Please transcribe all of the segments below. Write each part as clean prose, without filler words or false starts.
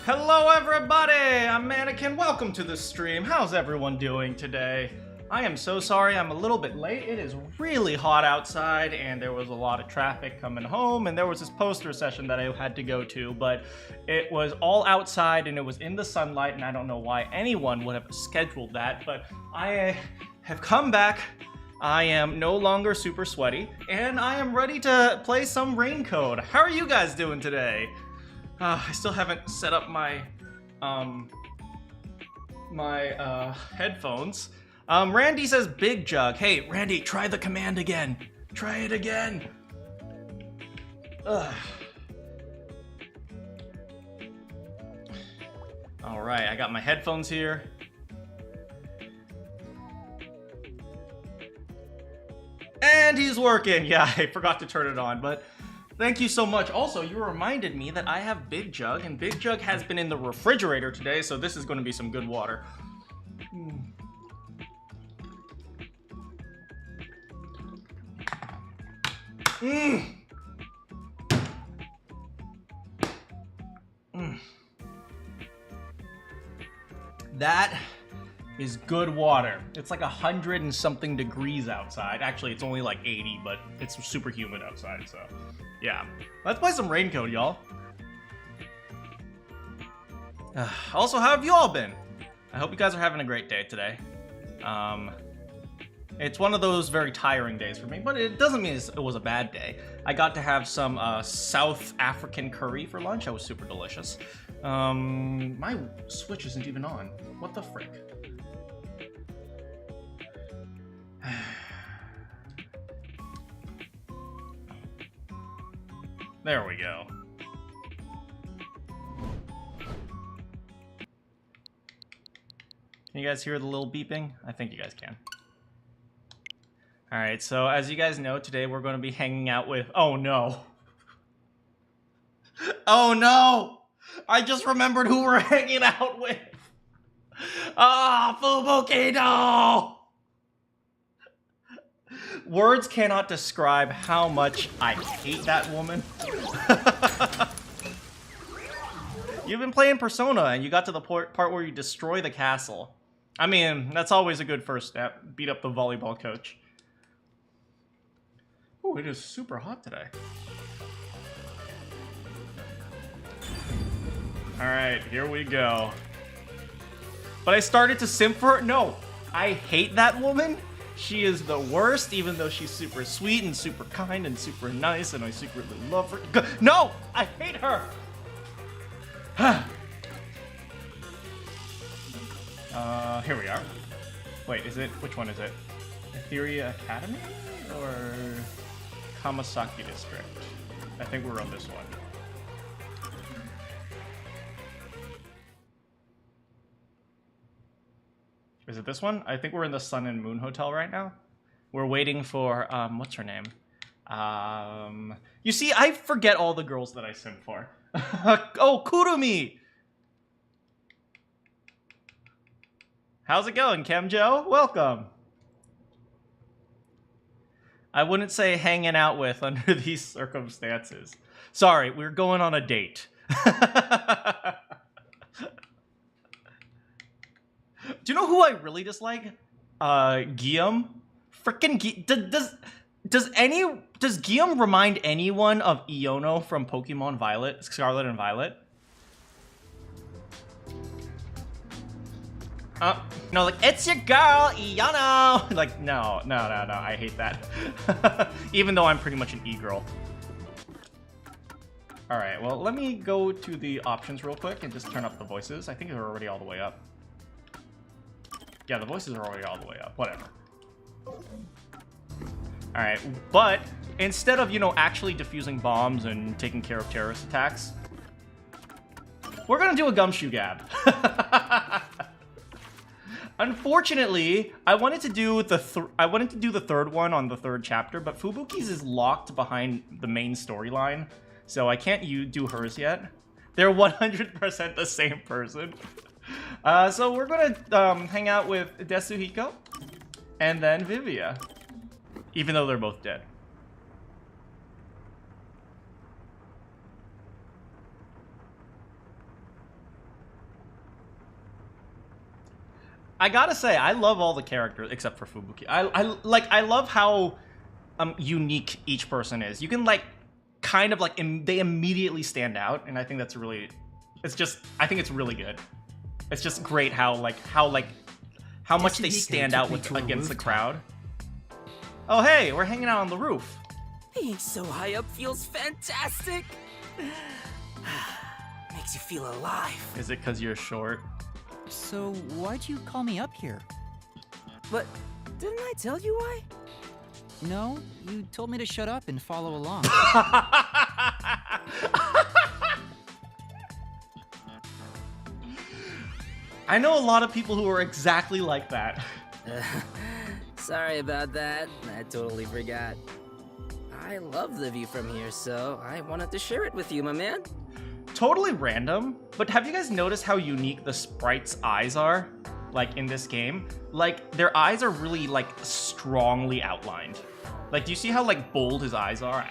Hello everybody, I'm Manakyn. Welcome to the stream. How's everyone doing today? I am so sorry I'm a little bit late. It is really hot outside and there was a lot of traffic coming home, and there was this poster session that I had to go to, but it was all outside and it was in the sunlight, and I don't know why anyone would have scheduled that, but I have come back. I am no longer super sweaty and I am ready to play some Raincoat. How are you guys doing today? I still haven't set up my headphones. Randy says Big Jug. Hey, Randy, try the command again. Try it again. Ugh. All right, I got my headphones here. And he's working. Yeah, I forgot to turn it on, but thank you so much. Also, you reminded me that I have Big Jug, and Big Jug has been in the refrigerator today, so this is going to be some good water. That is good water. It's like 100 and something degrees outside. Actually, it's only like 80, but it's super humid outside, so yeah. Let's play some Raincoat, y'all. Also, how have you all been? I hope you guys are having a great day today. It's one of those very tiring days for me, but it doesn't mean it was a bad day. I got to have some South African curry for lunch. That was super delicious. My Switch isn't even on. What the frick? There we go. Can you guys hear the little beeping? I think you guys can. Alright, so as you guys know, today we're going to be hanging out with... Oh no! Oh no! I just remembered who we're hanging out with! Ah, Fubuki, no! Words cannot describe how much I hate that woman. You've been playing Persona and you got to the part where you destroy the castle. I mean, that's always a good first step. Beat up the volleyball coach. Oh, it is super hot today. Alright, here we go. But I started to simp for her? No, I hate that woman. She is the worst, even though she's super sweet and super kind and super nice, and I secretly love her. No! I hate her! Here we are. Wait, is it? Which one is it? Etheria Academy? Or Kamasaki District? I think we're on this one. Is it this one? I think we're in the Sun and Moon Hotel right now. We're waiting for, what's her name? You see, I forget all the girls that I simp for. Oh, Kurumi! How's it going, Kemjo? Welcome! I wouldn't say hanging out with under these circumstances. Sorry, we're going on a date. Do you know who I really dislike? Guillaume. Frickin' does Guillaume remind anyone of Iono from Pokemon Violet, Scarlet and Violet? No, like, it's your girl, Iono! Like, no, I hate that. Even though I'm pretty much an E-girl. Alright, well, let me go to the options real quick and just turn up the voices. I think they're already all the way up. Yeah, the voices are already all the way up. Whatever. Alright, but instead of, you know, actually defusing bombs and taking care of terrorist attacks, we're gonna do a gumshoe gab. Unfortunately, I wanted to do the third one on the third chapter, but Fubuki's is locked behind the main storyline, so I can't do hers yet. They're 100% the same person. So we're gonna hang out with Desuhiko and then Vivia, even though they're both dead. I gotta say, I love all the characters except for Fubuki. I love how unique each person is. You can like kind of like they immediately stand out, and I think that's really. I think it's really good. It's just great how much they stand out against the crowd. Oh hey, we're hanging out on the roof. Being so high up feels fantastic. Makes you feel alive. Is it because you're short? So why'd you call me up here? But didn't I tell you why? No, you told me to shut up and follow along. I know a lot of people who are exactly like that. Sorry about that. I totally forgot. I love the view from here, so I wanted to share it with you, my man. Totally random, but have you guys noticed how unique the sprites' eyes are? Like in this game? Like their eyes are really like strongly outlined. Like do you see how like bold his eyes are?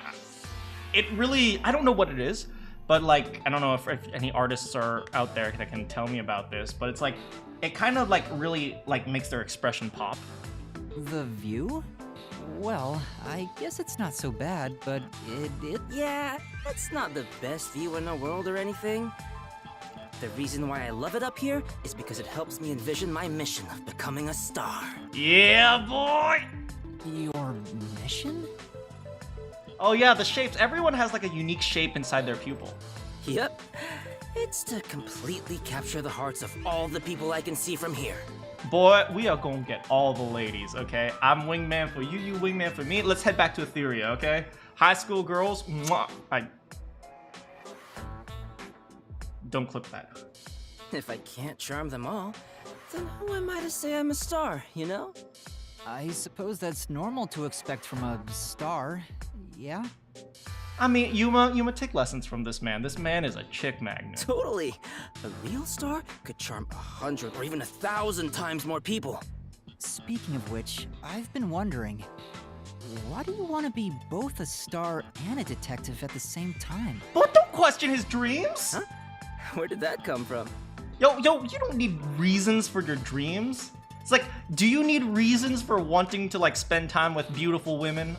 It really, I don't know what it is, but like, I don't know if any artists are out there that can tell me about this, but it's like, it kind of like really like makes their expression pop. The view? Well, I guess it's not so bad, but Yeah, it's not the best view in the world or anything. The reason why I love it up here is because it helps me envision my mission of becoming a star. Yeah, boy! Your mission? Oh yeah, the shapes. Everyone has like a unique shape inside their pupil. Yep. It's to completely capture the hearts of all the people I can see from here. Boy, we are gonna get all the ladies, okay? I'm wingman for you, you wingman for me. Let's head back to Etheria, okay? High school girls, mwah. Don't clip that. If I can't charm them all, then who am I to say I'm a star, you know? I suppose that's normal to expect from a star, yeah? I mean, Yuma, take lessons from this man. This man is a chick magnet. Totally. A real star could charm 100 or even 1,000 times more people. Speaking of which, I've been wondering, why do you want to be both a star and a detective at the same time? But don't question his dreams! Huh? Where did that come from? Yo, you don't need reasons for your dreams. It's like, do you need reasons for wanting to like spend time with beautiful women?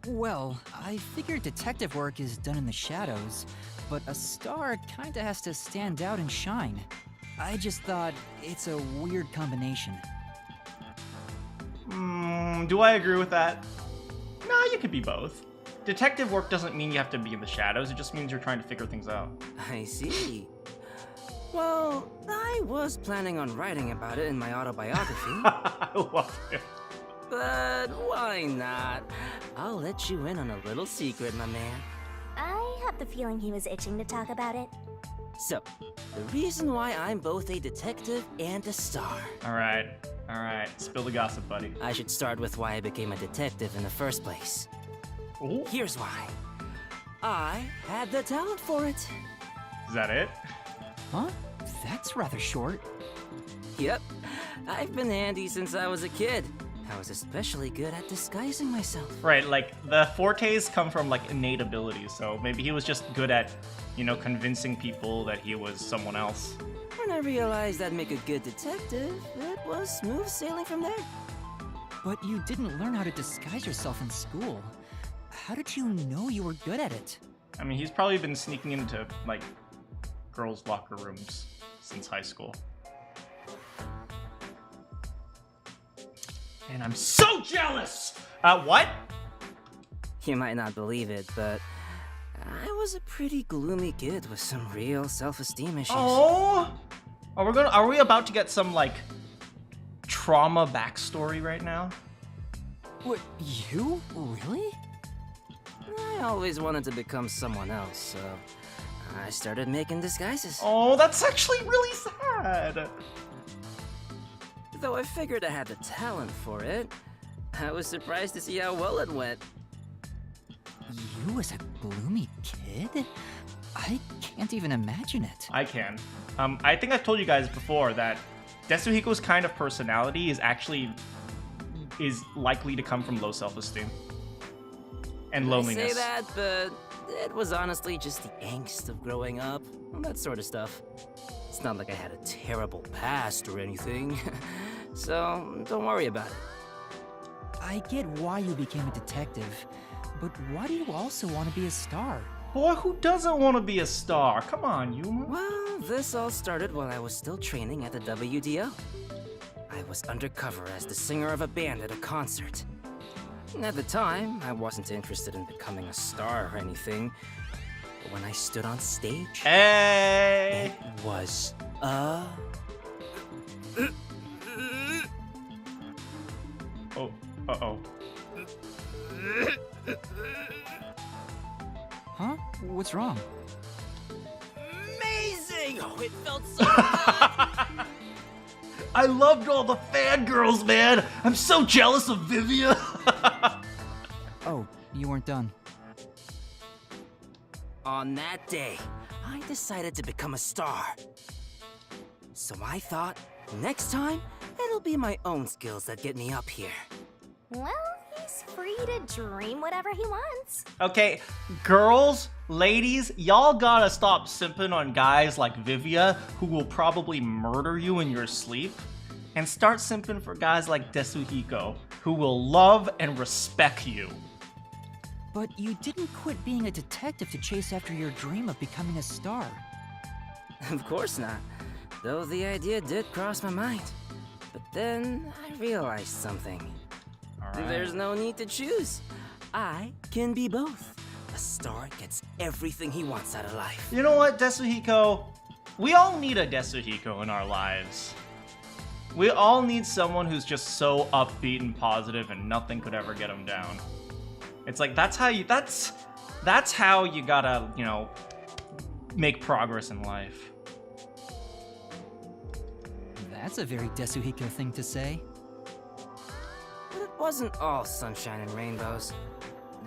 Well, I figured detective work is done in the shadows, but a star kinda has to stand out and shine. I just thought it's a weird combination. Do I agree with that? Nah, you could be both. Detective work doesn't mean you have to be in the shadows, it just means you're trying to figure things out. I see. Well, I was planning on writing about it in my autobiography. I love it. But why not? I'll let you in on a little secret, my man. I have the feeling he was itching to talk about it. So, the reason why I'm both a detective and a star. Alright. Spill the gossip, buddy. I should start with why I became a detective in the first place. Ooh. Here's why. I had the talent for it. Is that it? Huh? That's rather short. Yep. I've been handy since I was a kid. I was especially good at disguising myself. Right, like, the fortes come from, like, innate abilities, so maybe he was just good at, you know, convincing people that he was someone else. When I realized I'd make a good detective, it was smooth sailing from there. But you didn't learn how to disguise yourself in school. How did you know you were good at it? I mean, he's probably been sneaking into, like, girls' locker rooms since high school. And I'm so jealous! What? You might not believe it, but I was a pretty gloomy kid with some real self-esteem issues. Oh! Are we about to get some, like, trauma backstory right now? What, you? Really? I always wanted to become someone else, so I started making disguises. Oh, that's actually really sad! Though I figured I had the talent for it, I was surprised to see how well it went. You as a gloomy kid? I can't even imagine it. I can. I think I've told you guys before that Tetsuhiko's kind of personality is likely to come from low self-esteem. and loneliness. I say that, but it was honestly just the angst of growing up, that sort of stuff. It's not like I had a terrible past or anything, so don't worry about it. I get why you became a detective, but why do you also want to be a star? Boy, who doesn't want to be a star? Come on, Yuma. Well, this all started while I was still training at the WDO. I was undercover as the singer of a band at a concert. At the time, I wasn't interested in becoming a star or anything. But when I stood on stage, Hey! it was Oh, uh-oh. Huh? What's wrong? amazing! Oh, it felt so I loved all the fangirls, man! I'm so jealous of Vivias! Oh, you weren't done. On that day, I decided to become a star. So I thought, next time, it'll be my own skills that get me up here. Well, he's free to dream whatever he wants. Okay, girls, ladies, y'all gotta stop simping on guys like Vivia, who will probably murder you in your sleep, and start simping for guys like Desuhiko, who will love and respect you. But you didn't quit being a detective to chase after your dream of becoming a star. Of course not, though the idea did cross my mind. But then I realized something. Alright. There's no need to choose. I can be both. A star gets everything he wants out of life. You know what, Desuhiko? We all need a Desuhiko in our lives. We all need someone who's just so upbeat and positive and nothing could ever get him down. It's like, that's how you gotta, you know, make progress in life. That's a very Desuhiko thing to say. But it wasn't all sunshine and rainbows.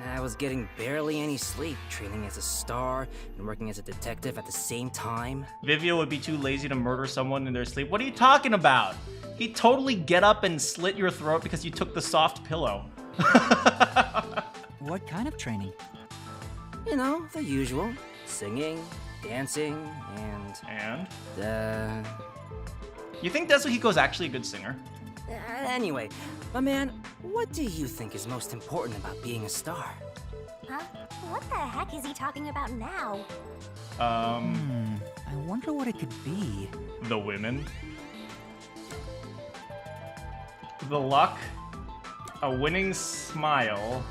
I was getting barely any sleep, training as a star and working as a detective at the same time. Vivia would be too lazy to murder someone in their sleep. What are you talking about? He'd totally get up and slit your throat because you took the soft pillow. What kind of training? You know, the usual. Singing, dancing, And? and... You think Desuhiko's actually a good singer? Anyway, my man, what do you think is most important about being a star? Huh? What the heck is he talking about now? I wonder what it could be. The women. The luck. A winning smile.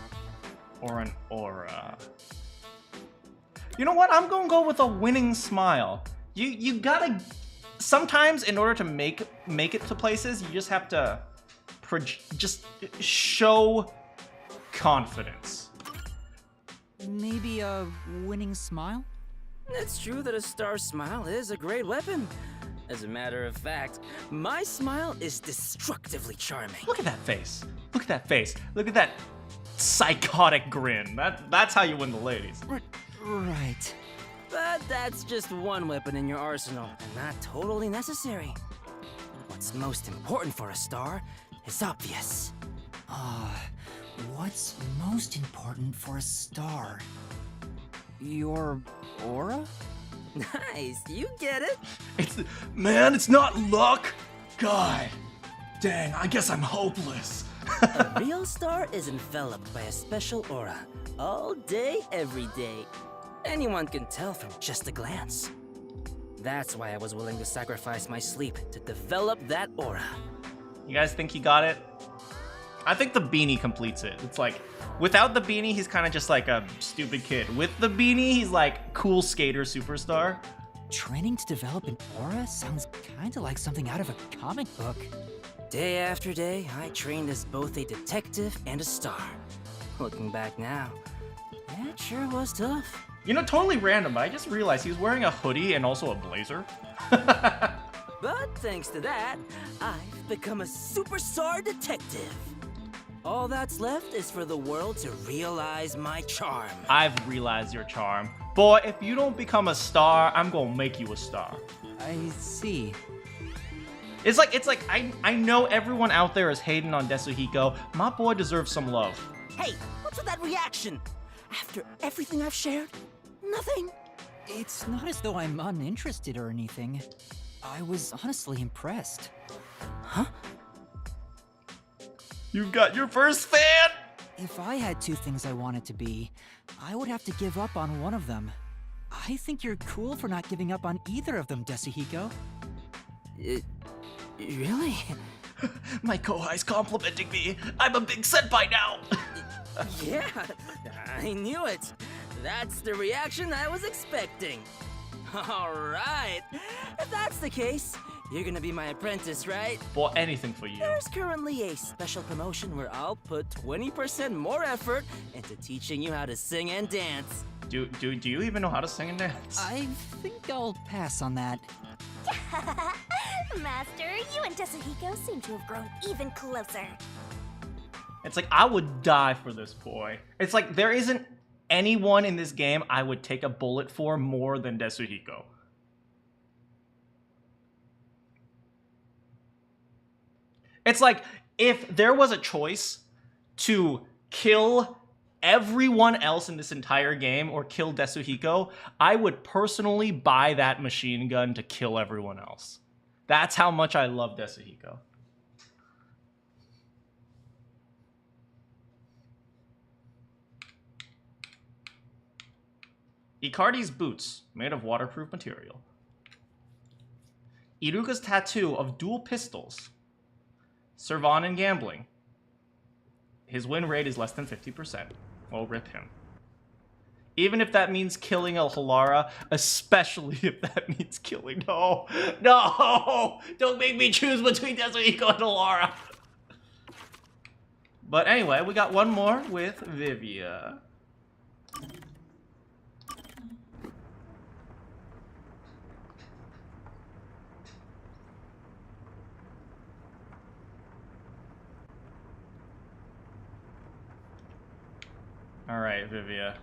Or an aura. You know what? I'm gonna go with a winning smile. You gotta... Sometimes, in order to make it to places, you just have to just show confidence. Maybe a winning smile? It's true that a star smile is a great weapon. As a matter of fact, my smile is destructively charming. Look at that face. Look at that face. Look at that psychotic grin. That's how you win the ladies. Right. But that's just one weapon in your arsenal, and not totally necessary. What's most important for a star is obvious. What's most important for a star? Your aura? Nice, you get it. It's not luck. God, dang, I guess I'm hopeless. A real star is enveloped by a special aura, all day, every day. Anyone can tell from just a glance. That's why I was willing to sacrifice my sleep to develop that aura. You guys think he got it? I think the beanie completes it. It's like, without the beanie, he's kind of just like a stupid kid. With the beanie, he's like cool skater superstar. Training to develop an aura sounds kinda like something out of a comic book. Day after day, I trained as both a detective and a star. Looking back now, it sure was tough. You know, totally random, but I just realized he was wearing a hoodie and also a blazer. But thanks to that, I've become a superstar detective. All that's left is for the world to realize my charm. I've realized your charm. Boy, if you don't become a star, I'm gonna make you a star. I see. It's like I know everyone out there is hating on Desuhiko. My boy deserves some love. Hey, what's with that reaction? After everything I've shared? Nothing? It's not as though I'm uninterested or anything. I was honestly impressed. Huh? You got your first fan! If I had two things I wanted to be, I would have to give up on one of them. I think you're cool for not giving up on either of them, Desuhiko. Really? My kohai's complimenting me. I'm a big senpai now. Yeah, I knew it. That's the reaction I was expecting. All right, if that's the case, you're gonna be my apprentice, right? Well, anything for you. There's currently a special promotion where I'll put 20% more effort into teaching you how to sing and dance. Do you even know how to sing and dance? I think I'll pass on that. Master, you and Desuhiko seem to have grown even closer. It's like, I would die for this boy. It's like, there isn't anyone in this game I would take a bullet for more than Desuhiko. It's like, if there was a choice to kill everyone else in this entire game or kill Desuhiko, I would personally buy that machine gun to kill everyone else. That's how much I love Desuhiko. Icardi's boots, made of waterproof material. Iruka's tattoo of dual pistols. Servan in gambling. His win rate is less than 50%. Well, rip him. Even if that means killing a Halara, especially if that means killing... No! No! Don't make me choose between Desuhiko and Halara! But anyway, we got one more with Vivia. Alright, Vivia.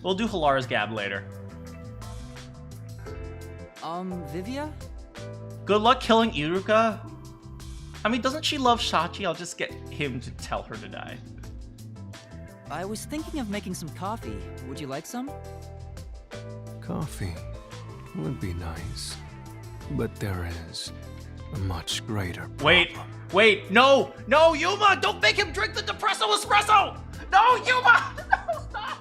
We'll do Halara's gab later. Vivia? Good luck killing Iruka. I mean, doesn't she love Shachi? I'll just get him to tell her to die. I was thinking of making some coffee. Would you like some? Coffee would be nice, but there is a much greater problem. Wait, no, Yuma, don't make him drink the depresso espresso! No, Yuma! No, stop!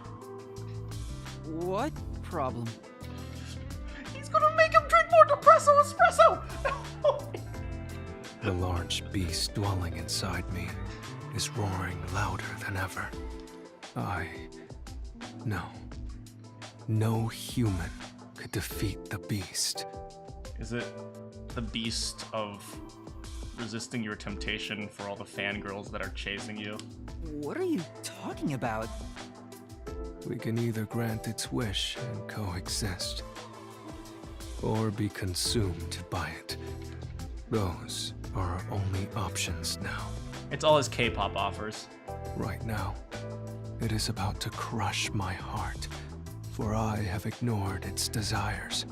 What problem? He's gonna make him drink more depresso espresso! No. The large beast dwelling inside me is roaring louder than ever. No human could defeat the beast. Is it the beast of resisting your temptation for all the fangirls that are chasing you? What are you talking about? We can either grant its wish and coexist, or be consumed by it. Those are our only options now. It's all his K-pop offers. Right now, it is about to crush my heart, for I have ignored its desires.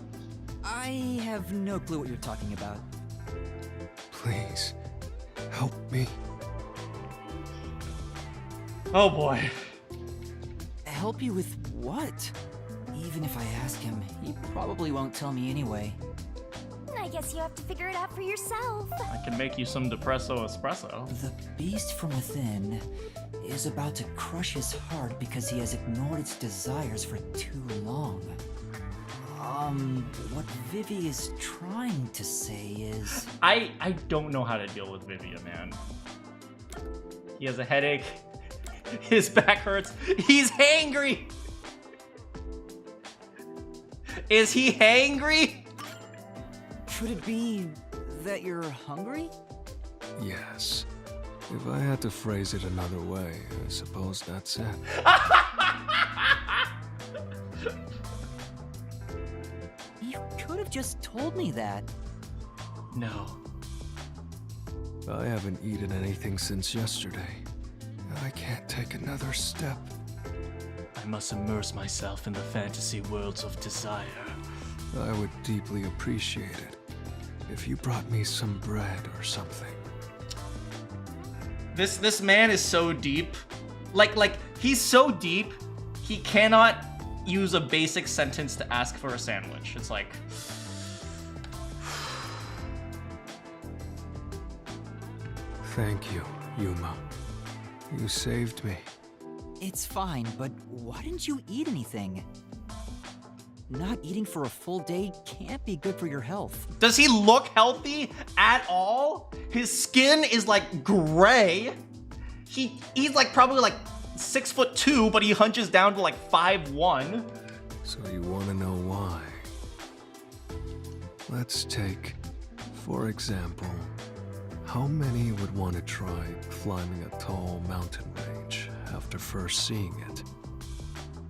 I have no clue what you're talking about. Please, help me. Oh boy. Help you with what? Even if I ask him, he probably won't tell me anyway. I guess you have to figure it out for yourself. I can make you some depresso espresso. The beast from within is about to crush his heart because he has ignored its desires for too long. What Vivi is trying to say is... I don't know how to deal with Vivia, man. He has a headache. His back hurts. He's hangry. Is he hangry? Could it be that you're hungry? Yes. If I had to phrase it another way, I suppose that's it. You could have just told me that. No. I haven't eaten anything since yesterday. I can't take another step. I must immerse myself in the fantasy worlds of desire. I would deeply appreciate it if you brought me some bread or something. This man is so deep. Like he's so deep, he cannot use a basic sentence to ask for a sandwich. It's like Thank you, Yuma. You saved me. It's fine, but why didn't you eat anything? Not eating for a full day can't be good for your health. Does he look healthy at all? His skin is like gray. He's like probably like 6'2", but he hunches down to like 5'1". So you want to know why? Let's take, for example, how many would want to try climbing a tall mountain range after first seeing it?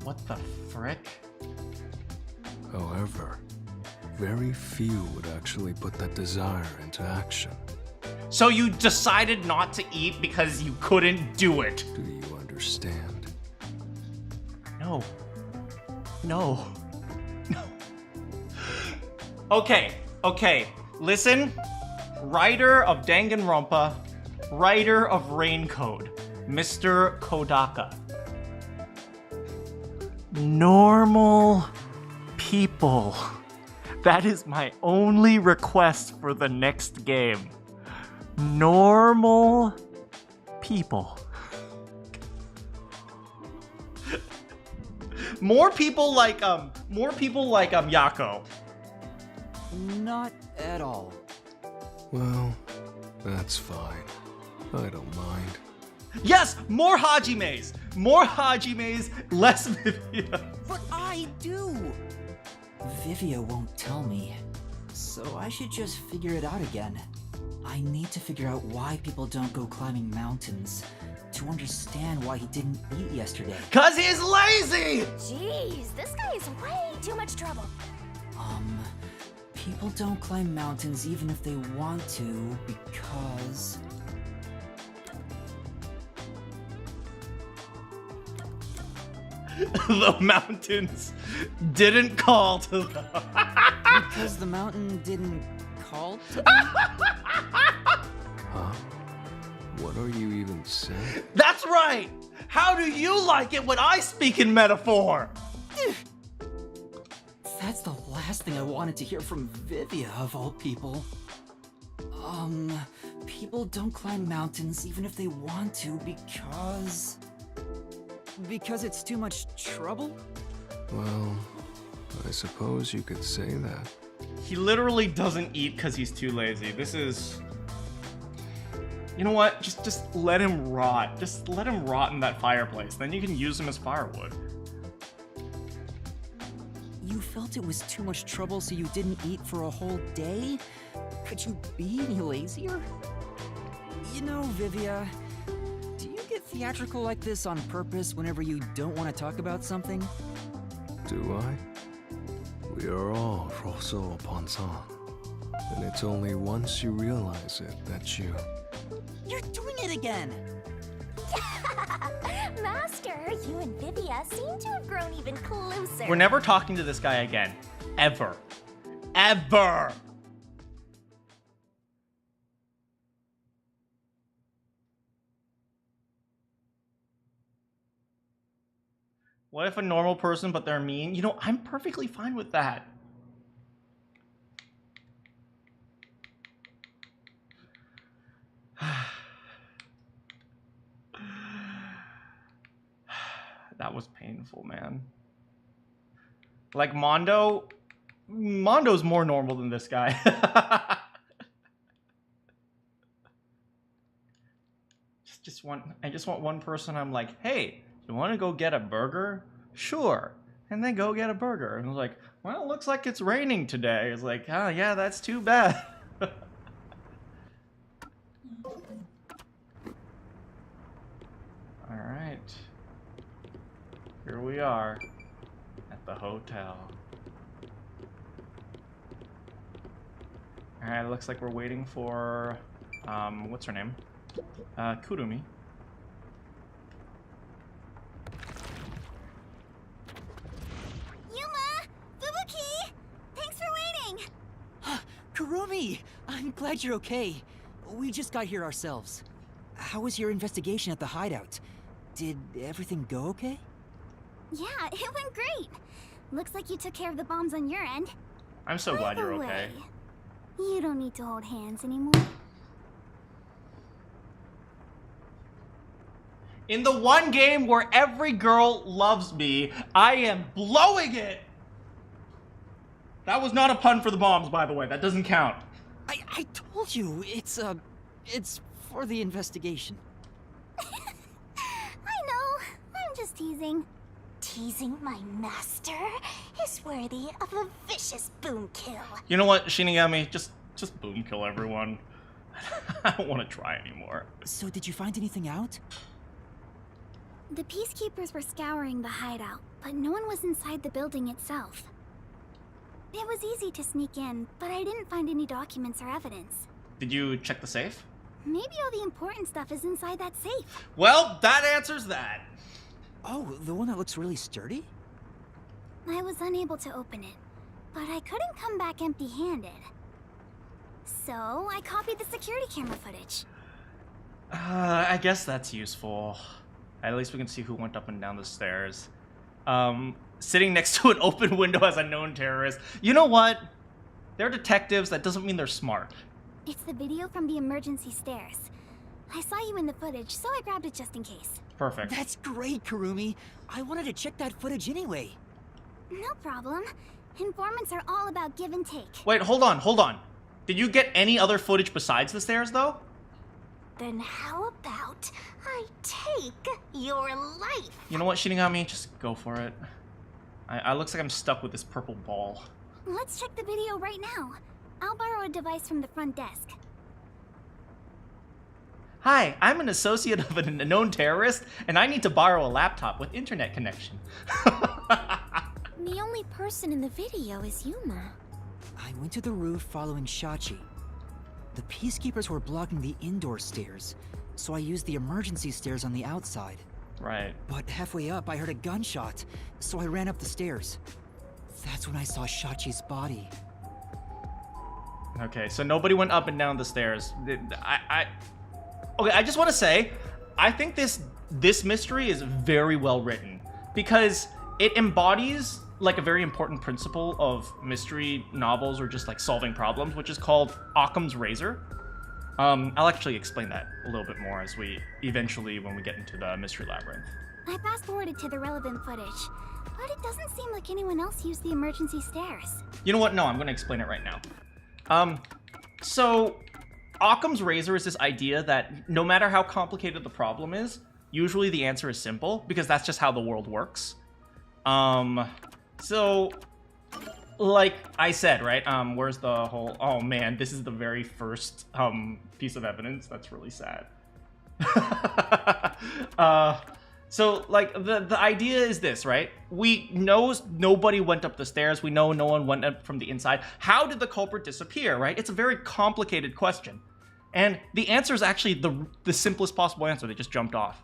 What the frick? However, very few would actually put that desire into action. So you decided not to eat because you couldn't do it? Do you understand? No. No. No. Okay. Listen. Writer of Danganronpa, writer of Raincode, Mr. Kodaka. Normal people. That is my only request for the next game. Normal people. More people like Yako. Not at all. Well, that's fine. I don't mind. Yes, more Hajimes. More Hajimes, less Vivias. But I do! Vivia won't tell me, so I should just figure it out again. I need to figure out why people don't go climbing mountains, to understand why he didn't eat yesterday. 'Cause he's lazy! Jeez, this guy is way too much trouble. People don't climb mountains even if they want to, because... The mountains didn't call to them. Because the mountain didn't call to them? Huh? What are you even saying? That's right! How do you like it when I speak in metaphor? That's the last thing I wanted to hear from Vivia, of all people. People don't climb mountains even if they want to because... Because it's too much trouble? Well, I suppose you could say that. He literally doesn't eat because he's too lazy. This is... You know what? Just let him rot. Just let him rot in that fireplace. Then you can use him as firewood. You felt it was too much trouble so you didn't eat for a whole day? Could you be any lazier? You know, Vivia, do you get theatrical like this on purpose whenever you don't want to talk about something? Do I? We are all Rosso Ponsan. And it's only once you realize it that you... You're doing it again! Master, you and Vivia seem to have grown even closer. We're never talking to this guy again. Ever. Ever! What if a normal person, but they're mean? You know, I'm perfectly fine with that. That was painful, man. Like Mondo's more normal than this guy. I just want one person. I'm like, hey, you want to go get a burger? Sure. And then go get a burger. And I was like, well, it looks like it's raining today. It's like, oh yeah, that's too bad. All right. Here we are at the hotel. All right, it looks like we're waiting for, what's her name? Kurumi. Yuma! Fubuki! Thanks for Kurumi! I'm glad you're okay. We just got here ourselves. How was your investigation at the hideout? Did everything go okay? Yeah, it went great. Looks like you took care of the bombs on your end. I'm so glad you're okay. You don't need to hold hands anymore. In the one game where every girl loves me, I am blowing it! That was not a pun for the bombs, by the way. That doesn't count. I told you, it's for the investigation. I know. I'm just teasing. Teasing my master is worthy of a vicious boom kill. You know what, Shinigami? Just boom kill everyone. I don't want to try anymore. So did you find anything out? The Peacekeepers were scouring the hideout, but no one was inside the building itself. It was easy to sneak in, but I didn't find any documents or evidence. Did you check the safe? Maybe all the important stuff is inside that safe. Well, that answers that. Oh, the one that looks really sturdy? I was unable to open it, but I couldn't come back empty-handed. So, I copied the security camera footage. I guess that's useful. At least we can see who went up and down the stairs. Sitting next to an open window as a known terrorist. You know what? They're detectives. That doesn't mean they're smart. It's the video from the emergency stairs. I saw you in the footage, so I grabbed it just in case. Perfect. That's great, Kurumi. I wanted to check that footage anyway. No problem. Informants are all about give and take. Wait, hold on. Did you get any other footage besides the stairs, though? Then how about I take your life? You know what, Shinigami? Just go for it. I looks like I'm stuck with this purple ball. Let's check the video right now. I'll borrow a device from the front desk. Hi, I'm an associate of a known terrorist, and I need to borrow a laptop with internet connection. The only person in the video is Yuma. I went to the roof following Shachi. The Peacekeepers were blocking the indoor stairs, so I used the emergency stairs on the outside. Right. But halfway up, I heard a gunshot, so I ran up the stairs. That's when I saw Shachi's body. Okay, so nobody went up and down the stairs. Okay, I just want to say, I think this mystery is very well written because it embodies like a very important principle of mystery novels or just like solving problems, which is called Occam's razor. I'll actually explain that a little bit more as we eventually, when we get into the mystery labyrinth. I fast-forwarded to the relevant footage, but it doesn't seem like anyone else used the emergency stairs. You know what? No, I'm going to explain it right now. So Occam's razor is this idea that no matter how complicated the problem is, usually the answer is simple because that's just how the world works. So like I said, right? Where's the whole... Oh man, this is the very first piece of evidence. That's really sad. So like the idea is this, right? We know nobody went up the stairs. We know no one went up from the inside. How did the culprit disappear, right? It's a very complicated question. And the answer is actually the simplest possible answer. They just jumped off.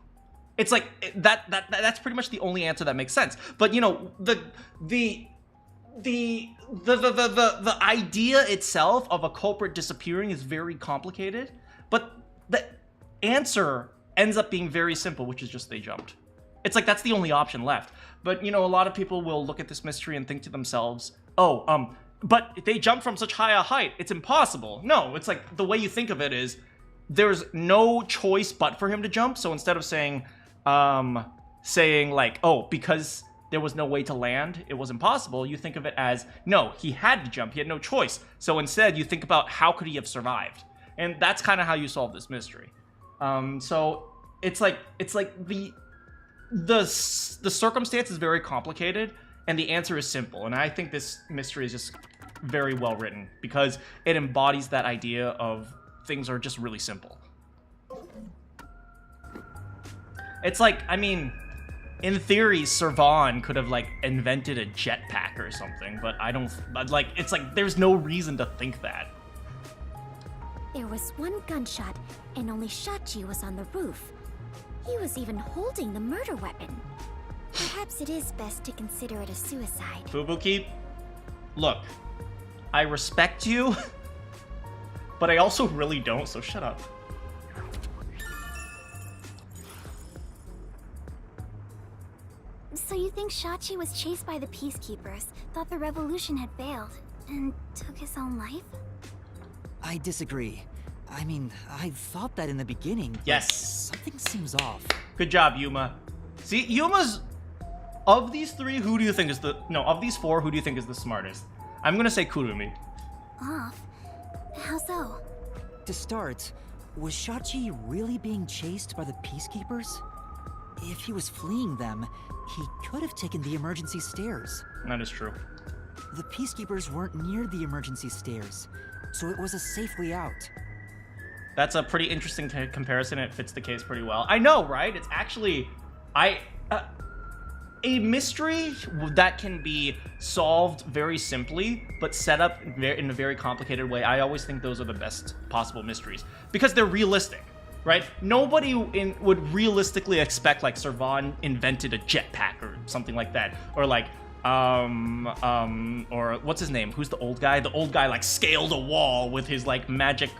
It's like that's pretty much the only answer that makes sense. But you know, the idea itself of a culprit disappearing is very complicated, but the answer ends up being very simple, which is just they jumped. It's like that's the only option left. But you know, a lot of people will look at this mystery and think to themselves, oh, but they jumped from such high a height, it's impossible. No, it's like the way you think of it is there's no choice but for him to jump. So instead of saying like, oh, because there was no way to land, it was impossible, you think of it as, no, he had to jump, he had no choice. So instead you think about how could he have survived? And that's kind of how you solve this mystery. So it's like the circumstance is very complicated and the answer is simple. And I think this mystery is just very well written because it embodies that idea of things are just really simple. It's like, I mean, in theory, Servan could have like invented a jetpack or something, but I don't, like, it's like there's no reason to think that. There was one gunshot, and only Shachi was on the roof. He was even holding the murder weapon. Perhaps it is best to consider it a suicide. Fubuki, look, I respect you, but I also really don't, so shut up. So you think Shachi was chased by the Peacekeepers, thought the revolution had failed, and took his own life? I disagree. I mean, I thought that in the beginning. But Yes. something seems off. Good job, Yuma. See, Yuma's... Of these three, who do you think is the... No, of these four, who do you think is the smartest? I'm gonna say Kurumi. Off? How so? To start, was Shachi really being chased by the Peacekeepers? If he was fleeing them, he could have taken the emergency stairs. That is true. The Peacekeepers weren't near the emergency stairs, so it was a safe way out. That's a pretty interesting comparison. It fits the case pretty well. I know, right? It's actually... a mystery that can be solved very simply, but set up in a very complicated way. I always think those are the best possible mysteries because they're realistic, right? Nobody would realistically expect like Servan invented a jetpack or something like that, or like or what's his name? Who's the old guy? The old guy like scaled a wall with his like magic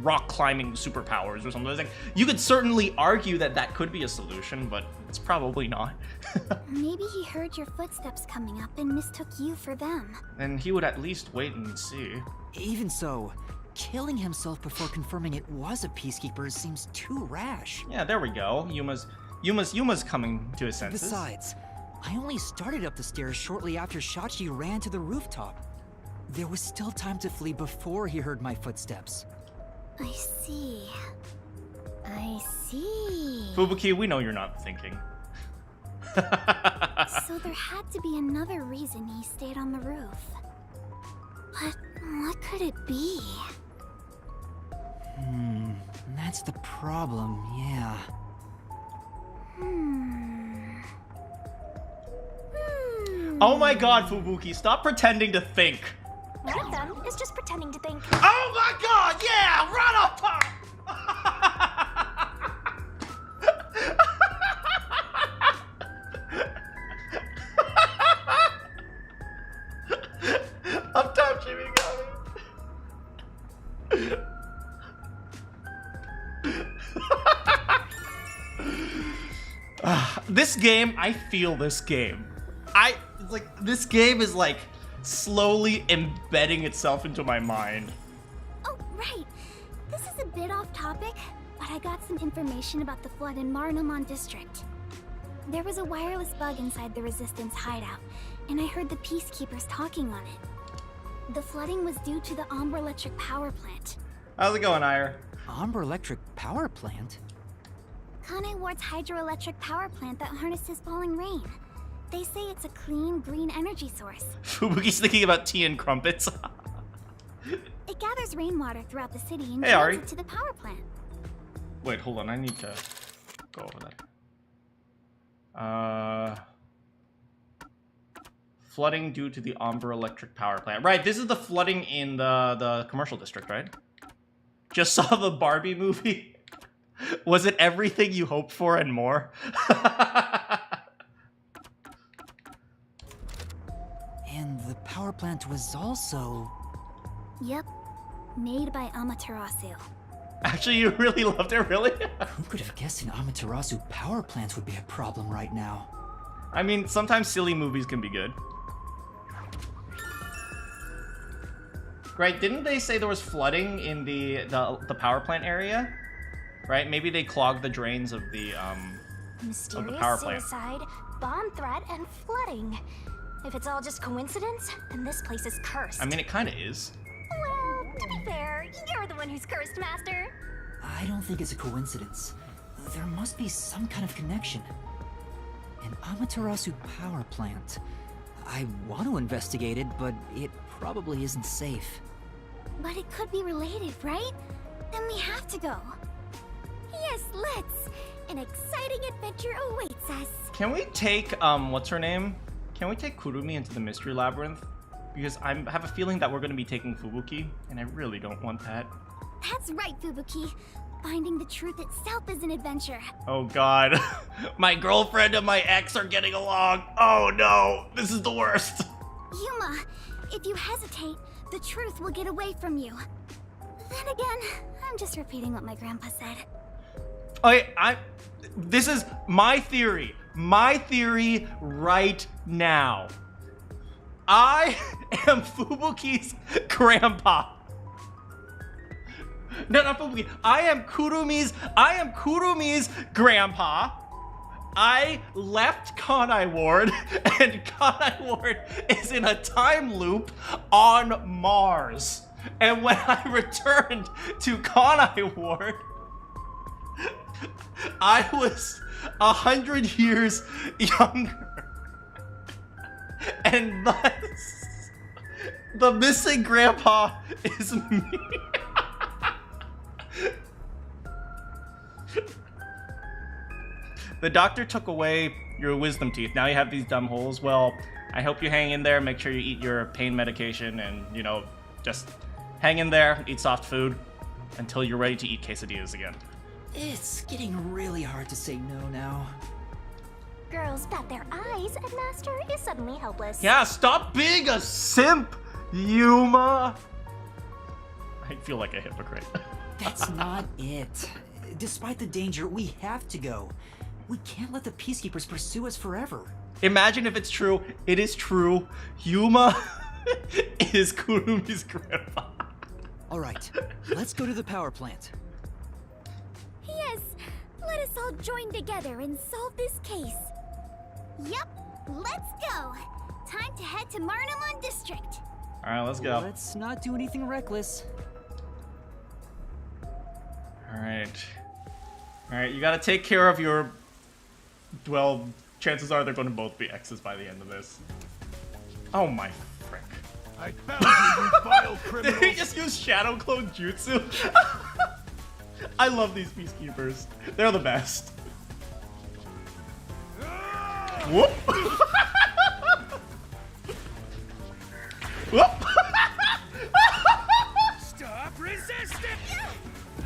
rock climbing superpowers or something. It's like, you could certainly argue that that could be a solution, but it's probably not. Maybe he heard your footsteps coming up and mistook you for them. And he would at least wait and see. Even so, killing himself before confirming it was a Peacekeeper seems too rash. Yeah, there we go. Yuma's coming to his senses. Besides, I only started up the stairs shortly after Shachi ran to the rooftop. There was still time to flee before he heard my footsteps. I see. I see. Fubuki, we know you're not thinking. So there had to be another reason he stayed on the roof. But what could it be? That's the problem, yeah. Oh my god, Fubuki, stop pretending to think. One of them is just pretending to think. Oh my god, yeah! Run up top! Up top, Shinigami. This game, I feel this game. This game is like slowly embedding itself into my mind. Oh, right. This is a bit off topic, but I got some information about the flood in Marnomon District. There was a wireless bug inside the Resistance hideout, and I heard the Peacekeepers talking on it. The flooding was due to the Ombre Electric Power Plant. How's it going, Ire? Ombre Electric Power Plant? Kanai Ward's hydroelectric power plant that harnesses falling rain. They say it's a clean, green energy source. Fubuki's thinking about tea and crumpets. It gathers rainwater throughout the city and Hey, drives Ari. it to the power plant. Wait, hold on. I need to go over that. Flooding due to the Ombre Electric Power Plant. Right, this is the flooding in the commercial district, right? Just saw the Barbie movie. Was it everything you hoped for and more? And the power plant was also... Yep, made by Amaterasu. Actually, you really loved it, really? Who could have guessed an Amaterasu power plant would be a problem right now? I mean, sometimes silly movies can be good. Right, didn't they say there was flooding in the power plant area? Right, maybe they clogged the drains of the Mysterious power plant. suicide, bomb threat, and flooding. If it's all just coincidence, then this place is cursed. I mean, it kind of is. Well, to be fair, you're the one who's cursed, Master. I don't think it's a coincidence. There must be some kind of connection. An Amaterasu power plant. I want to investigate it, but it probably isn't safe. But it could be related, right? Then we have to go. Yes, let's! An exciting adventure awaits us. Can we take, what's her name? Can we take Kurumi into the mystery labyrinth? Because I have a feeling that we're going to be taking Fubuki, and I really don't want that. That's right, Fubuki. Finding the truth itself is an adventure. Oh god. My girlfriend and my ex are getting along. Oh no, this is the worst. Yuma, if you hesitate, the truth will get away from you. Then again, I'm just repeating what my grandpa said. Okay, this is my theory. My theory right now. I am Fubuki's grandpa. No, not Fubuki. I am Kurumi's grandpa. I left Kanai Ward, and Kanai Ward is in a time loop on Mars. And when I returned to Kanai Ward, I was 100 years younger. And thus, the missing grandpa is me. The doctor took away your wisdom teeth. Now you have these dumb holes. Well, I hope you hang in there. Make sure you eat your pain medication and, you know, just hang in there, eat soft food until you're ready to eat quesadillas again. It's getting really hard to say no now. Girls bat their eyes, and Master is suddenly helpless. Yeah, stop being a simp, Yuma. I feel like a hypocrite. That's not it. Despite the danger, we have to go. We can't let the Peacekeepers pursue us forever. Imagine if it's true. It is true. Yuma is Kurumi's grandpa. All right, let's go to the power plant. Yes, let us all join together and solve this case. Yup, let's go. Time to head to Marnamon District. All right, let's go. Let's not do anything reckless. All right, you gotta take care of your, well, chances are they're gonna both be X's by the end of this. Oh my frick. I found you, you vile criminals! Did he just use Shadow Clone Jutsu? I love these Peacekeepers. They're the best. Whoop! Whoop! Stop resisting!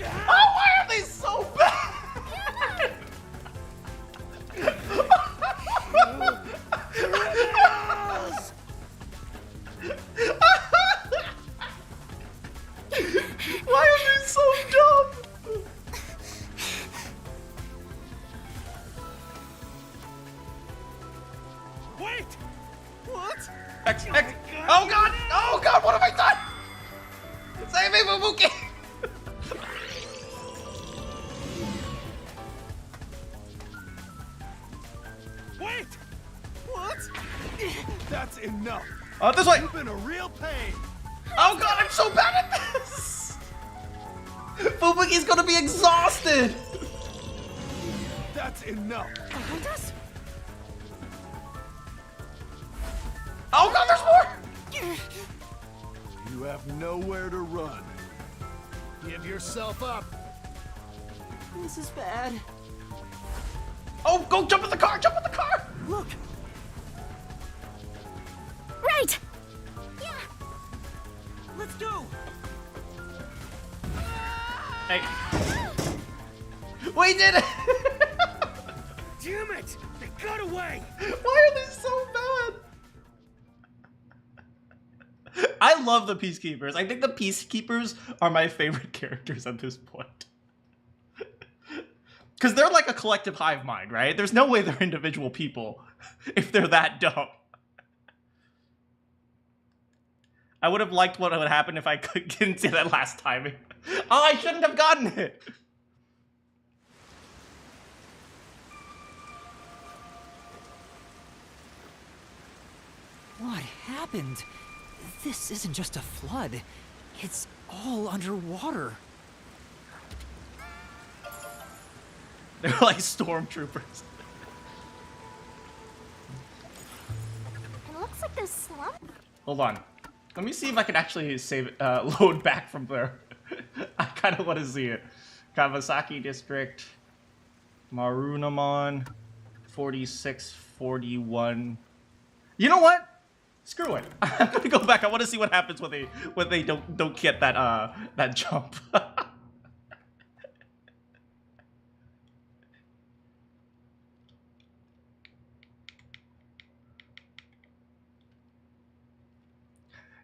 Oh, why are they so bad? Criminals! Why are they so dumb? Wait! What? X. Oh god! Oh god, what have I done? Save me, Fubuki! Wait! What? That's enough. This way! You've been a real pain. Oh god, I'm so bad at this! Fubuki's gonna be exhausted! That's enough. Behind us? Oh god, there's more! You have nowhere to run. Give yourself up. This is bad. Oh, go jump in the car! Jump in the car! Look, Right! Yeah. let's go. Hey. We did it! Damn it! They got away! Why are they so bad? I love the Peacekeepers. I think the Peacekeepers are my favorite characters at this point. Because they're like a collective hive mind, right? There's no way they're individual people if they're that dumb. I would have liked what would happen if I didn't see that last timing. Oh, I shouldn't have gotten it. What happened? This isn't just a flood. It's all underwater. They're like stormtroopers. It looks like there's slump. Hold on. Let me see if I can actually save load back from there. I kind of want to see it. Kawasaki District, Marunamon, 4641. You know what? Screw it. I'm gonna go back. I want to see what happens when they don't get that that jump.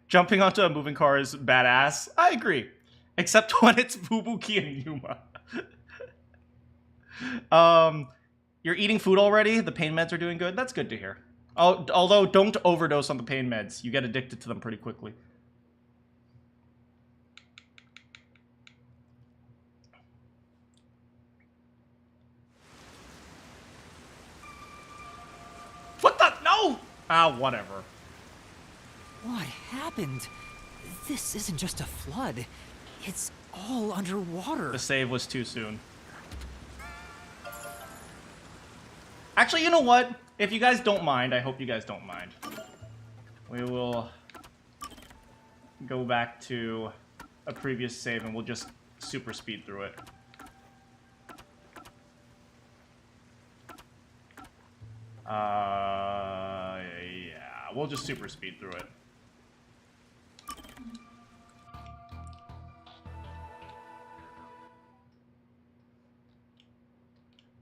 Jumping onto a moving car is badass. I agree. Except when it's Fubuki and Yuma. You're eating food already? The pain meds are doing good? That's good to hear. Oh, although, don't overdose on the pain meds. You get addicted to them pretty quickly. What the? No! Ah, whatever. What happened? This isn't just a flood. It's all underwater. The save was too soon. Actually, you know what? If you guys don't mind, I hope you guys don't mind. We will go back to a previous save and we'll just super speed through it. Yeah, we'll just super speed through it.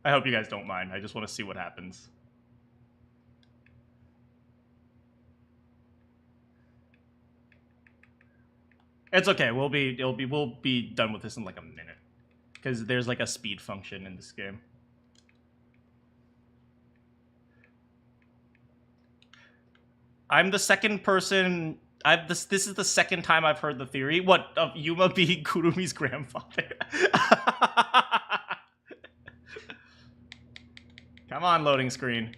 I hope you guys don't mind. I just want to see what happens. It's okay. We'll be done with this in like a minute, because there's like a speed function in this game. I'm the second person. This is the second time I've heard the theory. What, of Yuma being Kurumi's grandfather? Come on, loading screen.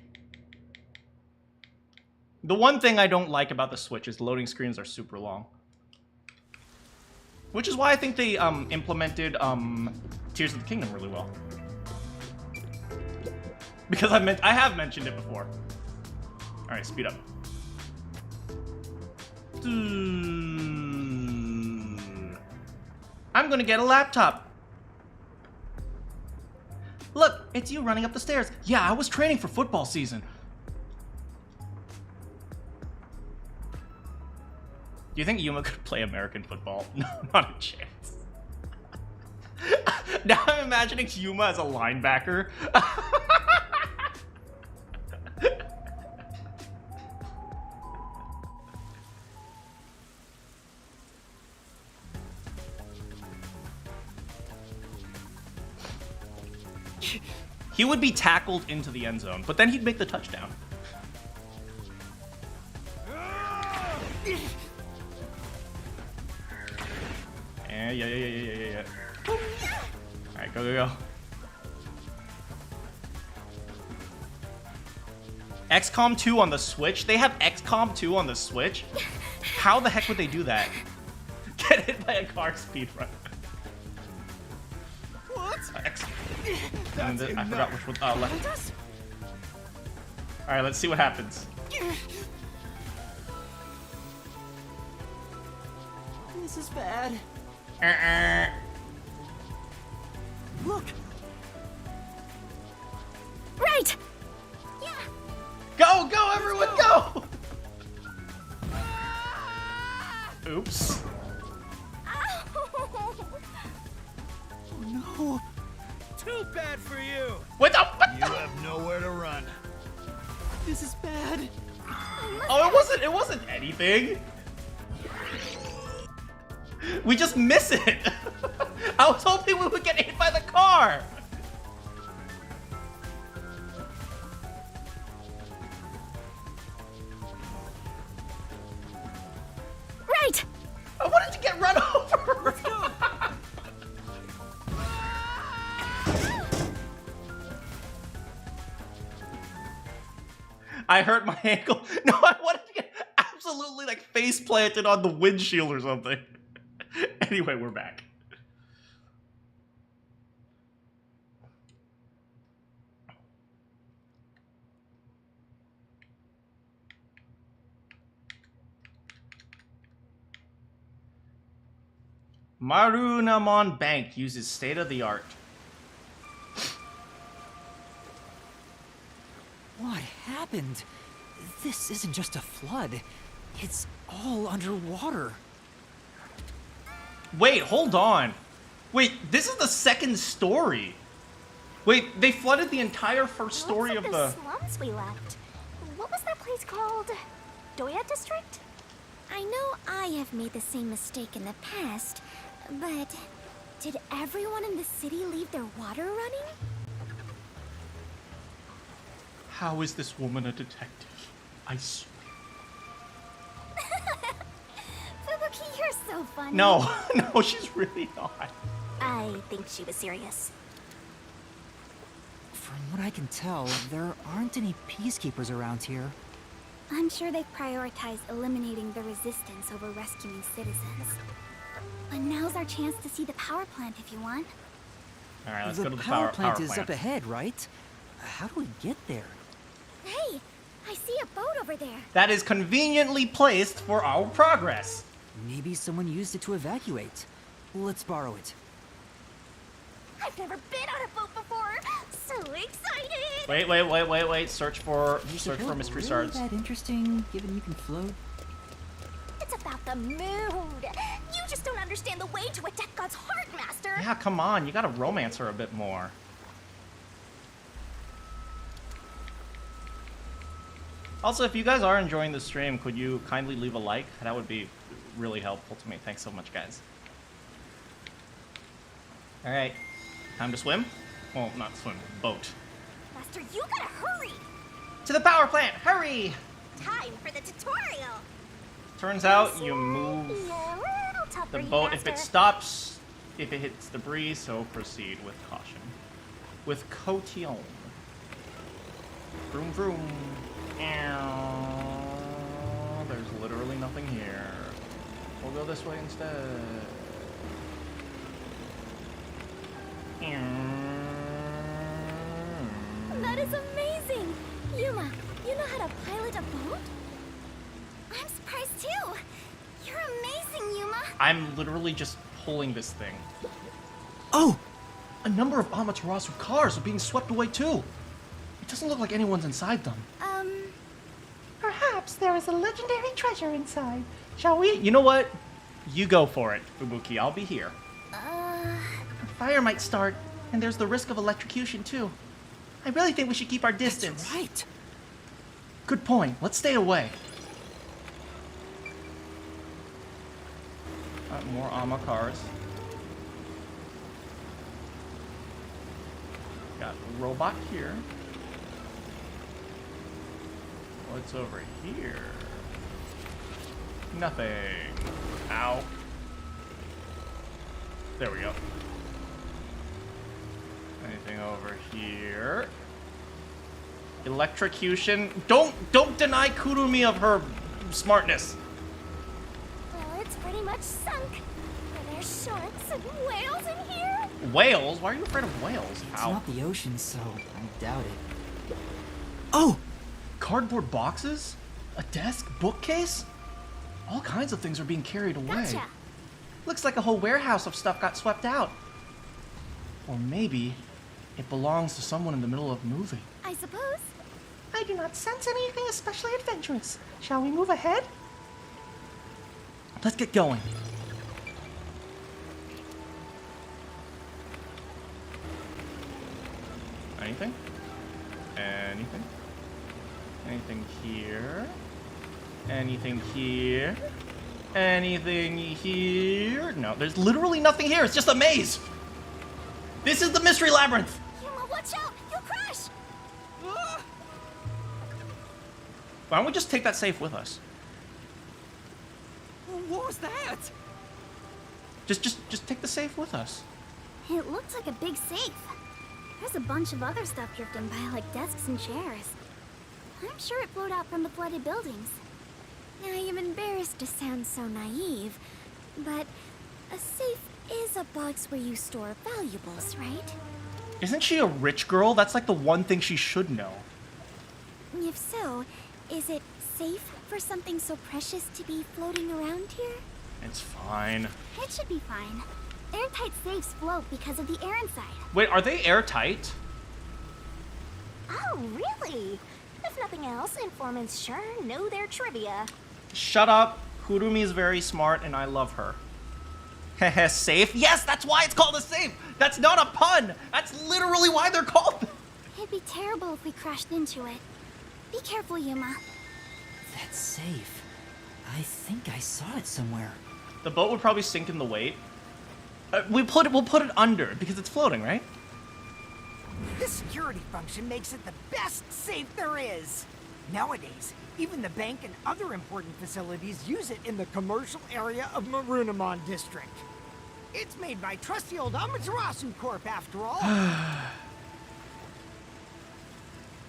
The one thing I don't like about the Switch is loading screens are super long. Which is why I think they implemented Tears of the Kingdom really well. Because I have mentioned it before. Alright, speed up. I'm gonna get a laptop. Look, it's you running up the stairs. Yeah, I was training for football season. Do you think Yuma could play American football? No, not a chance. Now I'm imagining Yuma as a linebacker. He would be tackled into the end zone, but then he'd make the touchdown. Yeah. Alright, go. XCOM 2 on the Switch? They have XCOM 2 on the Switch? How the heck would they do that? Get hit by a car speedrun. What? And I forgot which one. Left. Alright, let's see what happens. This is bad. Look. Right. Yeah. Go, everyone, go! Oops. No. Too bad for you. What the? You have nowhere to run. This is bad. Oh, it wasn't anything. We just miss it. I was hoping we would get hit by the car. Right. I wanted to get run over. Let's go. I hurt my ankle. No, I wanted to get absolutely like face planted on the windshield or something. Anyway, we're back. Marunamon Bank uses state-of-the-art. What happened? This isn't just a flood. It's all underwater. Wait, hold on. Wait, this is the second story. Wait, they flooded the entire first story of the slums we left. What was that place called? Doya District? I know I have made the same mistake in the past, But did everyone in the city leave their water running? How is this woman a detective? I swear. Fubuki, you're so funny. No, no, she's really not. I think she was serious. From what I can tell, there aren't any peacekeepers around here. I'm sure they prioritize eliminating the resistance over rescuing citizens. But now's our chance to see the power plant if you want. All right, let's the go to the power power plant is plant. up ahead, right? How do we get there? Hey, I see a boat over there. That is conveniently placed for our progress. Maybe someone used it to evacuate. Let's borrow it. I've never been on a boat before. So excited. Wait. Search for Is the boat mystery really shards. that interesting, given you can float? It's about the mood. You just don't understand the way to attack God's heart, Master. Yeah, come on, you gotta romance her a bit more. Also, if you guys are enjoying the stream, could you kindly leave a like? That would be really helpful to me. Thanks so much, guys. Alright, time to swim? Well, not swim, boat. Master, you gotta hurry. To the power plant, hurry! Time for the tutorial. Turns out you move Yeah, a little tough the for you, boat. If it Master. stops, if it hits debris, so proceed with caution. With caution. Vroom vroom. Ow. There's literally nothing here. We'll go this way instead. That is amazing! Yuma, you know how to pilot a boat? I'm surprised too. You're amazing, Yuma. I'm literally just pulling this thing. Oh! A number of Amaterasu cars are being swept away too. It doesn't look like anyone's inside them. Perhaps there is a legendary treasure inside. Shall we? You know what? You go for it, Fubuki. I'll be here. A fire might start, and there's the risk of electrocution too. I really think we should keep our distance. That's right. Good point. Let's stay away. More Ama cars. Got a robot here. What's over here? Nothing. Ow. There we go. Anything over here? Electrocution. Don't deny Kurumi of her smartness. Well, it's pretty much sunk. Are there sharks and whales in here? Whales? Why are you afraid of whales? It's Ow. not the ocean, so I doubt it. Oh! Cardboard boxes? A desk? Bookcase? All kinds of things are being carried away. Gotcha. Looks like a whole warehouse of stuff got swept out. Or maybe it belongs to someone in the middle of moving. I suppose. I do not sense anything especially adventurous. Shall we move ahead? Let's get going. Anything? Anything? Anything here? Anything here? Anything here? No, there's literally nothing here. It's just a maze. This is the mystery labyrinth. Yuma, watch out! You'll crash! Why don't we just take that safe with us? What was that? Just take the safe with us. It looked like a big safe. There's a bunch of other stuff drifting by, like desks and chairs. I'm sure it flowed out from the flooded buildings. I am embarrassed to sound so naive, but a safe is a box where you store valuables, right? Isn't she a rich girl? That's like the one thing she should know. If so, is it safe for something so precious to be floating around here? It's fine. It should be fine. Airtight safes float because of the air inside. Wait, are they airtight? Oh, really? If nothing else, informants sure know their trivia. Shut up. Kurumi is very smart and I love her. Heh, safe? Yes, that's why it's called a safe. That's not a pun. That's literally why they're called. It'd be terrible if we crashed into it. Be careful, Yuma. That's safe. I think I saw it somewhere. The boat would probably sink in the weight. We'll put it under because it's floating, right? This security function makes it the best safe there is. Nowadays, even the bank and other important facilities use it in the commercial area of Marunamon District. It's made by trusty old Amaterasu Corp after all.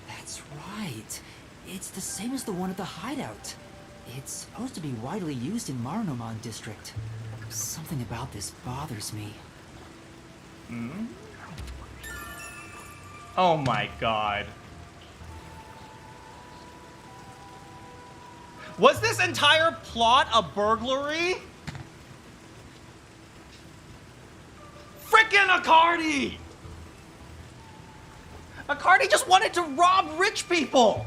That's right. It's the same as the one at the hideout. It's supposed to be widely used in Marunamon District. Something about this bothers me. Hmm? Oh my god. Was this entire plot a burglary? Frickin' Accardi! Accardi just wanted to rob rich people!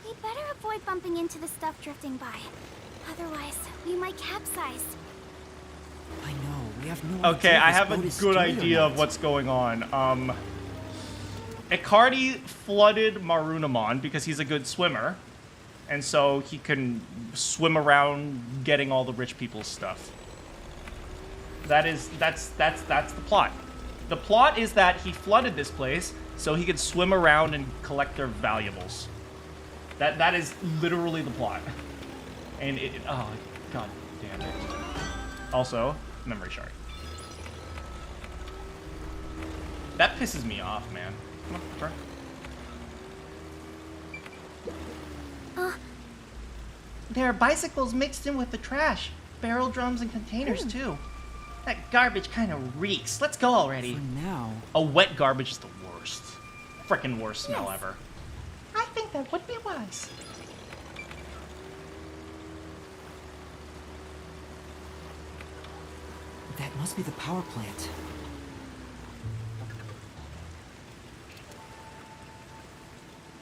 We better avoid bumping into the stuff drifting by. Otherwise, we might capsize. I know, we have no Okay, idea I if have this a boat is good straight or idea of not. what's going on. Accardi flooded Marunamon because he's a good swimmer. And so he can swim around getting all the rich people's stuff. That's the plot. The plot is that he flooded this place so he could swim around and collect their valuables. That is literally the plot. And oh god damn it. Also, memory shard. That pisses me off, man. Come on, turn. There are bicycles mixed in with the trash. Barrel drums and containers, too. That garbage kind of reeks. Let's go already. For now, A wet garbage is the worst. Frickin' worst smell ever. I think that would be wise. that must be the power plant.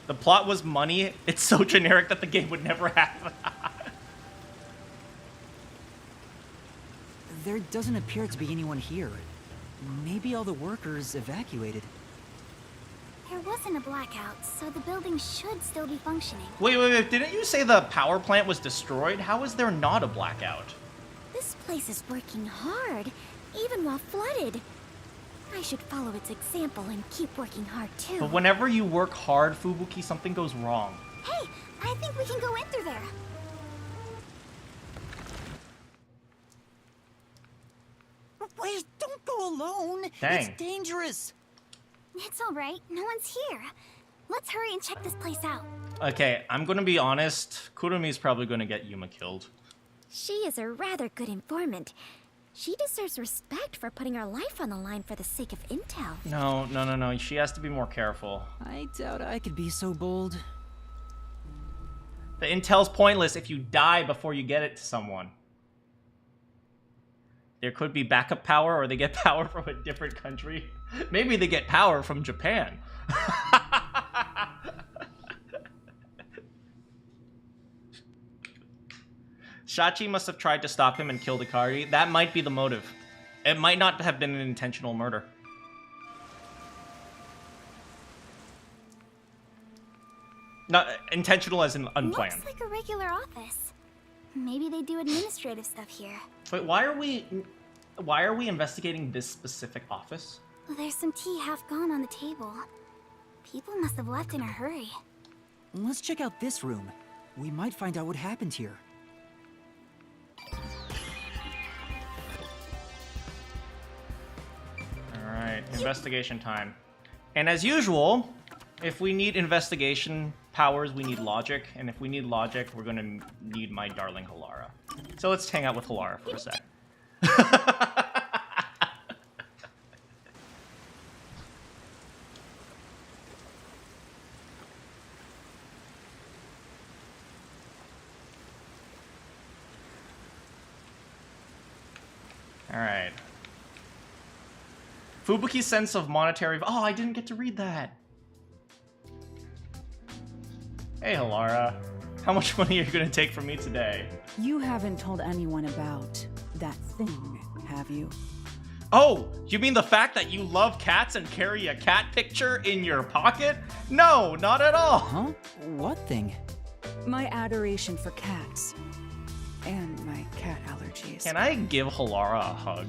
The plot was money. It's so generic that the game would never have. There doesn't appear to be anyone here. Maybe all the workers evacuated. There wasn't a blackout, so the building should still be functioning. Wait. Didn't you say the power plant was destroyed? How is there not a blackout? This place is working hard, even while flooded. I should follow its example and keep working hard too. But whenever you work hard, Fubuki, something goes wrong. Hey, I think we can go in through there. Wait, don't go alone! Dang. It's dangerous! It's all right, no one's here. Let's hurry and check this place out. Okay, I'm gonna be honest. Kurumi's probably gonna get Yuma killed. She is a rather good informant. She deserves respect for putting her life on the line for the sake of intel. No. She has to be more careful. I doubt I could be so bold. The intel's pointless if you die before you get it to someone. There could be backup power, or they get power from a different country. Maybe they get power from Japan. Shachi must have tried to stop him and killed Ikari. That might be the motive. It might not have been an intentional murder. Not intentional as in unplanned. Looks like a regular office. Maybe they do administrative stuff here. Wait, why are we investigating this specific office? There's some tea half gone on the table. People must have left in a hurry. Let's check out this room. We might find out what happened here. Alright, investigation time. And as usual, if we need investigation powers, we need logic. And if we need logic, we're gonna need my darling Halara. So let's hang out with Halara for a sec. Alright. Fubuki's sense of monetary... Oh, I didn't get to read that. Hey, Halara. How much money are you going to take from me today? You haven't told anyone about that thing, have you? Oh, you mean the fact that you love cats and carry a cat picture in your pocket? No, not at all. Huh? What thing? My adoration for cats. And my cat allergies. Can I give Halara a hug?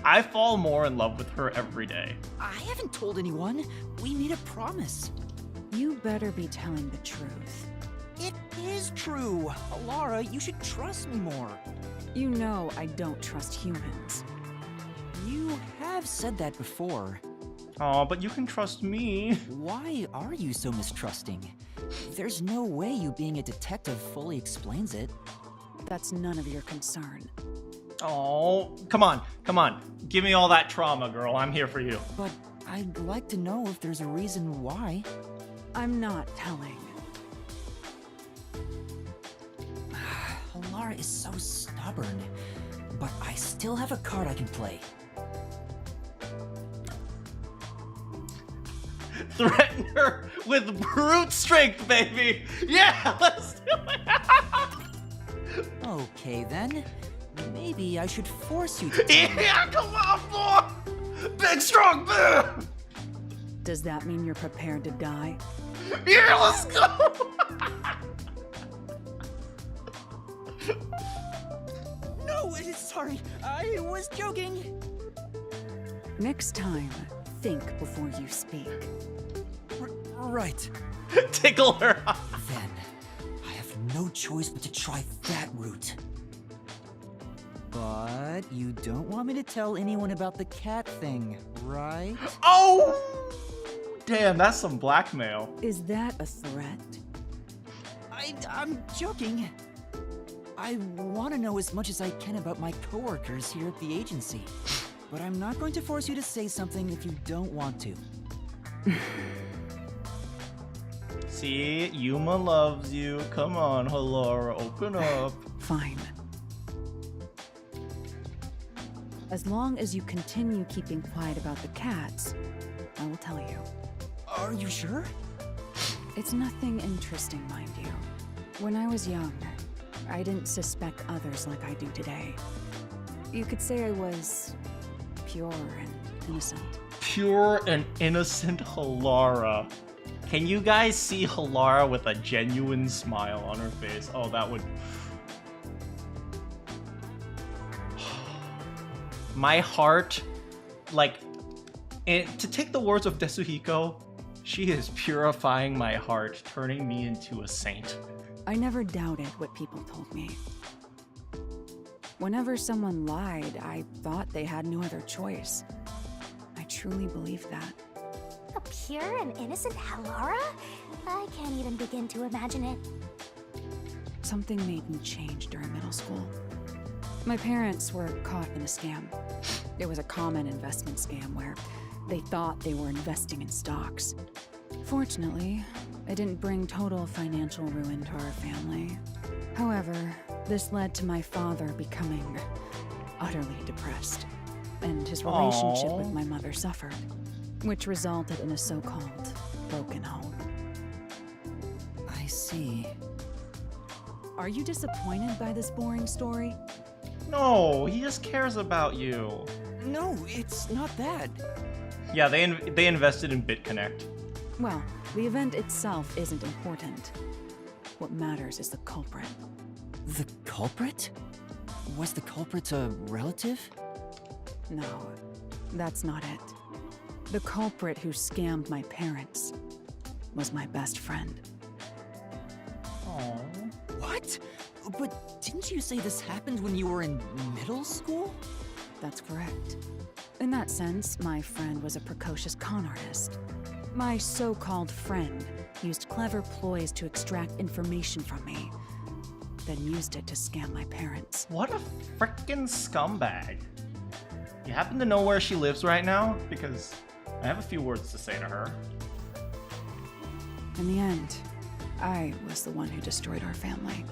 I fall more in love with her every day. I haven't told anyone. We made a promise. You better be telling the truth. It is true. Halara, you should trust me more. You know I don't trust humans. You have said that before. Aw, but you can trust me. Why are you so mistrusting? There's no way you being a detective fully explains it. That's none of your concern. Oh, come on. Give me all that trauma, girl. I'm here for you. But I'd like to know if there's a reason why. I'm not telling. Halara is so stubborn, but I still have a card I can play. Threaten her with brute strength, baby! Yeah, let's do it! Okay then. Maybe I should force you to. Yeah, come on, boy! Big, strong, big! Does that mean you're prepared to die? Yeah, let's go! No, sorry. I was joking. Next time, think before you speak. Right. Tickle her. Then, I have no choice but to try that route. But you don't want me to tell anyone about the cat thing, right? Oh! Damn, that's some blackmail. Is that a threat? I'm joking. I want to know as much as I can about my coworkers here at the agency. But I'm not going to force you to say something if you don't want to. See, Yuma loves you. Come on, Halara, open up. Fine. As long as you continue keeping quiet about the cats, I will tell you. Are you sure? It's nothing interesting, mind you. When I was young, I didn't suspect others like I do today. You could say I was pure and innocent. Pure and innocent Halara. Can you guys see Halara with a genuine smile on her face? Oh, that would... My heart, to take the words of Desuhiko, she is purifying my heart, turning me into a saint. I never doubted what people told me. Whenever someone lied, I thought they had no other choice. I truly believed that. A pure and innocent Halara? I can't even begin to imagine it. Something made me change during middle school. My parents were caught in a scam. It was a common investment scam where they thought they were investing in stocks. Fortunately, it didn't bring total financial ruin to our family. However, this led to my father becoming utterly depressed, and his relationship with my mother suffered, which resulted in a so-called broken home. I see. Are you disappointed by this boring story? No, he just cares about you. No, it's not that. Yeah, they invested in BitConnect. Well, the event itself isn't important. What matters is the culprit. The culprit? Was the culprit a relative? No, that's not it. The culprit who scammed my parents was my best friend. Aww. What? But didn't you say this happened when you were in middle school? That's correct. In that sense, my friend was a precocious con artist. My so-called friend used clever ploys to extract information from me, then used it to scam my parents. What a frickin' scumbag. You happen to know where she lives right now? Because I have a few words to say to her. In the end, I was the one who destroyed our family.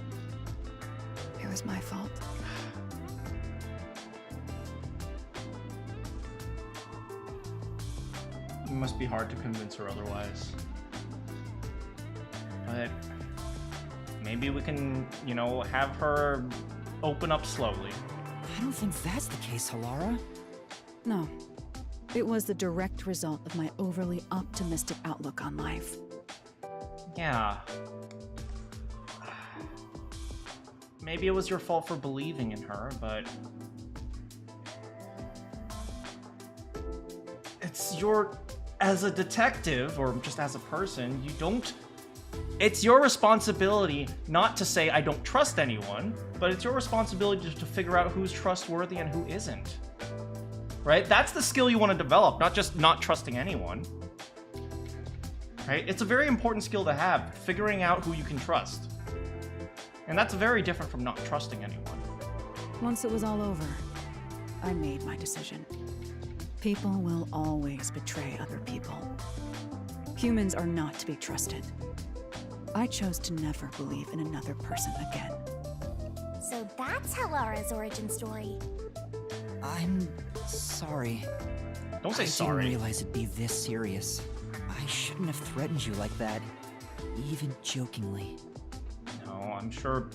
It was my fault. It must be hard to convince her otherwise. But maybe we can, have her open up slowly. I don't think that's the case, Halara. No. It was the direct result of my overly optimistic outlook on life. Yeah. maybe it was your fault for believing in her, but it's your, as a detective or just as a person, you don't, it's your responsibility not to say I don't trust anyone, but it's your responsibility to figure out who's trustworthy and who isn't. Right? That's the skill you want to develop, not just not trusting anyone. Right? It's a very important skill to have, figuring out who you can trust. And that's very different from not trusting anyone. Once it was all over, I made my decision. People will always betray other people. Humans are not to be trusted. I chose to never believe in another person again. So that's Halara's origin story. I'm sorry. Don't say I sorry. didn't realize it'd be this serious. I shouldn't have threatened you like that, even jokingly. No, I'm sure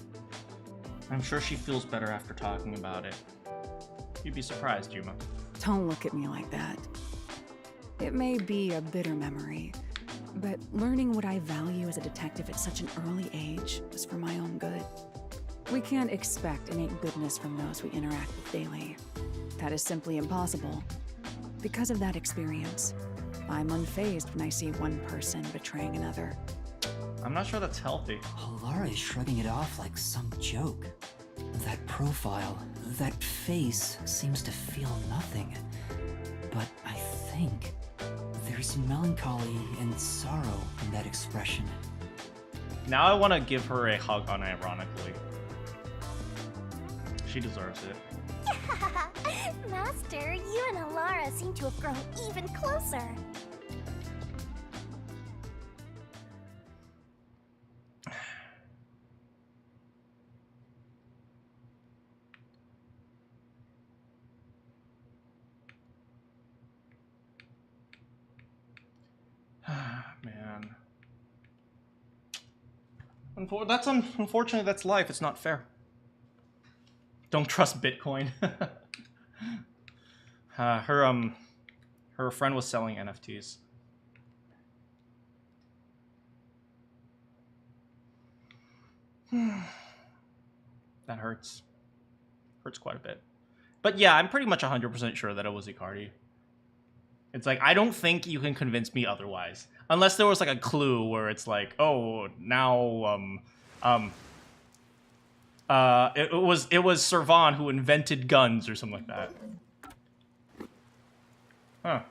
she feels better after talking about it. You'd be surprised, Yuma. Don't look at me like that. It may be a bitter memory, but learning what I value as a detective at such an early age was for my own good. We can't expect innate goodness from those we interact with daily. That is simply impossible. Because of that experience, I'm unfazed when I see one person betraying another. I'm not sure that's healthy. Halara is shrugging it off like some joke. That profile, that face seems to feel nothing. But I think there's melancholy and sorrow in that expression. Now I want to give her a hug unironically. She deserves it. Master, you and Halara seem to have grown even closer. Man. Unfortunately, that's life. It's not fair. Don't trust Bitcoin. Her friend was selling NFTs. That hurts. Hurts quite a bit. But yeah, I'm pretty much 100% sure that it was Icardi. It's like, I don't think you can convince me otherwise. Unless there was like a clue where it's like, oh, now, it was Servan who invented guns or something like that. Huh.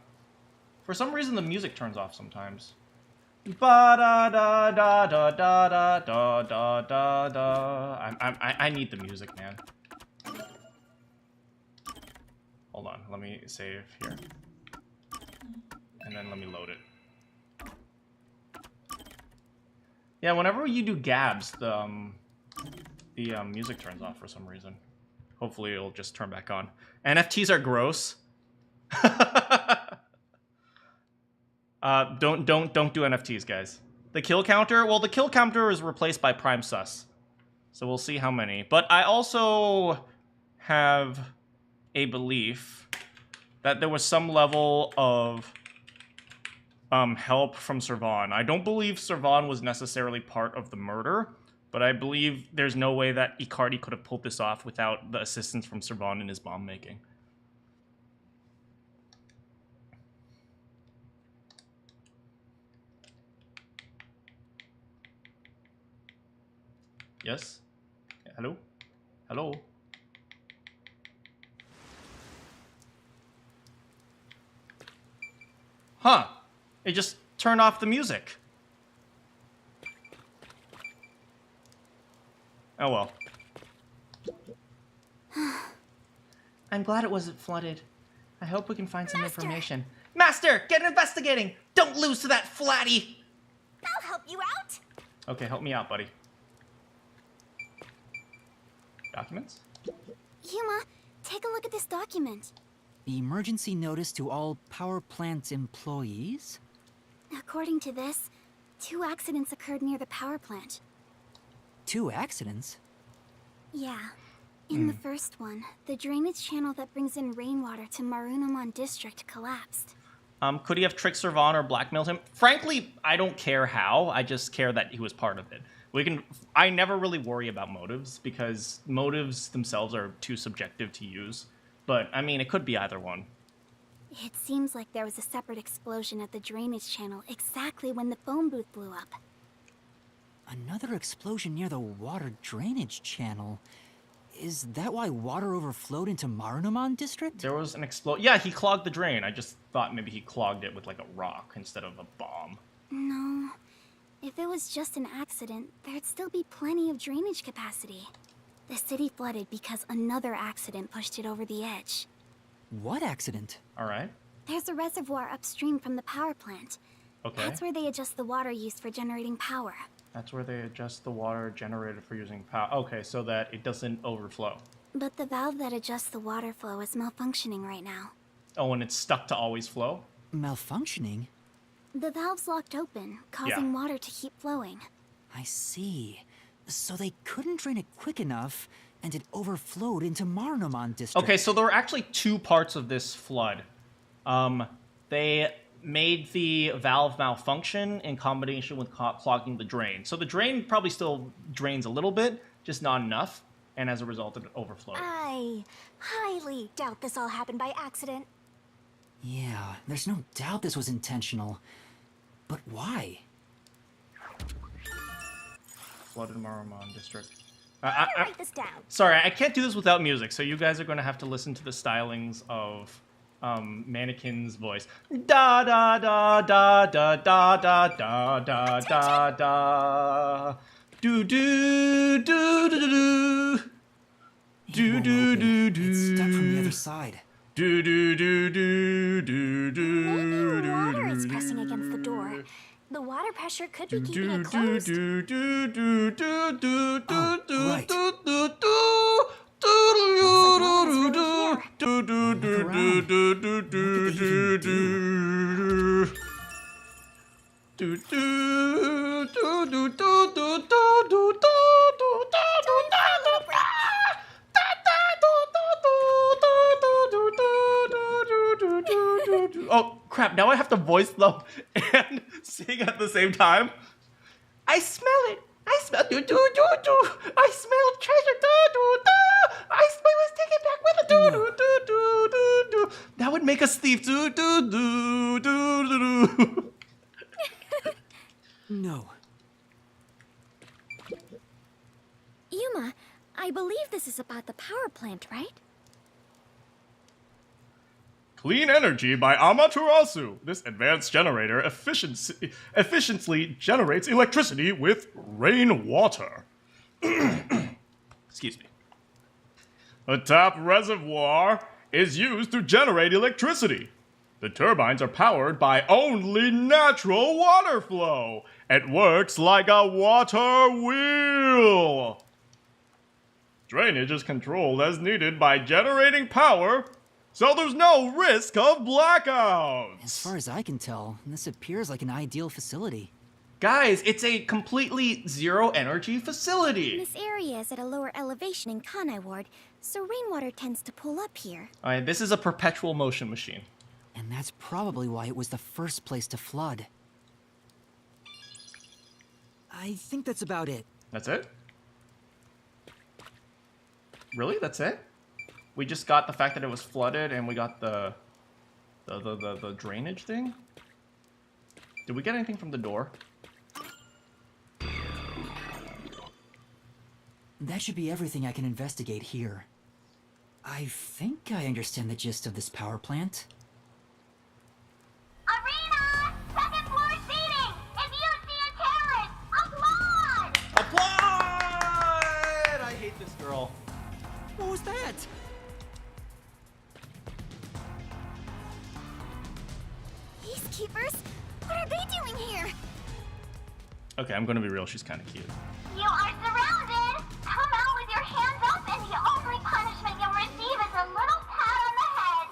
For some reason, the music turns off sometimes. Ba da da da da da da da da da da. I need the music, man. Hold on, let me save here. And then let me load it. Yeah, whenever you do gabs, the music turns off for some reason. Hopefully it'll just turn back on. NFTs are gross. Don't do NFTs, guys. The kill counter, well, the kill counter is replaced by Prime Sus. So we'll see how many. But I also have a belief that there was some level of help from Servan. I don't believe Servan was necessarily part of the murder, but I believe there's no way that Icardi could have pulled this off without the assistance from Servan in his bomb making. Yes? Hello? Hello? Huh. It just turned off the music. Oh well. I'm glad it wasn't flooded. I hope we can find some information. Master, get investigating! Don't lose to that flatty! I'll help you out. Okay, help me out, buddy. Documents? Yuma, take a look at this document. Emergency notice to all power plant employees? According to this, 2 accidents occurred near the power plant. 2 accidents? Yeah. In the first one, the drainage channel that brings in rainwater to Marunouman District collapsed. Could he have tricked Servan or blackmailed him? Frankly, I don't care how. I just care that he was part of it. I never really worry about motives because motives themselves are too subjective to use. But, I mean, it could be either one. It seems like there was a separate explosion at the drainage channel exactly when the phone booth blew up. Another explosion near the water drainage channel. Is that why water overflowed into Marunouman district? There was an Yeah, he clogged the drain. I just thought maybe he clogged it with like a rock instead of a bomb. No. If it was just an accident, there'd still be plenty of drainage capacity. The city flooded because another accident pushed it over the edge. What accident? Alright. There's a reservoir upstream from the power plant. Okay. That's where they adjust the water used for generating power. That's where they adjust the water generated for using power. Okay, so that it doesn't overflow. But the valve that adjusts the water flow is malfunctioning right now. Oh, and it's stuck to always flow? Malfunctioning? The valve's locked open, causing water to keep flowing. I see. So they couldn't drain it quick enough, and it overflowed into Marunouman district. Okay, so there were actually two parts of this flood. They made the valve malfunction in combination with clogging the drain. So the drain probably still drains a little bit, just not enough, and as a result it overflowed. I highly doubt this all happened by accident. Yeah, there's no doubt this was intentional. But why? Flooded Marunouman district. Write this down. Sorry, I can't do this without music, so you guys are going to have to listen to the stylings of Manakyn's voice. Da da da da da da da da da da da. Do do do do do. Do do do do. It's stuck from the other side. Do do do do do do. Maybe water is pressing against the door. The water pressure could be keeping it closed. Right. Oh crap, now I have to voice them and sing at the same time. I smell it. I smell do do do do. I smell treasure do do do. I must take it back with a do do do do do do. That would make us thief do do do do do do. No. Yuma, I believe this is about the power plant, right? Clean energy by Amaterasu. This advanced generator efficiently generates electricity with rainwater. Excuse me. A tap reservoir is used to generate electricity. The turbines are powered by only natural water flow. It works like a water wheel. Drainage is controlled as needed by generating power, so there's no risk of blackouts. As far as I can tell, this appears like an ideal facility. Guys, it's a completely zero energy facility. This area is at a lower elevation in Kanai Ward, so rainwater tends to pull up here. Alright, this is a perpetual motion machine. And that's probably why it was the first place to flood. I think that's about it. That's it? Really? That's it? We just got the fact that it was flooded and we got the drainage thing? Did we get anything from the door? That should be everything I can investigate here. I think I understand the gist of this power plant. Arena! Second floor seating! If you see a terrorist, applaud! Applaud! I hate this girl. What was that? Peacekeepers? What are they doing here? Okay, I'm gonna be real, she's kinda cute. You are surrounded! Come out with your hands up, and the only punishment you'll receive is a little pat on the head.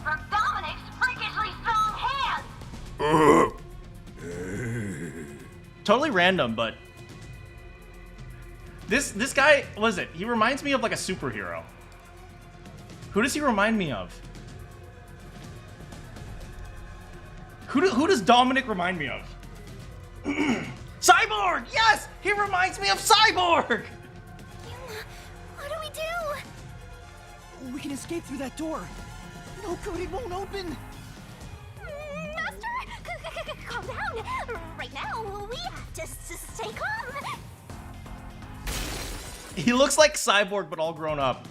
From Dominic's freakishly strong hands! Totally random, but this guy, what is it? He reminds me of like a superhero. Who does he remind me of? Who does Dominic remind me of? Cyborg! Yes! He reminds me of Cyborg! What do we do? We can escape through that door. No, code, it won't open. Master, calm down. Right now, we have to stay calm. He looks like Cyborg, but all grown up.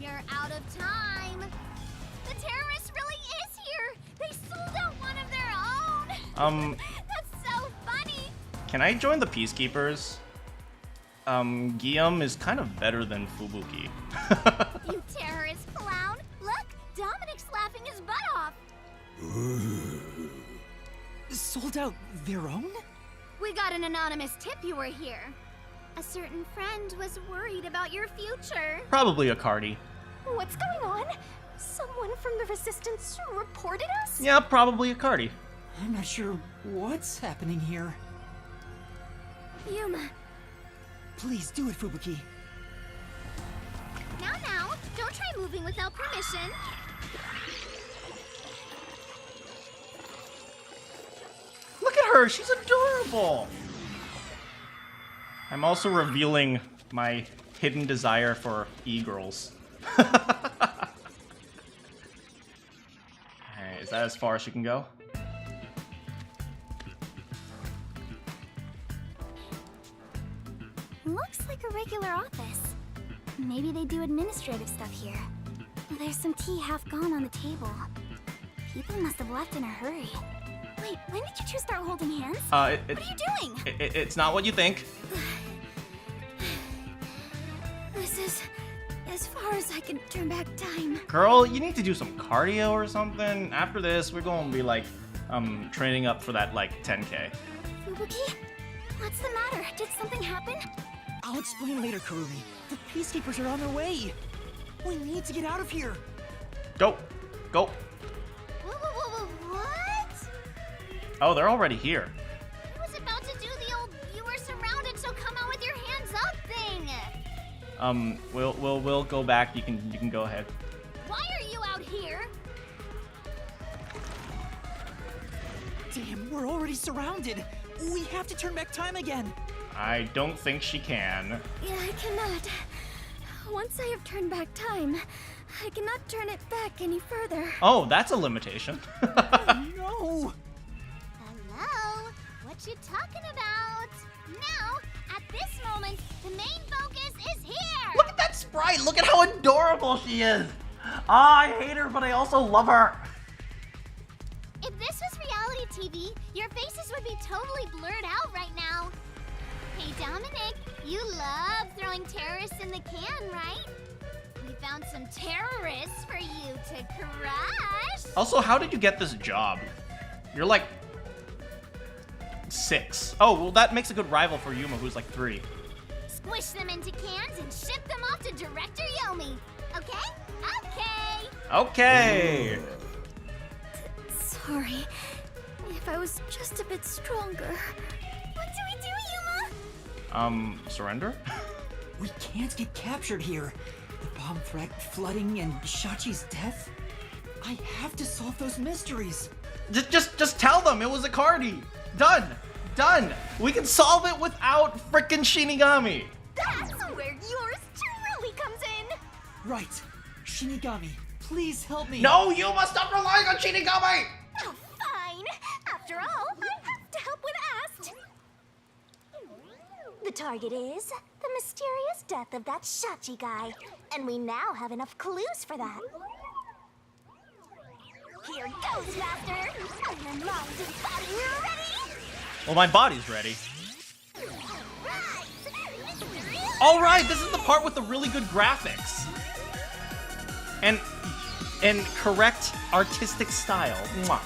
You're out of time. The terrorist really is here. They sold out one of their own. That's so funny. Can I join the Peacekeepers? Guillaume is kind of better than Fubuki. You terrorist clown. Look, Dominic's laughing his butt off. Sold out their own? We got an anonymous tip you were here. A certain friend was worried about your future. Probably a Cardi. What's going on? Someone from the Resistance reported us? Yeah, probably a Cardi. I'm not sure what's happening here. Yuma. Please do it, Fubuki. Now, don't try moving without permission. Look at her, she's adorable. I'm also revealing my hidden desire for e-girls. Alright, is that as far as you can go? Looks like a regular office. Maybe they do administrative stuff here. There's some tea half gone on the table. People must have left in a hurry. Wait, when did you two start holding hands? What are you doing? It's not what you think. This is as far as I can turn back time. Girl, you need to do some cardio or something. After this, we're going to be like, training up for that, like, 10K. Fubuki? What's the matter? Did something happen? I'll explain later, Karumi. The Peacekeepers are on their way. We need to get out of here. Go. Go. What? Oh, they're already here. I was about to do the old "you were surrounded, so come out with your hands up" thing. We'll go back. You can go ahead. Why are you out here? Damn, we're already surrounded. We have to turn back time again. I don't think she can. Yeah, I cannot. Once I have turned back time, I cannot turn it back any further. Oh, that's a limitation. No! Hello? What you talking about? Now, at this moment, the main focus is here! Look at that sprite! Look at how adorable she is! Ah, I hate her, but I also love her. If this was reality TV, your faces would be totally blurred out right now. Hey, Dominic, you love throwing terrorists in the can, right? We found some terrorists for you to crush. Also, how did you get this job? You're like 6. Oh, well, that makes a good rival for Yuma, who's like 3. Squish them into cans and ship them off to Director Yomi. Okay? Okay. Okay. Sorry. If I was just a bit stronger. What do we do, Yuma? Surrender? We can't get captured here. The bomb threat, flooding, and Shachi's death. I have to solve those mysteries. Just tell them it was a Cardi. Done. Done. We can solve it without frickin' Shinigami. That's where yours truly comes in. Right. Shinigami, please help me. No, you must stop relying on Shinigami. Oh, fine. After all, I have to help when asked. The target is the mysterious death of that Shachi guy, and we now have enough clues for that. Here goes, Master. And then mind and body ready. Well, my body's ready. Right. All right, this is the part with the really good graphics and correct artistic style. Mwah.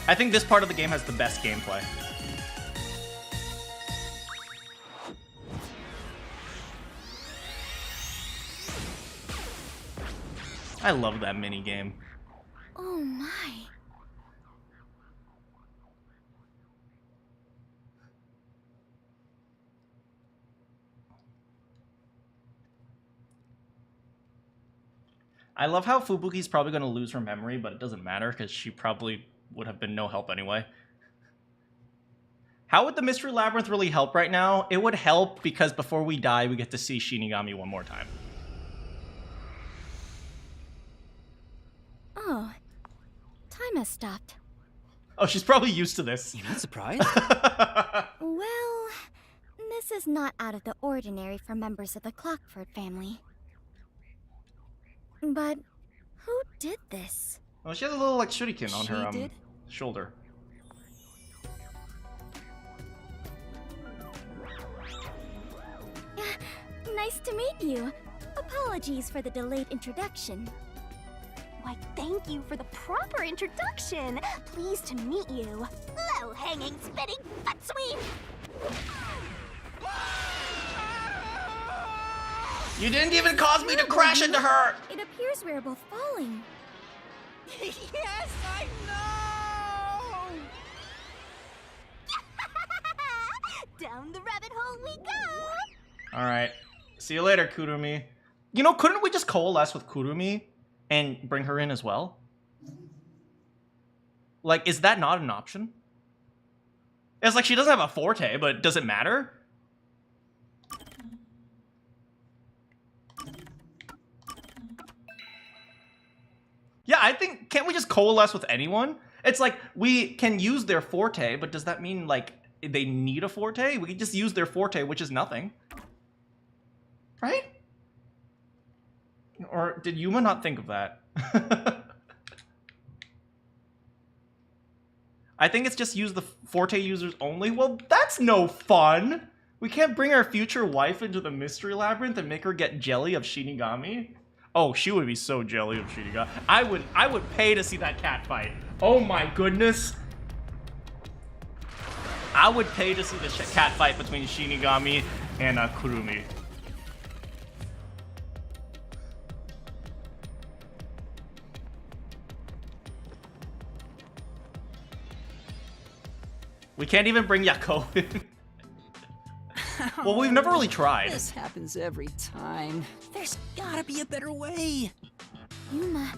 I think this part of the game has the best gameplay. I love that mini game. Oh my. I love how Fubuki's probably going to lose her memory, but it doesn't matter because she probably would have been no help anyway. How would the Mystery Labyrinth really help right now? It would help because before we die, we get to see Shinigami one more time. Oh, time has stopped. Oh, she's probably used to this. You're not surprised? Well, this is not out of the ordinary for members of the Clockford family. But who did this? Oh, she has a little like shuriken on her did? shoulder. Nice to meet you. Apologies for the delayed introduction. Why, thank you for the proper introduction. Pleased to meet you. Low-hanging, spitting butt sweep. You didn't even cause me to crash into her! It appears we are both falling. Yes, I know! Down the rabbit hole we go. Alright. See you later, Kurumi. You know, couldn't we just coalesce with Kurumi and bring her in as well? Like, is that not an option? It's like she doesn't have a forte, but does it matter? Yeah, I think, can't we just coalesce with anyone? It's like, we can use their forte, but does that mean, like, they need a forte? We can just use their forte, which is nothing. Right? Or did Yuma not think of that? I think it's just use the forte users only. Well, that's no fun! We can't bring our future wife into the Mystery Labyrinth and make her get jelly of Shinigami? Oh, she would be so jelly of Shinigami. I would pay to see that cat fight. Oh my goodness. I would pay to see the cat fight between Shinigami and Kurumi. We can't even bring Yako in. Well, we've never really tried. This happens every time. There's gotta be a better way. Yuma,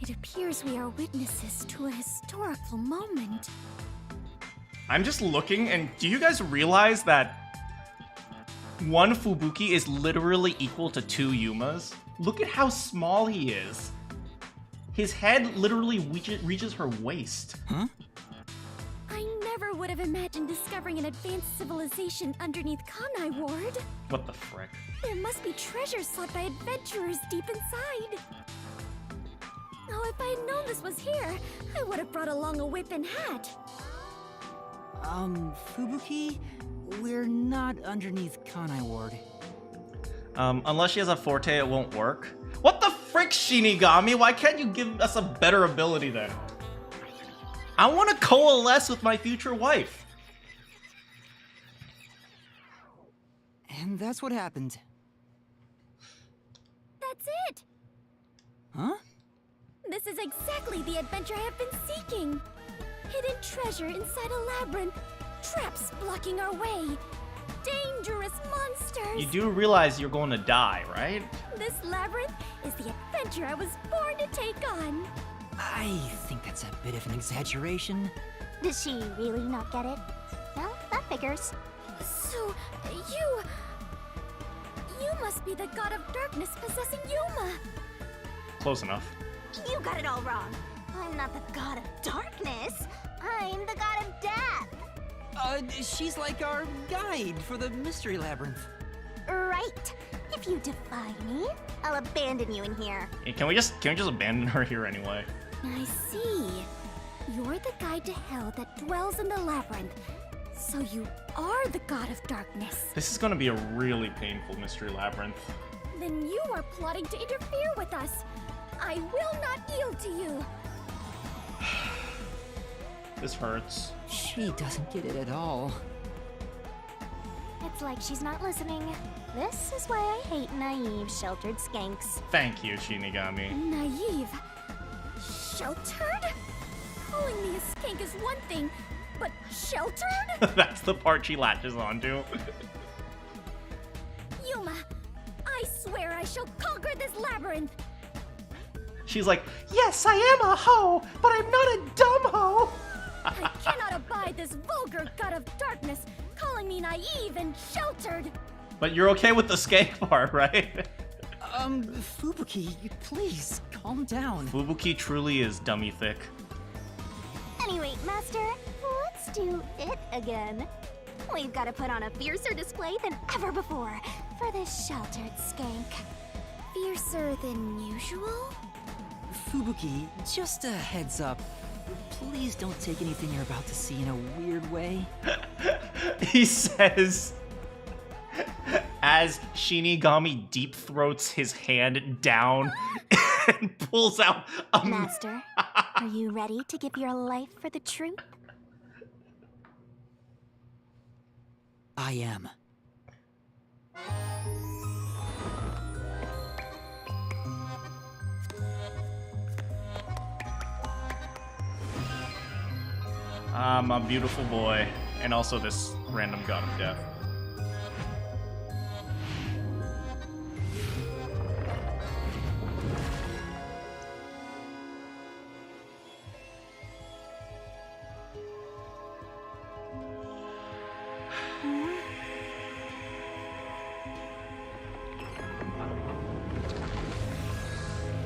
it appears we are witnesses to a historical moment. I'm just looking, and do you guys realize that one Fubuki is literally equal to 2 Yumas? Look at how small he is. His head literally reaches her waist. Huh? I never would have imagined discovering an advanced civilization underneath Kanai Ward. What the frick? There must be treasures sought by adventurers deep inside. Oh, if I had known this was here, I would have brought along a whip and hat. Fubuki? We're not underneath Kanai Ward. Unless she has a forte, it won't work. What the frick, Shinigami? Why can't you give us a better ability then? I want to coalesce with my future wife. And that's what happened. That's it! Huh? This is exactly the adventure I have been seeking. Hidden treasure inside a labyrinth. Traps blocking our way. Dangerous monsters. You do realize you're going to die, right? This labyrinth is the adventure I was born to take on. I think that's a bit of an exaggeration. Does she really not get it? Well, that figures. So, you must be the god of darkness possessing Yuma. Close enough. You got it all wrong. I'm not the god of darkness. I'm the god of death. She's like our guide for the Mystery Labyrinth. Right. If you defy me, I'll abandon you in here. Hey, can we just abandon her here anyway? I see. You're the guide to hell that dwells in the labyrinth. So you are the god of darkness. This is going to be a really painful Mystery Labyrinth. Then you are plotting to interfere with us. I will not yield to you. This hurts. She doesn't get it at all. It's like she's not listening. This is why I hate naive, sheltered skanks. Thank you, Shinigami. Naive. Sheltered? Calling me a skank is one thing, but sheltered? That's the part she latches onto. Yuma, I swear I shall conquer this labyrinth. She's like, yes, I am a hoe, but I'm not a dumb hoe. I cannot abide this vulgar god of darkness calling me naive and sheltered. But you're okay with the skank part, right? Fubuki, please, calm down. Fubuki truly is dummy thick. Anyway, Master, let's do it again. We've got to put on a fiercer display than ever before for this sheltered skank. Fiercer than usual? Fubuki, just a heads up. Please don't take anything you're about to see in a weird way. He says, as Shinigami deep throats his hand down and pulls out a Master, are you ready to give your life for the truth? I am. I'm a beautiful boy, and also this random god of death.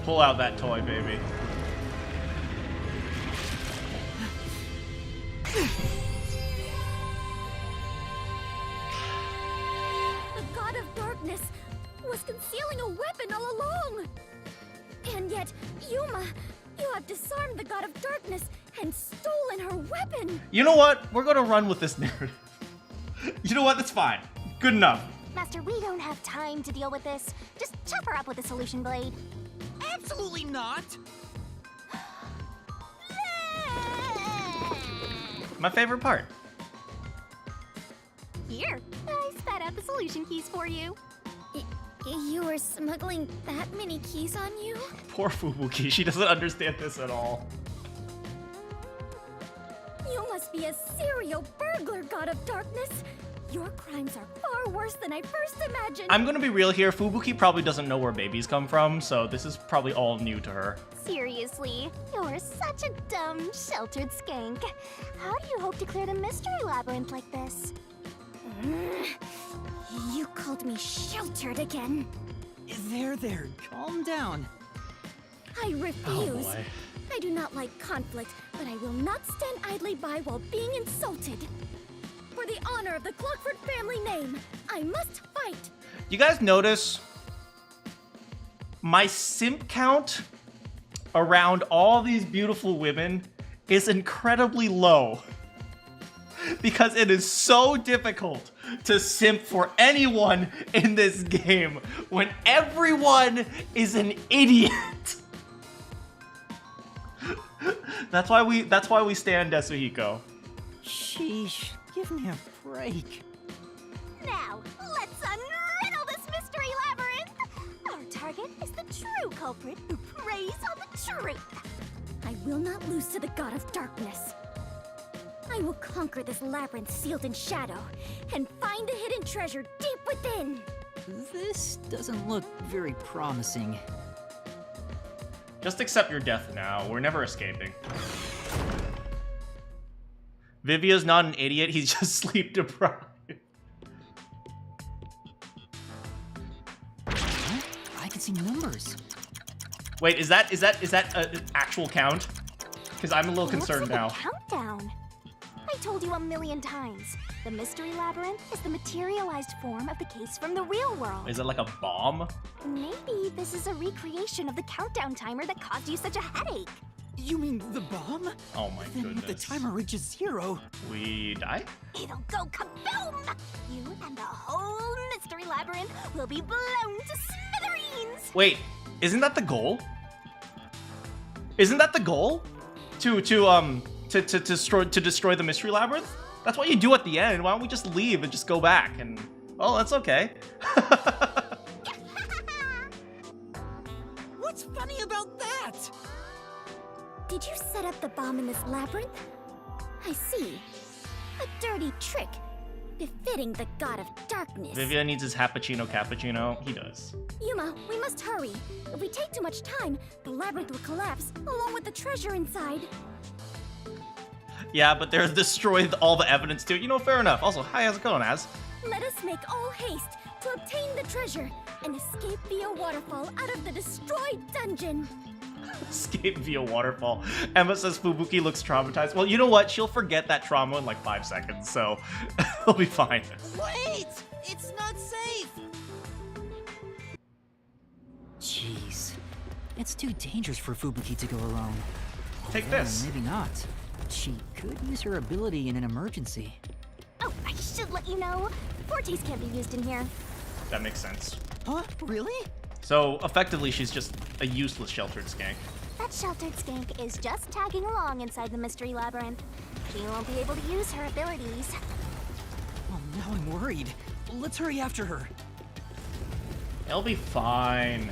Pull out that toy, baby. The god of darkness was concealing a weapon all along. And yet, Yuma, you have disarmed the god of darkness and stolen her weapon. You know what? We're gonna run with this narrative. You know what? That's fine. Good enough. Master, we don't have time to deal with this. Just chop her up with the solution blade. Absolutely not! My favorite part. Here, I spat out the solution keys for you. You were smuggling that many keys on you? Poor Fubuki. She doesn't understand this at all. You must be a serial burglar, god of darkness. Your crimes are far worse than I first imagined. I'm gonna be real here. Fubuki probably doesn't know where babies come from, so this is probably all new to her. Seriously, you're such a dumb, sheltered skank. How do you hope to clear the mystery labyrinth like this? You called me sheltered again. There, calm down. I refuse. Oh boy. I do not like conflict, but I will not stand idly by while being insulted. For the honor of the Clockford family name, I must fight. You guys notice my simp count around all these beautiful women is incredibly low. Because it is so difficult to simp for anyone in this game when everyone is an idiot. That's why we stand Yasuhiko. Sheesh, give me a break. Now, let's unriddle this mystery labyrinth. Our target is the true culprit who preys on the truth. I will not lose to the god of darkness. I will conquer this labyrinth sealed in shadow and find the hidden treasure deep within. This doesn't look very promising. Just accept your death now. We're never escaping. Vivia's not an idiot. He's just sleep deprived. I can see numbers. Wait, is that an actual count? Because I'm a little concerned now. Looks like a countdown. I told you 1,000,000 times. The mystery labyrinth is the materialized form of the case from the real world. Is it like a bomb? Maybe this is a recreation of the countdown timer that caused you such a headache. You mean the bomb? Oh my Then goodness. if the timer reaches 0... We die? It'll go kaboom! You and the whole mystery labyrinth will be blown to smithereens! Wait, isn't that the goal? Isn't that the goal? To destroy the mystery labyrinth? That's what you do at the end. Why don't we just leave and just go back and... Oh, that's okay. What's funny about that? Did you set up the bomb in this labyrinth? I see. A dirty trick. befitting the god of darkness. Vivia needs his cappuccino. He does. Yuma, we must hurry. If we take too much time, the labyrinth will collapse, along with the treasure inside. Yeah, but they're destroyed all the evidence too. You know, fair enough. Also, hi, how's it going, Az? Let us make all haste to obtain the treasure and escape via waterfall out of the destroyed dungeon. Escape via waterfall. Emma says Fubuki looks traumatized. Well, you know what? She'll forget that trauma in like 5 seconds, so it'll be fine. Wait! It's not safe! Jeez. It's too dangerous for Fubuki to go alone. Take Although, this. Maybe not. She could use her ability in an emergency. Oh, I should let you know. Fortes can't be used in here. That makes sense. Huh? Really? So, effectively, she's just a useless sheltered skank. That sheltered skank is just tagging along inside the mystery labyrinth. She won't be able to use her abilities. Oh, now I'm worried. Let's hurry after her. It'll be fine.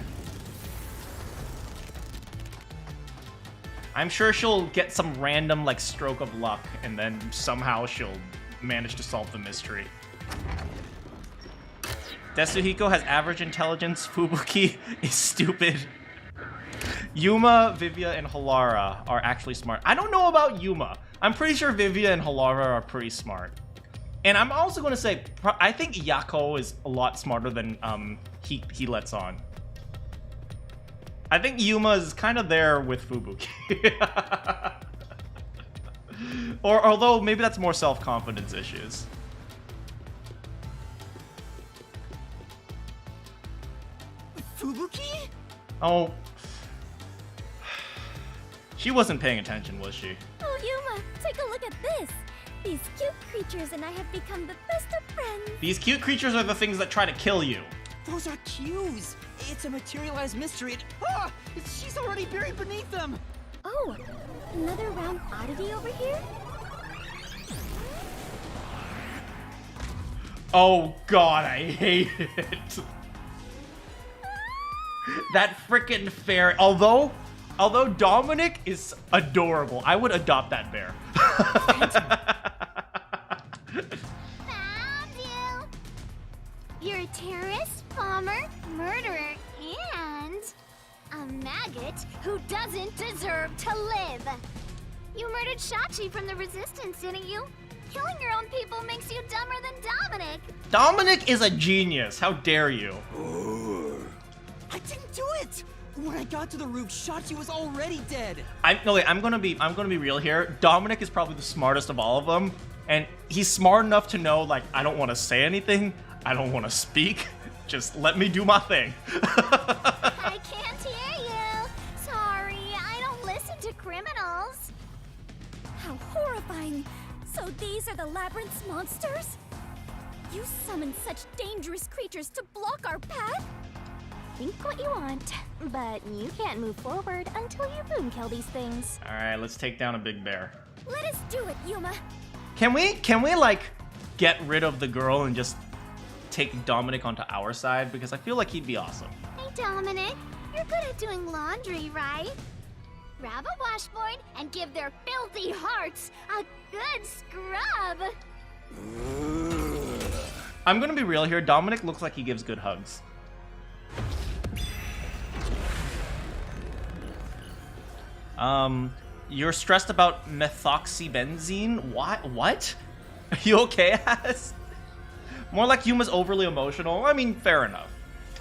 I'm sure she'll get some random, like, stroke of luck, and then somehow she'll manage to solve the mystery. Tetsuhiko has average intelligence. Fubuki is stupid. Yuma, Vivia, and Halara are actually smart. I don't know about Yuma. I'm pretty sure Vivia and Halara are pretty smart. And I'm also going to say, I think Yako is a lot smarter than he lets on. I think Yuma is kind of there with Fubuki. Or although maybe that's more self-confidence issues. Fubuki? Oh. She wasn't paying attention, was she? Oh, Yuma, take a look at this. These cute creatures and I have become the best of friends. These cute creatures are the things that try to kill you. Those are cues. It's a materialized mystery. She's already buried beneath them. Oh, another round oddity over here? Oh god, I hate it. That frickin' fairy. Although Dominic is adorable, I would adopt that bear. Found you! You're a terrorist, bomber, murderer, and a maggot who doesn't deserve to live. You murdered Shachi from the Resistance, didn't you? Killing your own people makes you dumber than Dominic. Dominic is a genius. How dare you? I didn't do it. When I got to the roof, Shachi was already dead. I'm gonna be real here. Dominic is probably the smartest of all of them, and he's smart enough to know, like, I don't want to say anything. I don't want to speak. Just let me do my thing. I can't hear you. Sorry, I don't listen to criminals. How horrifying. So these are the labyrinth's monsters? You summoned such dangerous creatures to block our path? Think what you want, but you can't move forward until you boom kill these things. All right, let's take down a big bear. Let us do it, Yuma. Can we like get rid of the girl and just take Dominic onto our side? Because I feel like he'd be awesome. Hey, Dominic. You're good at doing laundry, right? Grab a washboard and give their filthy hearts a good scrub. I'm gonna be real here. Dominic looks like he gives good hugs. You're stressed about methoxybenzene? What? Are you okay, Ass? More like Yuma's overly emotional. I mean, fair enough.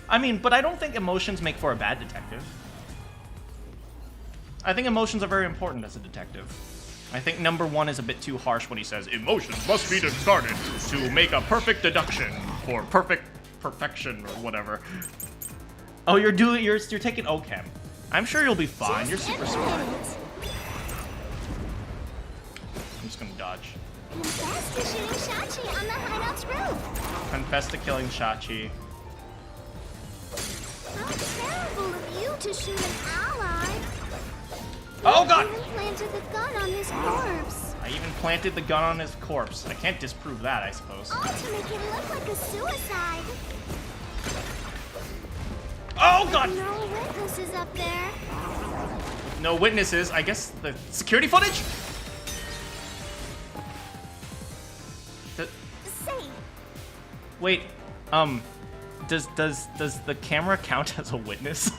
I mean, but I don't think emotions make for a bad detective. I think emotions are very important as a detective. I think number one is a bit too harsh when he says, emotions must be discarded to make a perfect deduction, or perfection, or whatever. Oh, you're taking Occam. I'm sure you'll be fine. You're super smart. I'm just gonna dodge. Confess to shooting Shachi on the hideout's roof. Confess to killing Shachi. How terrible of you to shoot an ally. Oh god! You even planted the gun on his corpse. I even planted the gun on his corpse. I can't disprove that, I suppose. All to make it look like a suicide. Oh god! No witnesses up there. No witnesses. I guess the security footage? Say, Wait, does the camera count as a witness?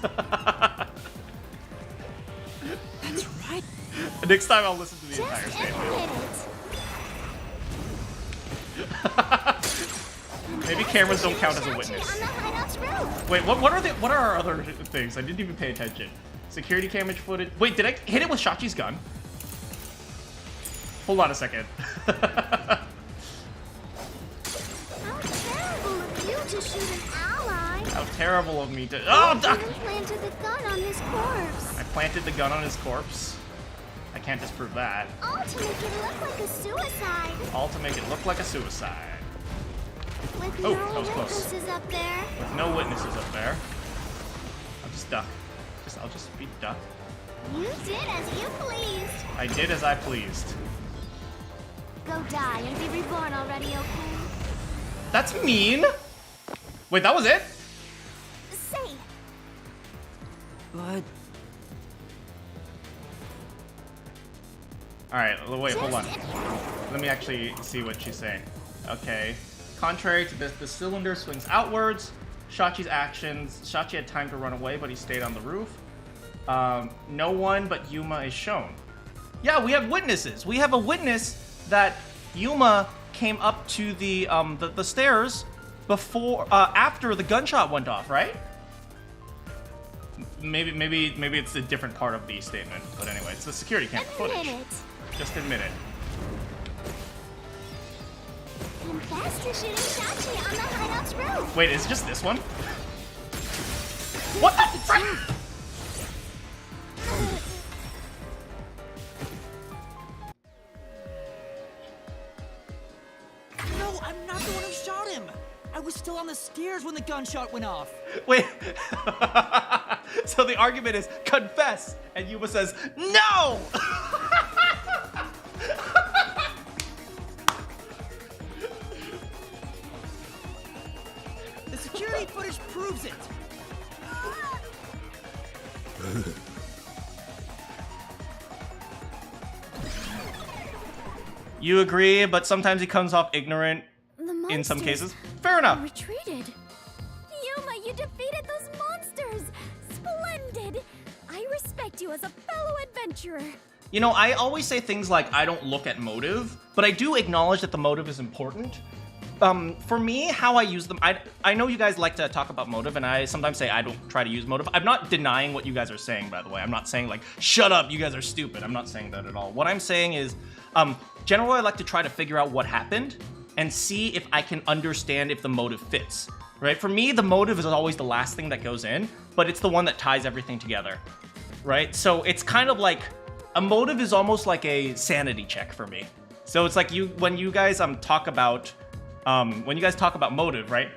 That's right. Next time I'll listen to the entire statement. Maybe cameras don't count as a witness. Wait, what are our other things? I didn't even pay attention. Security camera footage. Wait, did I hit it with Shachi's gun? Hold on a second. How terrible of me to. Oh, duck! Planted the gun on his corpse. I planted the gun on his corpse. I can't disprove that. All to make it look like a suicide. All to make it look like a suicide. With Oh, no that was close. witnesses up there. With no witnesses up there. I'll just duck. I'll just be duck. You did as you pleased. I did as I pleased. Go die and be reborn already, okay? That's mean. Wait, that was it? Say. But Alright, wait, hold on. Let me actually see what she's saying. Okay. Contrary to this, the cylinder swings outwards. Shachi's actions. Shachi had time to run away, but he stayed on the roof. No one but Yuma is shown. Yeah, we have witnesses. We have a witness that Yuma came up to the stairs before, after the gunshot went off, right? Maybe it's a different part of the statement, but anyway, it's the security camera footage. Just admit it. Confess to shooting Shachi on the hideout's roof. Wait, is it just this one? What the frick? no, I'm not the one who shot him. I was still on the stairs when the gunshot went off. Wait. So the argument is confess, and Yuma says no. The security footage proves it. You agree, but sometimes he comes off ignorant in some cases. Fair enough. Retreated. Yuma, you defeated those monsters. Splendid. I respect you as a fellow adventurer. You know, I always say things like, I don't look at motive, but I do acknowledge that the motive is important. For me, how I use them, I know you guys like to talk about motive, and I sometimes say I don't try to use motive. I'm not denying what you guys are saying, by the way. I'm not saying like, shut up, you guys are stupid. I'm not saying that at all. What I'm saying is, generally I like to try to figure out what happened and see if I can understand if the motive fits, right? For me, the motive is always the last thing that goes in, but it's the one that ties everything together, right? So it's kind of like, a motive is almost like a sanity check for me. So it's like when you guys talk about motive, right?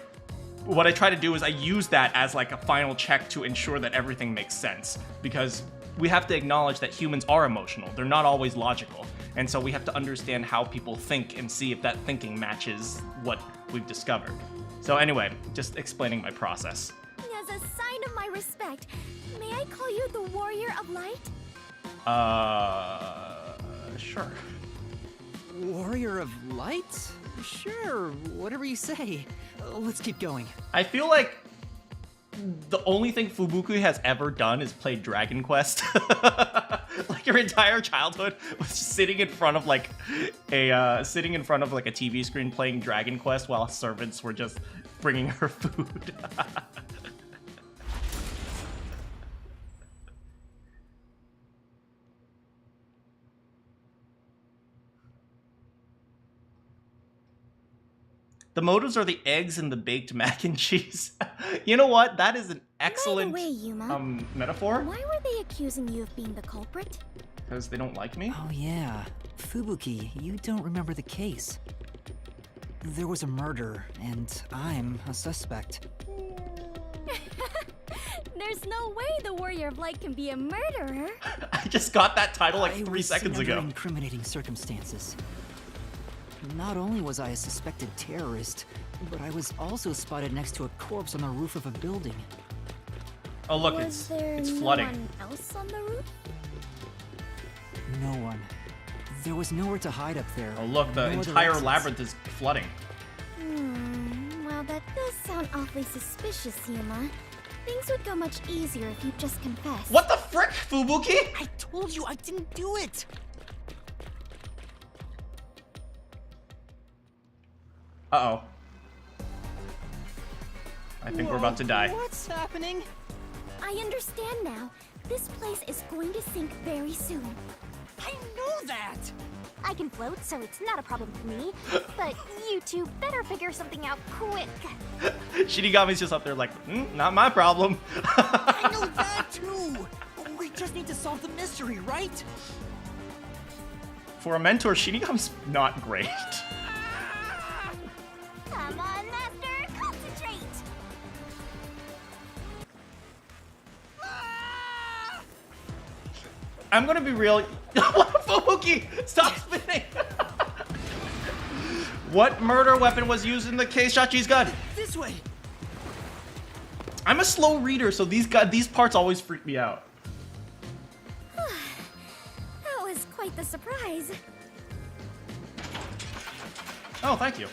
What I try to do is I use that as like a final check to ensure that everything makes sense, because we have to acknowledge that humans are emotional. They're not always logical. And so we have to understand how people think and see if that thinking matches what we've discovered. So anyway, just explaining my process. As a sign of my respect, may I call you the Warrior of Light? Sure. Warrior of Light? Sure, whatever you say. Let's keep going. I feel like the only thing Fubuki has ever done is play Dragon Quest. Like your entire childhood was just sitting in front of like a TV screen playing Dragon Quest while servants were just bringing her food. The motives are the eggs and the baked mac and cheese. You know what? That is an excellent By the way, Yuma, metaphor. why were they accusing you of being the culprit? Because they don't like me? Oh yeah, Fubuki, you don't remember the case. There was a murder, and I'm a suspect. There's no way the Warrior of Light can be a murderer. I just got that title like 3 seconds under ago. Incriminating circumstances. Not only was I a suspected terrorist, but I was also spotted next to a corpse on the roof of a building. Oh look, Was it's there flooding. no one else on the roof? No one. There was nowhere to hide up there. Oh look, the No other entire exits. labyrinth is flooding. Well, that does sound awfully suspicious, Yuma. Things would go much easier if you just confessed. What the frick, Fubuki? I told you I didn't do it! Uh-oh. I think we're about to die. What's happening? I understand now. This place is going to sink very soon. I know that! I can float, so it's not a problem for me. But you two better figure something out quick. Shinigami's just up there like, not my problem. I know that too! We just need to solve the mystery, right? For a mentor, Shinigami's not great. Come on, Master, concentrate! I'm gonna be real. Fubuki, stop spinning! What murder weapon was used in the Keishachi's gun? This way! I'm a slow reader, so these parts always freak me out. That was quite the surprise. Oh, thank you.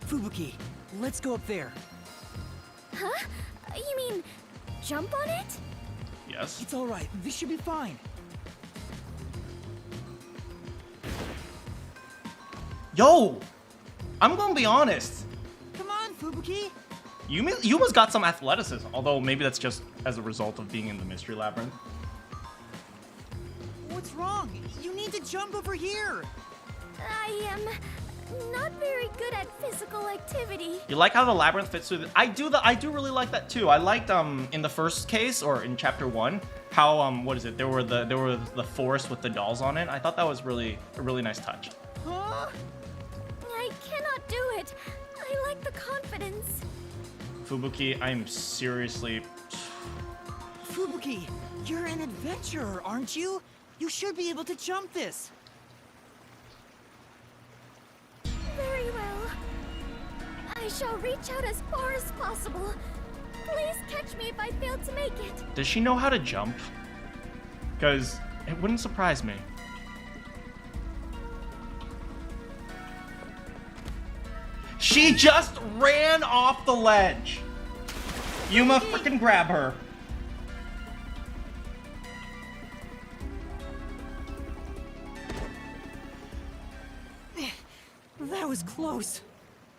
Fubuki, let's go up there. Huh? You mean jump on it? Yes. It's alright, this should be fine. Yo! I'm gonna be honest. Come on, Fubuki! Yuma's got some athleticism, although maybe that's just as a result of being in the mystery labyrinth. What's wrong? You need to jump over here! I am not very good at physical activity. You like how the labyrinth fits through I do really like that too. I liked in the first case, or in chapter 1, how what is it? There were the forest with the dolls on it. I thought that was a really nice touch. Huh? I cannot do it. I like the confidence. Fubuki, I'm seriously... Fubuki, you're an adventurer, aren't you? You should be able to jump this. Very well. I shall reach out as far as possible. Please catch me if I fail to make it. Does she know how to jump? Because it wouldn't surprise me. She just ran off the ledge. Yuma, frickin' grab her. That was close.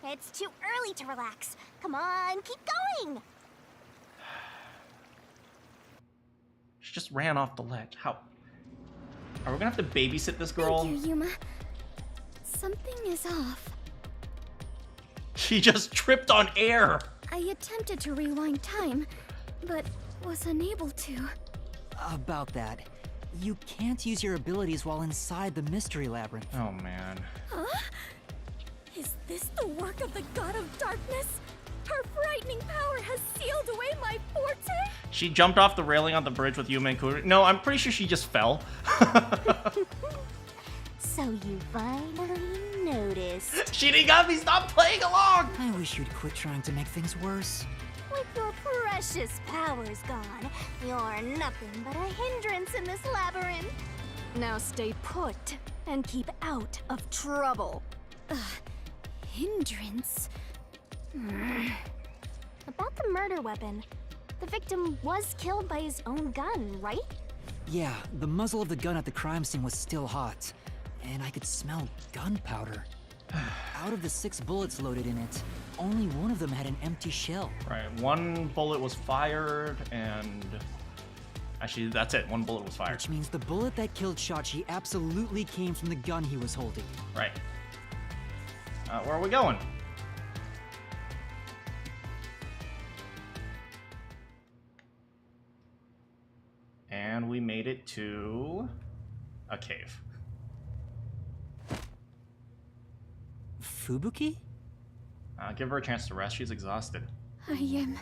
It's too early to relax. Come on, keep going. She just ran off the ledge. How? Are we gonna have to babysit this girl? Thank you, Yuma. Something is off. She just tripped on air. I attempted to rewind time, but was unable to. About that, you can't use your abilities while inside the mystery labyrinth. Oh man. Huh? Is this the work of the god of darkness? Her frightening power has sealed away my forte? She jumped off the railing on the bridge with Yuma and Kuru. No, I'm pretty sure she just fell. So you finally noticed. Shinigami, stop playing along! I wish you'd quit trying to make things worse. With your precious powers gone, you're nothing but a hindrance in this labyrinth. Now stay put and keep out of trouble. Hindrance? About the murder weapon. The victim was killed by his own gun, right? Yeah, the muzzle of the gun at the crime scene was still hot, and I could smell gunpowder. Out of the 6 bullets loaded in it, only one of them had an empty shell. Right, 1 bullet was fired, and... Actually, that's it. 1 bullet was fired. Which means the bullet that killed Shachi absolutely came from the gun he was holding. Right. Where are we going? And we made it to a cave. Fubuki? Give her a chance to rest. She's exhausted. I am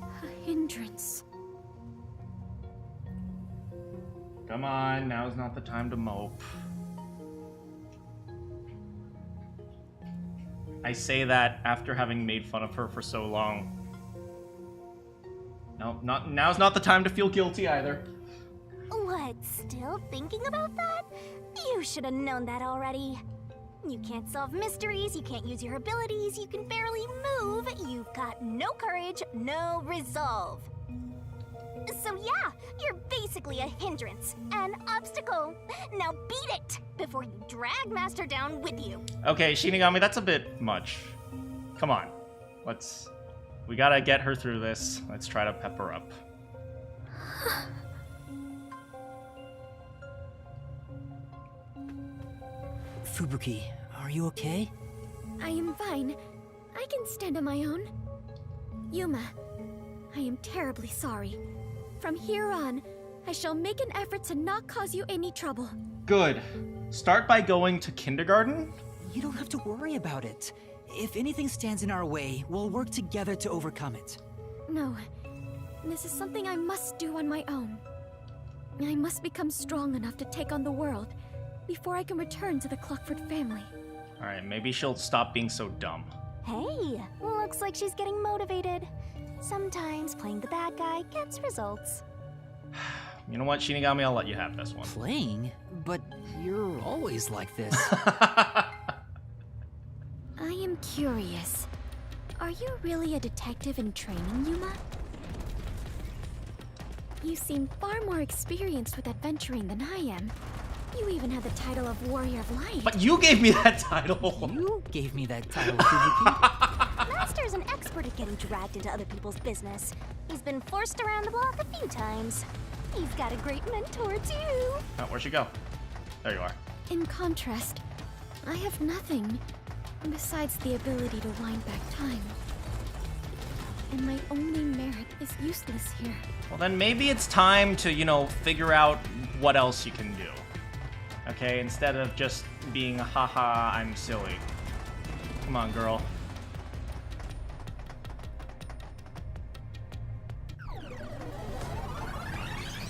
a hindrance. Come on, now's not the time to mope. I say that after having made fun of her for so long. No, now's not the time to feel guilty either. What, still thinking about that? You should have known that already. You can't solve mysteries, you can't use your abilities, you can barely move, you've got no courage, no resolve. So yeah, you're basically a hindrance, an obstacle. Now beat it before you drag Master down with you. Okay, Shinigami, that's a bit much. Come on. We gotta get her through this. Let's try to pep her up. Fubuki, are you okay? I am fine. I can stand on my own. Yuma, I am terribly sorry. From here on, I shall make an effort to not cause you any trouble. Good. Start by going to kindergarten? You don't have to worry about it. If anything stands in our way, we'll work together to overcome it. No, this is something I must do on my own. I must become strong enough to take on the world before I can return to the Culprit family. Alright, maybe she'll stop being so dumb. Hey, looks like she's getting motivated. Sometimes playing the bad guy gets results. You know what, Shinigami? I'll let you have this one. Playing? But you're always like this. I am curious. Are you really a detective in training, Yuma? You seem far more experienced with adventuring than I am. You even had the title of Warrior of Light. But you gave me that title! You gave me that title, Fubuki. Master's an expert at getting dragged into other people's business. He's been forced around the block a few times. He's got a great mentor, too. Oh, where'd she go? There you are. In contrast, I have nothing besides the ability to wind back time. And my only merit is useless here. Well, then maybe it's time to, you know, figure out what else you can do. Okay, instead of just being, haha, I'm silly. Come on, girl.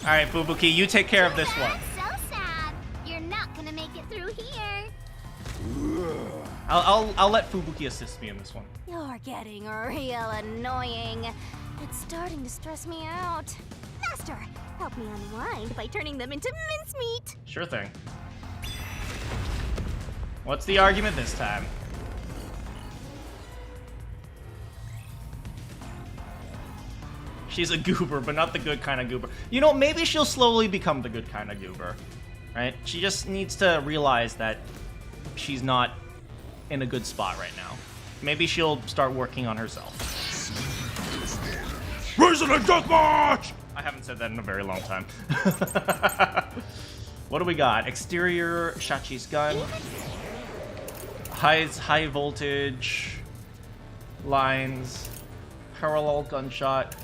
Alright, Fubuki, you take care of this one. So sad. You're not gonna make it through here. I'll let Fubuki assist me in this one. You're getting real annoying. It's starting to stress me out. Master, help me unwind by turning them into mincemeat. Sure thing. What's the argument this time? She's a goober, but not the good kind of goober. You know, maybe she'll slowly become the good kind of goober, right? She just needs to realize that she's not in a good spot right now. Maybe she'll start working on herself. Resident Deathmatch! I haven't said that in a very long time. What do we got? Exterior, Shachi's gun. High voltage lines. Parallel gunshot.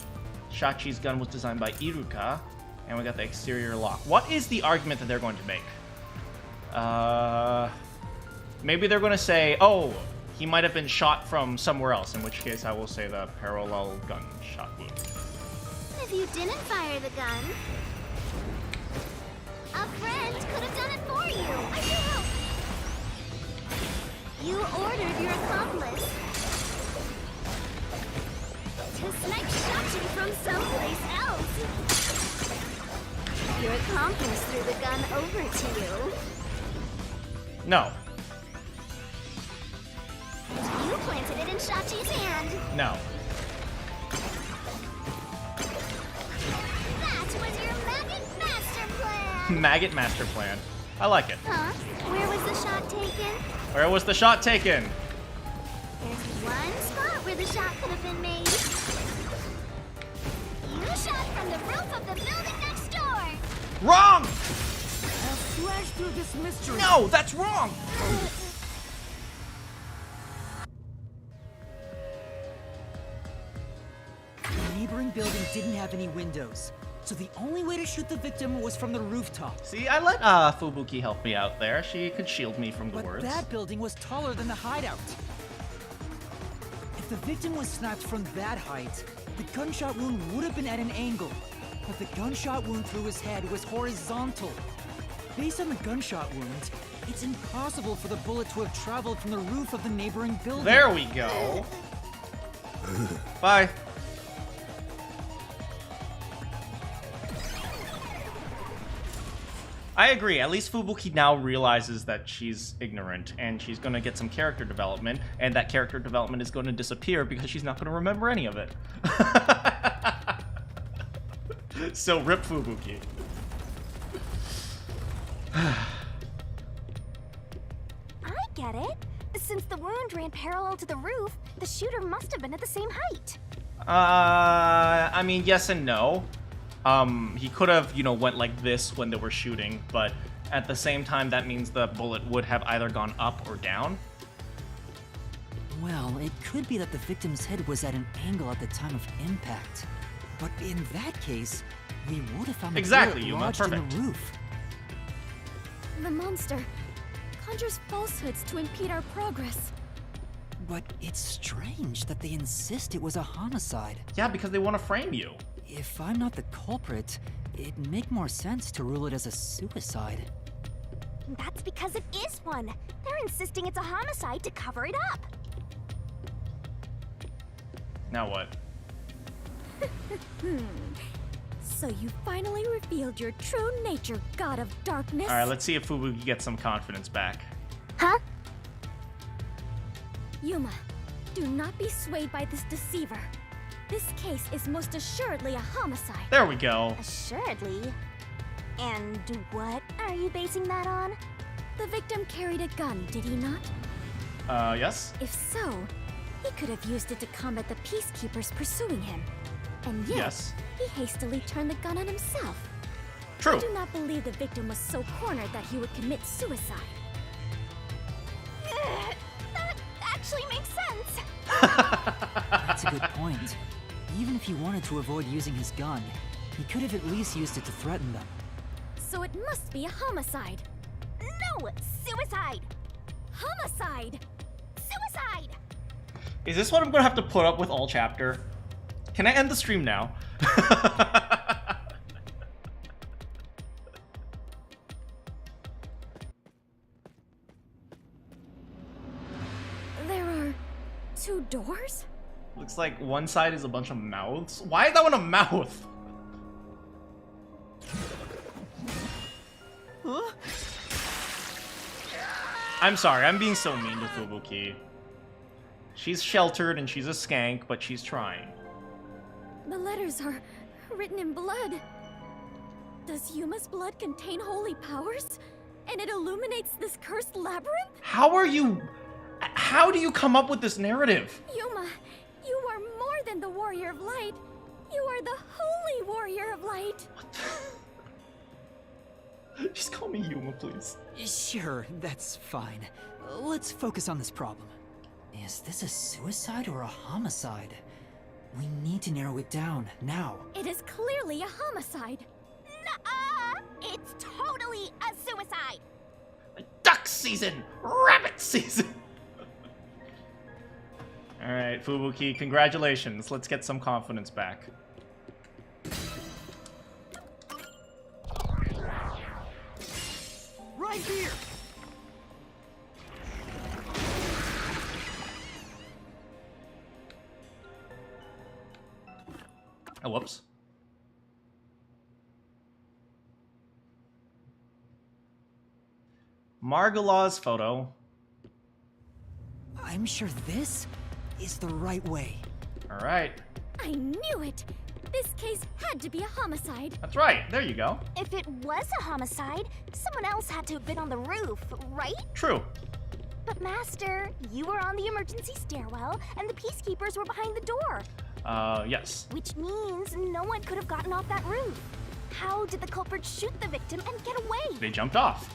Shachi's gun was designed by Iruka. And we got the exterior lock. What is the argument that they're going to make? Maybe they're going to say, oh, he might have been shot from somewhere else, in which case I will say the parallel gunshot wound. If you didn't fire the gun, a friend could have done it for you. I can help. You ordered your accomplice to snipe Shachi from someplace else. Your accomplice threw the gun over to you. No. You planted it in Shachi's hand. No. That was your maggot master plan. Maggot master plan. I like it. Huh? Where was the shot taken? Where was the shot taken? There's one spot where the shot could have been made. You shot from the roof of the building next door. Wrong! I'll slash through this mystery. No, that's wrong! The neighboring building didn't have any windows, so the only way to shoot the victim was from the rooftop. See, I let Fubuki help me out there. She could shield me from the But words. that building was taller than the hideout. If the victim was sniped from that height, the gunshot wound would have been at an angle. But the gunshot wound through his head was horizontal. Based on the gunshot wound, it's impossible for the bullet to have traveled from the roof of the neighboring building. There we go. Bye. I agree. At least Fubuki now realizes that she's ignorant, and she's going to get some character development, and that character development is going to disappear because she's not going to remember any of it. So rip Fubuki. I get it. Since the wound ran parallel to the roof, the shooter must have been at the same height. I mean, yes and no. He could have, you know, went like this when they were shooting, but at the same time, that means the bullet would have either gone up or down. Well, it could be that the victim's head was at an angle at the time of impact. But in that case, we would have found the Exactly, bullet Yuma, lodged in perfect. the roof. The monster conjures falsehoods to impede our progress. But it's strange that they insist it was a homicide. Yeah, because they want to frame you. If I'm not the culprit, it'd make more sense to rule it as a suicide. That's because it is one. They're insisting it's a homicide to cover it up. Now what? So you finally revealed your true nature, God of Darkness. All right, let's see if Fubuki gets some confidence back. Huh? Yuma, do not be swayed by this deceiver. This case is most assuredly a homicide. There we go. Assuredly? And what are you basing that on? The victim carried a gun, did he not? Yes? If so, he could have used it to combat the Peacekeepers pursuing him. And yet, Yes. he hastily turned the gun on himself. True. I do not believe the victim was so cornered that he would commit suicide. That actually makes sense. That's a good point. Even if he wanted to avoid using his gun, he could have at least used it to threaten them. So it must be a homicide. No, suicide. Homicide. Suicide. Is this what I'm gonna have to put up with all chapter? Can I end the stream now? There are 2 doors? Looks like one side is a bunch of mouths. Why is that one a mouth? Huh? I'm sorry, I'm being so mean to Fubuki. She's sheltered and she's a skank, but she's trying. The letters are written in blood. Does Yuma's blood contain holy powers? And it illuminates this cursed labyrinth? How do you come up with this narrative? Yuma, you are more than the warrior of light. You are the holy warrior of light. Just call me Yuma, please. Sure, that's fine. Let's focus on this problem. Is this a suicide or a homicide? We need to narrow it down, now. It is clearly a homicide. Nuh-uh! It's totally a suicide! Duck season! Rabbit season! Alright, Fubuki, congratulations. Let's get some confidence back. Right here! Oh, whoops. Margala's photo. I'm sure this is the right way. Alright. I knew it! This case had to be a homicide. That's right. There you go. If it was a homicide, someone else had to have been on the roof, right? True. But Master, you were on the emergency stairwell, and the Peacekeepers were behind the door. Yes. Which means no one could have gotten off that roof. How did the culprit shoot the victim and get away? They jumped off.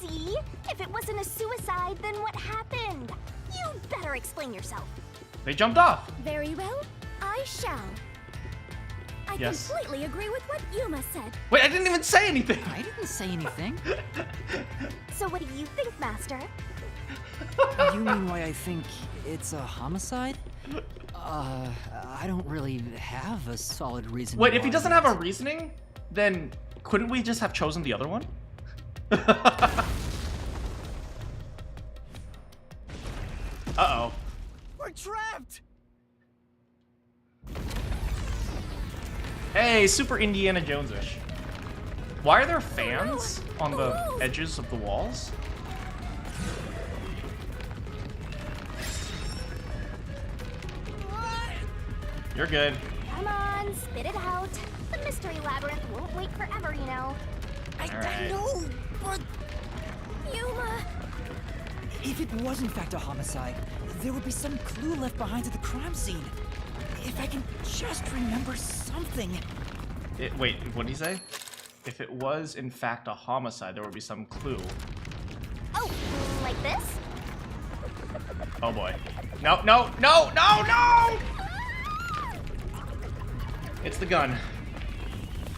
See? If it wasn't a suicide, then what happened? You better explain yourself. They jumped off. Very well, I shall. I Yes. completely agree with what Yuma said. Wait, I didn't even say anything. I didn't say anything. So what do you think, Master? You mean why I think it's a homicide? I don't really have a solid reason. Wait, if he why doesn't yet. have a reasoning, then couldn't we just have chosen the other one? Uh-oh. We're trapped! Hey, super Indiana Jones-ish. Why are there fans on the edges of the walls? You're good. Come on, spit it out. The mystery labyrinth won't wait forever, you know. I know, but Yuma! if it was in fact a homicide, there would be some clue left behind at the crime scene. If I can just remember something. Wait, what did he say? If it was in fact a homicide, there would be some clue. Oh, like this? Oh boy. No, no, no, no, no! It's the gun.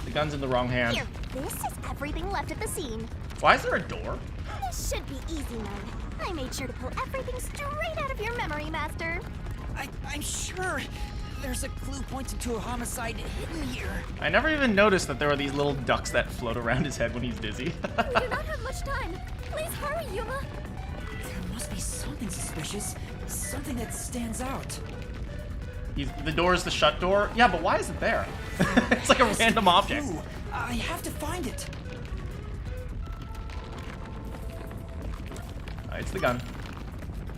The gun's in the wrong hand. Here, this is everything left at the scene. Why is there a door? This should be easy, Nug. I made sure to pull everything straight out of your memory, Master. I'm sure there's a clue pointing to a homicide hidden here. I never even noticed that there were these little ducks that float around his head when he's dizzy. We do not have much time. Please hurry, Yuma. There must be something suspicious, something that stands out. The door is the shut door? Yeah, but why is it there? It's like a random object. Clue. I have to find it. It's the gun.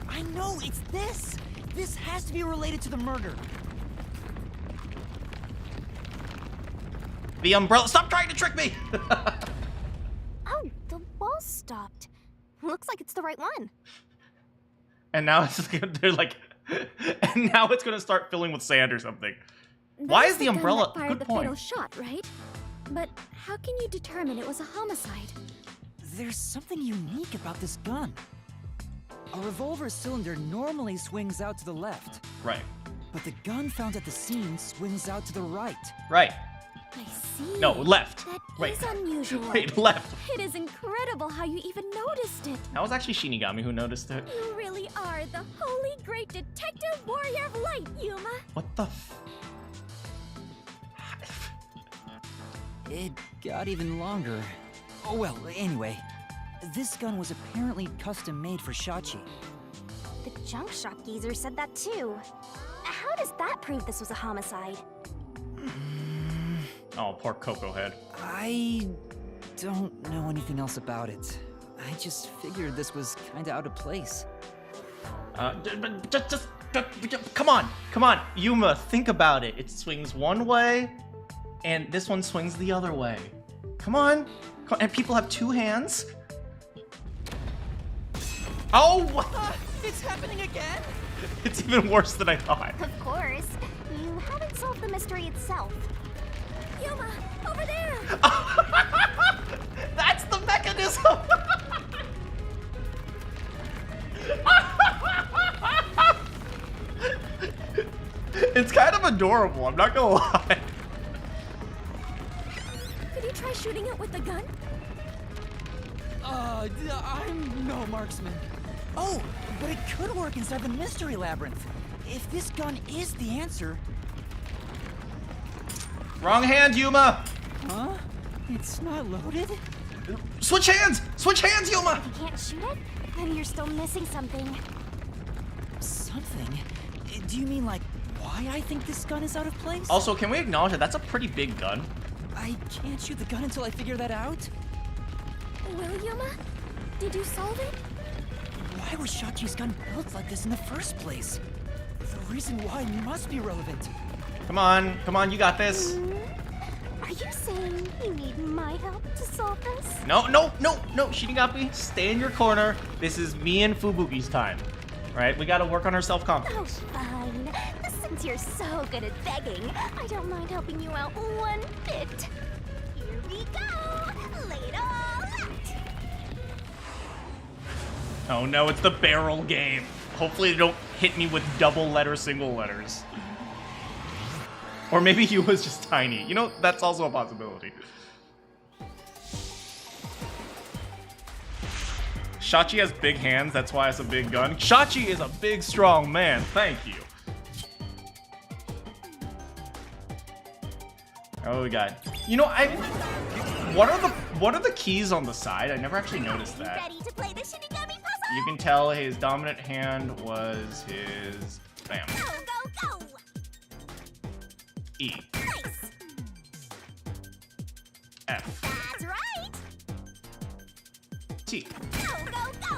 I know, it's this. This has to be related to the murder. The umbrella. Stop trying to trick me! Oh, the wall stopped. Looks like it's the right one. And now it's they're like, and now it's gonna start filling with sand or something. Why is the gun umbrella? that fired Good the point. fatal shot, right? But how can you determine it was a homicide? There's something unique about this gun. A revolver cylinder normally swings out to the left, Right. but the gun found at the scene swings out to the right. Right. I see. No, left. That Wait. is unusual. Wait, left. It is incredible how you even noticed it. That was actually Shinigami who noticed it. You really are the holy great detective warrior of light, Yuma. What the f? It got even longer. Oh well, anyway. This gun was apparently custom made for Shachi. The junk shop geezer said that too. How does that prove this was a homicide? Oh, poor Coco Head. I don't know anything else about it. I just figured this was kinda out of place. Come on, Yuma, think about it. It swings one way, and this one swings the other way. Come on, and people have two hands. Oh, what? It's happening again? It's even worse than I thought. Of course. You haven't solved the mystery itself. Yuma, over there! That's the mechanism! It's kind of adorable, I'm not gonna lie. Could you try shooting it with the gun? I'm no marksman. Oh, but it could work inside the mystery labyrinth. If this gun is the answer... Wrong hand, Yuma! Huh? It's not loaded? Switch hands! Switch hands, Yuma! If you can't shoot it, then you're still missing something. Something? Do you mean like why I think this gun is out of place? Also, can we acknowledge that that's a pretty big gun? I can't shoot the gun until I figure that out? Well, Yuma, did you solve it? Why was Shachi's gun built like this in the first place? The reason why must be relevant. Come on, you got this. Are you saying you need my help to solve this? No, Shinigami, stay in your corner. This is me and Fubuki's time. Right? We gotta work on our self-confidence. Oh, fine. Since you're so good at begging, I don't mind helping you out one bit. Here we go! Lay it all out! Oh no, it's the barrel game. Hopefully they don't hit me with double letter, single letters. Or maybe he was just tiny. You know, that's also a possibility. Shachi has big hands, that's why it's a big gun. Shachi is a big, strong man. Thank you. Oh, we got. You know, what are the keys on the side? I never actually noticed that. Ready to play the Shinigami puzzle? You can tell his dominant hand was his. Bam. Go, go, go! E. Nice! F. That's right! T. Go, go, go!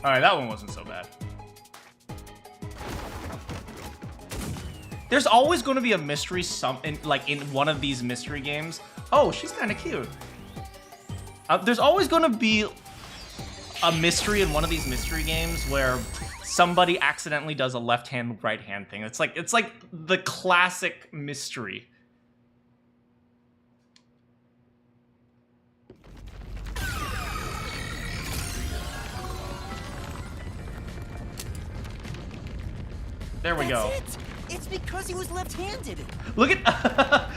Alright, that one wasn't so bad. There's always going to be a mystery in one of these mystery games. Oh, she's kind of cute. There's always going to be a mystery in one of these mystery games where somebody accidentally does a left-hand, right-hand thing. It's like the classic mystery. There we go. That's it. It's because he was left-handed. Look at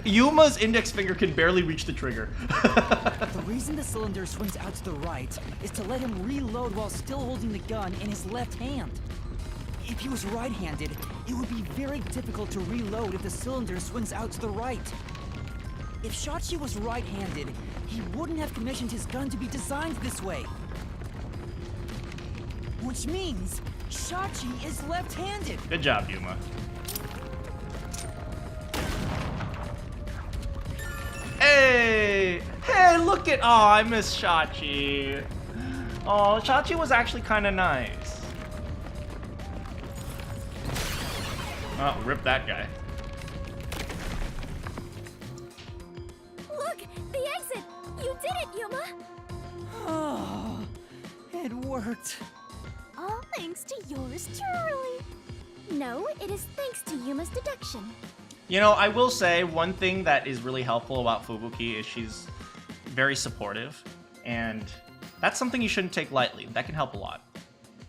Yuma's index finger can barely reach the trigger. The reason the cylinder swings out to the right is to let him reload while still holding the gun in his left hand. If he was right-handed, it would be very difficult to reload if the cylinder swings out to the right. If Shachi was right-handed, he wouldn't have commissioned his gun to be designed this way. Which means Shachi is left-handed. Good job, Yuma. Hey! Hey, look at... Oh, I miss Shachi. Oh, Shachi was actually kind of nice. Oh, rip that guy. Look! The exit! You did it, Yuma! Oh, it worked. All thanks to yours truly. No, it is thanks to Yuma's deduction. You know, I will say one thing that is really helpful about Fubuki is she's very supportive, and that's something you shouldn't take lightly. That can help a lot.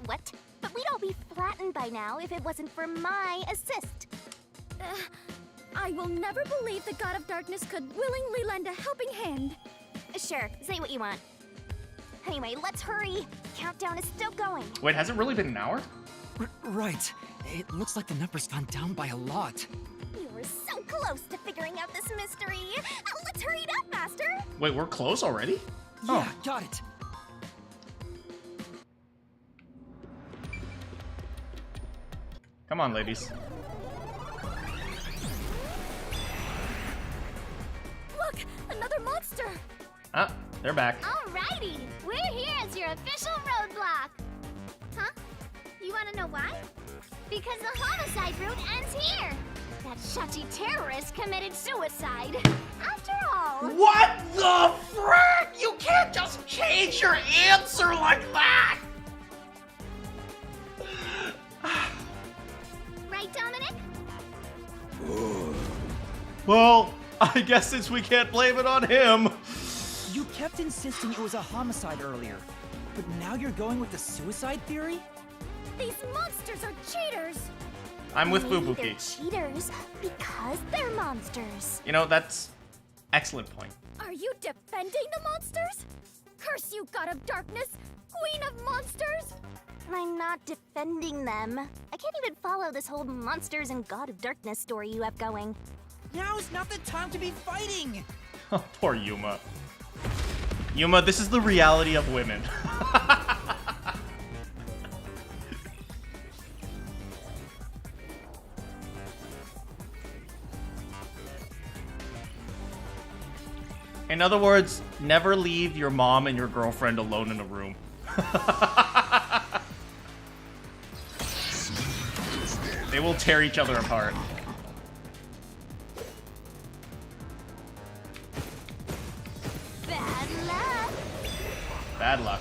What? But we'd all be flattened by now if it wasn't for my assist. I will never believe the God of Darkness could willingly lend a helping hand. Sure, say what you want. Anyway, let's hurry. Countdown is still going. Wait, has it really been an hour? Right. It looks like the number's gone down by a lot. You were so close to figuring out this mystery. Let's hurry it up, Master. Wait, we're close already? Yeah, got it. Come on, ladies. Look, another monster. Ah, they're back. Alrighty, we're here as your official roadblock. Huh? You wanna know why? Because the homicide route ends here. That Shachi terrorist committed suicide. After all... What the frick? You can't just change your answer like that! Right, Dominic? Well, I guess since we can't blame it on him. You kept insisting it was a homicide earlier, but now you're going with the suicide theory? These monsters are cheaters. I'm with Maybe Fubuki. they're cheaters because they're monsters. You know, that's excellent point. Are you defending the monsters? Curse you, God of Darkness, Queen of Monsters! I'm not defending them. I can't even follow this whole monsters and God of Darkness story you have going. Now's not the time to be fighting! Oh, poor Yuma. Yuma, this is the reality of women. In other words, never leave your mom and your girlfriend alone in a room. They will tear each other apart. Bad luck! Bad luck.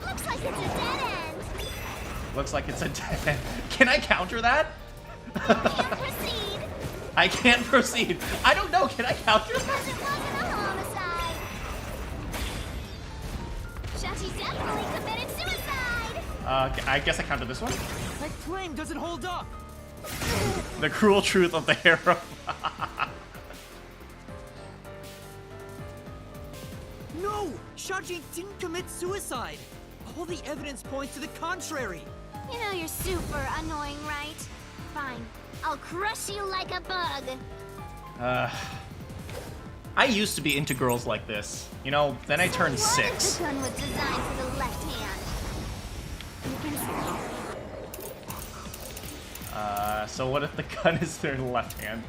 Looks like it's a dead end! Looks like it's a dead end. Can I counter that? Can't proceed! I can't proceed. I don't know. Can I counter that? Because it wasn't a homicide! Shachi definitely committed suicide! I guess I counter this one. That claim doesn't hold up! The cruel truth of the hero. No! Shachi didn't commit suicide! All the evidence points to the contrary! You know you're super annoying, right? Fine, I'll crush you like a bug. I used to be into girls like this. You know, then I turned What if 6. the gun was designed for the left hand? You can see. So what if the gun is their left hand?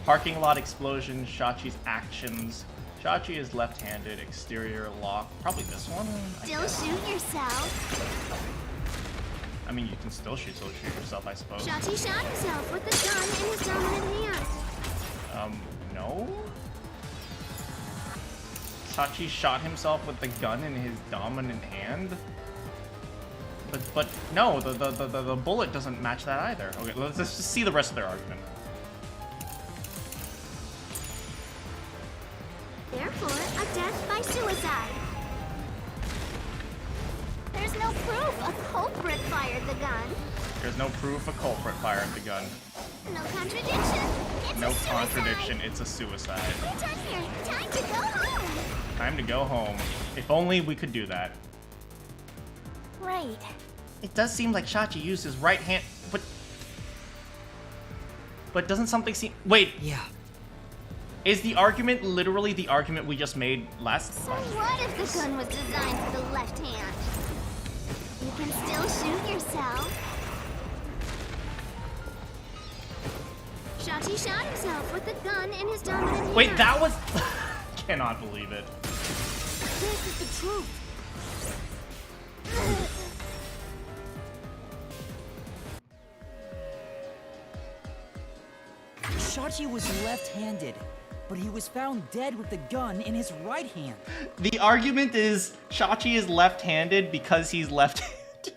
Parking lot explosion, Shachi's actions, Chachi is left-handed, exterior lock. Probably this one? I Still guess. shoot yourself. I mean, you can still shoot yourself, I suppose. Chachi shot himself with the gun in his dominant hand. No? Chachi shot himself with the gun in his dominant hand? But no, the bullet doesn't match that either. Okay, let's just see the rest of their argument. Therefore, a death by suicide. There's no proof a culprit fired the gun. There's no proof a culprit fired the gun. No contradiction. It's No a suicide. contradiction, it's a suicide. We're done here. Time to go home. Time to go home. If only we could do that. Right. It does seem like Chachi used his right hand, but doesn't something seem... Wait, Yeah. is the argument literally the argument we just made last... So what if the gun was designed for the left hand? You can still shoot yourself. Chachi shot himself with the gun in his dominant hand. Wait, that was... Cannot believe it. This is the truth. Chachi was left-handed, but he was found dead with the gun in his right hand. The argument is Chachi is left-handed because he's left-handed.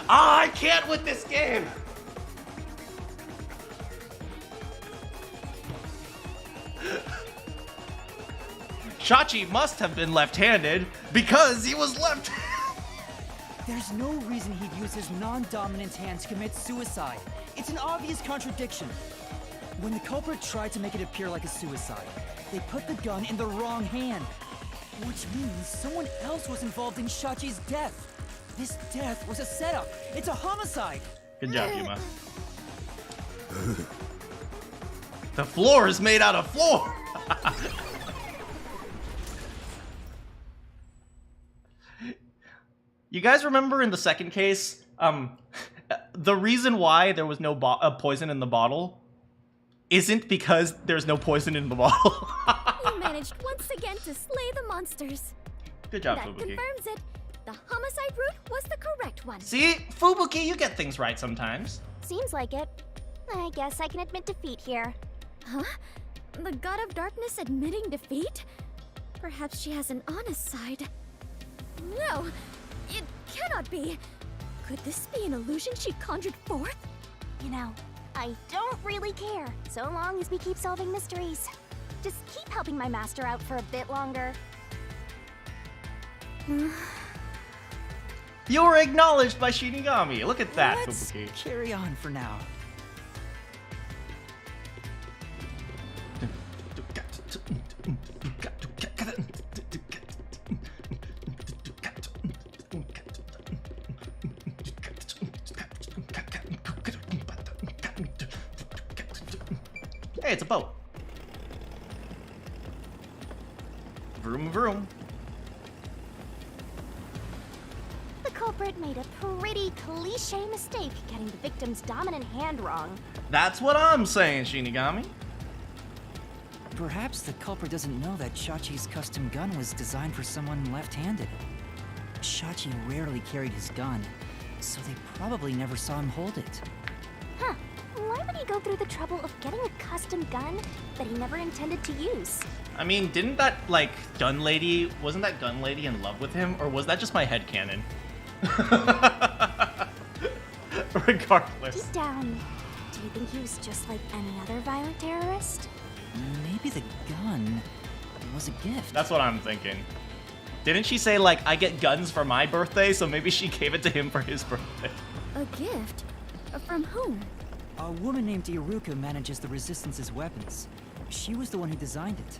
Ah, I can't with this game! Chachi must have been left-handed because he was left-handed. There's no reason he'd use his non-dominant hand to commit suicide. It's an obvious contradiction. When the culprit tried to make it appear like a suicide, they put the gun in the wrong hand. Which means someone else was involved in Chachi's death. This death was a setup. It's a homicide. Good job, Yuma. The floor is made out of floor! You guys remember in the second case, the reason why there was no poison in the bottle isn't because there's no poison in the bottle. You managed once again to slay the monsters. Good job, That Fubuki. confirms it. The homicide route was the correct one. See? Fubuki, you get things right sometimes. Seems like it. I guess I can admit defeat here. Huh? The god of darkness admitting defeat? Perhaps she has an honest side. No, it cannot be. Could this be an illusion she conjured forth? You know, I don't really care, so long as we keep solving mysteries. Just keep helping my master out for a bit longer. You were acknowledged by Shinigami. Look at that, Let's Fubuki. carry on for now. Hey, it's a boat. Vroom vroom. The culprit made a pretty cliche mistake getting the victim's dominant hand wrong. That's what I'm saying, Shinigami. Perhaps the culprit doesn't know that Chachi's custom gun was designed for someone left-handed. Chachi rarely carried his gun, so they probably never saw him hold it. Huh. Why would he go through the trouble of getting a custom gun that he never intended to use? I mean, didn't that, like, gun lady, wasn't that gun lady in love with him? Or was that just my headcanon? Regardless. Deep down, do you think he was just like any other violent terrorist? Maybe the gun was a gift. That's what I'm thinking. Didn't she say, like, I get guns for my birthday, so maybe she gave it to him for his birthday? A gift? From whom? A woman named Iruka manages the Resistance's weapons. She was the one who designed it.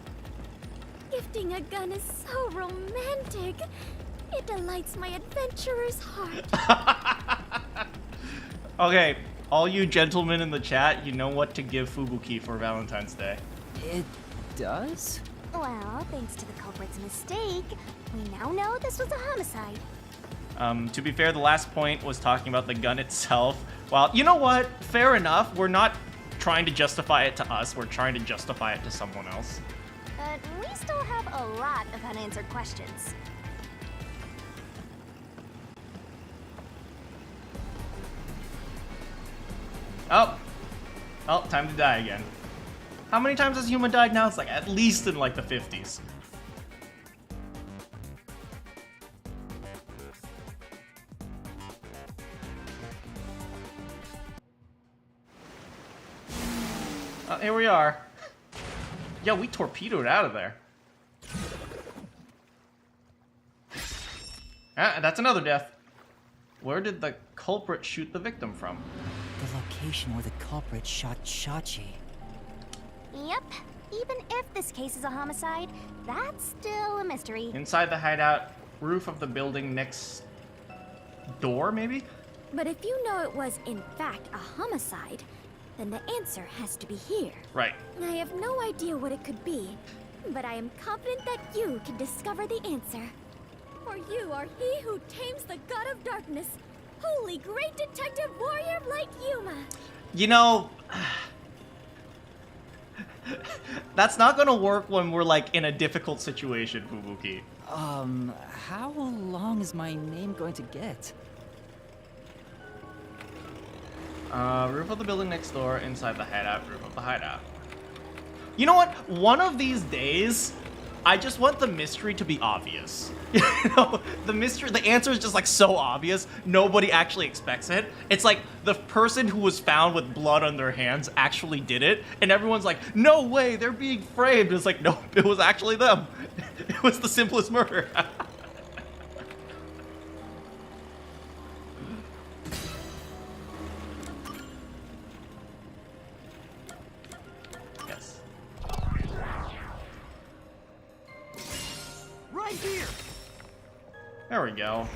Gifting a gun is so romantic. It delights my adventurer's heart. Okay, all you gentlemen in the chat, you know what to give Fubuki for Valentine's Day. It does? Well, thanks to the culprit's mistake, we now know this was a homicide. To be fair, the last point was talking about the gun itself. Well, you know what? Fair enough. We're not trying to justify it to us. We're trying to justify it to someone else. But we still have a lot of unanswered questions. Oh, time to die again. How many times has Yuma died now? It's like at least in like the 50s. Here we are. Yeah, we torpedoed out of there. Ah, that's another death. Where did the culprit shoot the victim from? The location where the culprit shot Shachi. Yep. Even if this case is a homicide, that's still a mystery. Inside the hideout, roof of the building next door, maybe? But if you know it was, in fact, a homicide, then the answer has to be here. Right. I have no idea what it could be, but I am confident that you can discover the answer. For you are he who tames the god of darkness, holy great detective warrior of light Yuma. You know, that's not gonna work when we're like in a difficult situation, Fubuki. How long is my name going to get? Roof of the building next door, inside the hideout, roof of the hideout. You know what? One of these days, I just want the mystery to be obvious. You know, the answer is just like so obvious, nobody actually expects it. It's like the person who was found with blood on their hands actually did it, and everyone's like, no way, they're being framed. It's like, no, it was actually them. It was the simplest murder. Yes. Right here! There we go.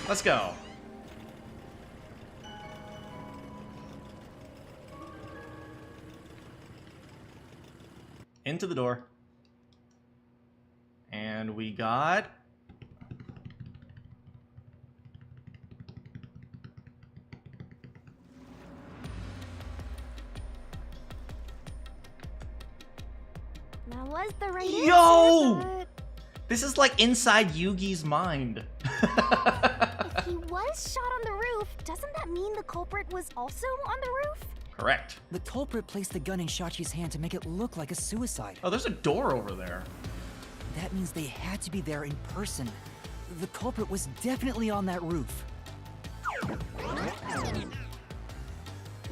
Let's go. Into the door. And we got... That was the right Yo! answer, but This is like inside Yugi's mind. if he was shot on the roof, doesn't that mean the culprit was also on the roof? Correct. The culprit placed the gun in Shachi's hand to make it look like a suicide. Oh, there's a door over there. That means they had to be there in person. The culprit was definitely on that roof.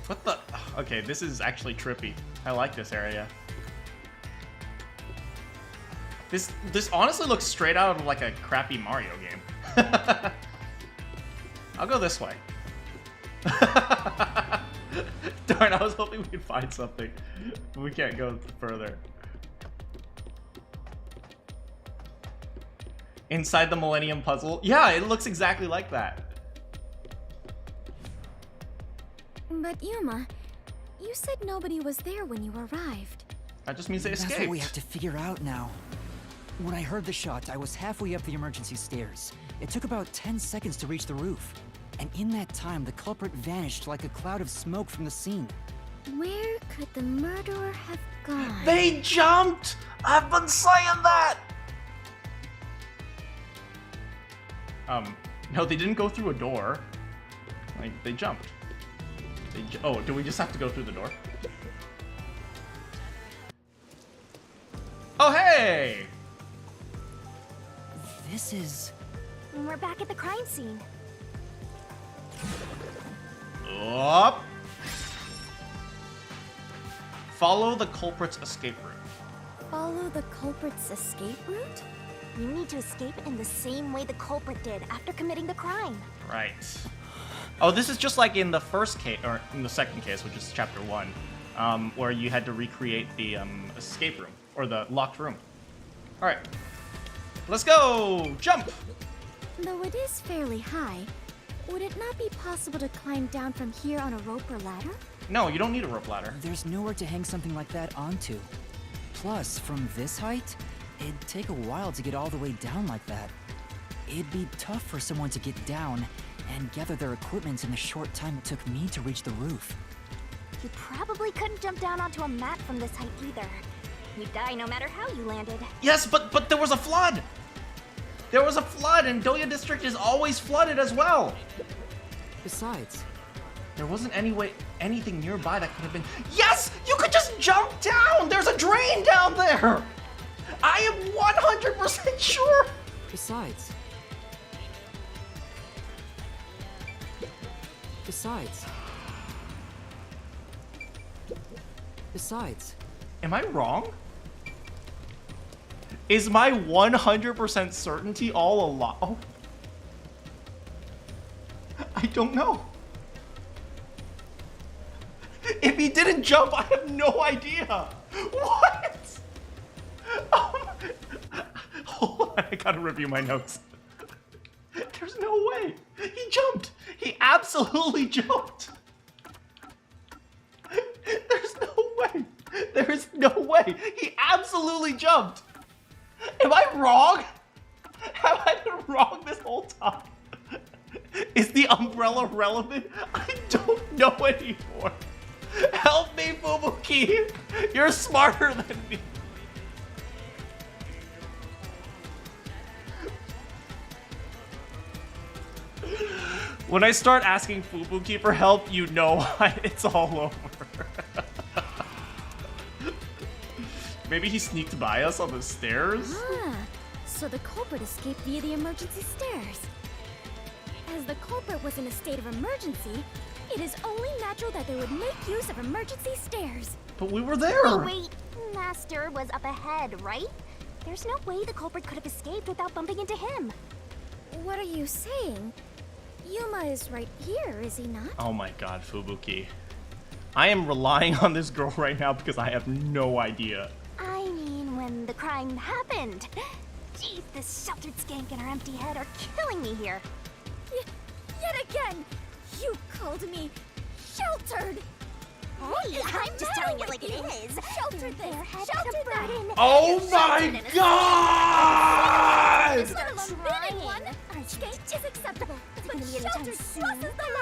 What the? Okay, this is actually trippy. I like this area. This honestly looks straight out of like a crappy Mario game. I'll go this way. Darn, I was hoping we'd find something. But we can't go further. Inside the Millennium Puzzle? Yeah, it looks exactly like that. But Yuma, you said nobody was there when you arrived. That just means they escaped. That's what we have to figure out now. When I heard the shot, I was halfway up the emergency stairs. It took about 10 seconds to reach the roof. And in that time, the culprit vanished like a cloud of smoke from the scene. Where could the murderer have gone? They jumped! I've been saying that! No, they didn't go through a door. Like, they jumped. Oh, do we just have to go through the door? Oh, hey! This is... We're back at the crime scene. Up. Follow the culprit's escape route. Follow the culprit's escape route? You need to escape in the same way the culprit did after committing the crime. Right. Oh, this is just like in the first case, or in the second case, which is chapter 1, where you had to recreate the escape room, or the locked room. All right. Let's go! Jump! Though it is fairly high, would it not be possible to climb down from here on a rope or ladder? No, you don't need a rope ladder. There's nowhere to hang something like that onto. Plus, from this height, it'd take a while to get all the way down like that. It'd be tough for someone to get down and gather their equipment in the short time it took me to reach the roof. You probably couldn't jump down onto a mat from this height either. You die no matter how you landed. Yes, but there was a flood! There was a flood, and Doya District is always flooded as well! Besides, There wasn't anything nearby that could have been... Yes! You could just jump down! There's a drain down there! I am 100% sure! besides, Am I wrong? Is my 100% certainty all a lie? Oh. I don't know. If he didn't jump, I have no idea. What? Hold on, I gotta review my notes. There's no way. He jumped. He absolutely jumped. There's no way. There is no way. He absolutely jumped. Am I wrong? Have I been wrong this whole time? Is the umbrella relevant? I don't know anymore. Help me, Fubuki. You're smarter than me. When I start asking Fubuki for help, you know it's all over. Maybe he sneaked by us on the stairs? Ah, so the culprit escaped via the emergency stairs. As the culprit was in a state of emergency, it is only natural that they would make use of emergency stairs. But we were there. Wait, Master was up ahead, right? There's no way the culprit could have escaped without bumping into him. What are you saying? Yuma is right here, is he not? Oh my god, Fubuki. I am relying on this girl right now because I have no idea. I mean, when the crime happened. Jeez, this sheltered skank and her empty head are killing me here. Yet again, you called me sheltered. Hey, I'm just telling it like it is. Sheltered Their this, head sheltered had a that. burden. Oh my god! Let alone beating one. Skank is acceptable, but sheltered crosses the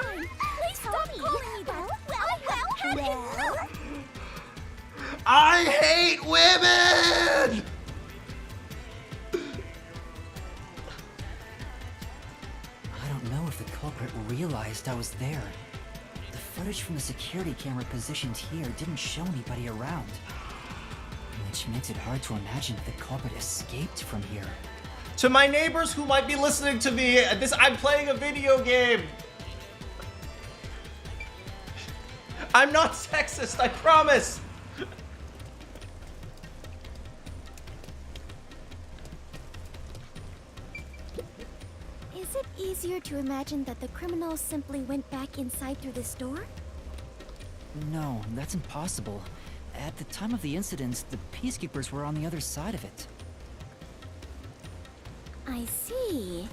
line. Please stop calling me that. I have had enough. I hate women! I don't know if the culprit realized I was there. The footage from the security camera positioned here didn't show anybody around, which makes it hard to imagine that the culprit escaped from here. To my neighbors who might be listening to me, I'm playing a video game. I'm not sexist, I promise. Is it easier to imagine that the criminals simply went back inside through this door? No, that's impossible. At the time of the incident, the Peacekeepers were on the other side of it. I see.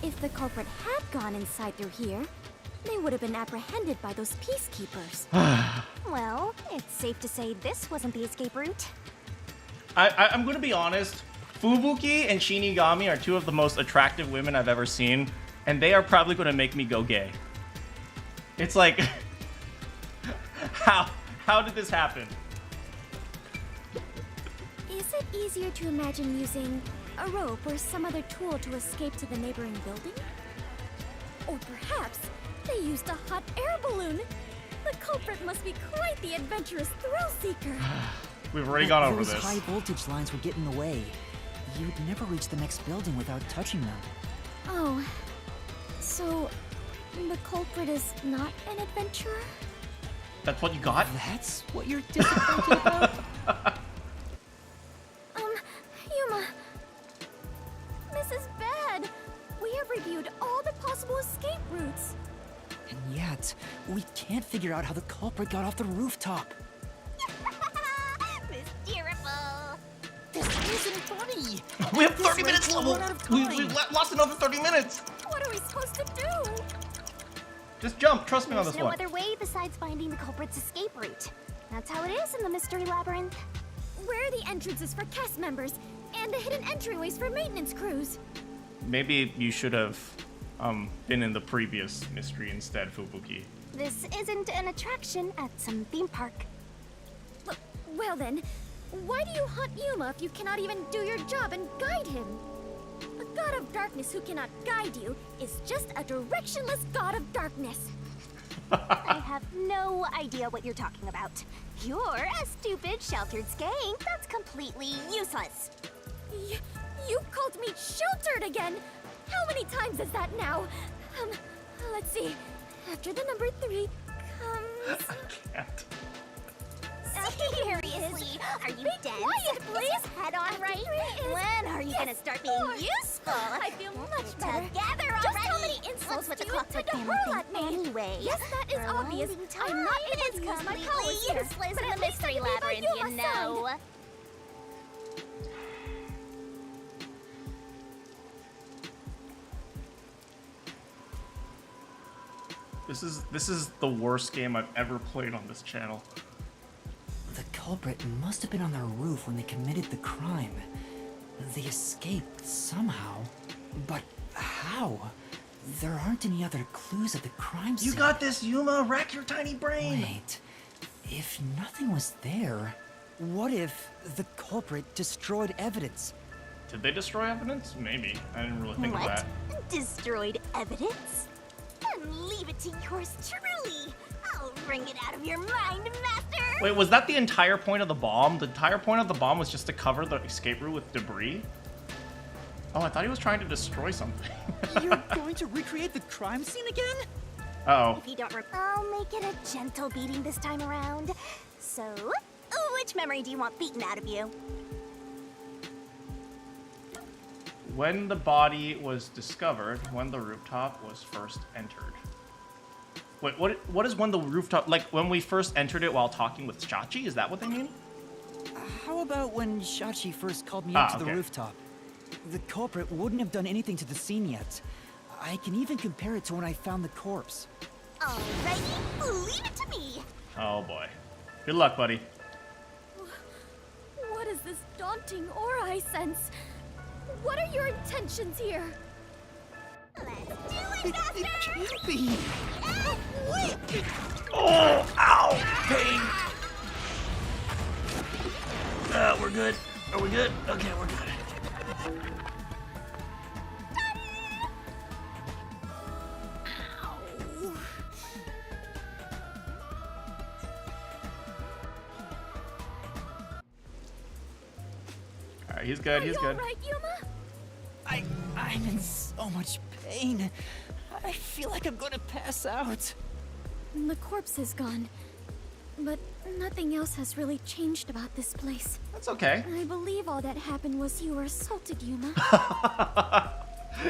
If the culprit had gone inside through here, they would have been apprehended by those Peacekeepers. Well, it's safe to say this wasn't the escape route. I'm gonna be honest. Fubuki and Shinigami are two of the most attractive women I've ever seen, and they are probably gonna make me go gay. It's like, how did this happen? Is it easier to imagine using a rope or some other tool to escape to the neighboring building? Or perhaps they used a hot air balloon? The culprit must be quite the adventurous thrill-seeker. We've already gone over Those this. high voltage lines would get in the way. You'd never reach the next building without touching them. Oh, so the culprit is not an adventurer? That's what you got? That's what you're disappointed about? Yuma. This is bad. We have reviewed all the possible escape routes. And yet, we can't figure out how the culprit got off the rooftop. Mysteriful. This isn't funny. We have 30 minutes we'll level. run out of We time. lost another 30 minutes. What are we supposed to do? Just jump. Trust me on There's this no one. other way besides finding the culprit's escape route. That's how it is in the mystery labyrinth. Where are the entrances for cast members and the hidden entryways for maintenance crews? Maybe you should have been in the previous mystery instead, Fubuki. This isn't an attraction at some theme park. Well then, Why do you hunt Yuma if you cannot even do your job and guide him? A god of darkness who cannot guide you is just a directionless god of darkness. I have no idea what you're talking about. You're a stupid, sheltered skank that's completely useless. You called me sheltered again? How many times is that now? Let's see. After the number 3 comes... I can't. Seriously, are you dead? Quiet, please. Head on right. When are you gonna start being useful? I feel much better. Together already. Just how many insults would you like to hurl at me? Anyway, yes, that is obvious. I'm not able to use my powers here, but at least I labyrinth, you know. This is the worst game I've ever played on this channel. The culprit must have been on their roof when they committed the crime. They escaped somehow. But how? There aren't any other clues at the crime scene. You got this, Yuma! Rack your tiny brain! Wait. If nothing was there, what if the culprit destroyed evidence? Did they destroy evidence? Maybe. I didn't really think of that. Destroyed evidence? Then leave it to yours truly. I'll wring it out of your mind, Master! Wait, was that the entire point of the bomb? The entire point of the bomb was just to cover the escape route with debris? Oh, I thought he was trying to destroy something. You're going to recreate the crime scene again? Uh-oh. If you don't I'll make it a gentle beating this time around. So, which memory do you want beaten out of you? When the body was discovered, when the rooftop was first entered. Wait, what is when the rooftop, like when we first entered it while talking with Shachi? Is that what they mean? How about when Shachi first called me up to the okay. rooftop? The culprit wouldn't have done anything to the scene yet. I can even compare it to when I found the corpse. Alrighty, leave it to me. Oh boy. Good luck, buddy. What is this daunting aura I sense? What are your intentions here? Let's do it, Master! It can't be! Wait! Oh, ow! Pain! We're good. Are we good? Okay, we're good. Alright, he's good, he's good. Right, Yuma? I'm in so much pain. I feel like I'm gonna pass out. The corpse is gone, but nothing else has really changed about this place. That's okay. I believe all that happened was you were assaulted, Yuma.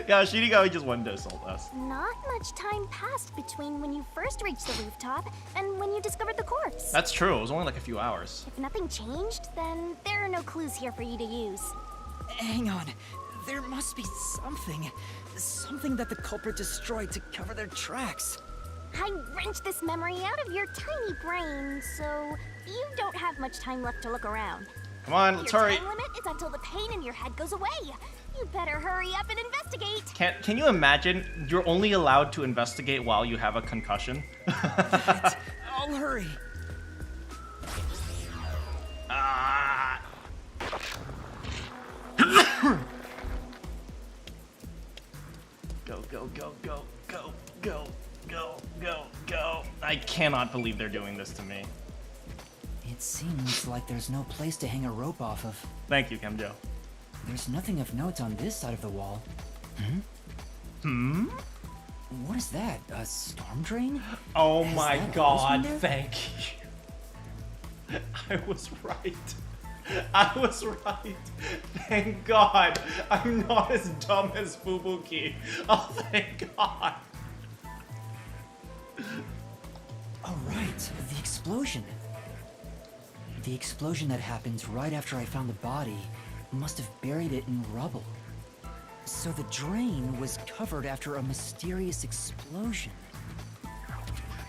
Yeah, Shinigami just wanted to assault us. Not much time passed between when you first reached the rooftop and when you discovered the corpse. That's true, it was only like a few hours. If nothing changed, then there are no clues here for you to use. Hang on. There must be something. Something that the culprit destroyed to cover their tracks. I wrenched this memory out of your tiny brain, so you don't have much time left to look around. Come on, let's Your hurry. time limit is until the pain in your head goes away. You better hurry up and investigate. Can you imagine? You're only allowed to investigate while you have a concussion. I'll hurry. Ah. Go, go, go, go, go, go, go, go, go. I cannot believe they're doing this to me. It seems like there's no place to hang a rope off of. Thank you, Kemjo. There's nothing of note on this side of the wall. Hmm? What is that? A storm drain? Oh Has my that always god, been there? thank you. I was right. I was right. Thank God. I'm not as dumb as Fubuki. Oh, thank God. Oh, right. The explosion. The explosion that happened right after I found the body must have buried it in rubble. So the drain was covered after a mysterious explosion.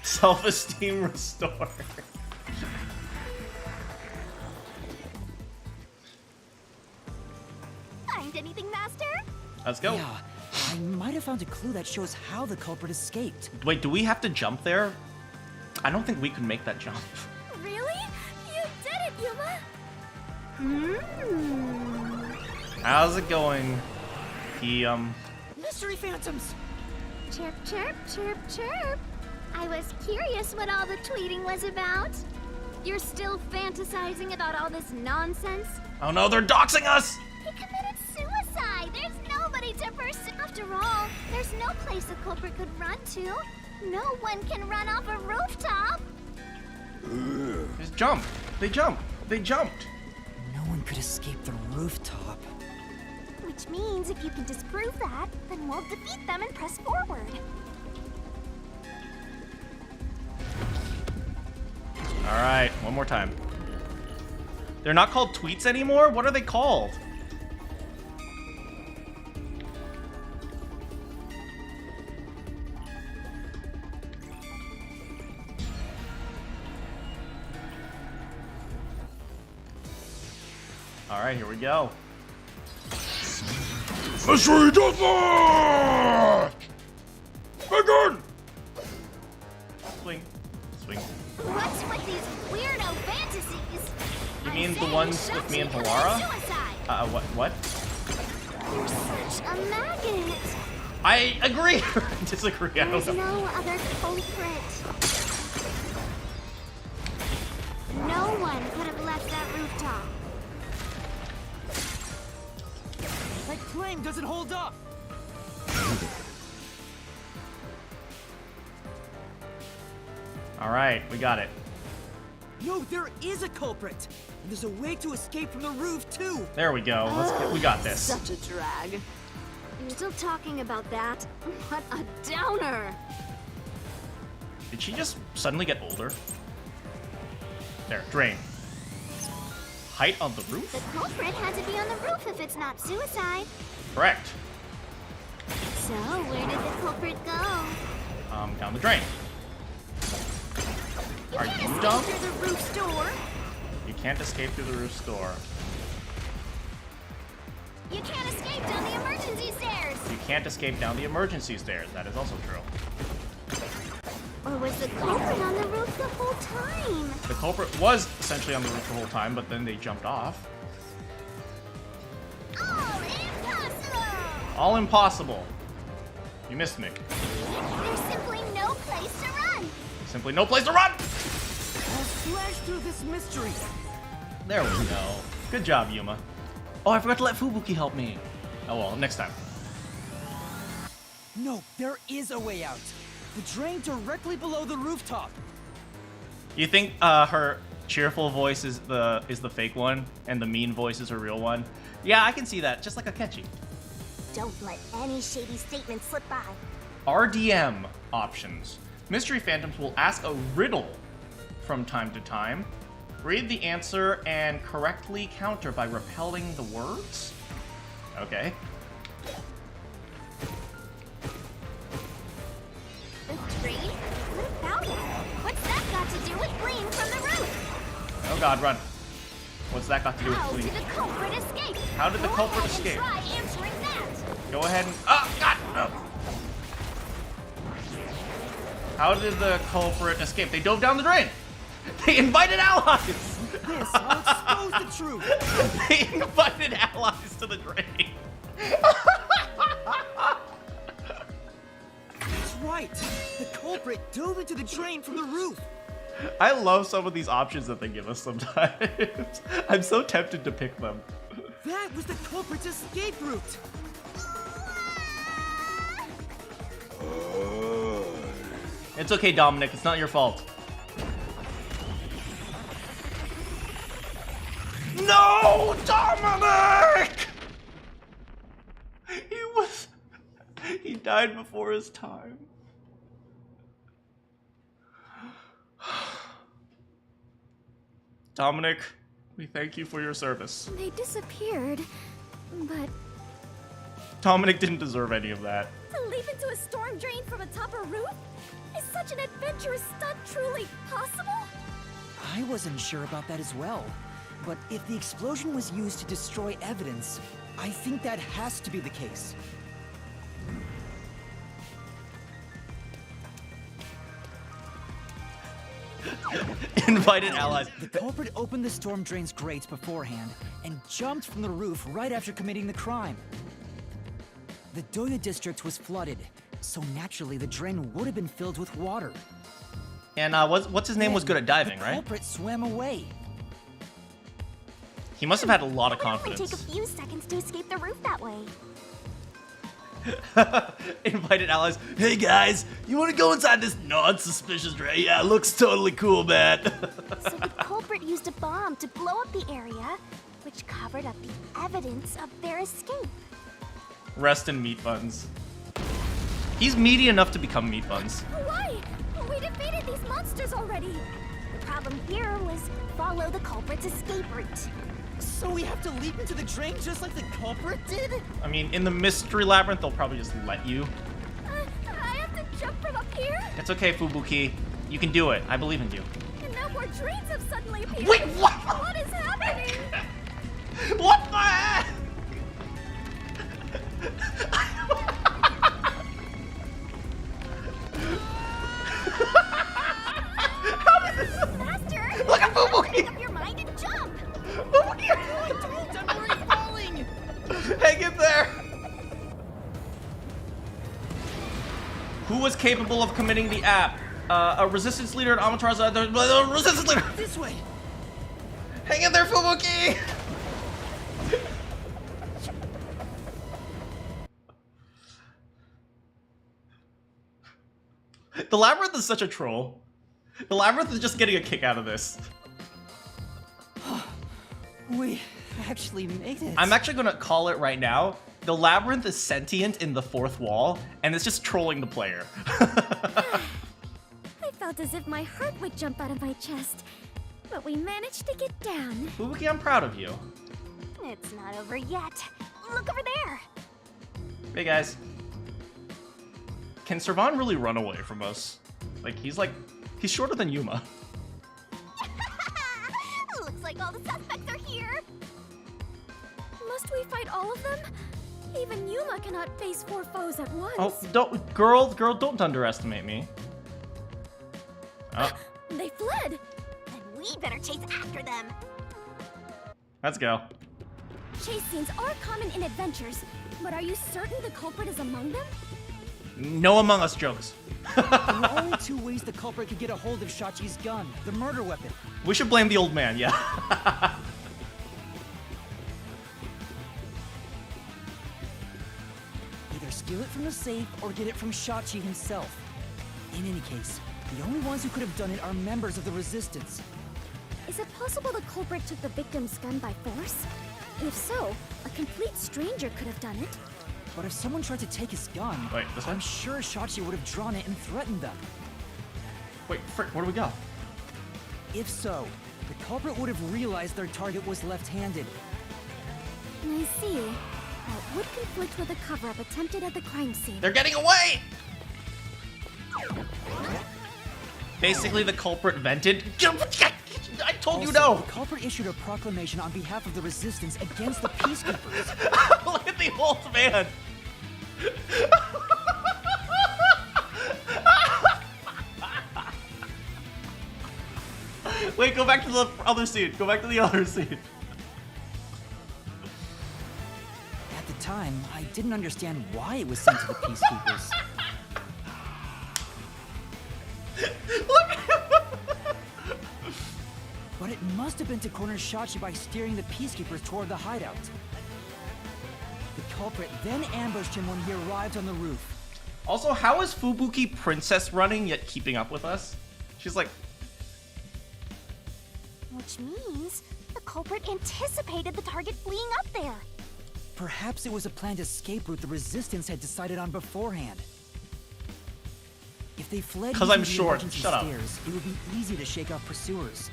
Self-esteem restored. Find anything, Master? Let's go. Yeah, I might have found a clue that shows how the culprit escaped. Wait, do we have to jump there? I don't think we could make that jump. Really? You did it, Yuma! How's it going? Mystery phantoms! Chirp, chirp, chirp, chirp. I was curious what all the tweeting was about. You're still fantasizing about all this nonsense? Oh no, they're doxing us! He committed suicide! There's nobody to pursue! After all, there's no place a culprit could run to. No one can run off a rooftop! Just jump. They jumped. They jumped. No one could escape the rooftop. Which means if you can disprove that, then we'll defeat them and press forward. Alright, one more time. They're not called tweets anymore? What are they called? Alright, here we go. Mystery Deathmatch! Begin! Swing. Swing. What's with these weirdo fantasies? You mean the ones with me and Halara? What? You're such a maggot. I agree! Disagree, I don't There's know. no other culprit. No one could have left that rooftop. That claim doesn't hold up! Alright, we got it. No, there is a culprit! And there's a way to escape from the roof, too! There we go. We got this. Such a drag. You're still talking about that? What a downer! Did she just suddenly get older? There, drain. Height on the roof? The culprit had to be on the roof if it's not suicide. Correct. So, where did the culprit go? Down the drain. Are can't you escape dumb? through the roof's door. You can't escape through the roof's door. You can't escape down the emergency stairs. You can't escape down the emergency stairs. That is also true. Or was the culprit on the roof the whole time? The culprit was essentially on the roof the whole time, but then they jumped off. Oh, impossible! All impossible. You missed me. There's simply no place to run. Simply no place to run! I'll slash through this mystery! There we go. Good job, Yuma. Oh, I forgot to let Fubuki help me. Oh well, next time. No, there is a way out! The drain directly below the rooftop! You think her cheerful voice is the fake one, and the mean voice is her real one? Yeah, I can see that. Just like a catchy. Don't let any shady statement slip by. RDM options. Mystery Phantoms will ask a riddle from time to time. Read the answer and correctly counter by repelling the words? Okay. The drain? What about it? What's that got to do with gleam from the roof? Oh god, run. What's that got to do with How Gleam? did the culprit escape? How did the Go culprit ahead and escape? try answering that. Go ahead and... Oh, god! Oh. How did the culprit escape? They dove down the drain! They invited allies! This will expose the truth! They invited allies to the drain! That's right! The culprit dove into the drain from the roof! I love some of these options that they give us sometimes. I'm so tempted to pick them. That was the culprit's escape route! It's okay, Dominic. It's not your fault. No, Dominic! He died before his time. Dominic, we thank you for your service. They disappeared, but Dominic didn't deserve any of that. to leap into a storm drain from atop a roof? Is such an adventurous stunt truly possible? I wasn't sure about that as well. But if the explosion was used to destroy evidence, I think that has to be the case. Invited allies. The culprit opened the storm drain's grates beforehand and jumped from the roof right after committing the crime. The Doya district was flooded, so naturally the drain would have been filled with water. And what's his name was good at diving, the right? culprit swam away. He must have had a lot of It would only confidence. take a few seconds to escape the roof that way. Invited allies. Hey guys, you want to go inside this non-suspicious drain? Yeah, it looks totally cool, man. So the culprit used a bomb to blow up the area, which covered up the evidence of their escape. Rest in meat buns. He's meaty enough to become meat buns. Why? We defeated these monsters already. The problem here was follow the culprit's escape route. So we have to leap into the drain just like the culprit did? I mean, in the mystery labyrinth, they'll probably just let you. I have to jump from up here, It's okay, Fubuki. You can do it. I believe in you. and now more drains have suddenly appeared. Wait, what? What is happening? What the heck? Faster! Look at Fubuki! Make up your mind and jump! Fubuki! I'm already falling! Hang in there! Who was capable of committing the act? A resistance leader at Amaterasu. Resistance leader! This way! Hang in there, Fubuki! The labyrinth is such a troll. The labyrinth is just getting a kick out of this. We actually made it. I'm actually gonna call it right now. The labyrinth is sentient in the fourth wall, and it's just trolling the player. I felt as if my heart would jump out of my chest, but we managed to get down. Fubuki, I'm proud of you. It's not over yet. Look over there! Hey guys. Can Servan really run away from us? Like, he's shorter than Yuma. Looks like all the suspects are here. Must we fight all of them? Even Yuma cannot face 4 foes at once. Oh, girl, don't underestimate me. Oh, They fled! Then we better chase after them. let's go. Chase scenes are common in adventures, but are you certain the culprit is among them? No Among Us jokes. There were only 2 ways the culprit could get a hold of Shachi's gun, the murder weapon. We should blame the old man, yeah. Either steal it from the safe or get it from Shachi himself. In any case, the only ones who could have done it are members of the Resistance. Is it possible the culprit took the victim's gun by force? If so, a complete stranger could have done it. But if someone tried to take his gun, Wait, this one? I'm sure Shachi would have drawn it and threatened them. Wait, frick, where do we go? If so, the culprit would have realized their target was left-handed. I see. That would conflict with a cover-up attempted at the crime scene. They're getting away! Basically, the culprit vented. I told you Also, no! The culprit issued a proclamation on behalf of the Resistance against the Peacekeepers. Look at the old man! Wait, go back to the other scene. Go back to the other scene. At the time, I didn't understand why it was sent to the Peacekeepers. Look at him! But it must have been to corner Shachi by steering the Peacekeepers toward the hideout. The culprit then ambushed him when he arrived on the roof. Also, how is Fubuki princess running yet keeping up with us? She's like, Which means the culprit anticipated the target fleeing up there. Perhaps it was a planned escape route the Resistance had decided on beforehand. If they fled 'Cause I'm using the short. emergency Shut up. stairs, it would be easy to shake off pursuers.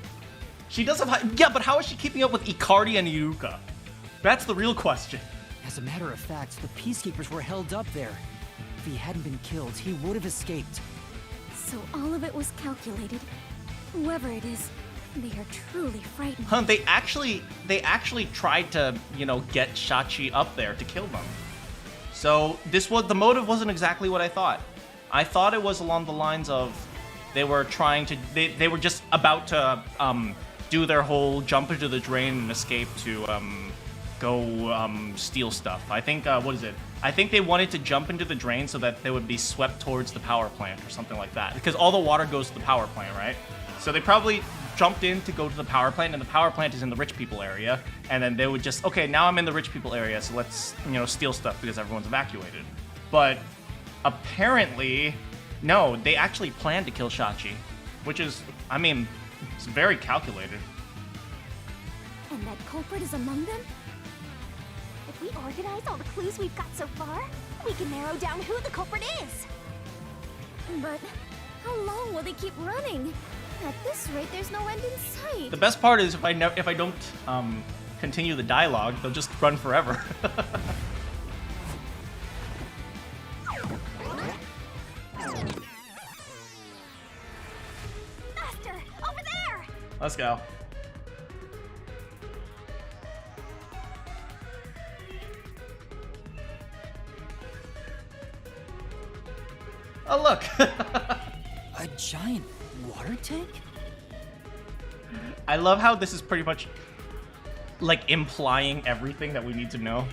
she does have yeah, but how is she keeping up with Icardi and Yuka? That's the real question. As a matter of fact, the Peacekeepers were held up there. If he hadn't been killed, he would have escaped. So all of it was calculated. Whoever it is, they are truly frightening. Huh, they actually tried to, get Shachi up there to kill them. So the motive wasn't exactly what I thought. I thought it was along the lines of they were trying to, they were just about to do their whole jump into the drain and escape to go steal stuff. I think, what is it? I think they wanted to jump into the drain so that they would be swept towards the power plant or something like that. Because all the water goes to the power plant, right? So they probably jumped in to go to the power plant, and the power plant is in the rich people area. And then they would just, okay, now I'm in the rich people area, so let's, you know, steal stuff because everyone's evacuated. But apparently, no, they actually planned to kill Shachi, which is, I mean, it's very calculated. And that culprit is among them? If we organize all the clues we've got so far, we can narrow down who the culprit is. But how long will they keep running? At this rate, there's no end in sight. The best part is if I don't continue the dialogue, they'll just run forever. Faster! Over there! Let's go. Oh, look! A giant water tank? I love how this is pretty much, like, implying everything that we need to know.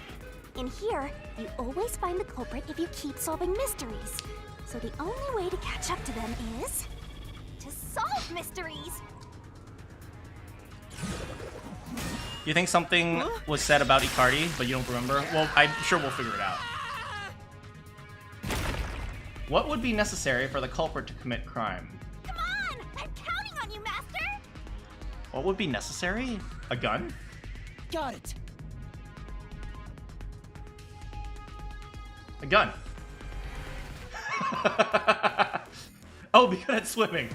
In here, you always find the culprit if you keep solving mysteries. So the only way to catch up to them is to solve mysteries. You think something was said about Icardi, but you don't remember? Well, I'm sure we'll figure it out. What would be necessary for the culprit to commit crime? Come on! I'm counting on you, Master! What would be necessary? A gun? Got it. A gun. Oh, be good at swimming.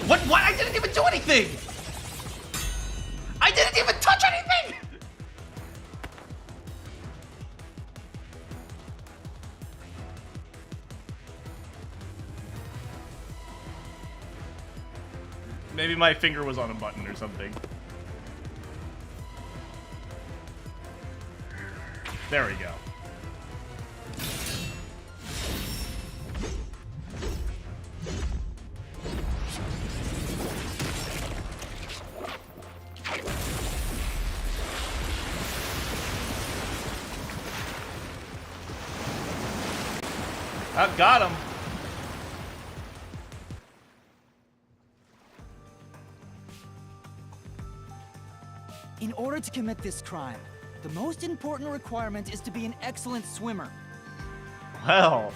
What? I didn't even do anything! I didn't even touch anything! Maybe my finger was on a button or something. There we go. I got him. In order to commit this crime, the most important requirement is to be an excellent swimmer. Well,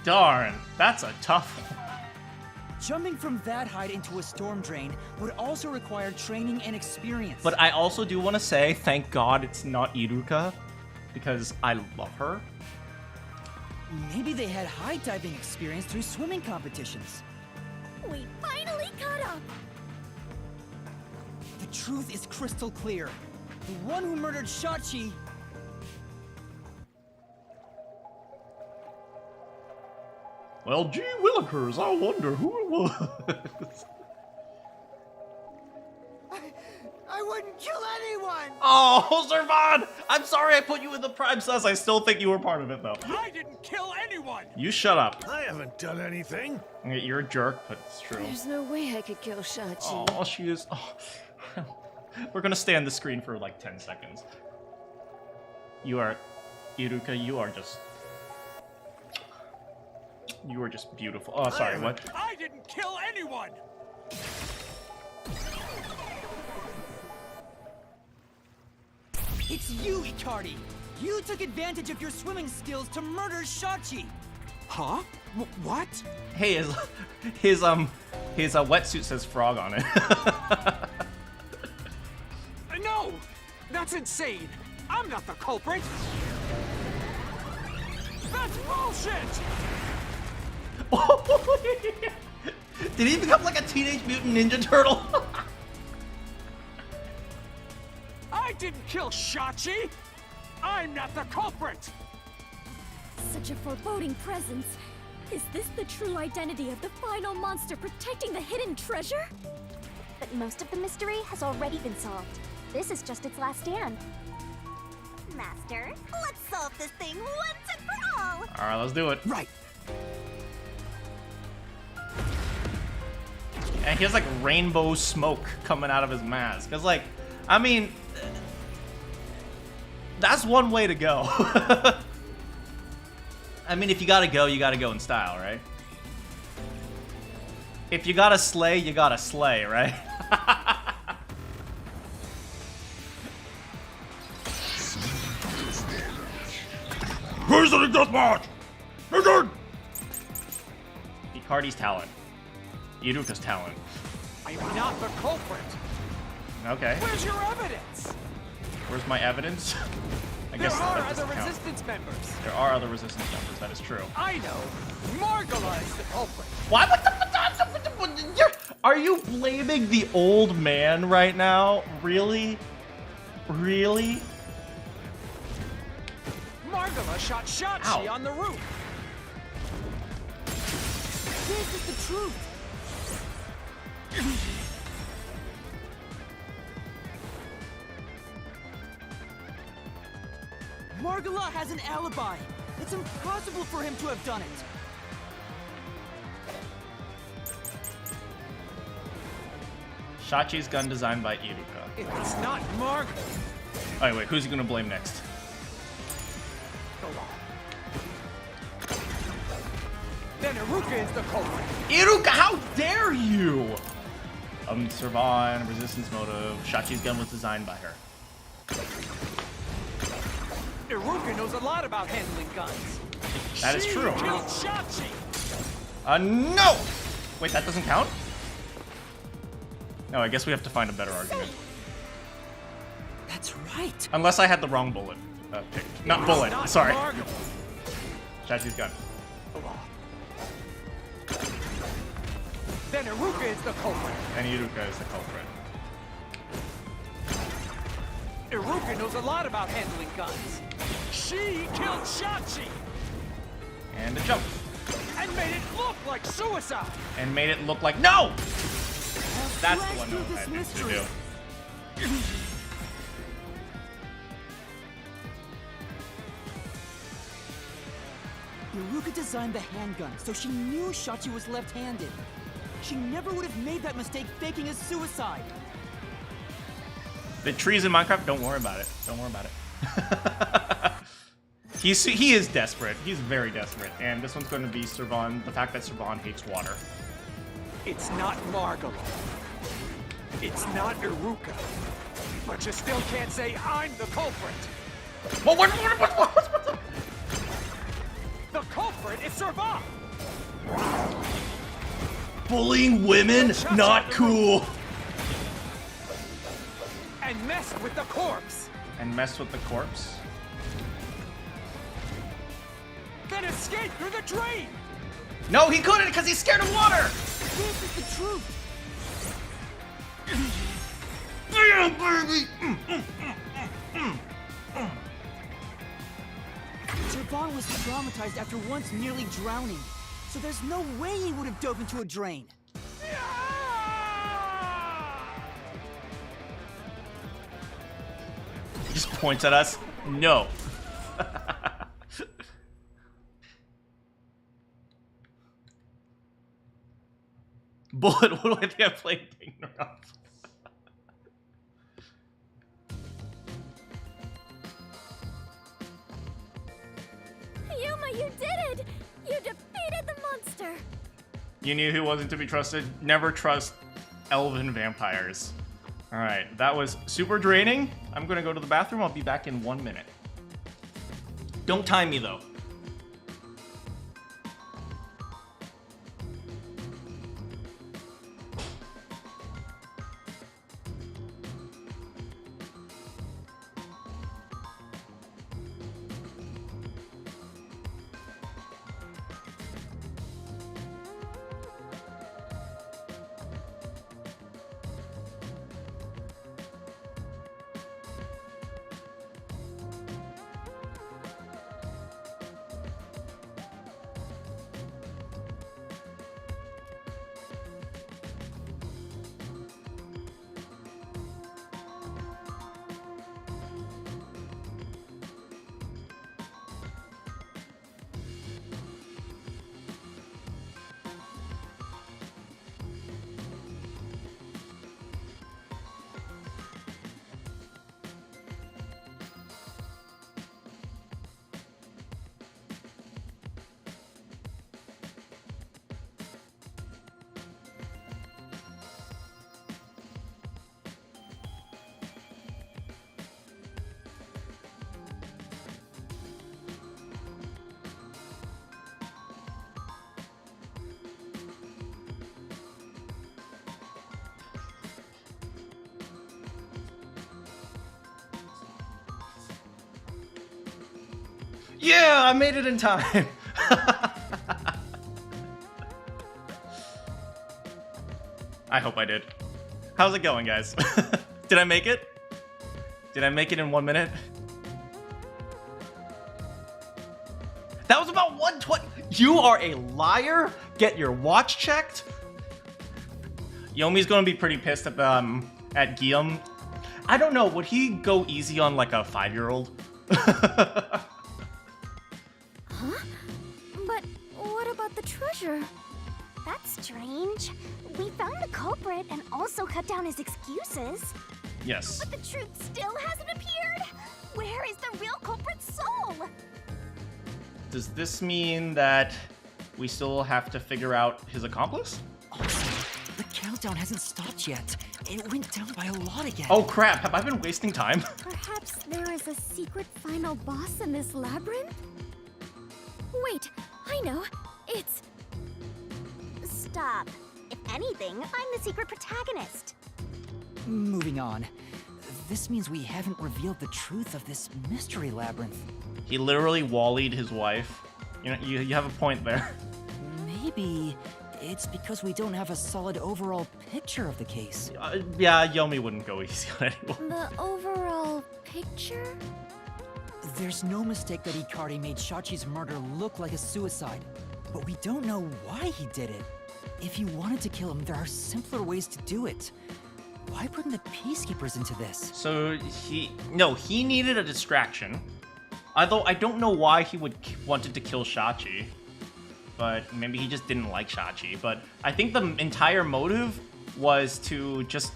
darn, that's a tough one. Jumping from that height into a storm drain would also require training and experience. But I also do want to say, thank God it's not Iruka, because I love her. Maybe they had high diving experience through swimming competitions. We finally caught up! The truth is crystal clear. The one who murdered Shachi... Well, gee willikers, I wonder who it was. I wouldn't kill anyone! Oh, Zervan! I'm sorry I put you in the prime sus. I still think you were part of it, though. I didn't kill anyone! You shut up. I haven't done anything. You're a jerk, but it's true. There's no way I could kill Shachi. Oh, she is... Oh. We're gonna stay on the screen for like 10 seconds. You are... Iruka, you are just... You are just beautiful. Oh, sorry, what? I didn't kill anyone! It's you, Icardi! You took advantage of your swimming skills to murder Shachi! Huh? What? Hey, his wetsuit says frog on it. No! That's insane! I'm not the culprit! That's bullshit! Did he become like a Teenage Mutant Ninja Turtle? I didn't kill Shachi! I'm not the culprit! Such a foreboding presence. Is this the true identity of the final monster protecting the hidden treasure? But most of the mystery has already been solved. This is just its last stand. Master, let's solve this thing once and for all. All right, let's do it. Right. And he has like rainbow smoke coming out of his mask. Cause like, I mean, that's one way to go. I mean, if you gotta go in style, right? If you gotta slay, you gotta slay, right? President Deathmatch! Begin! Icardi's talent. Iruka's talent. I am not the culprit. Okay. Where's your evidence? Where's my evidence? I There guess are that other doesn't count. resistance members. There are other resistance members, that is true. I know. Margola is the culprit. Why? Are you blaming the old man right now? Really? Really? Margola shot Shachi on the roof. This is the truth. Margola has an alibi. It's impossible for him to have done it. Shachi's gun designed by Iruka. It's not Margola. Oh, wait, who's he gonna blame next? Then Iruka is the culprit. Iruka, how dare you! Survive, resistance motive. Shachi's gun was designed by her. Iruka knows a lot about handling guns. That is true. She killed Shachi. No! Wait, that doesn't count? No, I guess we have to find a better argument. That's right. Unless I had the wrong bullet picked. Not bullet, Not sorry. Margola. Shachi's gun. Then Iruka is the culprit. And Iruka is the culprit. Iruka knows a lot about handling guns. She killed Shachi And a jump. and made it look like suicide. And made it look like no! That's the one through that this I needs to mystery. do. Iruka designed the handgun, so she knew Shachi was left-handed. She never would have made that mistake faking a suicide. The trees in Minecraft, don't worry about it. Don't worry about it. He is desperate. He's very desperate. And this one's going to be Servan, the fact that Servan hates water. It's not Margola. It's not Iruka. But you still can't say I'm the culprit. What? The culprit is Servan. Bullying women? Not cool. And messed with the corpse. And messed with the corpse? Then escape through the drain. No, he couldn't because he's scared of water! This is the truth. Yeah, baby! Servan was traumatized after once nearly drowning, so there's no way he would have dove into a drain. He just points at us. No. Bullet, what do I think I played danganronpa? Yuma, you did it! You defeated the monster! You knew who wasn't to be trusted. Never trust elven vampires. Alright, that was super draining. I'm gonna go to the bathroom. I'll be back in 1 minute. Don't time me though. Yeah, I made it in time. I hope I did. How's it going, guys? Did I make it? Did I make it in 1 minute? That was about 120. You are a liar. Get your watch checked. Yomi's gonna be pretty pissed at Guillaume. I don't know. Would he go easy on like a 5-year-old? Huh? But what about the treasure? That's strange. We found the culprit and also cut down his excuses. Yes. But the truth still hasn't appeared? Where is the real culprit's soul? Does this mean that we still have to figure out his accomplice? Also, the countdown hasn't stopped yet. It went down by a lot again. Oh crap, have I been wasting time? Perhaps there is a secret final boss in this labyrinth? Wait, I know. It's... Stop. If anything, I'm the secret protagonist. Moving on. This means we haven't revealed the truth of this mystery labyrinth. He literally wall-eyed his wife. You know, you have a point there. Maybe it's because we don't have a solid overall picture of the case. Yeah, Yomi wouldn't go easy on anyone. the overall picture? There's no mistake that Ikari made Shachi's murder look like a suicide, but we don't know why he did it. If you wanted to kill him, there are simpler ways to do it. Why bring the Peacekeepers into this? So he needed a distraction. Although I don't know why he would wanted to kill Shachi. But maybe he just didn't like Shachi. But I think the entire motive was to just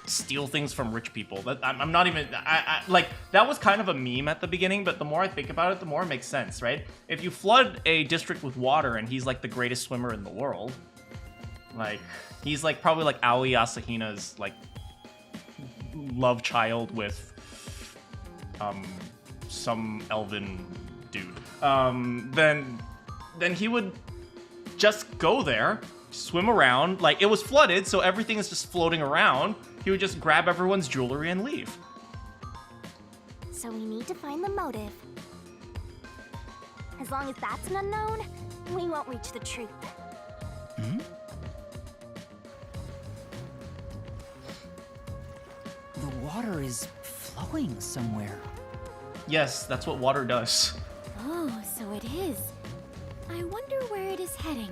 steal things from rich people. I'm not even... like, that was kind of a meme at the beginning, but the more I think about it, the more it makes sense, right? If you flood a district with water and he's like the greatest swimmer in the world, like, he's like probably like Aoi Asahina's like love child with some elven dude, then he would just go there, swim around. Like, it was flooded, so everything is just floating around. He would just grab everyone's jewelry and leave. So we need to find the motive. As long as that's an unknown, we won't reach the truth. Hmm? The water is flowing somewhere. Yes, that's what water does. Oh, so it is. I wonder where it is heading.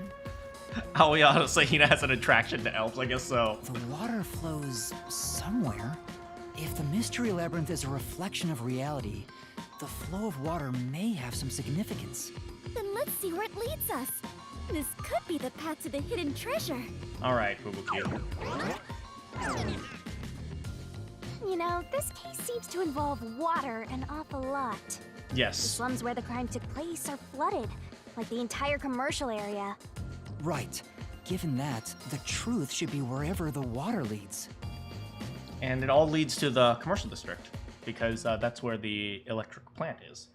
Aoi Asahina has an attraction to elves, I guess so. The water flows somewhere. If the mystery labyrinth is a reflection of reality, the flow of water may have some significance. Then let's see where it leads us. This could be the path to the hidden treasure. Alright, Fubuki. You know, this case seems to involve water an awful lot. The Yes. slums where the crime took place are flooded, like the entire commercial area. Right. Given that, the truth should be wherever the water leads. And it all leads to the commercial district, because that's where the electric plant is.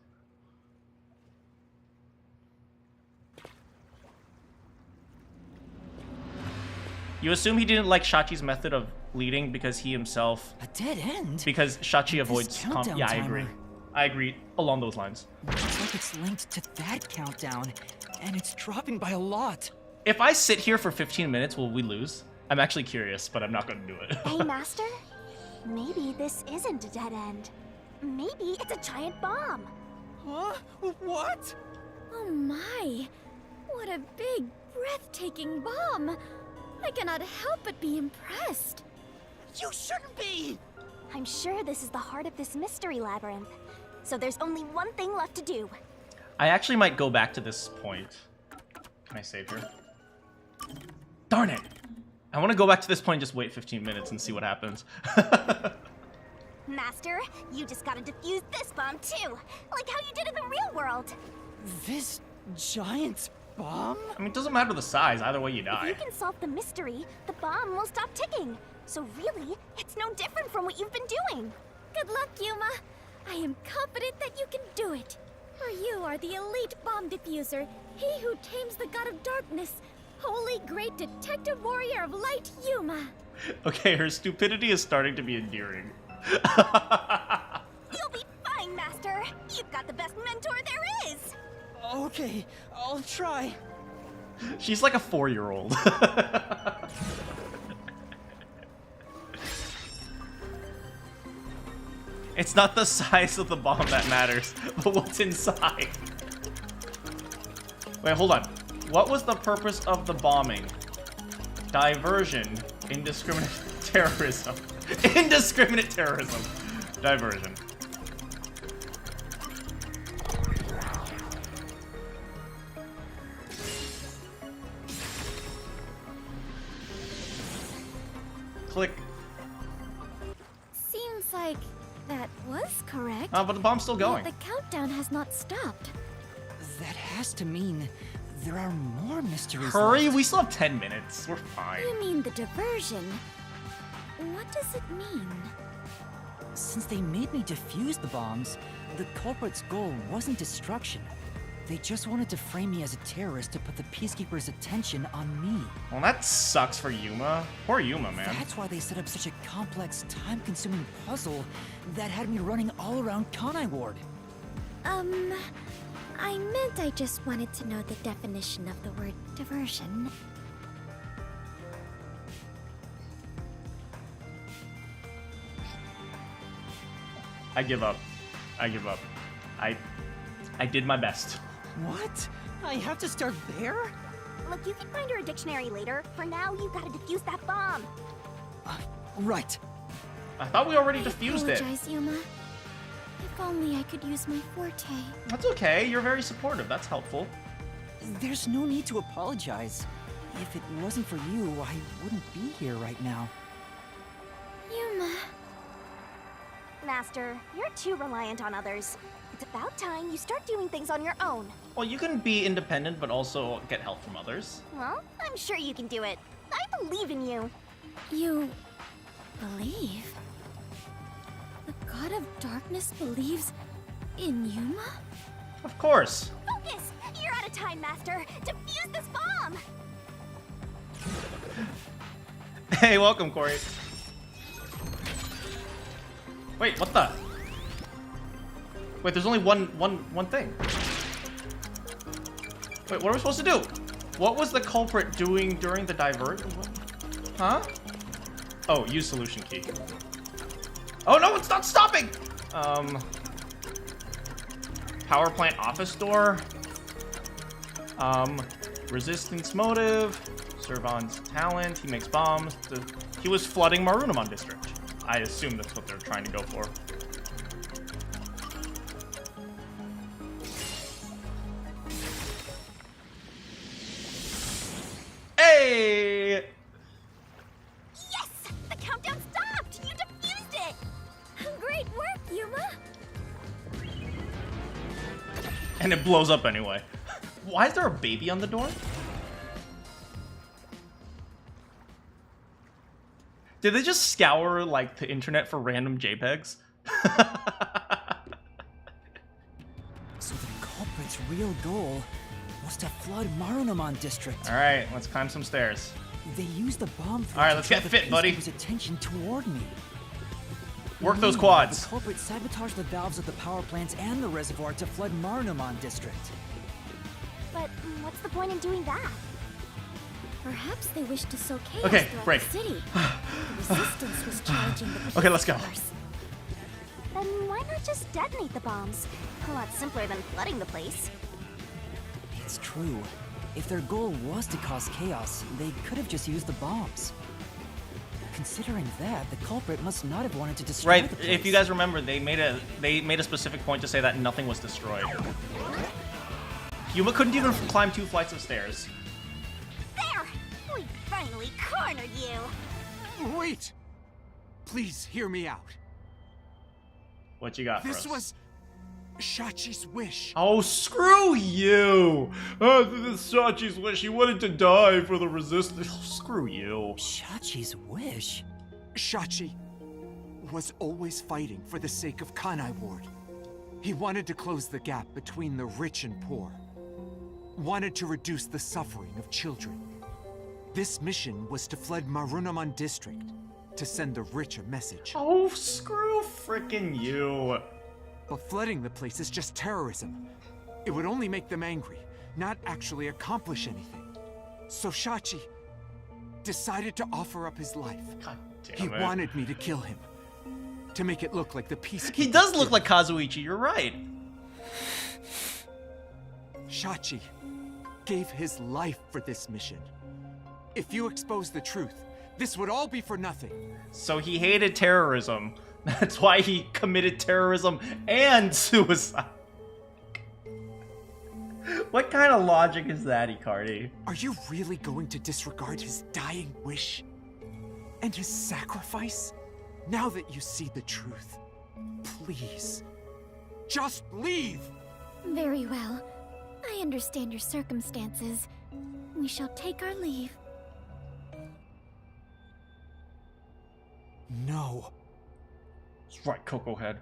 You assume he didn't like Shachi's method of leading because he himself... A dead end? Because Shachi avoids... This countdown Yeah, I timer. agree. I agree. Along those lines. Looks like it's linked to that countdown, and it's dropping by a lot. If I sit here for 15 minutes, will we lose? I'm actually curious, but I'm not going to do it. Hey, Master? Maybe this isn't a dead end. Maybe it's a giant bomb. Huh? What? Oh my! What a big, breathtaking bomb! I cannot help but be impressed. You shouldn't be! I'm sure this is the heart of this mystery labyrinth. So there's only one thing left to do. I actually might go back to this point. Can I save here? Darn it! I want to go back to this point and just wait 15 minutes and see what happens. Master, you just gotta defuse this bomb too, like how you did in the real world. This giant bomb? I mean, it doesn't matter the size. Either way, you If die. you can solve the mystery, the bomb will stop ticking. So really, it's no different from what you've been doing. Good luck, Yuma. I am confident that you can do it. For you are the elite bomb diffuser, he who tames the god of darkness, holy great detective warrior of light, Yuma. Okay, her stupidity is starting to be endearing. You'll be fine, Master. You've got the best mentor there Okay, I'll try. She's like a 4-year-old. It's not the size of the bomb that matters, but what's inside. Wait, hold on. What was the purpose of the bombing? Diversion. Indiscriminate terrorism. Indiscriminate terrorism. Diversion. Click. Seems like that was correct. Oh, but the bomb's still going. Yet the countdown has not stopped. That has to mean there are more mysteries Hurry, left. we still have 10 minutes. We're fine. You mean the diversion? What does it mean? Since they made me defuse the bombs, the culprit's goal wasn't destruction. They just wanted to frame me as a terrorist to put the Peacekeepers' attention on me. Well, that sucks for Yuma. Poor Yuma, man. That's why they set up such a complex, time-consuming puzzle that had me running all around Kanai Ward. I meant I just wanted to know the definition of the word diversion. I give up. I give up. I did my best. What? I have to start there? Look, you can find her a dictionary later. For now, you gotta defuse that bomb. Right. I thought we already defused it. I apologize, Yuma. If only I could use my forte. That's okay. You're very supportive. That's helpful. There's no need to apologize. If it wasn't for you, I wouldn't be here right now. Yuma. Master, you're too reliant on others. It's about time you start doing things on your own. Well, you can be independent, but also get help from others. Well, I'm sure you can do it. I believe in you. You believe? The God of Darkness believes in Yuma? Of course. Focus! You're out of time, Master. Defuse this bomb! Hey, welcome, Corey. Wait, what the? Wait, there's only one thing. Wait, what are we supposed to do? What was the culprit doing during the diversion? Huh? Oh, use solution key. Oh no, it's not stopping! Power plant office door. Resistance motive. Servan's talent. He makes bombs. He was flooding Marunamon district. I assume that's what they're trying to go for. Hey! Yes! The countdown stopped! You defused it! Great work, Yuma! And it blows up anyway. Why is there a baby on the door? Did they just scour, like, the internet for random JPEGs? So the culprit's real goal was to flood Marunamon district. Alright, let's climb some stairs. They used the bomb threat Alright, to let's draw get the fit, buddy. Peacekeepers' attention toward me. Work those Meanwhile, quads. The culprit sabotaged the valves of the power plants and the reservoir to flood Marunamon district. But what's the point in doing that? Perhaps they wish to sow chaos Okay, throughout break. the city. The resistance was challenging the Okay, let's go. Peacekeepers. Then why not just detonate the bombs? A lot simpler than flooding the place. It's true. If their goal was to cause chaos, they could have just used the bombs. Considering that, the culprit must not have wanted to destroy Right, the place. if you guys remember, they made a specific point to say that nothing was destroyed. Yuma couldn't even climb 2 flights of stairs. There! We finally cornered you! Wait! Please hear me out. What you got for us? This was Shachi's wish. Oh, screw you! This is Shachi's wish. He wanted to die for the resistance. Screw you. Shachi's wish? Shachi was always fighting for the sake of Kanai Ward. He wanted to close the gap between the rich and poor. Wanted to reduce the suffering of children. This mission was to flood Marunamon district to send the rich a message. Oh, screw frickin' you. But flooding the place is just terrorism. It would only make them angry, not actually accomplish anything. So Shachi decided to offer up his life. God damn He it. wanted me to kill him. To make it look like the Peacekeepers. He does look did. like Kazuichi, you're right. Shachi gave his life for this mission. If you expose the truth, this would all be for nothing. So he hated terrorism. That's why he committed terrorism and suicide. What kind of logic is that, Icardi? Are you really going to disregard his dying wish? And his sacrifice? Now that you see the truth, please, just leave! Very well. I understand your circumstances. We shall take our leave. No. That's right, Coco Head.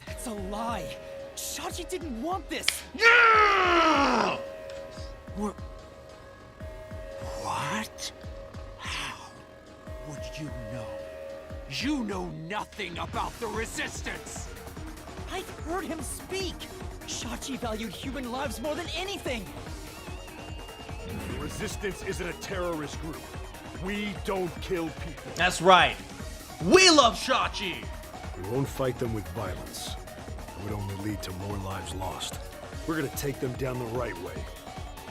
That's a lie. Shachi didn't want this. Yeah! What? How would you know? You know nothing about the Resistance! I've heard him speak. Shachi valued human lives more than anything. The Resistance isn't a terrorist group. We don't kill people. That's right. We love Shachi! We won't fight them with violence. It would only lead to more lives lost. We're gonna take them down the right way.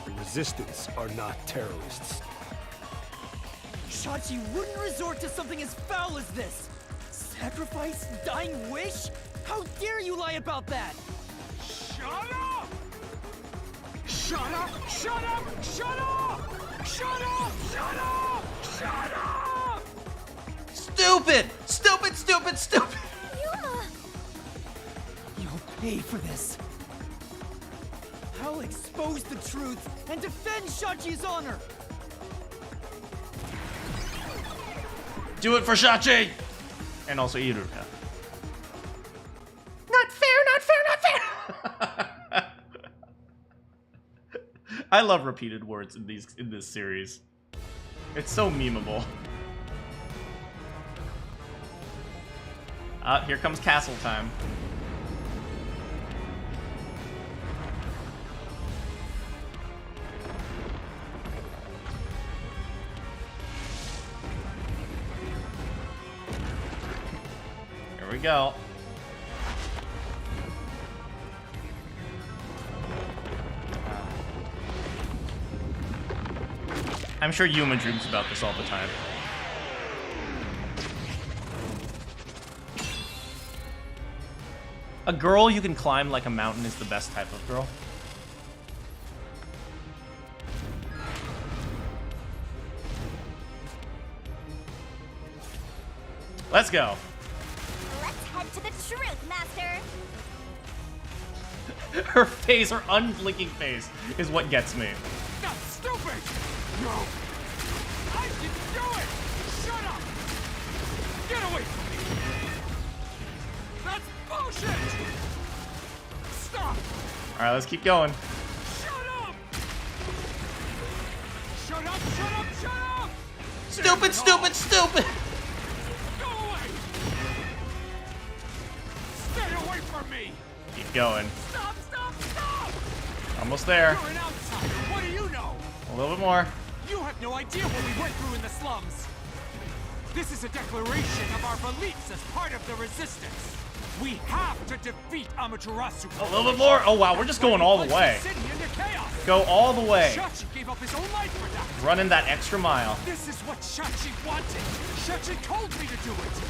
The Resistance are not terrorists. Shachi wouldn't resort to something as foul as this. Sacrifice? Dying wish? How dare you lie about that? Shut up! Shut up! Shut up! Shut up! Shut up! Shut up! Shut up! Stupid! Stupid, stupid, stupid! Yuma! You'll pay for this. I'll expose the truth and defend Shachi's honor. Do it for Shachi! And also Iruka. Not fair, not fair, not fair! I love repeated words in this series. It's so memeable. Here comes castle time. Here we go. I'm sure Yuma dreams about this all the time. A girl you can climb like a mountain is the best type of girl. Let's go. Let's head to the truth, Master. Her face, her unblinking face, is what gets me. That's stupid! No! I didn't do it! Shut up! Get away from me! That's bullshit! Stop! Alright, let's keep going. Shut up! Shut up! Shut up! Shut up! Stupid, stupid, stupid! Go away! Stay away from me! Keep going. Stop! Stop! Stop! Almost there. You're an outsider. What do you know? A little bit more. You have no idea what we went through in the slums. This is a declaration of our beliefs as part of the Resistance. We have to defeat Amaterasu A little bit more. Oh wow, we're just going all the way. Go all the way. Shachi gave up his own life for that. Running that extra mile. This is what Shachi wanted. Shachi told me to do it.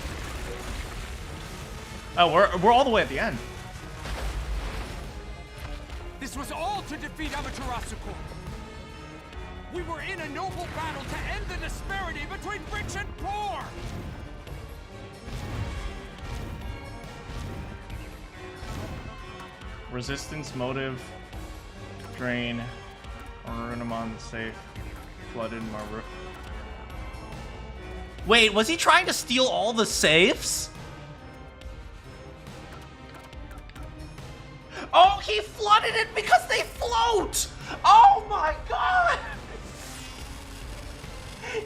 Oh, we're all the way at the end. This was all to defeat Amaterasu Corp. We were in a noble battle to end the disparity between rich and poor. Resistance motive. Drain. Orunamon safe. Flooded Marber. Wait, was he trying to steal all the safes? Oh, he flooded it because they float! Oh my god!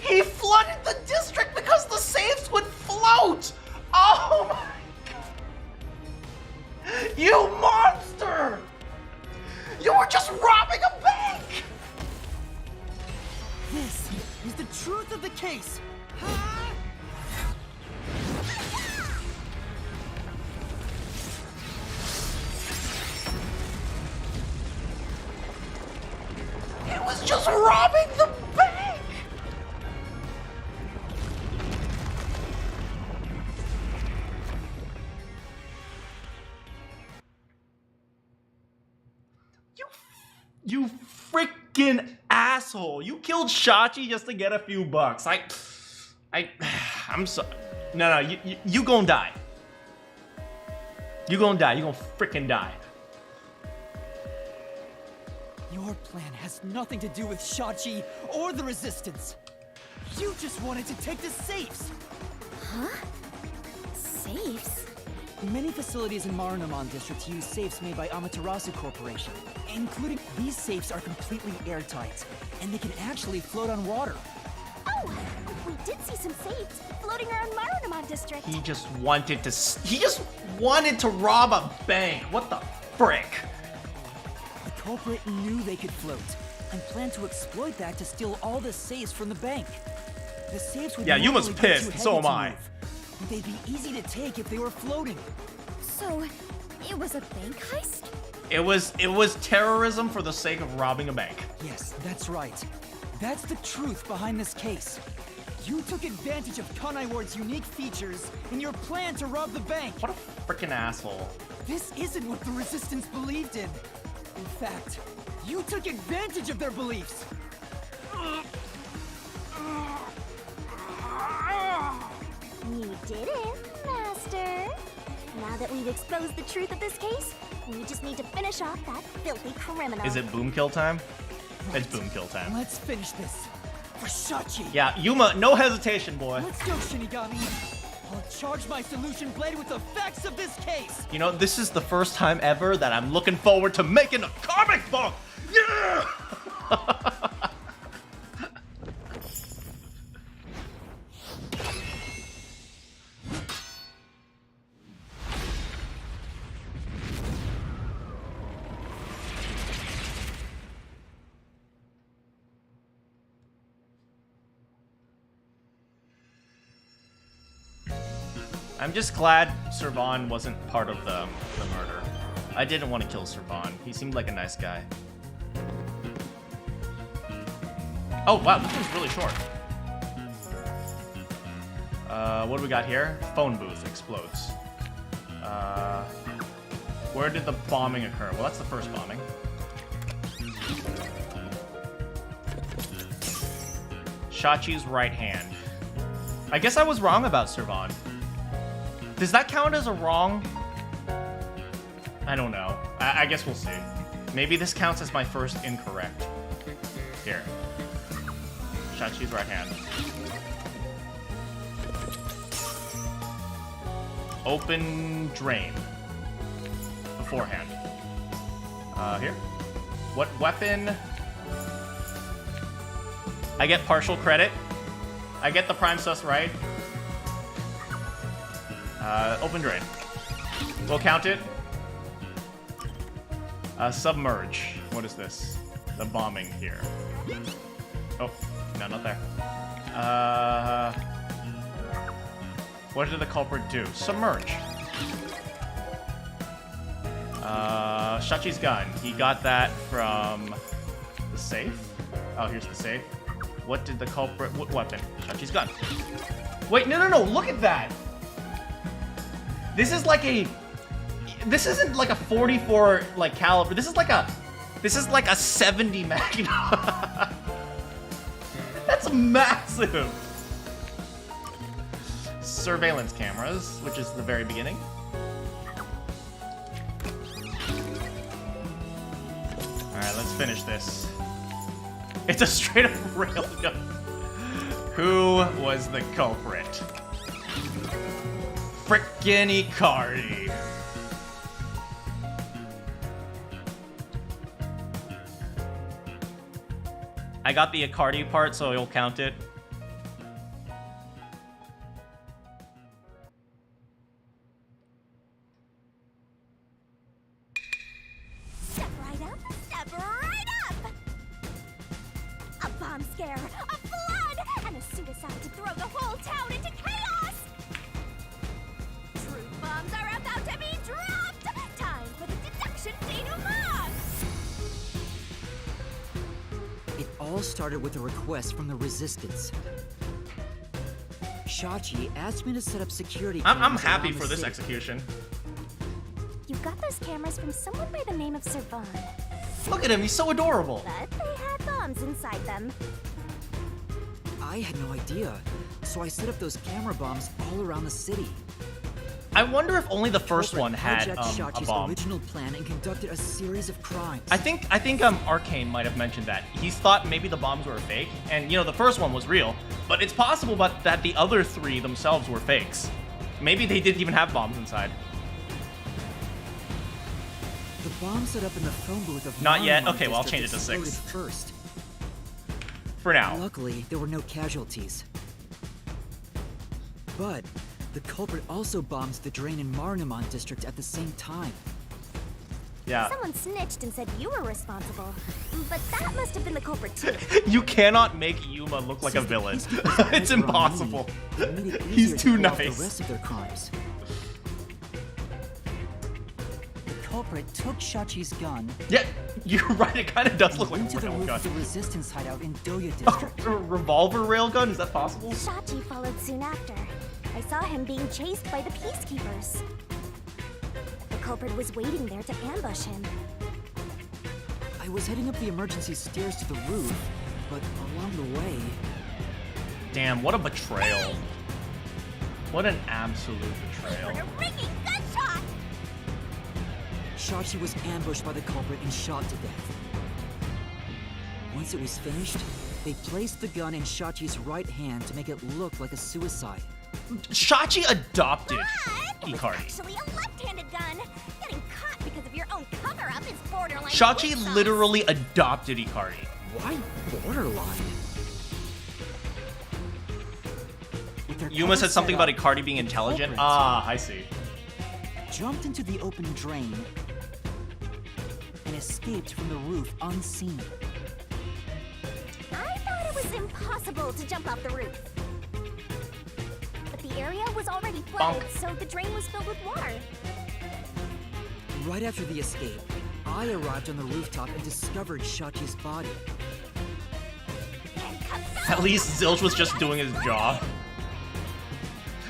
He flooded the district because the safes would float! Oh my god! You monster! You were This is the truth of the case. It was just robbing the bank! You freaking asshole! You killed Shachi just to get a few bucks. I'm sorry. No, you gonna die. You gonna die. You gonna freaking die. Your plan has nothing to do with Shachi or the Resistance. You just wanted to take the safes. Huh? Safes? Many facilities in Marunouman District use safes made by Amaterasu Corporation, including these safes are completely airtight, and they can actually float on water. Oh, we did see some safes floating around Marunouman District. He just wanted to rob a bank. What the frick? The culprit knew they could float and planned to exploit that to steal all the safes from the bank. The safes would Yuma's normally be pissed, too so heavy am to I. move, but they'd be easy to take if they were floating. So, it was a bank heist? It was terrorism for the sake of robbing a bank. Yes, that's right. That's the truth behind this case. You took advantage of Kanai Ward's unique features in your plan to rob the bank. What a freaking asshole. This isn't what the Resistance believed in. In fact, you took advantage of their beliefs. You didn't, Master. Now that we've exposed the truth of this case, we just need to finish off that filthy criminal. Is it boom kill time? It's boom kill time. Let's finish this. For Shachi. Yeah, Yuma, no hesitation, boy. Let's go, Shinigami. I'll charge my solution blade with the facts of this case. You know, this is the first time ever that I'm looking forward to making a comic book. Yeah! I'm just glad Servan wasn't part of the murder. I didn't want to kill Servan. He seemed like a nice guy. Oh, wow, this one's really short. What do we got here? Phone booth explodes. Where did the bombing occur? Well, that's the first bombing. Shachi's right hand. I guess I was wrong about Servan. Does that count as a wrong? I don't know. I guess we'll see. Maybe this counts as my first incorrect. Here. Shachi's right hand. Open drain. Beforehand. Here. What weapon? I get partial credit. I get the prime sus right. Open drain. We'll count it. Submerge. What is this? The bombing here. Oh, no, not there. What did the culprit do? Submerge. Shachi's gun. He got that from the safe. Oh, here's the safe. What did the culprit... What weapon? Shachi's gun. Wait, no, look at that! This is like a... This isn't like a 44 like caliber. This is like a 70 Magnum. That's massive. Surveillance cameras, which is the very beginning. All right, let's finish this. It's a straight up railgun. Who was the culprit? Frickin' Icardi. I got the Icardi part, so you'll count it. Step right up, step right up! A bomb scare, a flood, and a suicide to throw the whole town into chaos! Truth bombs are about to be dropped! Time for the deduction denouement! It all started with a request from the Resistance. Shachi asked me to set up security cameras I'm happy around the for this city. execution. You got those cameras from someone by the name of Servan. Look at him, he's so adorable. But they had bombs inside them. I had no idea, so I set up those camera bombs all around the city. I wonder if only the first Culprit one had hijacked a Shachi's bomb. original plan and conducted a series of crimes. I think Arcane might have mentioned that. He thought maybe the bombs were fake, and you know the first one was real, but it's possible that the other three themselves were fakes. Maybe they didn't even have bombs inside. The bomb set up in the phone booth of Not yet? Manakyn Okay, well, I'll district change it to exploded 6. first. For now. Luckily, there were no casualties. But the culprit also bombed the drain in Marnamon district at the same time. Yeah. Someone snitched and said you were responsible. But that must have been the culprit too. You cannot make Yuma look like a villain. It's impossible. He's too The nice. rest of their crimes. The culprit took Shachi's gun. Yeah, you're right. It kind of does look like went a to the roof railgun. of the resistance hideout in Doya district. A revolver railgun? Is that possible? Shachi followed soon after. I saw him being chased by the Peacekeepers. The culprit was waiting there to ambush him. I was heading up the emergency stairs to the roof, but along the way... Damn, what a betrayal. What an absolute betrayal. A ringing gunshot! Shachi was ambushed by the culprit and shot to death. Once it was finished, they placed the gun in Shachi's right hand to make it look like a suicide. Shachi adopted But it was Ikari. actually a left-handed gun. Getting caught because of your own cover-up is borderline. Shachi weak sauce. literally adopted Ikari. Why borderline? With their Yuma cover said something set about up, Ikari being the intelligent. culprit Ah, I see. jumped into the open drain and escaped from the roof unseen. I thought it was impossible to jump off the roof. But the area was already flooded, Bonk. so the drain was filled with water. Right after the escape, I arrived on the rooftop and discovered Shachi's body. At least Zilch was just doing his job.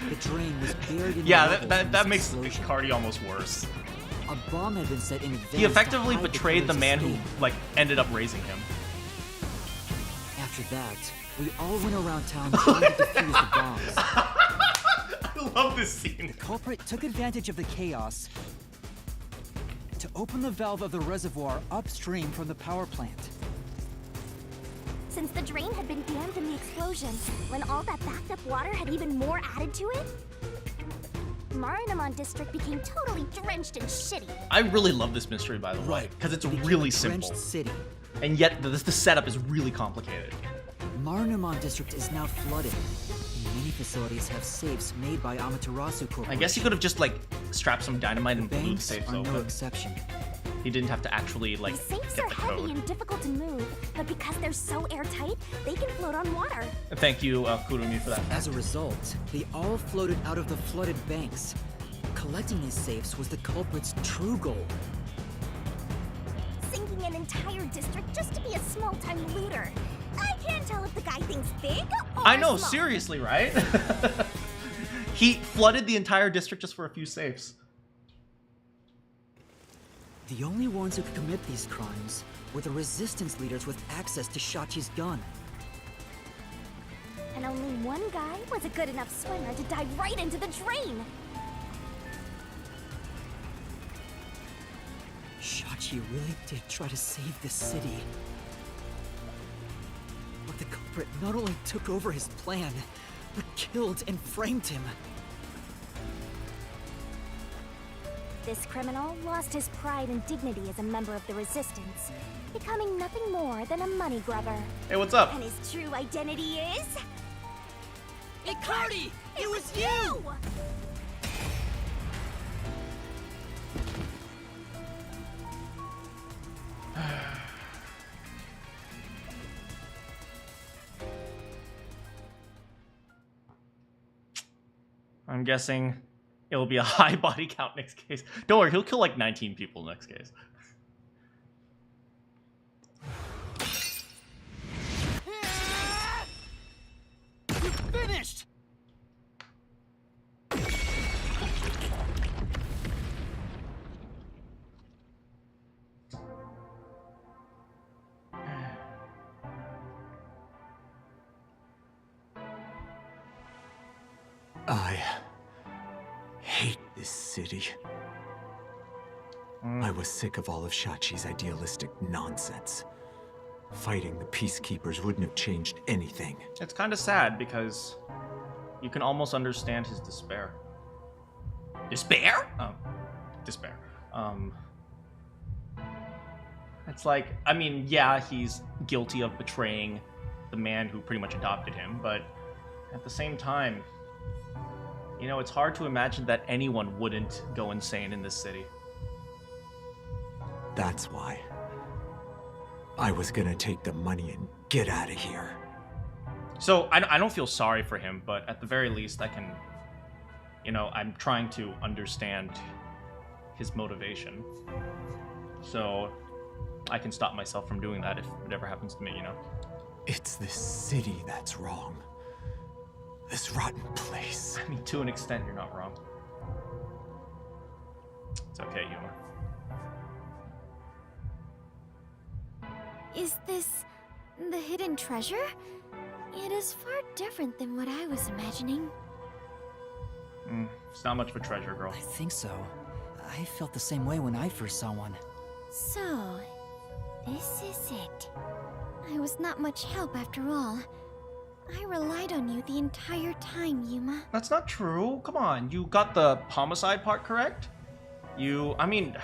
The drain was buried in the Yeah, rubble that from that this makes explosion. Ikari almost worse. A bomb had been set in advance. He effectively to hide betrayed the killer's man who, escape. like, ended up raising him. After that, we all went around town trying to defuse the bombs. I love this scene. The culprit took advantage of the chaos to open the valve of the reservoir upstream from the power plant. Since the drain had been dammed in the explosion, when all that backed up water had even more added to it, Marnamon district became totally drenched and shitty. I really love this mystery, by the way, because it's Became really a drenched simple. city. And yet, the setup is really complicated. Marnamon district is now flooded. Many facilities have safes made by Amaterasu Corporation. I guess he could have just, like, strapped some dynamite and blew the Banks safes are no open. exception. He didn't have to actually, like, The safes get are the heavy code. and difficult to move, but because they're so airtight, they can float on water. Thank you, Kurumi, for that. As a result, they all floated out of the flooded banks. Collecting these safes was the culprit's true goal. Sinking an entire district just to be a small-time looter. I can't tell if the guy thinks big or I know, small. seriously, right? He flooded the entire district just for a few safes. The only ones who could commit these crimes were the resistance leaders with access to Shachi's gun. And only one guy was a good enough swimmer to dive right into the drain. Shachi really did try to save this city. But the culprit not only took over his plan, but killed and framed him. This criminal lost his pride and dignity as a member of the Resistance, becoming nothing more than a money grubber. Hey, what's up? And his true identity is... Ikari! It was you! I'm guessing it'll be a high body count next case. Don't worry, he'll kill like 19 people next case. You're finished! I hate this city. I was sick of all of Shachi's idealistic nonsense. Fighting the Peacekeepers wouldn't have changed anything. It's kind of sad because you can almost understand his despair. Despair? Oh, despair. It's like, I mean, yeah, he's guilty of betraying the man who pretty much adopted him, but at the same time, you know, it's hard to imagine that anyone wouldn't go insane in this city. That's why. I was gonna take the money and get out of here. So, I don't feel sorry for him, but at the very least, I can, you know, I'm trying to understand his motivation. So, I can stop myself from doing that if it ever happens to me, you know? It's this city that's wrong. This rotten place. I mean, to an extent, you're not wrong. It's okay, Yuma. Is this the hidden treasure? It is far different than what I was imagining. It's not much of a treasure, girl. I think so. I felt the same way when I first saw one. So, this is it. I was not much help after all. I relied on you the entire time, Yuma. That's not true. Come on, you got the homicide part correct? I mean,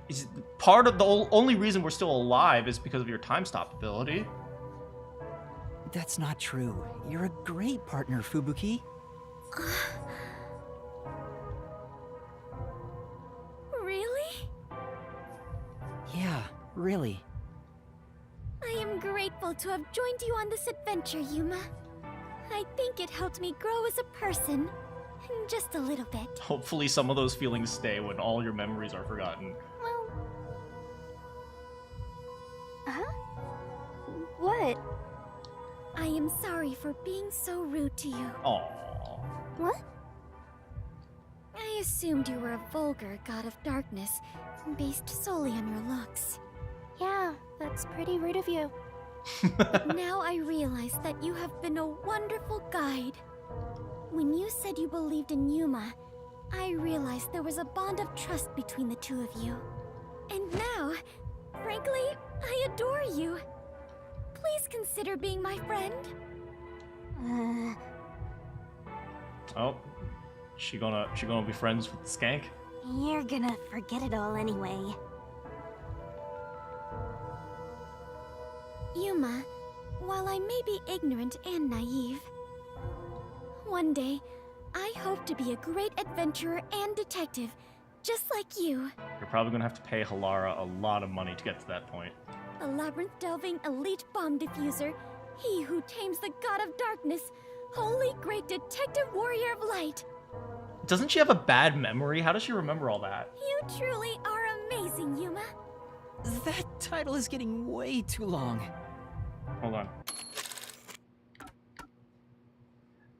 is part of the only reason we're still alive is because of your time stop ability. That's not true. You're a great partner, Fubuki. Really? Yeah, really. I am grateful to have joined you on this adventure, Yuma. I think it helped me grow as a person. Just a little bit. Hopefully some of those feelings stay when all your memories are forgotten. Well... Huh? What? I am sorry for being so rude to you. Aww. What? I assumed you were a vulgar god of darkness, based solely on your looks. Yeah, that's pretty rude of you. But now I realize that you have been a wonderful guide. When you said you believed in Yuma, I realized there was a bond of trust between the two of you. And now, frankly, I adore you. Please consider being my friend. Oh, she gonna be friends with the skank? You're gonna forget it all anyway. Yuma, while I may be ignorant and naive, one day, I hope to be a great adventurer and detective, just like you. You're probably gonna have to pay Halara a lot of money to get to that point. A labyrinth-delving elite bomb diffuser, he who tames the god of darkness, holy great detective warrior of light. Doesn't she have a bad memory? How does she remember all that? You truly are amazing, Yuma. That title is getting way too long. Hold on.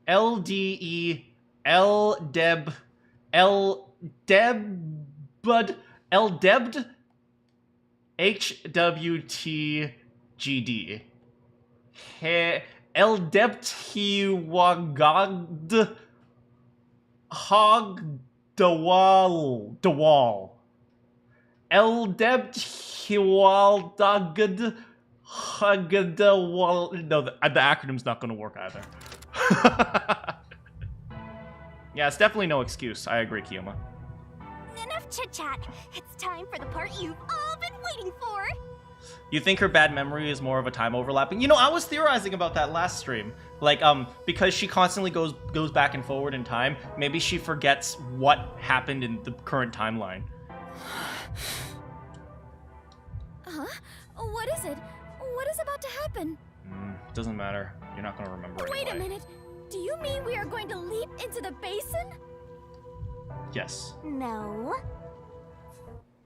LDE LDEB LDEBD LDEBD HWTGD LDEBTWAGD Dawal LDEBTWALDAGD Hagadawal. No, the acronym's not going to work either. Yeah, it's definitely no excuse. I agree, Kiyoma. Enough chit-chat. It's time for the part you've all been waiting for. You think her bad memory is more of a time overlapping? You know, I was theorizing about that last stream. Like, because she constantly goes back and forward in time, maybe she forgets what happened in the current timeline. Huh? What is it? What is about to happen? Doesn't matter. You're not gonna remember Wait anyway. a minute. Do you mean we are going to leap into the basin? Yes. No.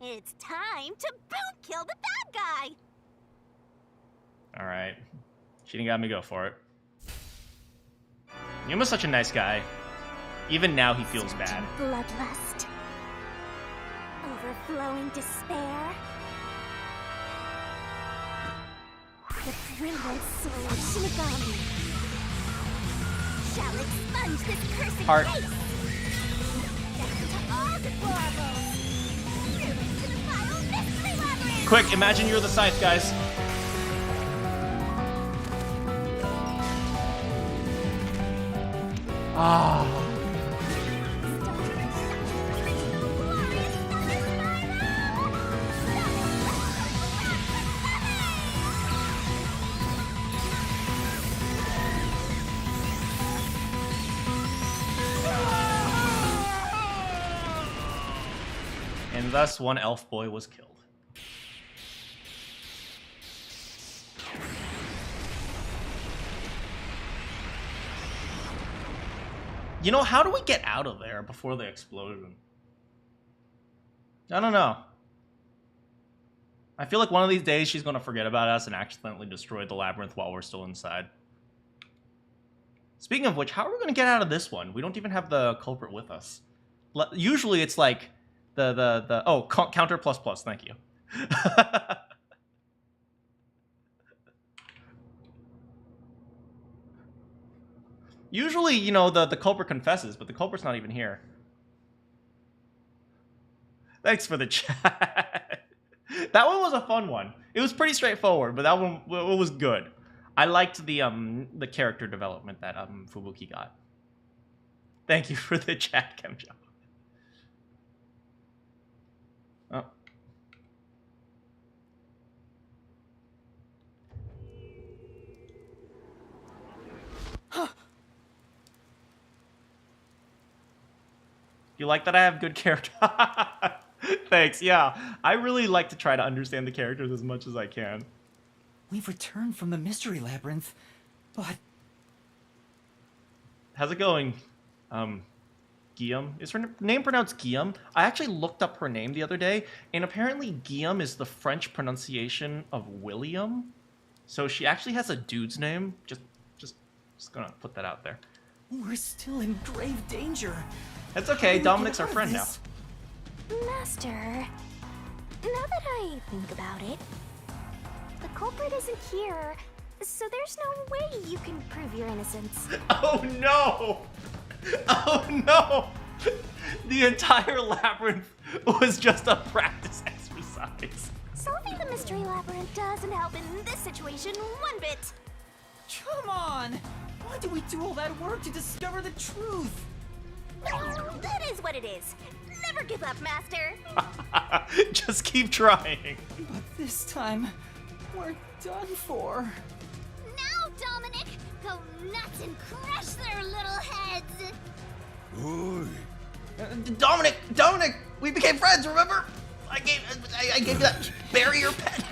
It's time to boot kill the bad guy! Alright. Shinigami, go for it. Yuma's such a nice guy. Even now he feels bad. Bloodlust. Overflowing despair. The brilliant soul of Shinigami shall expunge this cursed Heart. race. Down to all deplorables. Through into the vile mystery labyrinth. Quick, imagine you're the scythe, guys. Ah. And thus one elf boy was killed. You know, how do we get out of there before the explosion? I don't know. I feel like one of these days she's going to forget about us and accidentally destroy the labyrinth while we're still inside. Speaking of which, how are we going to get out of this one? We don't even have the culprit with us. Usually it's like oh, counter plus plus, thank you. Usually, you know, the culprit confesses, but the culprit's not even here. Thanks for the chat. That one was a fun one. It was pretty straightforward, but that one was good. I liked the character development that Fubuki got. Thank you for the chat, Kemjo. Oh. You like that I have good character? Thanks, yeah. I really like to try to understand the characters as much as I can. We've returned from the mystery labyrinth, but... How's it going, Guillaume? Is her name pronounced Guillaume? I actually looked up her name the other day, and apparently Guillaume is the French pronunciation of William. So she actually has a dude's name. Just gonna put that out there. We're still in grave danger. That's okay, Dominic's our friend now. Master, now that I think about it, the culprit isn't here, so there's no way you can prove your innocence. Oh no! Oh no! The entire labyrinth was just a practice exercise. Solving the mystery labyrinth doesn't help in this situation one bit. Come on! Why do we do all that work to discover the truth? That is what it is. Never give up, Master. Just keep trying. But this time, we're done for. Now, Dominic, go nuts and crush their little heads. Dominic, we became friends. Remember? I gave you that barrier pet.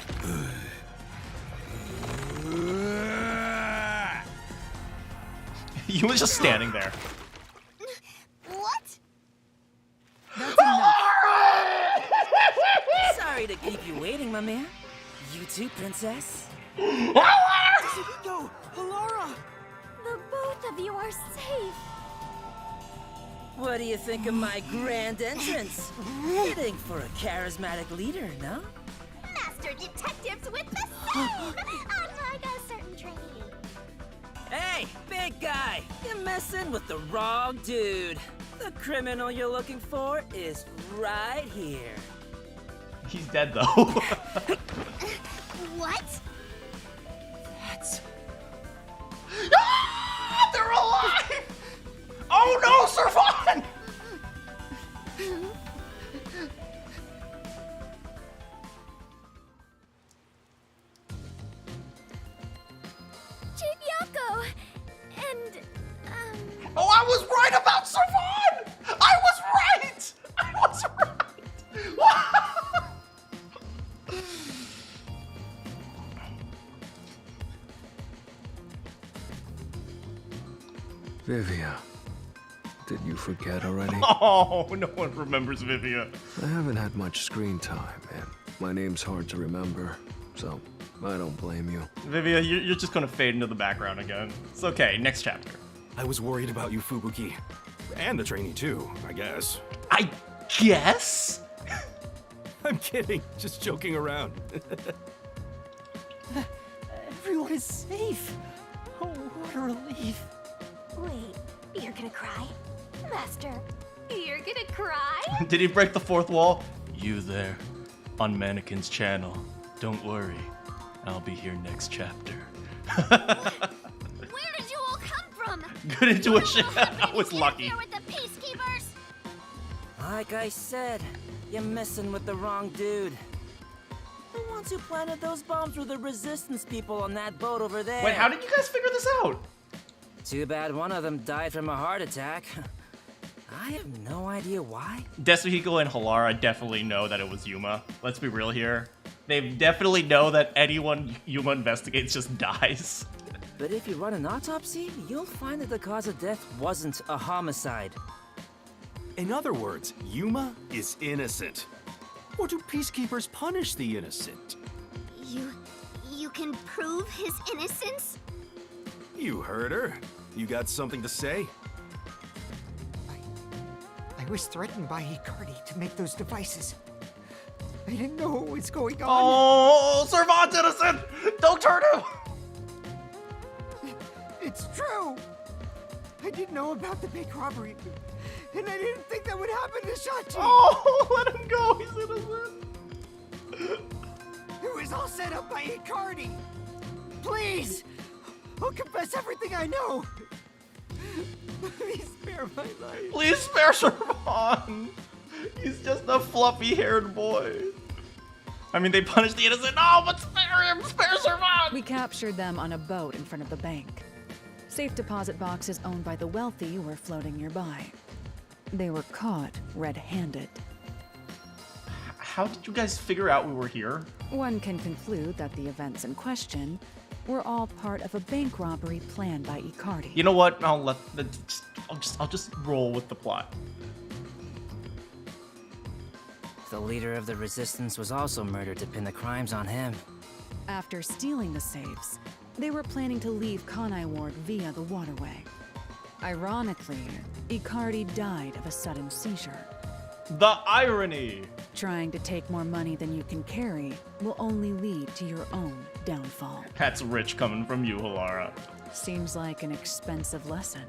You was just standing there. What? That's enough. Sorry to keep you waiting, my man. You too, princess. Yo, Halara! The both of you are safe. What do you think of my grand entrance? Fitting for a charismatic leader, no? Master detectives with the same, unlike a certain trainee. Hey, big guy! You're messing with the wrong dude. The criminal you're looking for is right here. He's dead though. What? That's... Ah, they're alive! Oh no, Servon! Yako, and, Oh, I was right about Servon! I was right! Vivia. Did you forget already? Oh, no one remembers Vivia. I haven't had much screen time, and my name's hard to remember, so I don't blame you. Vivia, you're just gonna fade into the background again. It's okay, next chapter. I was worried about you, Fubuki. And the trainee too, I guess. I guess? I'm kidding, just joking around. Everyone is safe. Oh, what a relief. Wait, you're gonna cry? Master, you're gonna cry? Did he break the fourth wall? You there, on Manakyn's channel. Don't worry, I'll be here next chapter. Where did you all come from? Good intuition. I was lucky. Here with the Peacekeepers. Like I said, you're messing with the wrong dude. The ones who planted those bombs were the resistance people on that boat over there. Wait, how did you guys figure this out? Too bad one of them died from a heart attack. I have no idea why. Desuhiko and Halara definitely know that it was Yuma. Let's be real here. They definitely know that anyone Yuma investigates just dies. But if you run an autopsy, you'll find that the cause of death wasn't a homicide. In other words, Yuma is innocent. Or do peacekeepers punish the innocent? You can prove his innocence? You heard her. You got something to say? I was threatened by Hikari to make those devices. I didn't know what was going on. Oh, Servant's innocent! Don't turn him! It's true! I didn't know about the big robbery, and I didn't think that would happen to Shachi! Oh, let him go, he's innocent! It was all set up by Hikari! Please! I'll confess everything I know! Please spare my life. Please spare Servant! He's just a fluffy-haired boy. I mean, they punished the innocent. No, but spare him! Spare Servant! We captured them on a boat in front of the bank. Safe deposit boxes owned by the wealthy were floating nearby. They were caught red-handed. How did you guys figure out we were here? One can conclude that the events in question were all part of a bank robbery planned by Icardi. You know what? I'll just roll with the plot. The leader of the resistance was also murdered to pin the crimes on him. After stealing the safes, they were planning to leave Kanai Ward via the waterway. Ironically, Icardi died of a sudden seizure. The irony! Trying to take more money than you can carry will only lead to your own downfall. That's rich coming from you, Halara. Seems like an expensive lesson.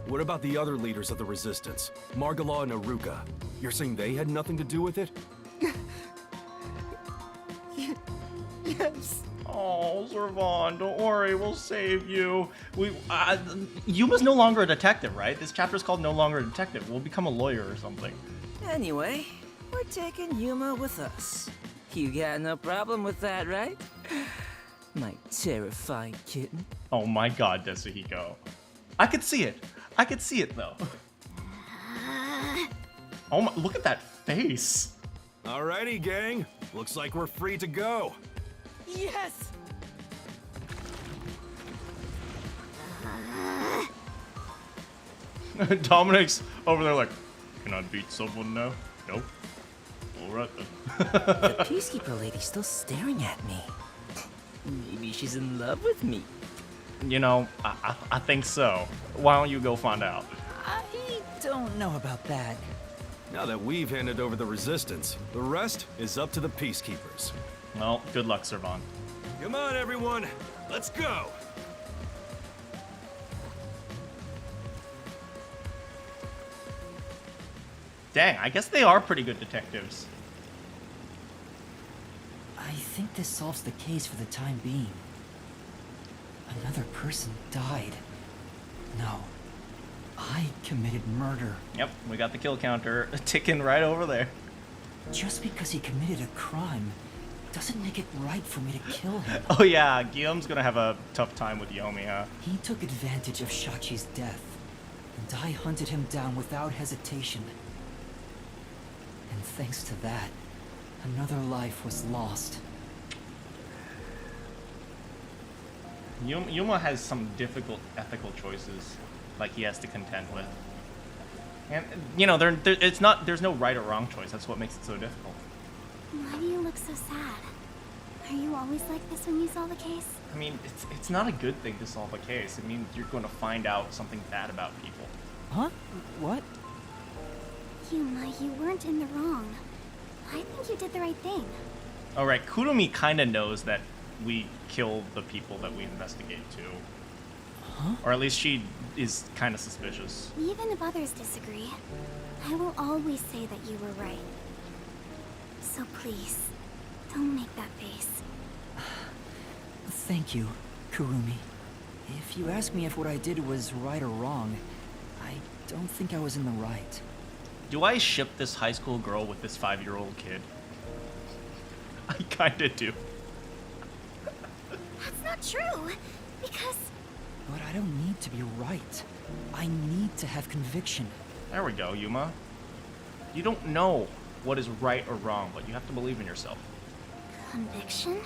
What about the other leaders of the resistance? Margala and Aruka. You're saying they had nothing to do with it? Yes. Oh, Servant, don't worry, we'll save you. Yuma's no longer a detective, right? This chapter's called No Longer a Detective. We'll become a lawyer or something. Anyway, we're taking Yuma with us. You got no problem with that, right? My terrifying kitten. Oh my god, Desuhiko. I could see it. I could see it, though. Oh my, look at that face. Alrighty, gang. Looks like we're free to go. Yes! Dominic's over there like, can I beat someone now? Nope. Alright then. The Peacekeeper lady's still staring at me. Maybe she's in love with me. You know, I think so. Why don't you go find out? I don't know about that. Now that we've handed over the resistance, the rest is up to the Peacekeepers. Well, good luck, Servant. Come on, everyone. Let's go. Dang, I guess they are pretty good detectives. I think this solves the case for the time being. Another person died. No. I committed murder. Yep, we got the kill counter ticking right over there. Just because he committed a crime doesn't make it right for me to kill him. Oh yeah, Guillaume's gonna have a tough time with Yomi, huh? He took advantage of Shachi's death, and I hunted him down without hesitation. And thanks to that, another life was lost. Yuma has some difficult ethical choices, like he has to contend with. And you know, there's no right or wrong choice. That's what makes it so difficult. Why do you look so sad? Are you always like this when you solve a case? I mean, it's not a good thing to solve a case. It means you're going to find out something bad about people. Huh? What? Yuma, you weren't in the wrong. I think you did the right thing. All right, Kurumi kind of knows that we kill the people that we investigate too. Huh? Or at least she is kind of suspicious. Even if others disagree, I will always say that you were right. So please, don't make that face. Thank you, Kurumi. If you ask me if what I did was right or wrong, I don't think I was in the right. Do I ship this high school girl with this 5-year-old kid? I kinda do. That's not true, because... But I don't need to be right. I need to have conviction. There we go, Yuma. You don't know what is right or wrong, but you have to believe in yourself. Conviction?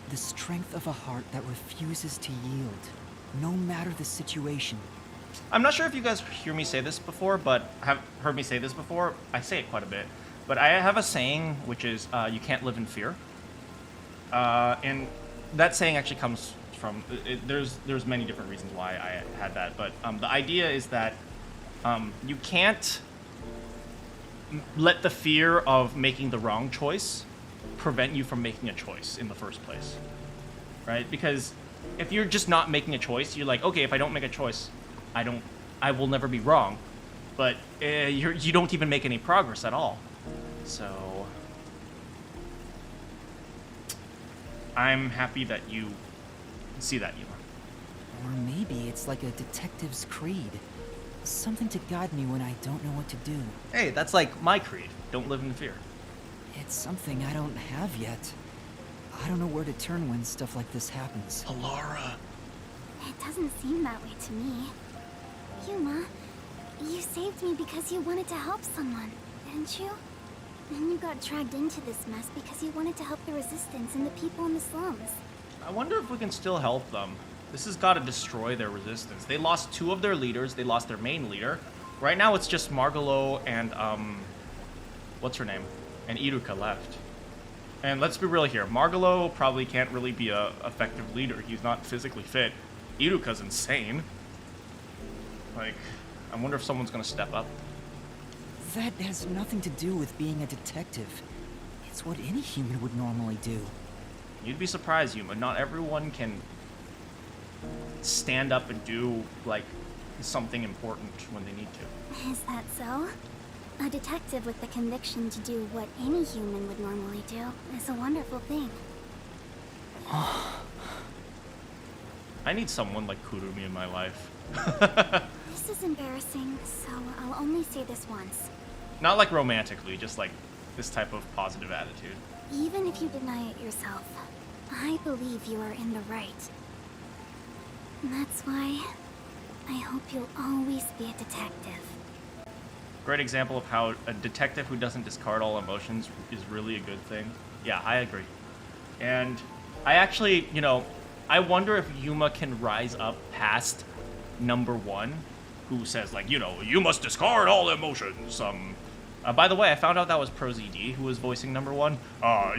The strength of a heart that refuses to yield, no matter the situation. I'm not sure if you guys hear me say this before, but have heard me say this before. I say it quite a bit. But I have a saying, which is, you can't live in fear. And that saying actually comes from, there's many different reasons why I had that. But the idea is that you can't let the fear of making the wrong choice prevent you from making a choice in the first place. Right? Because if you're just not making a choice, you're like, okay, if I don't make a choice, I will never be wrong. But you don't even make any progress at all. So I'm happy that you see that, Yuma. Or maybe it's like a detective's creed. Something to guide me when I don't know what to do. Hey, that's like my creed. Don't live in fear. It's something I don't have yet. I don't know where to turn when stuff like this happens. Halara. It doesn't seem that way to me. Yuma, you saved me because you wanted to help someone, didn't you? Then you got dragged into this mess because you wanted to help the resistance and the people in the slums. I wonder if we can still help them. This has got to destroy their resistance. They lost 2 of their leaders. They lost their main leader. Right now it's just Margalo and, what's her name? And Iruka left. And let's be real here. Margalo probably can't really be a effective leader. He's not physically fit. Iruka's insane. Like, I wonder if someone's gonna step up. That has nothing to do with being a detective. It's what any human would normally do. You'd be surprised, Yuma. Not everyone can stand up and do, like, something important when they need to. Is that so? A detective with the conviction to do what any human would normally do is a wonderful thing. I need someone like Kurumi in my life. This is embarrassing, so I'll only say this once. Not like romantically, just like this type of positive attitude. Even if you deny it yourself, I believe you are in the right. That's why I hope you'll always be a detective. Great example of how a detective who doesn't discard all emotions is really a good thing. Yeah, I agree. And I actually, you know, I wonder if Yuma can rise up past number 1, who says, like, you know, you must discard all emotions. By the way, I found out that was ProZD who was voicing number 1.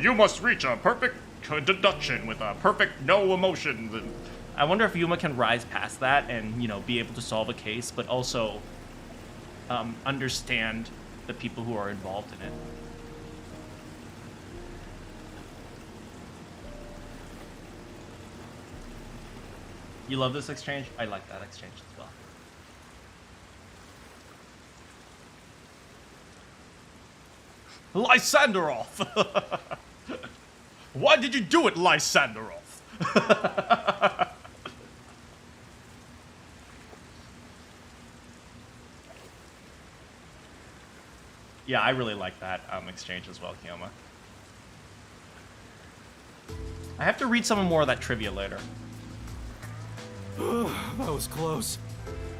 You must reach a perfect deduction with a perfect no emotions. And I wonder if Yuma can rise past that and, you know, be able to solve a case, but also understand the people who are involved in it. You love this exchange? I like that exchange as well. Lysanderoth! Why did you do it, Lysanderoth? Yeah, I really like that exchange as well, Kioma. I have to read some more of that trivia later. That was close.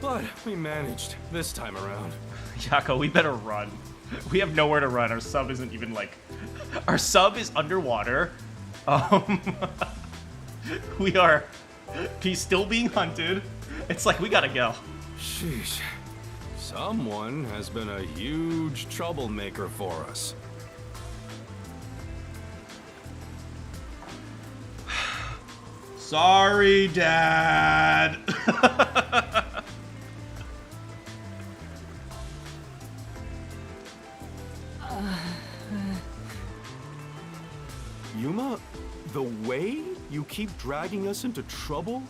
But we managed this time around. Yako, we better run. We have nowhere to run. Our sub isn't even like... Our sub is underwater. We are still being hunted. It's like we gotta go. Sheesh. Someone has been a huge troublemaker for us. Sorry, Dad. Yuma, the way you keep dragging us into trouble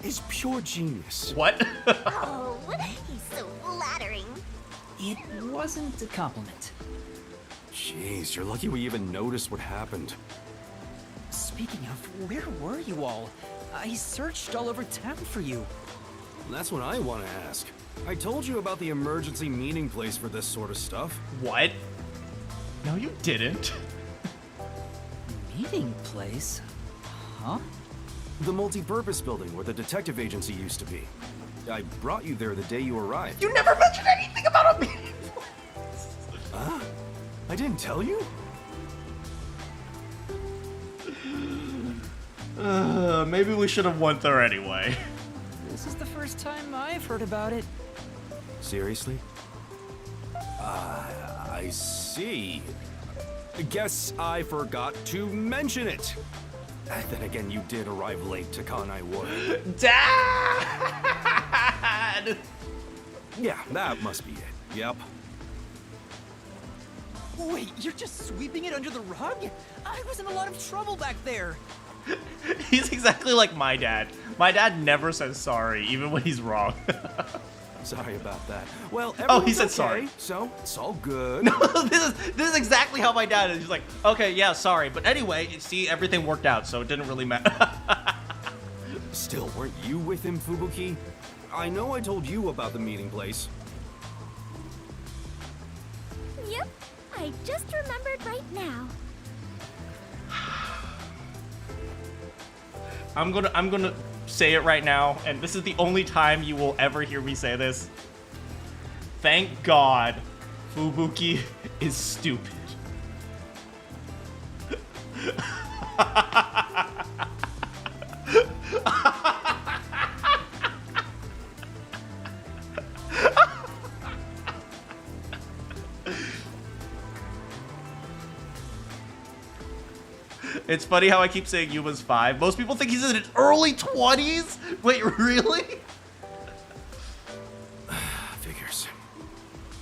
is pure genius. What? Oh, he's so flattering. It wasn't a compliment. Jeez, you're lucky we even noticed what happened. Speaking of, where were you all? I searched all over town for you. That's what I want to ask. I told you about the emergency meeting place for this sort of stuff. What? No, you didn't. Meeting place? Huh? The multi-purpose building where the detective agency used to be. I brought you there the day you arrived. You never mentioned anything about a meeting place. Huh? I didn't tell you? Maybe we should have went there anyway. This is the first time I've heard about it. Seriously? I see. Guess I forgot to mention it. Then again, you did arrive late to Kanai Ward. Dad! Yeah, that must be it. Yep. Wait, you're just sweeping it under the rug? I was in a lot of trouble back there. He's exactly like my dad. My dad never says sorry, even when he's wrong. Sorry about that. Well, oh, he said okay, sorry. So it's all good. No, this is exactly how my dad is. He's like, okay, yeah, sorry, but anyway, see, everything worked out, so it didn't really matter. Still, weren't you with him, Fubuki? I know I told you about the meeting place. Yep, I just remembered right now. I'm gonna say it right now, and this is the only time you will ever hear me say this. Thank God Fubuki is stupid. It's funny how I keep saying Yuma's 5. Most people think he's in his early 20s? Wait, really? Figures.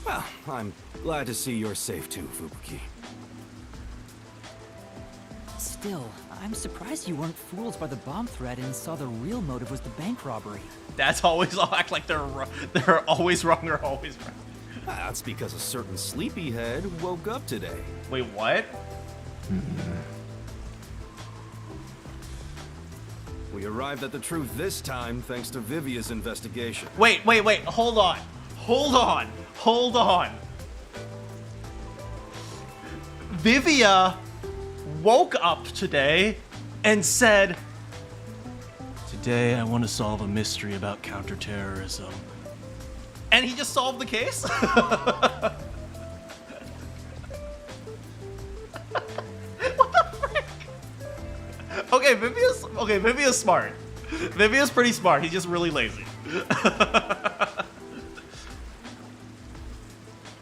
Well, I'm glad to see you're safe too, Fubuki. Still, I'm surprised you weren't fooled by the bomb threat and saw the real motive was the bank robbery. That's always all act like they're always wrong or always right. That's because a certain sleepyhead woke up today. Wait, what? We arrived at the truth this time thanks to Vivias' investigation. Wait, hold on. Vivia woke up today and said, "Today I want to solve a mystery about counterterrorism." And he just solved the case? What the frick? Okay, Vivia's smart. Vivia's pretty smart. He's just really lazy.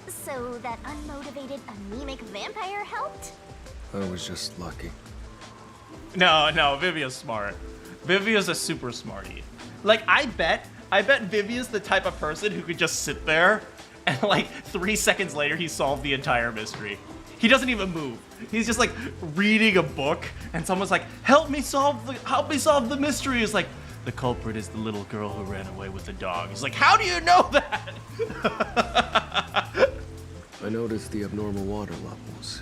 So that unmotivated, anemic vampire helped? I was just lucky. No, Vivia's smart. Vivia's a super smarty. Like, I bet Vivia's the type of person who could just sit there and like 3 seconds later he solved the entire mystery. He doesn't even move. He's just like reading a book and someone's like, help me solve the mystery. It's like, the culprit is the little girl who ran away with the dog. He's like, how do you know that? I noticed the abnormal water levels.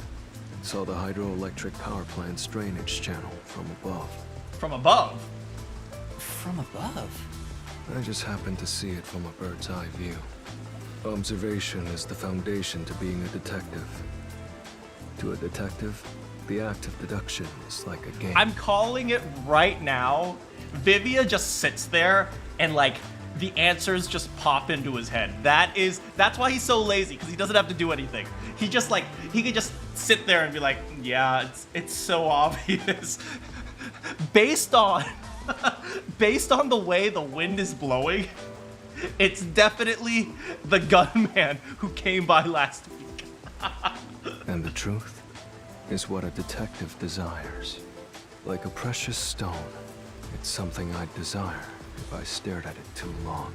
Saw the hydroelectric power plant's drainage channel from above. From above? From above? I just happened to see it from a bird's eye view. Observation is the foundation to being a detective. To a detective, the act of deduction is like a game. I'm calling it right now. Vivia just sits there and like the answers just pop into his head. That's why he's so lazy, because he doesn't have to do anything. He could just sit there and be like, yeah, it's so obvious. based on based on the way the wind is blowing, it's definitely the gunman who came by last week. And the truth is what a detective desires. Like a precious stone, it's something I'd desire if I stared at it too long.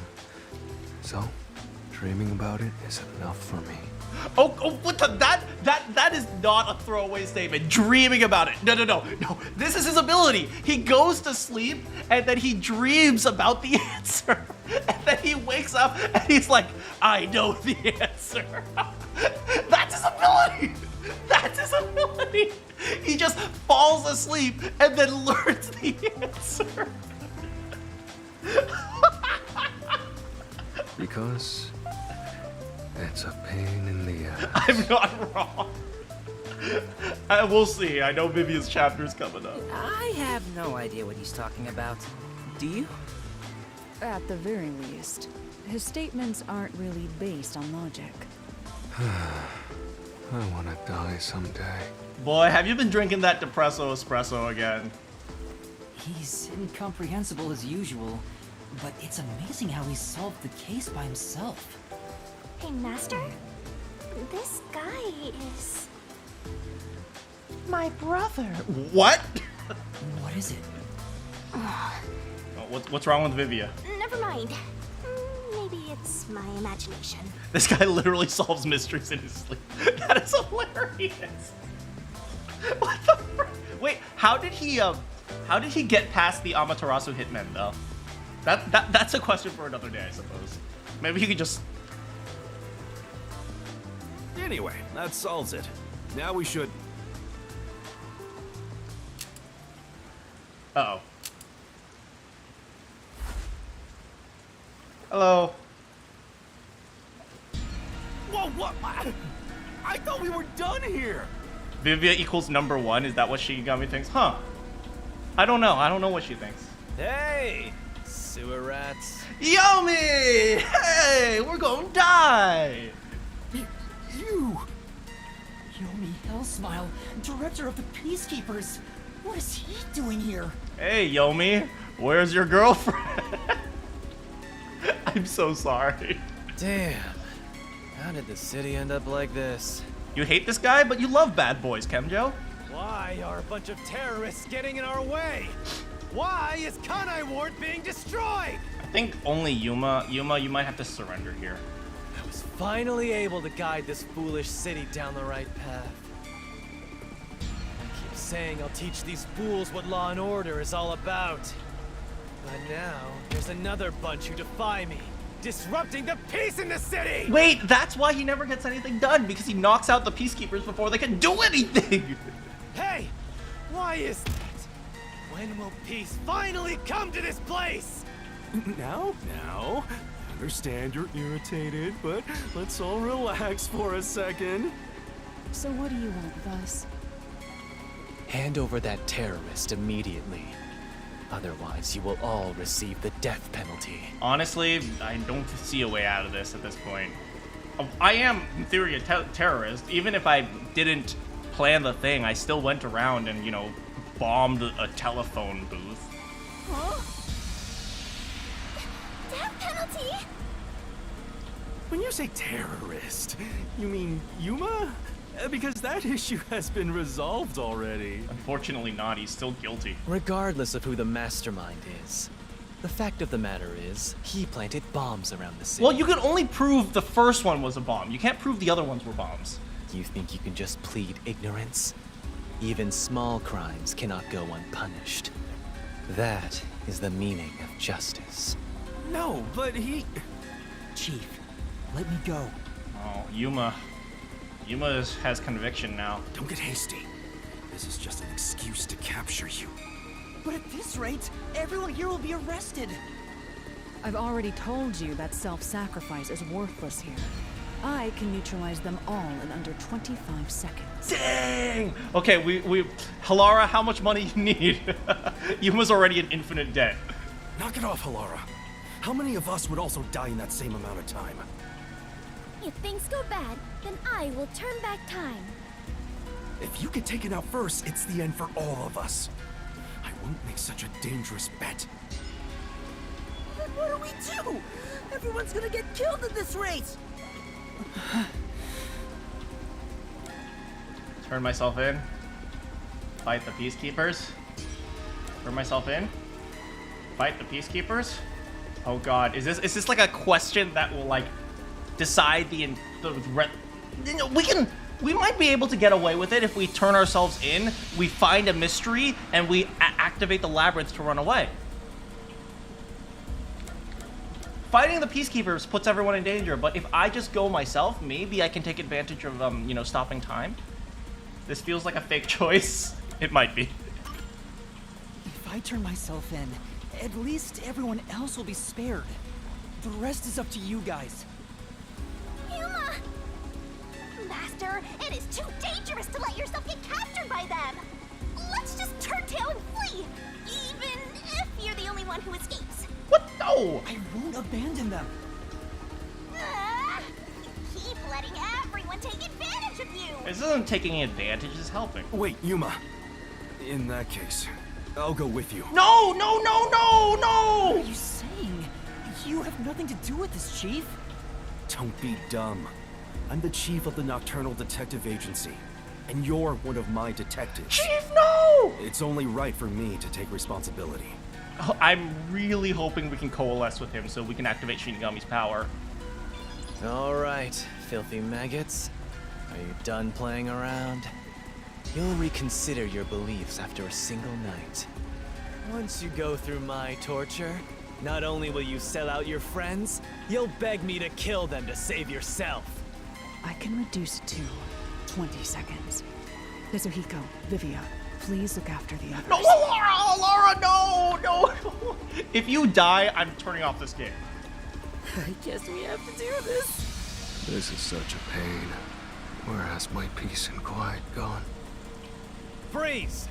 So, dreaming about it is enough for me. Oh, what the, that is not a throwaway statement. Dreaming about it. No. This is his ability. He goes to sleep and then he dreams about the answer. And then he wakes up and he's like, I know the answer. That's his ability. That's his ability. He just falls asleep and then learns the answer. Because it's a pain in the ass. I'm not wrong. We'll see. I know Vivia's chapter's coming up. I have no idea what he's talking about. Do you? At the very least, his statements aren't really based on logic. I want to die someday. Boy, have you been drinking that depresso espresso again? He's incomprehensible as usual, but it's amazing how he solved the case by himself. Hey, Master? This guy is... My brother. What? What is it? Oh, what's wrong with Vivia? Never mind. Maybe it's my imagination. This guy literally solves mysteries in his sleep. That is hilarious. What the frick? Wait, how did he get past the Amaterasu hitmen though? That's a question for another day, I suppose. Maybe he could just... Anyway, that solves it. Now we should... Uh-oh. Hello. Whoa, what? I thought we were done here. Vivia equals #1. Is that what Shinigami thinks? Huh. I don't know. I don't know what she thinks. Hey, sewer rats. Yomi! Hey, we're gonna die! You! Yomi Hellsmile, director of the Peacekeepers. What is he doing here? Hey, Yomi. Where's your girlfriend? I'm so sorry. Damn. How did the city end up like this? You hate this guy, but you love bad boys, Kemjo. Why are a bunch of terrorists getting in our way? Why is Kanai Ward being destroyed? I think only Yuma. Yuma, you might have to surrender here. I was finally able to guide this foolish city down the right path. I keep saying I'll teach these fools what law and order is all about. But now, there's another bunch who defy me, disrupting the peace in the city! Wait, that's why he never gets anything done, because he knocks out the Peacekeepers before they can do anything! Hey! Why is that? When will peace finally come to this place? Now, I understand you're irritated, but let's all relax for a second. So what do you want with us? Hand over that terrorist immediately. Otherwise, you will all receive the death penalty. Honestly, I don't see a way out of this at this point. I am, in theory, a terrorist. Even if I didn't plan the thing, I still went around and, you know, bombed a telephone booth. Huh? Death penalty? When you say terrorist, you mean Yuma? Because that issue has been resolved already. Unfortunately not, he's still guilty. Regardless of who the mastermind is, the fact of the matter is, he planted bombs around the city. Well, you can only prove the first one was a bomb. You can't prove the other ones were bombs. You think you can just plead ignorance? Even small crimes cannot go unpunished. That is the meaning of justice. No, but he... Chief, let me go. Oh, Yuma. Yuma has conviction now. Don't get hasty. This is just an excuse to capture you. But at this rate, everyone here will be arrested. I've already told you that self-sacrifice is worthless here. I can neutralize them all in under 25 seconds. Dang! Okay, we Halara, how much money you need? Yuma's already in infinite debt. Knock it off, Halara. How many of us would also die in that same amount of time? If things go bad, then I will turn back time. If you get taken out first, it's the end for all of us. I won't make such a dangerous bet. Then what do we do? Everyone's gonna get killed in this race! Turn myself in. Fight the Peacekeepers. Turn myself in. Fight the Peacekeepers. Oh god, is this like a question that will like decide we might be able to get away with it if we turn ourselves in, we find a mystery, and we activate the labyrinth to run away. Fighting the Peacekeepers puts everyone in danger, but if I just go myself, maybe I can take advantage of, you know, stopping time. This feels like a fake choice. It might be. If I turn myself in, at least everyone else will be spared. The rest is up to you guys. Yuma! Master, it is too dangerous to let yourself get captured by them! Let's just turn tail and flee! Even if you're the only one who escapes. What? No! I won't abandon them. Keep letting everyone take advantage of you! This isn't taking advantage, it's helping. Wait, Yuma. In that case, I'll go with you. No, no, no, no, no! What are you saying? You have nothing to do with this, Chief. Don't be dumb. I'm the chief of the Nocturnal Detective Agency, and you're one of my detectives. Chief, no! It's only right for me to take responsibility. Oh, I'm really hoping we can coalesce with him so we can activate Shinigami's power. All right, filthy maggots. Are you done playing around? You'll reconsider your beliefs after a single night. Once you go through my torture, not only will you sell out your friends, you'll beg me to kill them to save yourself. I can reduce it to 20 seconds. Kazuhiko, Vivia, please look after the others. No, Halara, no, no, no. If you die, I'm turning off this game. I guess we have to do this. This is such a pain. Where has my peace and quiet gone? Freeze!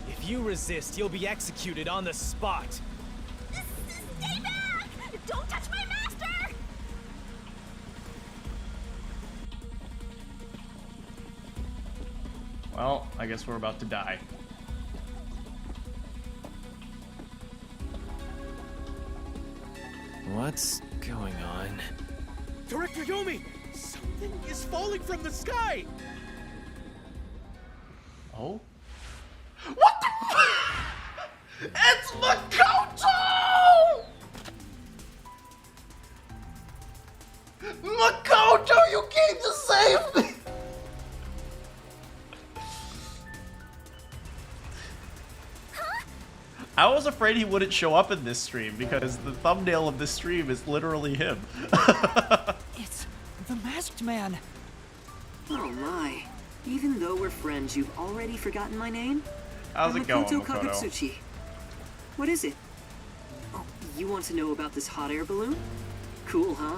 If you resist, you'll be executed on the spot. Stay back! Don't touch my master! Well, I guess we're about to die. What's going on? Director Yomi! Something is falling from the sky! Oh? What the It's Makoto! Makoto, you came to save me! I was afraid he wouldn't show up in this stream because the thumbnail of this stream is literally him. It's the masked man. Oh my. Even though we're friends, you've already forgotten my name? How's it going, Makoto Makoto? Kagutsuchi. What is it? Oh, you want to know about this hot air balloon? Cool, huh?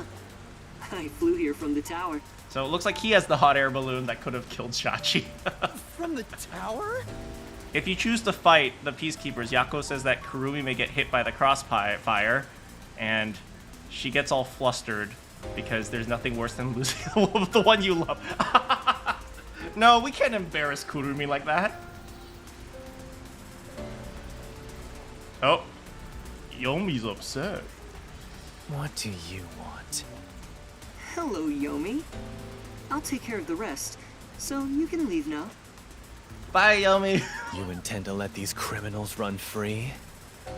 I flew here from the tower. So it looks like he has the hot air balloon that could have killed Shachi. From the tower? If you choose to fight the Peacekeepers, Yako says that Kurumi may get hit by the crossfire, and she gets all flustered because there's nothing worse than losing the one you love. No, we can't embarrass Kurumi like that. Oh, Yomi's upset. What do you want? Hello, Yomi. I'll take care of the rest, so you can leave now. Bye, Yomi. You intend to let these criminals run free?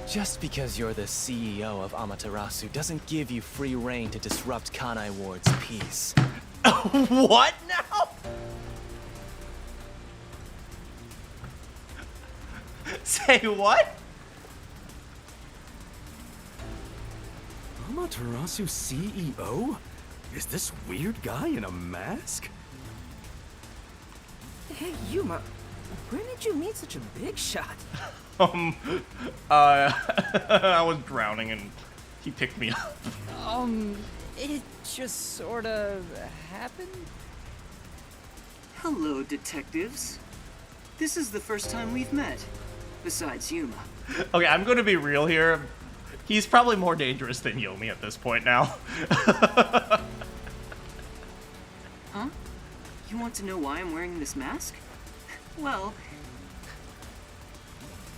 Just because you're the CEO of Amaterasu doesn't give you free reign to disrupt Kanai Ward's peace. What now? Say what? Amaterasu CEO? Is this weird guy in a mask? Hey, Yuma, where did you meet such a big shot? I was drowning and he picked me up. It just sorta happened? Hello, detectives. This is the first time we've met, besides Yuma. Okay, I'm gonna be real here. He's probably more dangerous than Yomi at this point now. Huh? You want to know why I'm wearing this mask? Well,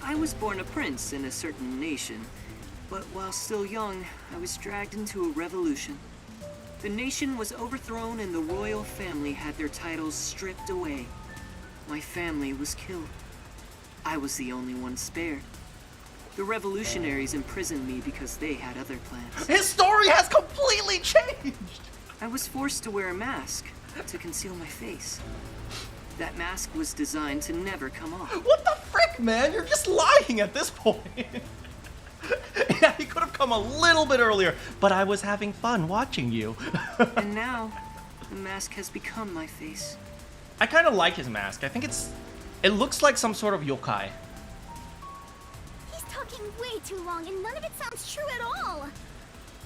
I was born a prince in a certain nation, but while still young, I was dragged into a revolution. The nation was overthrown and the royal family had their titles stripped away. My family was killed. I was the only one spared. The revolutionaries imprisoned me because they had other plans. His story has completely changed! I was forced to wear a mask to conceal my face. That mask was designed to never come off. What the frick, man? You're just lying at this point. Yeah, he could have come a little bit earlier, but I was having fun watching you. And now, the mask has become my face. I kind of like his mask. I think it looks like some sort of yokai. He's talking way too long and none of it sounds true at all.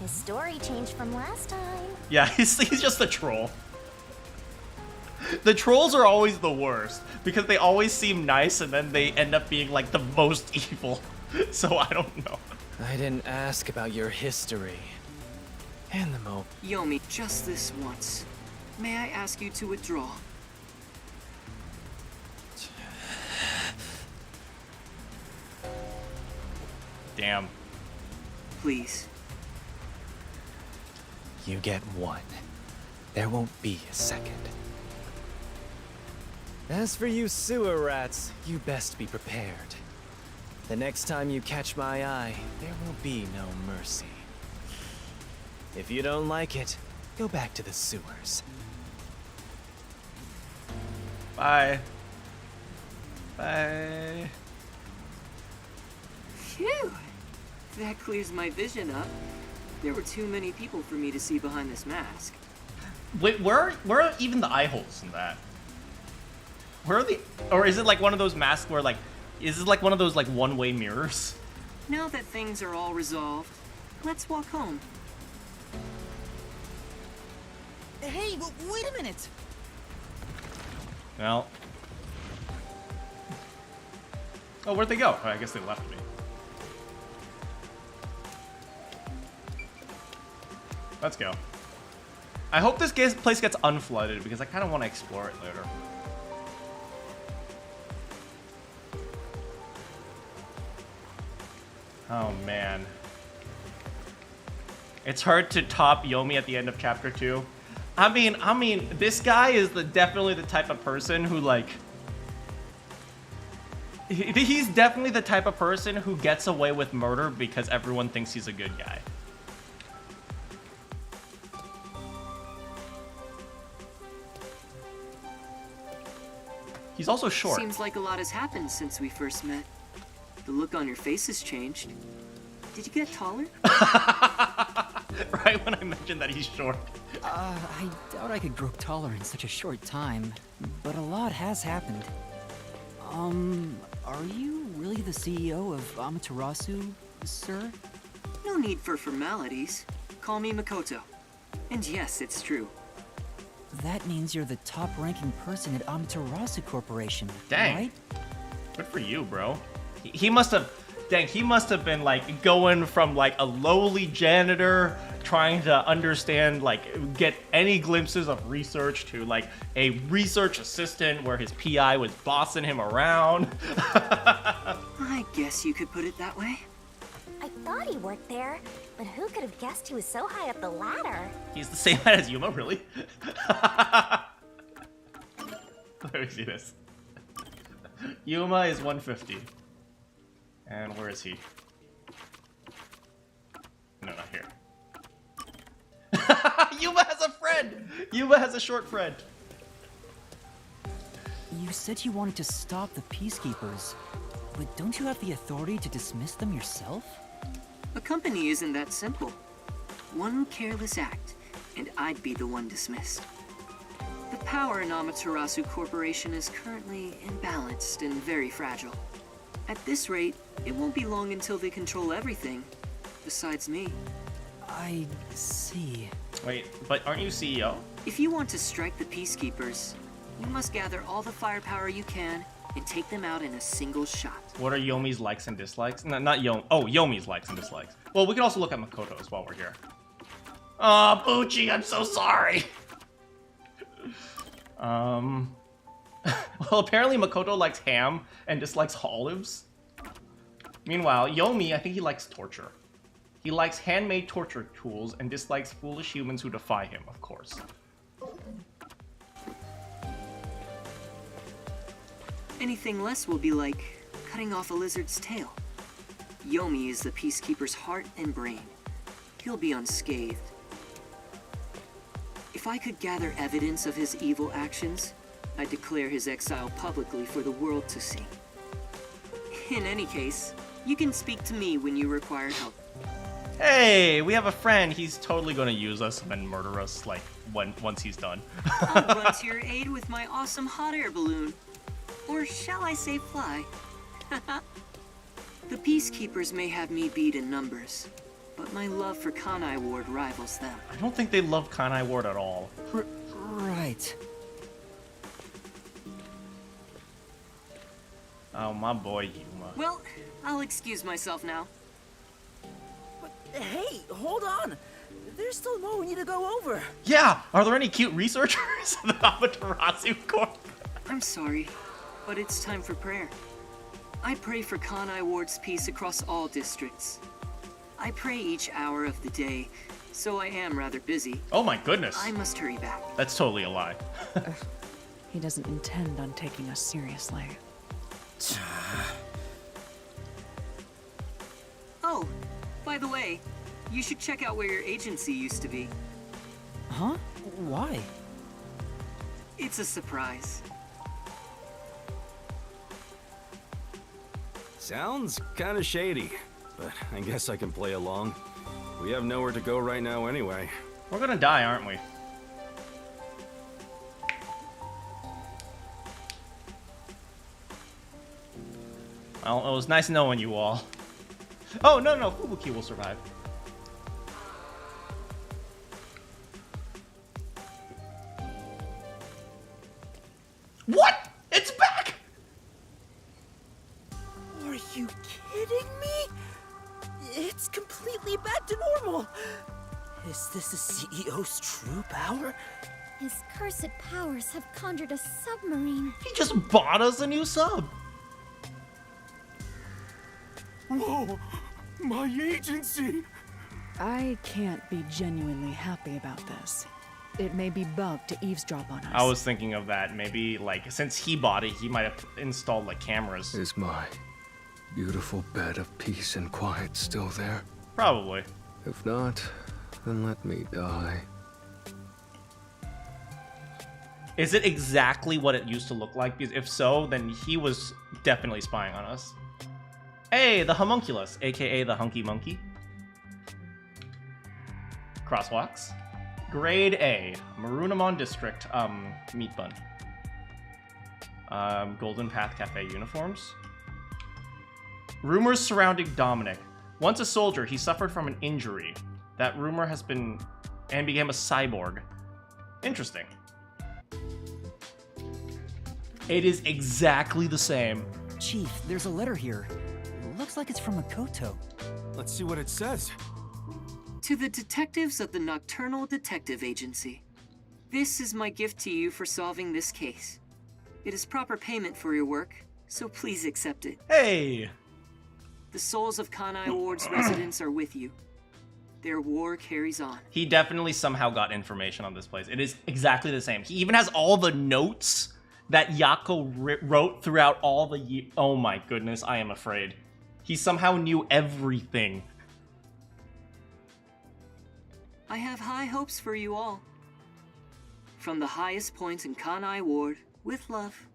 His story changed from last time. Yeah, he's just a troll. The trolls are always the worst because they always seem nice and then they end up being like the most evil. So I don't know. I didn't ask about your history. And the mo. Yomi, just this once. May I ask you to withdraw? Damn. Please. You get one. There won't be a second. As for you sewer rats, you best be prepared. The next time you catch my eye, there will be no mercy. If you don't like it, go back to the sewers. Bye. Bye. Phew! That clears my vision up. There were too many people for me to see behind this mask. Wait, where are even the eye holes in that? Where are the... Or is it like one of those masks where like... Is it like one of those like one-way mirrors? Now that things are all resolved, let's walk home. Hey, wait a minute! Well... Oh, where'd they go? Oh, I guess they left me. Let's go. I hope this place gets unflooded because I kind of want to explore it later. Oh man. It's hard to top Yomi at the end of chapter 2. I mean, this guy is definitely the type of person who like... He's definitely the type of person who gets away with murder because everyone thinks he's a good guy. He's also short. Seems like a lot has happened since we first met. The look on your face has changed. Did you get taller? Right when I mentioned that he's short. I doubt I could grow taller in such a short time, but a lot has happened. Are you really the CEO of Amaterasu, sir? No need for formalities. Call me Makoto. And yes, it's true. That means you're the top-ranking person at Amaterasu Corporation, Dang. right? Good for you, bro. He must have... Dang, he must have been, like, going from, like, a lowly janitor trying to understand, like, get any glimpses of research to, like, a research assistant where his PI was bossing him around. I guess you could put it that way. I thought he worked there, but who could have guessed he was so high up the ladder? He's the same height as Yuma, really? Let me see this. Yuma is 150. And where is he? No, not here. Yuma has a friend! Yuma has a short friend. You said you wanted to stop the Peacekeepers, but don't you have the authority to dismiss them yourself? A company isn't that simple. One careless act, and I'd be the one dismissed. The power in Amaterasu Corporation is currently imbalanced and very fragile. At this rate, it won't be long until they control everything, besides me. I see. Wait, but aren't you CEO? If you want to strike the Peacekeepers, you must gather all the firepower you can and take them out in a single shot. What are Yomi's likes and dislikes? No, not Yomi. Oh, Yomi's likes and dislikes. Well, we can also look at Makoto's while we're here. Oh, Bucci, I'm so sorry. Well, apparently Makoto likes ham and dislikes olives. Meanwhile, Yomi, I think he likes torture. He likes handmade torture tools and dislikes foolish humans who defy him, of course. Anything less will be like cutting off a lizard's tail. Yomi is the Peacekeeper's heart and brain. He'll be unscathed. If I could gather evidence of his evil actions, I'd declare his exile publicly for the world to see. In any case, you can speak to me when you require help. Hey, we have a friend. He's totally gonna use us and murder us, like, once he's done. I'll run to your aid with my awesome hot air balloon. Or shall I say fly? The Peacekeepers may have me beat in numbers, but my love for Kanai Ward rivals them. I don't think they love Kanai Ward at all. Right. Oh, my boy, Yuma. Well, I'll excuse myself now. But hey, hold on. There's still more we need to go over. Yeah! Are there any cute researchers in the Amaterasu Corp? I'm sorry, but it's time for prayer. I pray for Kanai Ward's peace across all districts. I pray each hour of the day, so I am rather busy. Oh my goodness. I must hurry back. That's totally a lie. He doesn't intend on taking us seriously. Oh, by the way, you should check out where your agency used to be. Huh? Why? It's a surprise. Sounds kinda shady, but I guess I can play along. We have nowhere to go right now anyway. We're gonna die, aren't we? Well, it was nice knowing you all. Oh, no, Fubuki will survive. What? It's back! Are you kidding me? It's completely back to normal. Is this the CEO's true power? His cursed powers have conjured a submarine. He just bought us a new sub. Whoa! My agency! I can't be genuinely happy about this. It may be bugged to eavesdrop on us. I was thinking of that. Maybe, like, since he bought it, he might have installed, like, cameras. Is my beautiful bed of peace and quiet still there? Probably. If not, then let me die. Is it exactly what it used to look like? Because if so, then he was definitely spying on us. Hey, the homunculus, aka the hunky monkey. Crosswalks. Grade A, Marunamon District, meat bun. Golden Path Cafe uniforms. Rumors surrounding Dominic. Once a soldier, he suffered from an injury. That rumor has been... and became a cyborg. Interesting. It is exactly the same. Chief, there's a letter here. Looks like it's from Makoto. Let's see what it says. To the detectives of the Nocturnal Detective Agency, this is my gift to you for solving this case. It is proper payment for your work, so please accept it. Hey! The souls of Kanai Ward's residents are with you. Their war carries on. He definitely somehow got information on this place. It is exactly the same. He even has all the notes that Yako wrote throughout all the years. Oh my goodness, I am afraid. He somehow knew everything. I have high hopes for you all. From the highest points in Kanai Ward, with love,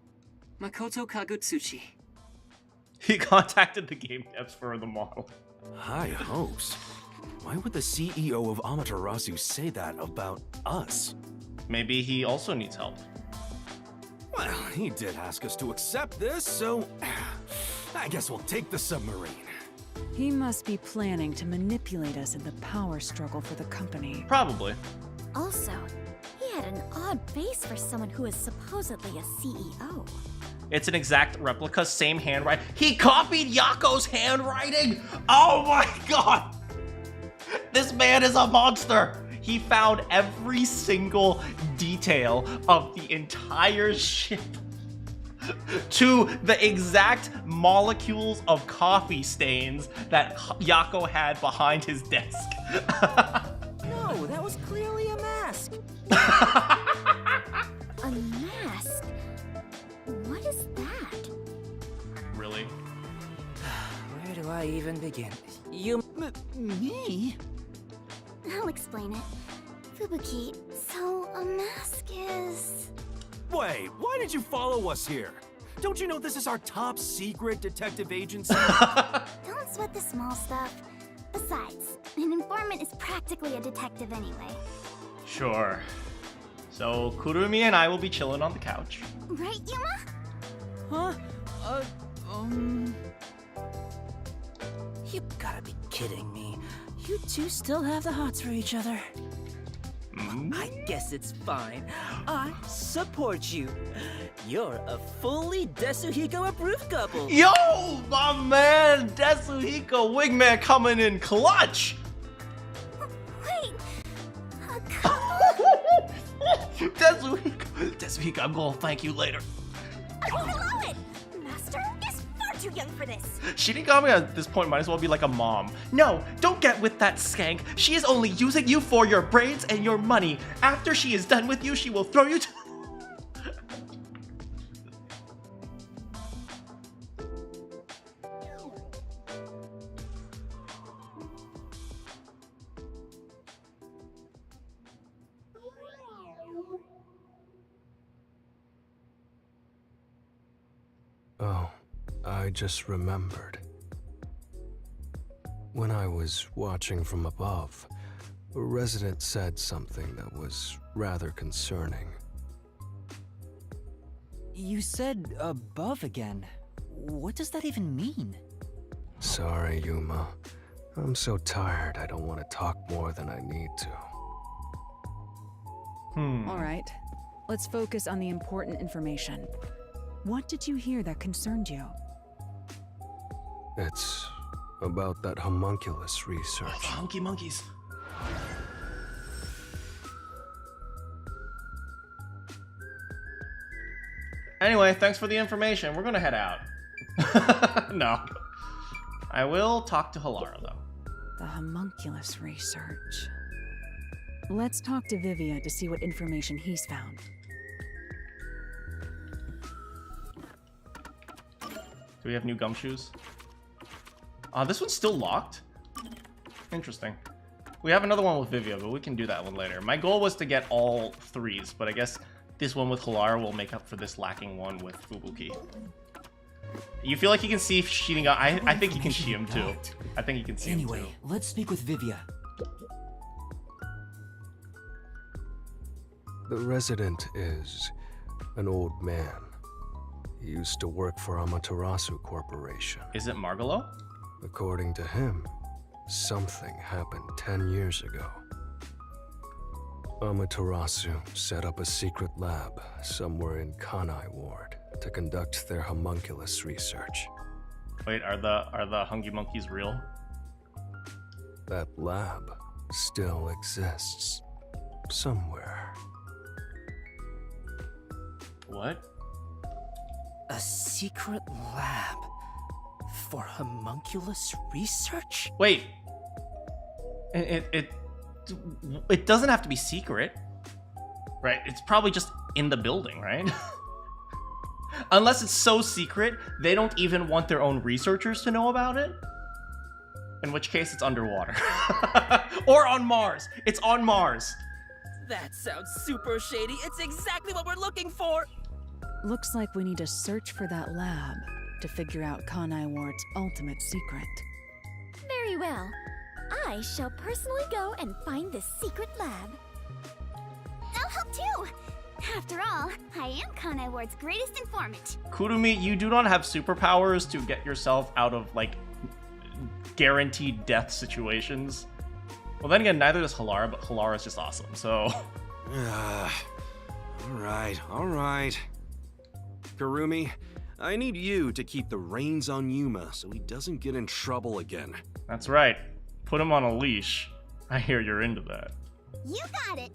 Makoto Kagutsuchi. He contacted the game devs for the model. High hopes? Why would the CEO of Amaterasu say that about us? Maybe he also needs help. Well, he did ask us to accept this, so I guess we'll take the submarine. He must be planning to manipulate us in the power struggle for the company. Probably. Also, he had an odd face for someone who is supposedly a CEO. It's an exact replica, same handwriting. He copied Yako's handwriting! Oh my god! This man is a monster! He found every single detail of the entire ship. to the exact molecules of coffee stains that Yako had behind his desk. No, that was clearly a mask. A mask? What is that? Really? Where do I even begin? You... Me? I'll explain it. Fubuki, so a mask is... Wait, why did you follow us here? Don't you know this is our top secret detective agency? Don't sweat the small stuff. Besides, an informant is practically a detective anyway. Sure. So Kurumi and I will be chilling on the couch. Right, Yuma? Huh? You gotta be kidding me. You two still have the hots for each other. I guess it's fine. I support you. You're a fully Desuhiko approved couple. Yo, my man, Desuhiko Wingman coming in clutch. Wait, a couple? Desuhiko, I'm gonna thank you later. I won't allow it! Master is far too young for this. Shinigami at this point might as well be like a mom. No, don't get with that skank. She is only using you for your brains and your money. After she is done with you, she will throw you to... Oh, I just remembered. When I was watching from above, a resident said something that was rather concerning. You said above again. What does that even mean? Sorry, Yuma. I'm so tired I don't want to talk more than I need to. All right, let's focus on the important information. What did you hear that concerned you? It's about that homunculus research. Oh, the hunky monkeys. Anyway, thanks for the information. We're gonna head out. No. I will talk to Halara, though. The homunculus research. Let's talk to Vivia to see what information he's found. Do we have new gumshoes? This one's still locked. Interesting. We have another one with Vivia, but we can do that one later. My goal was to get all threes, but I guess this one with Halara will make up for this lacking one with Fubuki. You feel like you can see Shinigami? I think you can see him too. I think you can see him too. Anyway, let's speak with Vivia. The resident is an old man. He used to work for Amaterasu Corporation. Is it Margalo? According to him, something happened 10 years ago. Amaterasu set up a secret lab somewhere in Kanai Ward to conduct their homunculus research. Wait, are the hungry monkeys real? That lab still exists somewhere. What? A secret lab for homunculus research? Wait. It doesn't have to be secret, right? It's probably just in the building, right? Unless it's so secret, they don't even want their own researchers to know about it. In which case, it's underwater. Or on Mars. It's on Mars. That sounds super shady. It's exactly what we're looking for. Looks like we need to search for that lab to figure out Kanai Ward's ultimate secret. Very well. I shall personally go and find the secret lab. I'll help too! After all, I am Kanai Ward's greatest informant. Kurumi, you do not have superpowers to get yourself out of, like, guaranteed death situations. Well, then again, neither does Halara, but Halara is just awesome, so... All right. Kurumi, I need you to keep the reins on Yuma so he doesn't get in trouble again. That's right. Put him on a leash. I hear you're into that. You got it!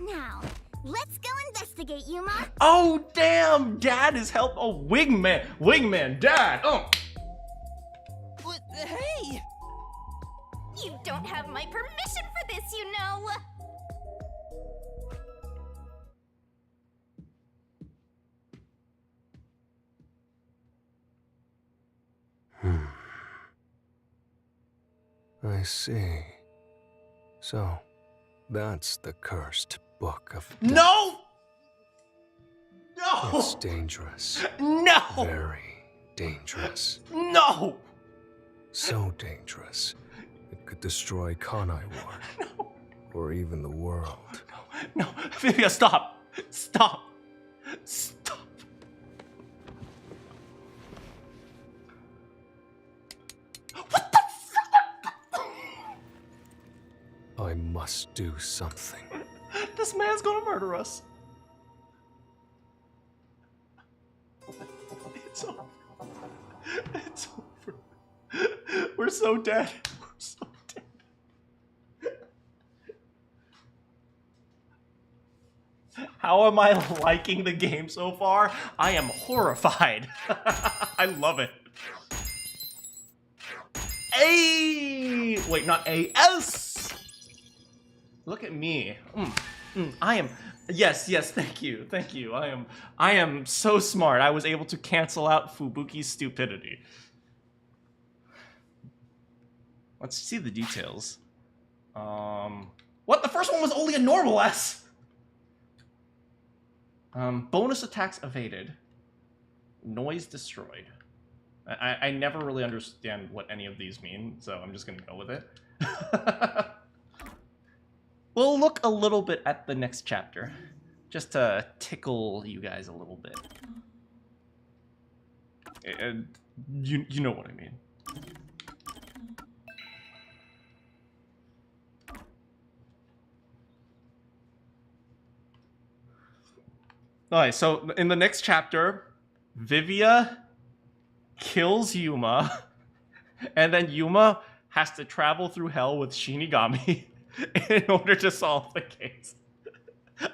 Now, Let's go investigate, Yuma. Oh, damn! Dad is help. Oh, wingman. Wingman, Dad. Oh. What? Hey! You don't have my permission for this, you know. I see. So, that's the cursed book of death. No! No! It's dangerous. No! Very dangerous. No! So dangerous, it could destroy Kanai Ward. No. Or even the world. No, Vivias, stop! Stop! Stop! What the fuck? I must do something. This man's gonna murder us. It's over. It's over. We're so dead. We're so dead. How am I liking the game so far? I am horrified. I love it. A. Wait, not A. S. Look at me. I am. Yes, thank you. I am so smart. I was able to cancel out Fubuki's stupidity. Let's see the details. What? The first one was only a normal S. Bonus attacks evaded. Noise destroyed. I never really understand what any of these mean, so I'm just gonna go with it. We'll look a little bit at the next chapter, just to tickle you guys a little bit. And you know what I mean. Alright, so in the next chapter, Vivia kills Yuma, and then Yuma has to travel through hell with Shinigami in order to solve the case.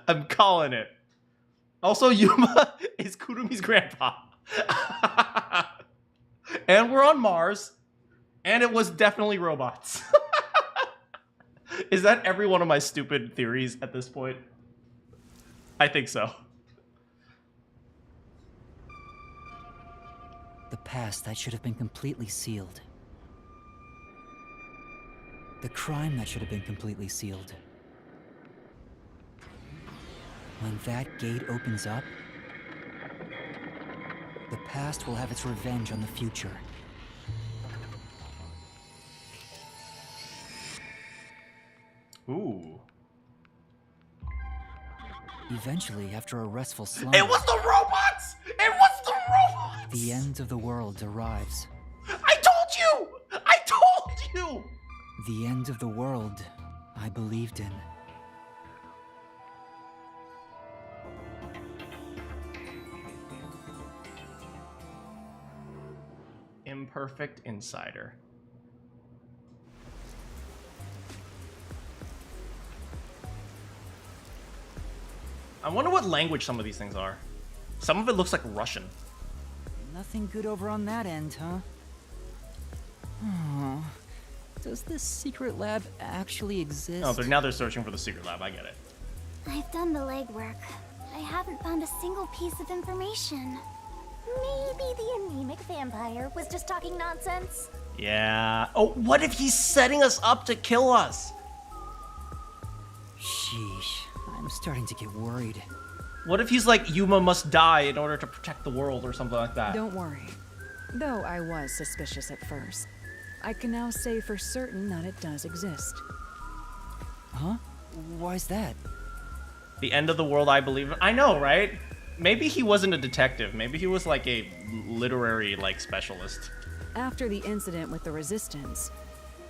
I'm calling it. Also, Yuma is Kurumi's grandpa. And we're on Mars, and it was definitely robots. Is that every one of my stupid theories at this point? I think so. The past that should have been completely sealed. The crime that should have been completely sealed. When that gate opens up, the past will have its revenge on the future. Ooh. Eventually, after a restful slumber, It was the robots! It was the robots! the end of the world arrives. I told you! I told you! The end of the world I believed in. Imperfect insider. I wonder what language some of these things are. Some of it looks like Russian. Nothing good over on that end, huh? Oh, does this secret lab actually exist? Oh, now they're searching for the secret lab. I get it. I've done the legwork. I haven't found a single piece of information. Maybe the anemic vampire was just talking nonsense. Yeah. Oh, what if he's setting us up to kill us? Sheesh, I'm starting to get worried. What if he's like, Yuma must die in order to protect the world or something like that? Don't worry. Though I was suspicious at first, I can now say for certain that it does exist. Huh? Why's that? The end of the world, I believe. I know, right? Maybe he wasn't a detective. Maybe he was like a literary specialist. After the incident with the Resistance,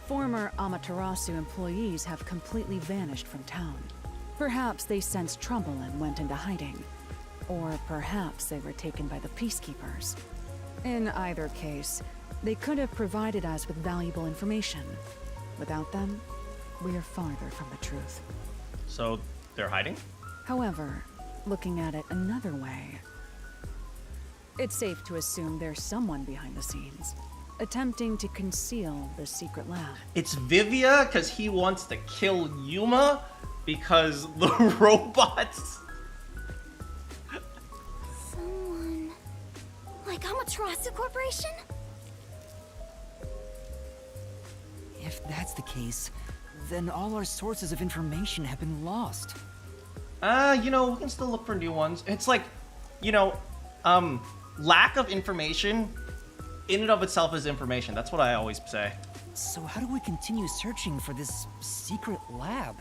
former Amaterasu employees have completely vanished from town. Perhaps they sensed trouble and went into hiding. Or perhaps they were taken by the Peacekeepers. In either case, they could have provided us with valuable information. Without them, we are farther from the truth. So, they're hiding? However, looking at it another way, it's safe to assume there's someone behind the scenes, attempting to conceal the secret lab. It's Vivia, because he wants to kill Yuma, because the robots... Someone... like Amaterasu Corporation? If that's the case, then all our sources of information have been lost. You know, we can still look for new ones. It's like, you know, lack of information in and of itself is information. That's what I always say. So how do we continue searching for this secret lab?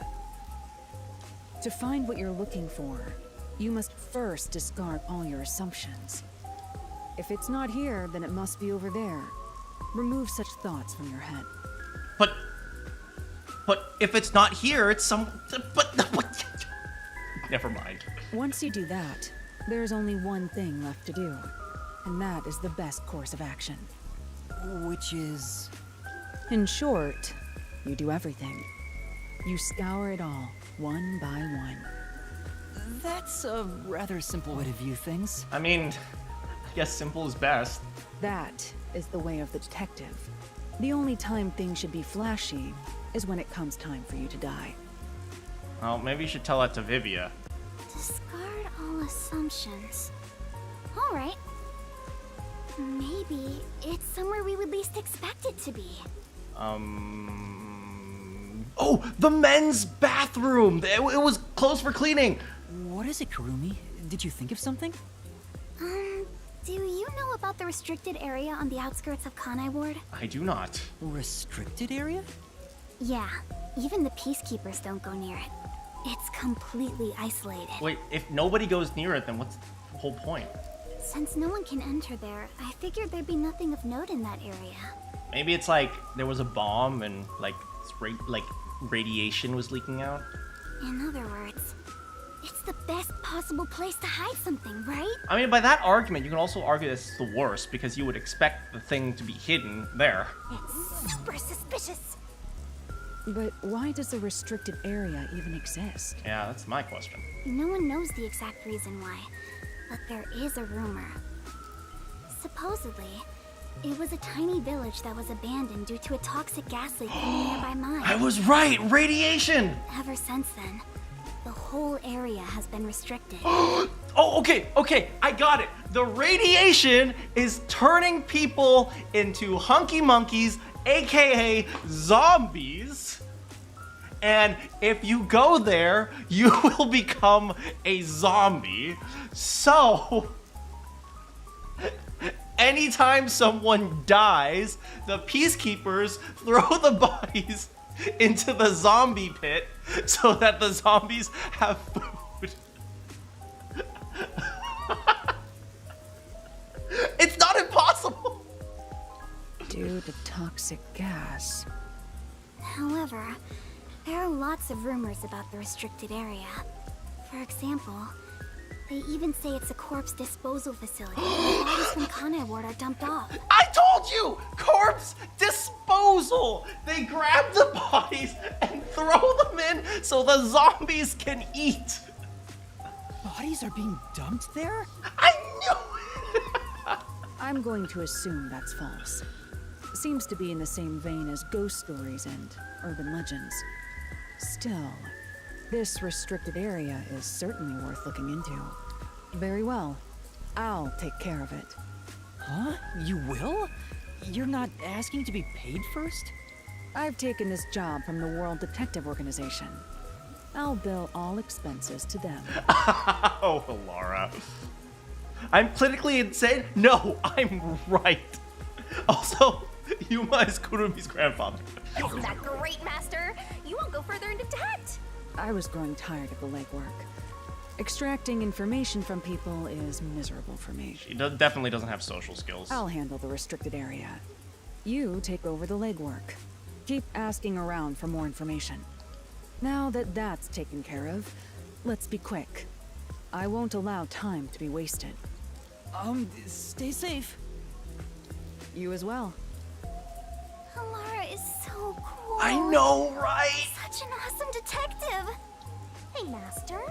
To find what you're looking for, you must first discard all your assumptions. If it's not here, then it must be over there. Remove such thoughts from your head. But if it's not here, it's some... But never mind. Once you do that, there's only one thing left to do, and that is the best course of action. Which is... In short, you do everything. You scour it all, one by one. That's a rather simple way to view things. I mean, I guess simple is best. That is the way of the detective. The only time things should be flashy is when it comes time for you to die. Well, maybe you should tell that to Vivia. Discard all assumptions. Alright. Maybe it's somewhere we would least expect it to be. Oh, the men's bathroom! It was closed for cleaning! What is it, Kurumi? Did you think of something? Do you know about the restricted area on the outskirts of Kanai Ward? I do not. Restricted area? Yeah, even the Peacekeepers don't go near it. It's completely isolated. Wait, if nobody goes near it, then what's the whole point? Since no one can enter there, I figured there'd be nothing of note in that area. Maybe it's like there was a bomb and like radiation was leaking out. In other words, it's the best possible place to hide something, right? I mean, by that argument, you can also argue this is the worst because you would expect the thing to be hidden there. It's super suspicious. But why does a restricted area even exist? Yeah, that's my question. No one knows the exact reason why, but there is a rumor. Supposedly, it was a tiny village that was abandoned due to a toxic gas leak from a nearby mine. I was right! Radiation! Ever since then, the whole area has been restricted. Oh, okay, I got it. The radiation is turning people into hunky monkeys, aka zombies. And if you go there, you will become a zombie. So, anytime someone dies, the Peacekeepers throw the bodies into the zombie pit so that the zombies have food. It's not impossible! Due to toxic gas. However, there are lots of rumors about the restricted area. For example, they even say it's a corpse disposal facility where bodies from Kanai Ward are dumped off. I told you! Corpse disposal! They grab the bodies and throw them in so the zombies can eat. Bodies are being dumped there? I knew it! I'm going to assume that's false. Seems to be in the same vein as ghost stories and urban legends. Still, this restricted area is certainly worth looking into. Very well. I'll take care of it. Huh? You will? You're not asking to be paid first? I've taken this job from the World Detective Organization. I'll bill all expenses to them. Oh, Halara. I'm clinically insane? No, I'm right. Also, Yuma is Kurumi's grandfather. Isn't that great, Master? You won't go further into debt. I was growing tired of the legwork. Extracting information from people is miserable for me. She definitely doesn't have social skills. I'll handle the restricted area. You take over the legwork. Keep asking around for more information. Now that that's taken care of, let's be quick. I won't allow time to be wasted. Stay safe. You as well. Halara is so cool. I know, right? Such an awesome detective. Hey, Master.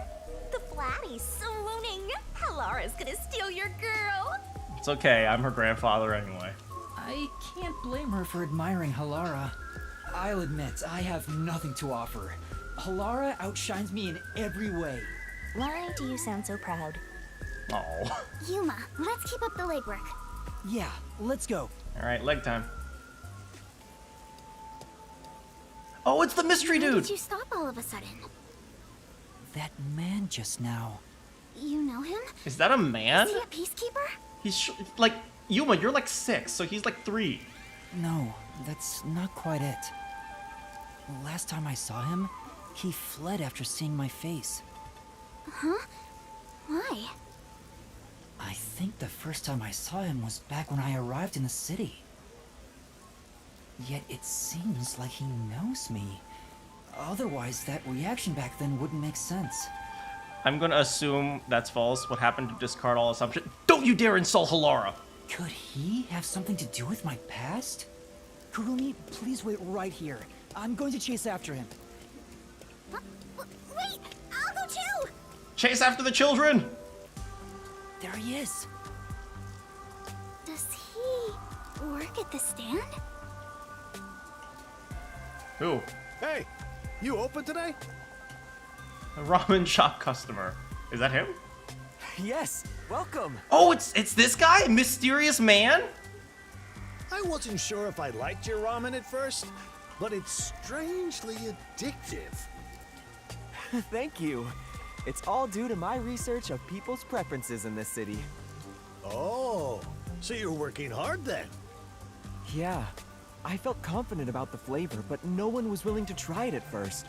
The Flatty's swooning. Halara's gonna steal your girl. It's okay, I'm her grandfather anyway. I can't blame her for admiring Halara. I'll admit, I have nothing to offer. Halara outshines me in every way. Why do you sound so proud? Oh. Yuma, let's keep up the legwork. Yeah, let's go. Alright, leg time. Oh, it's the mystery Why dude! did you stop all of a sudden? That man just now. You know him? Is that a man? Is he a peacekeeper? He's like, Yuma, you're like 6, so he's like 3. No, that's not quite it. Last time I saw him, he fled after seeing my face. Huh? Why? I think the first time I saw him was back when I arrived in the city. Yet it seems like he knows me. Otherwise, that reaction back then wouldn't make sense. I'm gonna assume that's false. What happened to discard all assumption? Don't you dare insult Halara! Could he have something to do with my past? Kurumi, please wait right here. I'm going to chase after him. Wait! I'll go too! Chase after the children! There he is. Does he work at the stand? Who? Hey, you open today? A ramen shop customer. Is that him? Yes, welcome. Oh, it's this guy? Mysterious man? I wasn't sure if I liked your ramen at first, but it's strangely addictive. Thank you. It's all due to my research of people's preferences in this city. Oh, so you're working hard then? Yeah, I felt confident about the flavor, but no one was willing to try it at first.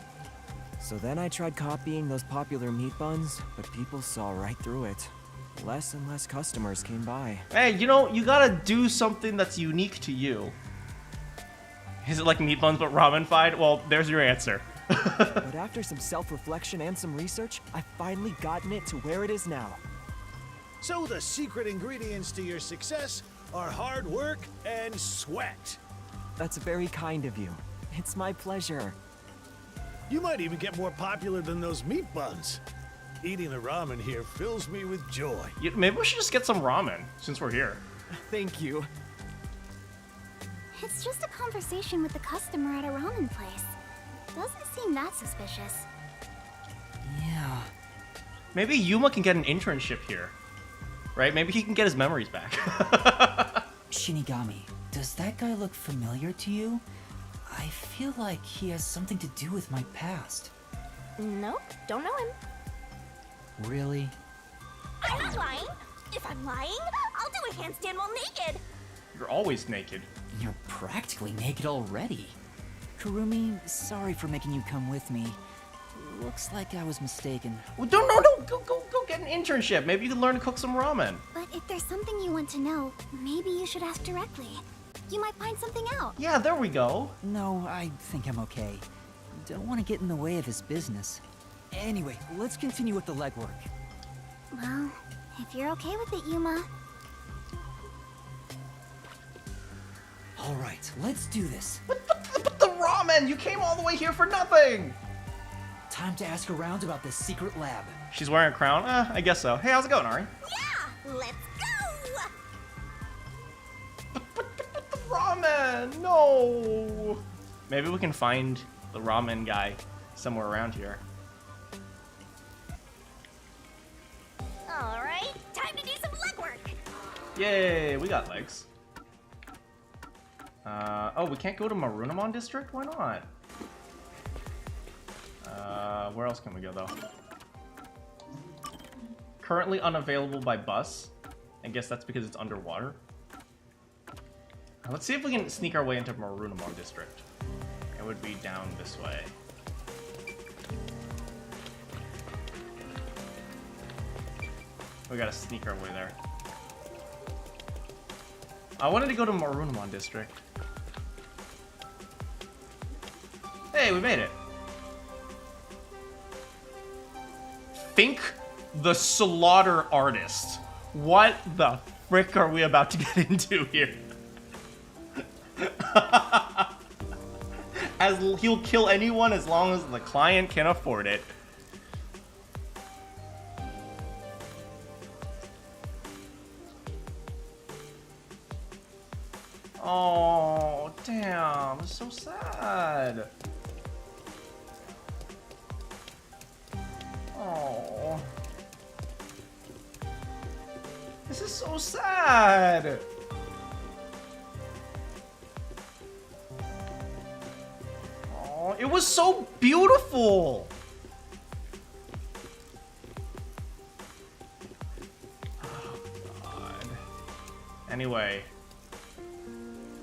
So then I tried copying those popular meat buns, but people saw right through it. Less and less customers came by. Hey, you know, you gotta do something that's unique to you. Is it like meat buns but ramen-fied? Well, there's your answer. But after some self-reflection and some research, I've finally gotten it to where it is now. So the secret ingredients to your success are hard work and sweat. That's very kind of you. It's my pleasure. You might even get more popular than those meat buns. Eating the ramen here fills me with joy. Maybe we should just get some ramen, since we're here. Thank you. It's just a conversation with the customer at a ramen place. Doesn't seem that suspicious. Yeah. Maybe Yuma can get an internship here. Right? Maybe he can get his memories back. Shinigami, does that guy look familiar to you? I feel like he has something to do with my past. Nope, don't know him. Really? I'm not lying. If I'm lying, I'll do a handstand while naked. You're always naked. You're practically naked already. Kurumi, sorry for making you come with me. Looks like I was mistaken. Well, no, go get an internship. Maybe you can learn to cook some ramen. But if there's something you want to know, maybe you should ask directly. You might find something out. Yeah, there we go. No, I think I'm okay. Don't want to get in the way of his business. Anyway, let's continue with the legwork. Well, if you're okay with it, Yuma. Alright, let's do this. But the ramen! You came all the way here for nothing! Time to ask around about this secret lab. She's wearing a crown? I guess so. Hey, how's it going, Ari? Yeah, let's go! But the ramen! No! Maybe we can find the ramen guy somewhere around here. Alright, time to do some legwork! Yay, we got legs. Oh, we can't go to Marunamon District? Why not? Where else can we go, though? Currently unavailable by bus. I guess that's because it's underwater. Let's see if we can sneak our way into Marunamon District. It would be down this way. We gotta sneak our way there. I wanted to go to Marunamon District. Hey, we made it. Think the slaughter artist. What the frick are we about to get into here? As he'll kill anyone as long as the client can afford it. Oh, damn. It's so sad. Oh. This is so sad. Oh, it was so beautiful. Oh, God. Anyway,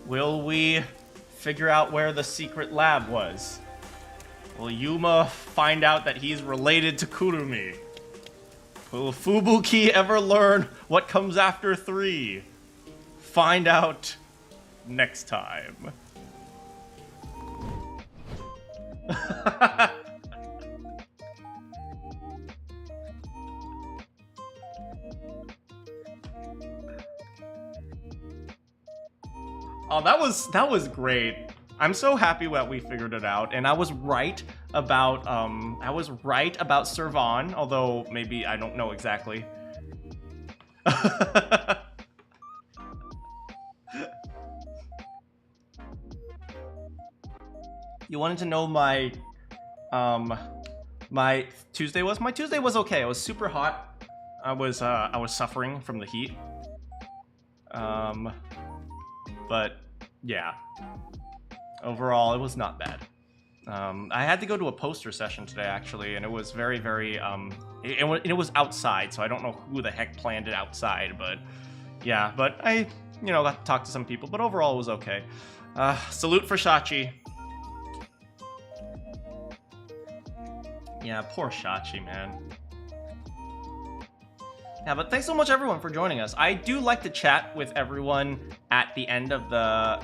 will we figure out where the secret lab was? Will Yuma find out that he's related to Kurumi? Will Fubuki ever learn what comes after 3? Find out next time. Oh, that was great. I'm so happy that we figured it out, and I was right about Servan, although maybe I don't know exactly. You wanted to know my my Tuesday was? My Tuesday was okay. It was super hot. I was suffering from the heat. But yeah. Overall, it was not bad. I had to go to a poster session today, actually, and it was very, very, it was outside, so I don't know who the heck planned it outside, but yeah, but I, got to talk to some people, but overall it was okay. Salute for Shachi. Yeah, poor Shachi, man. Yeah, but thanks so much, everyone, for joining us. I do like to chat with everyone at the end of the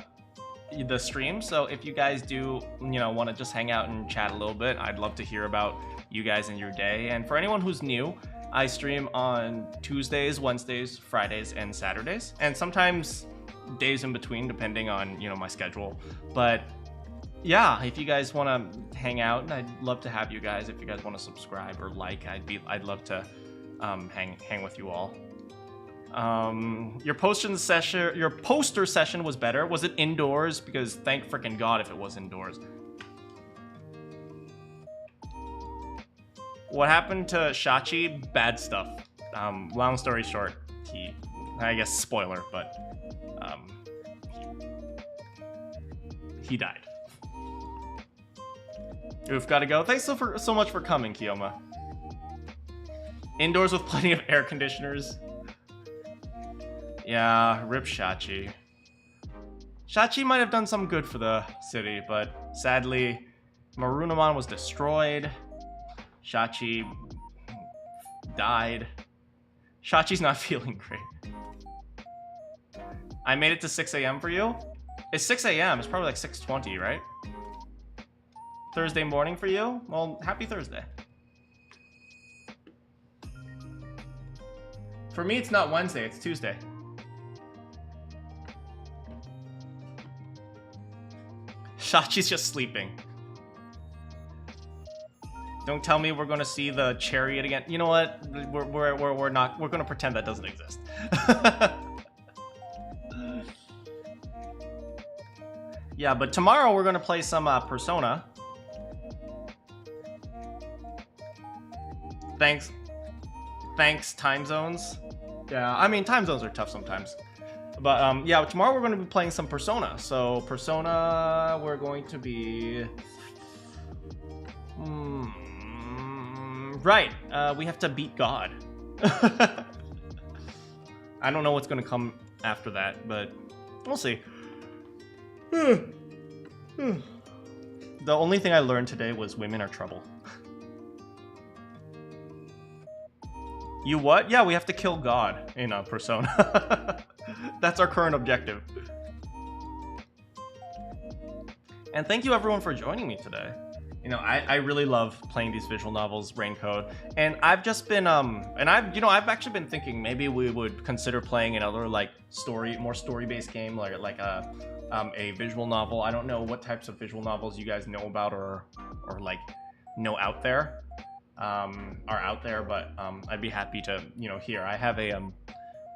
stream, so if you guys do want to just hang out and chat a little bit, I'd love to hear about you guys and your day. And for anyone who's new, I stream on Tuesdays, Wednesdays, Fridays, and Saturdays, and sometimes days in between depending on my schedule. But yeah, if you guys want to hang out, I'd love to have you guys. If you guys want to subscribe or like, I'd love to hang with you all. Your poster session was better. Was it indoors? Because thank frickin' God if it was indoors. What happened to Shachi? Bad stuff. Long story short, I guess spoiler, but he died. Oof, gotta go. Thanks so much for coming, Kiyoma. Indoors with plenty of air conditioners. Yeah, rip Shachi. Shachi might have done some good for the city, but sadly, Marunamon was destroyed. Shachi died. Shachi's not feeling great. I made it to 6 a.m. for you? It's 6 a.m. It's probably like 6:20, right? Thursday morning for you? Well, happy Thursday. For me, it's not Wednesday, it's Tuesday. Shachi's just sleeping. Don't tell me we're gonna see the chariot again. You know what? We're not. We're gonna pretend that doesn't exist. Yeah, but tomorrow we're gonna play some Persona. Thanks, time zones. Yeah, I mean, time zones are tough sometimes. But yeah, tomorrow we're going to be playing some Persona. So Persona, we're going to be... right, we have to beat God. I don't know what's going to come after that, but we'll see. The only thing I learned today was women are trouble. You what? Yeah, we have to kill God in Persona. That's our current objective. And thank you everyone for joining me today. I really love playing these visual novels, Raincode, and I've just been I've actually been thinking maybe we would consider playing another more story-based game, like a visual novel. I don't know what types of visual novels you guys know about or know out there. But I'd be happy to hear. I have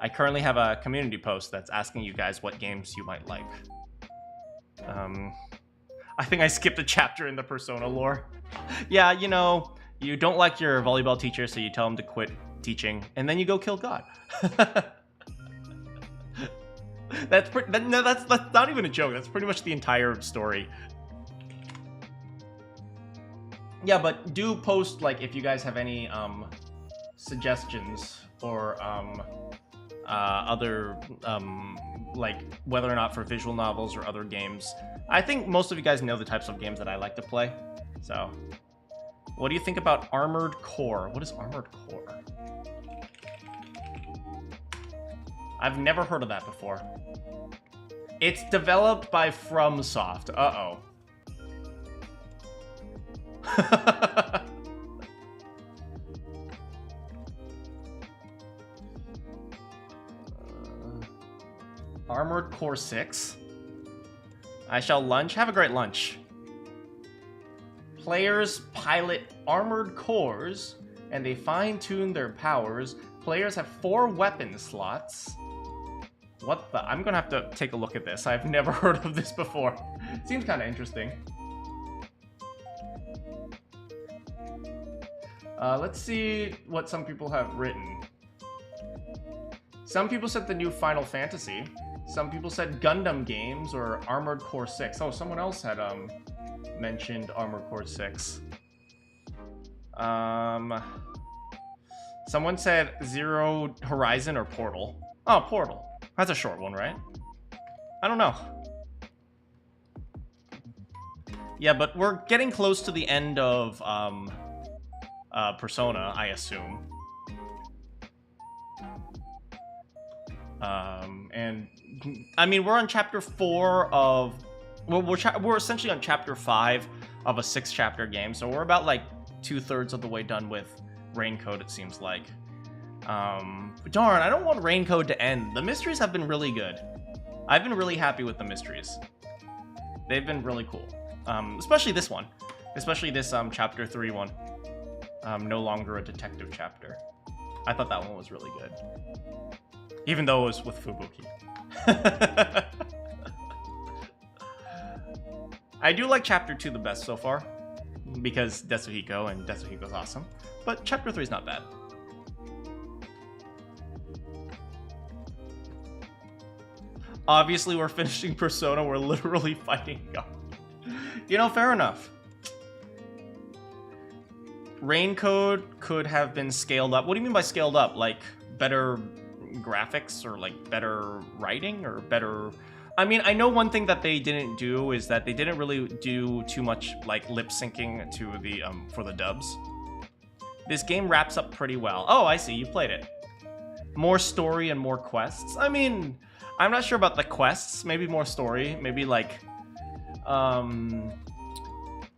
I currently have a community post that's asking you guys what games you might like. I think I skipped a chapter in the Persona lore. Yeah, you know, you don't like your volleyball teacher, so you tell him to quit teaching, and then you go kill God. That's not even a joke. That's pretty much the entire story. Yeah, but do post, like, if you guys have any suggestions or other like whether or not for visual novels or other games. I think most of you guys know the types of games that I like to play. So, what do you think about Armored Core? What is Armored Core? I've never heard of that before. It's developed by FromSoft. Uh-oh. Armored Core 6. I shall lunch. Have a great lunch. Players pilot armored cores, and they fine-tune their powers. Players have 4 weapon slots. What the? I'm gonna have to take a look at this. I've never heard of this before. Seems kind of interesting. Let's see what some people have written. Some people said the new Final Fantasy. Some people said Gundam games or Armored Core 6. Oh, someone else had mentioned Armored Core 6. Someone said Zero Horizon or Portal. Oh, Portal. That's a short one, right? I don't know. Yeah, but we're getting close to the end of Persona, I assume. And I mean, we're on chapter 4 of, well, we're essentially on chapter 5 of a 6-chapter game, so we're about like 2/3 of the way done with Raincoat, it seems like. Darn, I don't want Raincoat to end. The mysteries have been really good. I've been really happy with the mysteries. They've been really cool. Especially this one. Especially this chapter 3 one. No longer a detective chapter. I thought that one was really good. Even though it was with Fubuki. I do like chapter 2 the best so far, because Tetsuhiko, and Tetsuhiko's awesome. But chapter 3 is not bad. Obviously, we're finishing Persona. We're literally fighting God. You know, fair enough. Raincoat could have been scaled up. What do you mean by scaled up? Like, better graphics or like better writing or better... I mean, I know one thing that they didn't do is that they didn't really do too much like lip syncing to the for the dubs. This game wraps up pretty well. Oh, I see, you played it. More story and more quests. I mean, I'm not sure about the quests. Maybe more story. Maybe like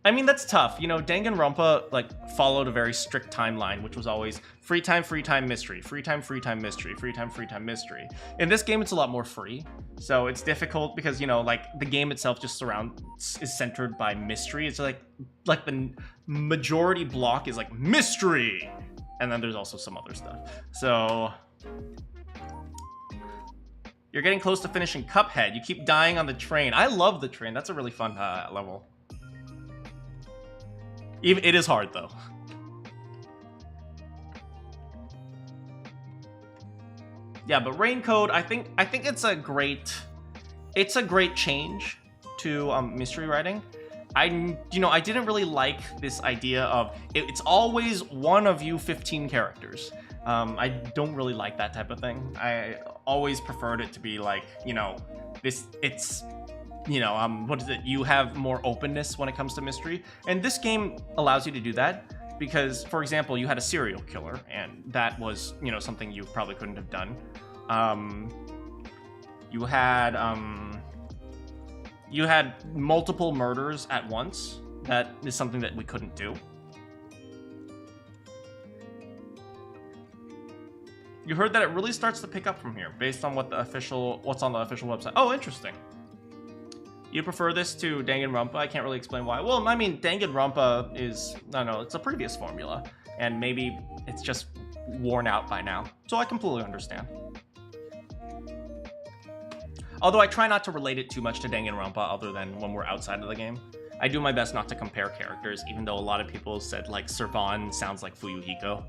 I mean, that's tough. You know, Danganronpa like followed a very strict timeline, which was always free time, mystery, free time, mystery, free time, mystery. In this game, it's a lot more free, so it's difficult because, you know, like the game itself just is centered by mystery. It's like the majority block is like mystery, and then there's also some other stuff. So you're getting close to finishing Cuphead. You keep dying on the train. I love the train. That's a really fun level. It is hard though. Yeah, but Raincoat, I think it's a great change to mystery writing. I didn't really like this idea of it's always one of you 15 characters. I don't really like that type of thing. I always preferred it to be like, you know, what is it? You have more openness when it comes to mystery. And this game allows you to do that because, for example, you had a serial killer, and that was, you know, something you probably couldn't have done. You had multiple murders at once. That is something that we couldn't do. You heard that it really starts to pick up from here, based on what's on the official website. Oh, interesting. You prefer this to Danganronpa? I can't really explain why. Well, I mean, Danganronpa is, I don't know, it's a previous formula, and maybe it's just worn out by now. So I completely understand. Although I try not to relate it too much to Danganronpa other than when we're outside of the game. I do my best not to compare characters, even though a lot of people said like Servan sounds like Fuyuhiko.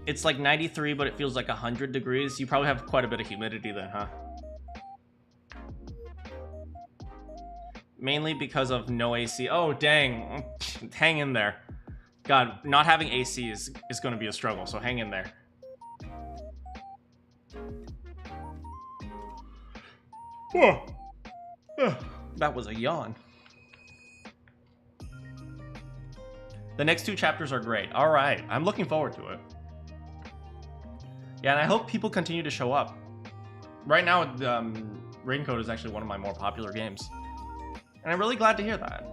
It's like 93, but it feels like 100 degrees. You probably have quite a bit of humidity then, huh? Mainly because of no AC. Oh, dang. Hang in there. God, not having AC is going to be a struggle, so hang in there. That was a yawn. The next 2 chapters are great. All right, I'm looking forward to it. Yeah, and I hope people continue to show up. Right now, Raincoat is actually one of my more popular games. And I'm really glad to hear that.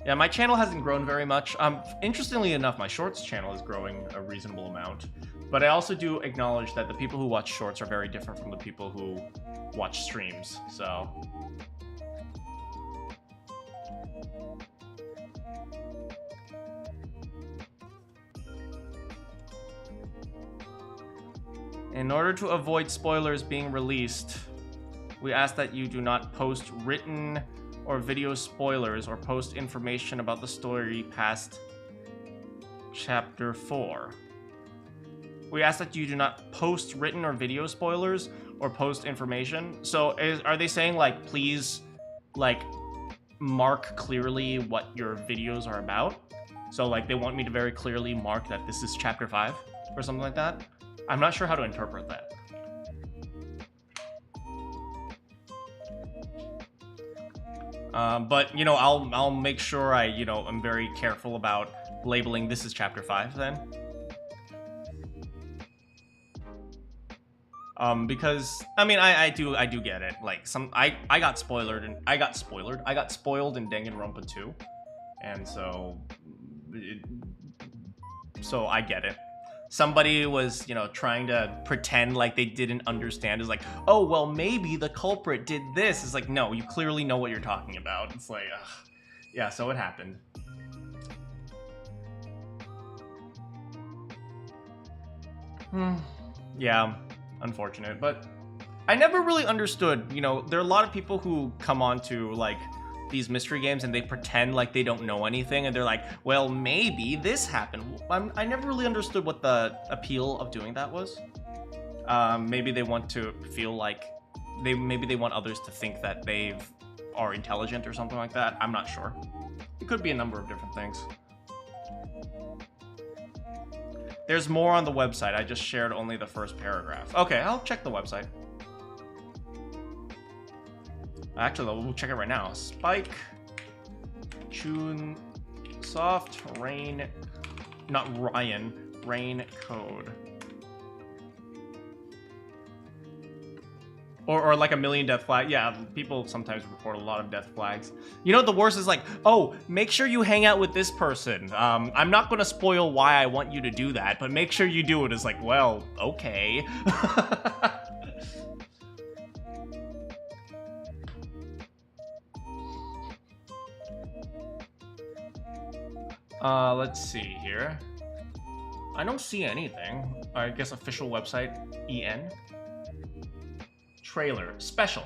Yeah, my channel hasn't grown very much. Interestingly enough, my shorts channel is growing a reasonable amount. But I also do acknowledge that the people who watch shorts are very different from the people who watch streams, so... In order to avoid spoilers being released, we ask that you do not post written or video spoilers or post information about the story past Chapter 4. We ask that you do not post written or video spoilers or post information. So are they saying, like, please, like, mark clearly what your videos are about? So, like, they want me to very clearly mark that this is Chapter 5 or something like that? I'm not sure how to interpret that. But, you know, I'll make sure I, you know, I'm very careful about labeling this as Chapter 5 then. Because, I mean, I do get it. Like, I got spoiled in Danganronpa 2. And so I get it. Somebody was, you know, trying to pretend like they didn't understand. It's like, oh, well, maybe the culprit did this. It's like, no, you clearly know what you're talking about. It's like, ugh. Yeah, so it happened. Yeah, unfortunate. But I never really understood, you know, there are a lot of people who come on to, like, these mystery games and they pretend like they don't know anything and they're like, well, maybe this happened. I never really understood what the appeal of doing that was. Maybe they want to feel like maybe they want others to think that they are intelligent or something like that. I'm not sure. It could be a number of different things. There's more on the website. I just shared only the first paragraph. Okay, I'll check the website. Actually, we'll check it right now. Spike, Chun, Soft, Rain, not Ryan, Rain Code. Or like a million death flags. Yeah, people sometimes report a lot of death flags. You know what the worst is, like, oh, make sure you hang out with this person. I'm not going to spoil why I want you to do that, but make sure you do it. It's like, well, okay. Let's see here. I don't see anything. I guess official website, EN. Trailer, special.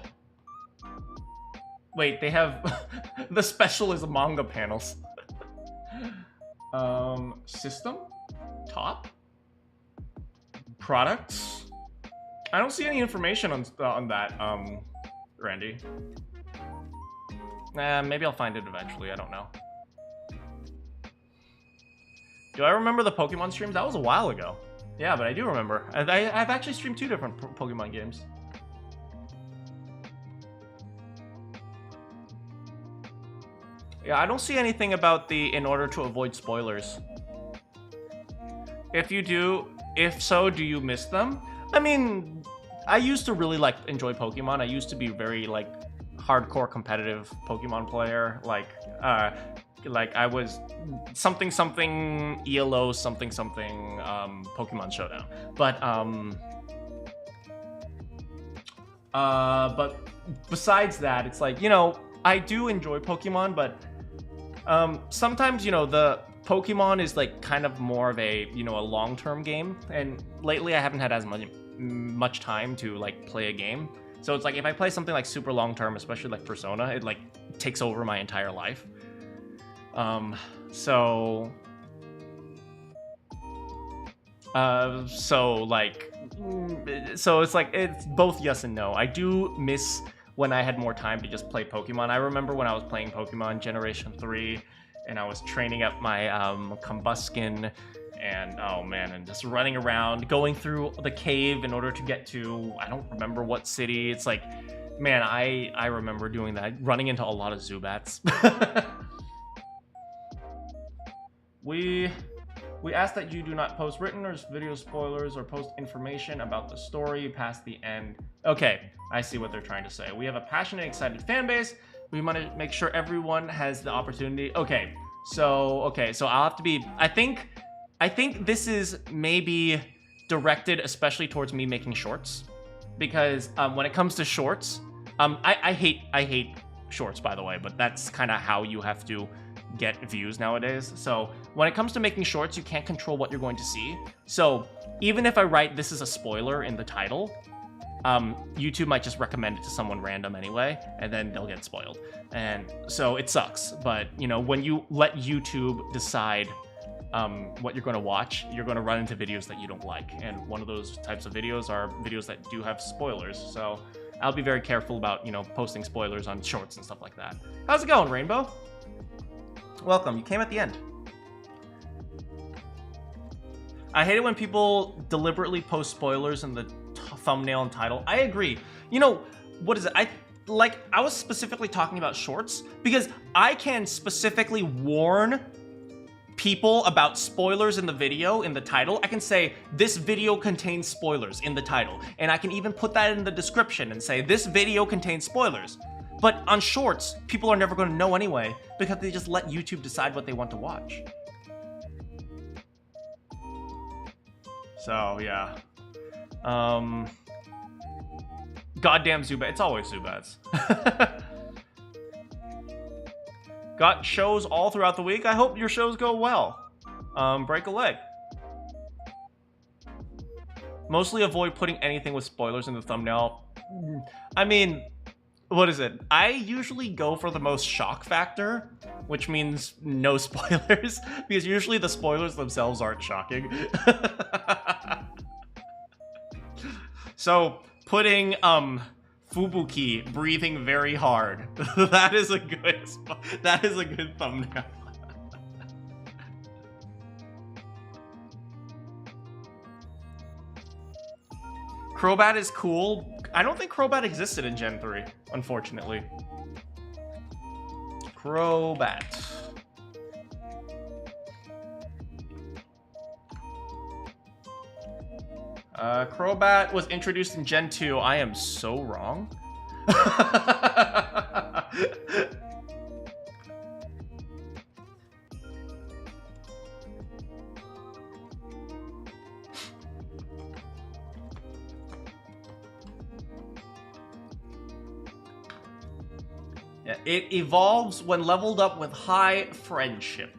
Wait, they have... the special is manga panels. System? Top? Products? I don't see any information on that, Randy. Maybe I'll find it eventually, I don't know. Do I remember the Pokemon streams? That was a while ago. Yeah, but I do remember. I've actually streamed 2 different Pokemon games. Yeah, I don't see anything about the in order to avoid spoilers. If you do, if so, do you miss them? I mean, I used to really enjoy Pokemon. I used to be very hardcore competitive Pokemon player. Like I was something ELO something Pokemon Showdown. But besides that, it's like, you know, I do enjoy Pokemon, but sometimes, you know, Pokemon is like kind of more of a, you know, a long-term game, and lately I haven't had as much time to like play a game. So it's like if I play something like super long-term, especially like Persona, it like takes over my entire life. So it's like it's both yes and no. I do miss when I had more time to just play Pokemon. I remember when I was playing Pokemon Generation 3 and I was training up my Combuskin and oh man, and just running around, going through the cave in order to get to, I don't remember what city. It's like, man, I remember doing that, running into a lot of Zubats. We ask that you do not post written or video spoilers or post information about the story past the end. Okay, I see what they're trying to say. We have a passionate, excited fan base. We want to make sure everyone has the opportunity. Okay, so I'll have to be, I think this is maybe directed especially towards me making shorts, because when it comes to shorts, I hate shorts, by the way, but that's kind of how you have to get views nowadays. So when it comes to making shorts, you can't control what you're going to see. So even if I write this is a spoiler in the title, YouTube might just recommend it to someone random anyway, and then they'll get spoiled. And so it sucks. But you know, when you let YouTube decide what you're going to watch, you're going to run into videos that you don't like. And one of those types of videos are videos that do have spoilers. So I'll be very careful about, you know, posting spoilers on shorts and stuff like that. How's it going, Rainbow? Welcome. You came at the end. I hate it when people deliberately post spoilers in the thumbnail and title. I agree. You know, what is it? I was specifically talking about shorts because I can specifically warn people about spoilers in the video, in the title. I can say, this video contains spoilers in the title. And I can even put that in the description and say, this video contains spoilers. But on shorts, people are never going to know anyway because they just let YouTube decide what they want to watch. So, yeah. Goddamn Zubat. It's always Zubats. Got shows all throughout the week. I hope your shows go well. Break a leg. Mostly avoid putting anything with spoilers in the thumbnail. I mean, what is it? I usually go for the most shock factor, which means no spoilers, because usually the spoilers themselves aren't shocking. So putting Fubuki breathing very hard, that is a good thumbnail. Crobat is cool. I don't think Crobat existed in Gen 3, unfortunately. Crobat. Crobat was introduced in Gen 2. I am so wrong. Yeah, it evolves when leveled up with high friendship.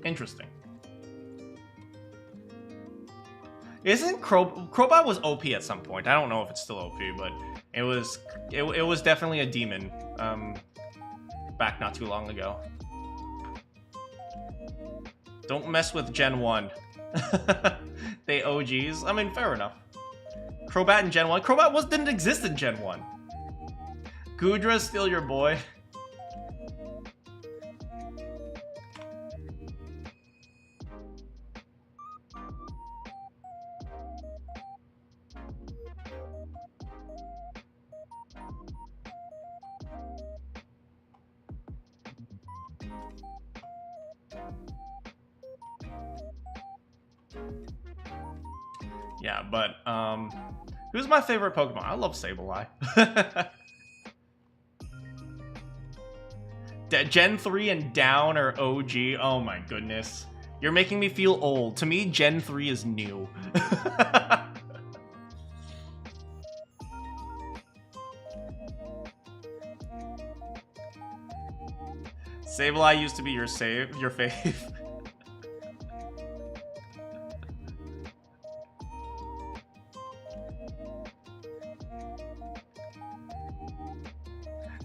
Interesting. Isn't Crobat was OP at some point? I don't know if it's still OP, but it was definitely a demon back not too long ago. Don't mess with Gen 1. They OGs. I mean, fair enough. Crobat in Gen 1. Crobat didn't exist in Gen 1. Goodra's still your boy. Yeah, but who's my favorite Pokemon? I love Sableye. Gen 3 and down are OG. Oh my goodness. You're making me feel old. To me, Gen 3 is new. Sableye used to be your fave.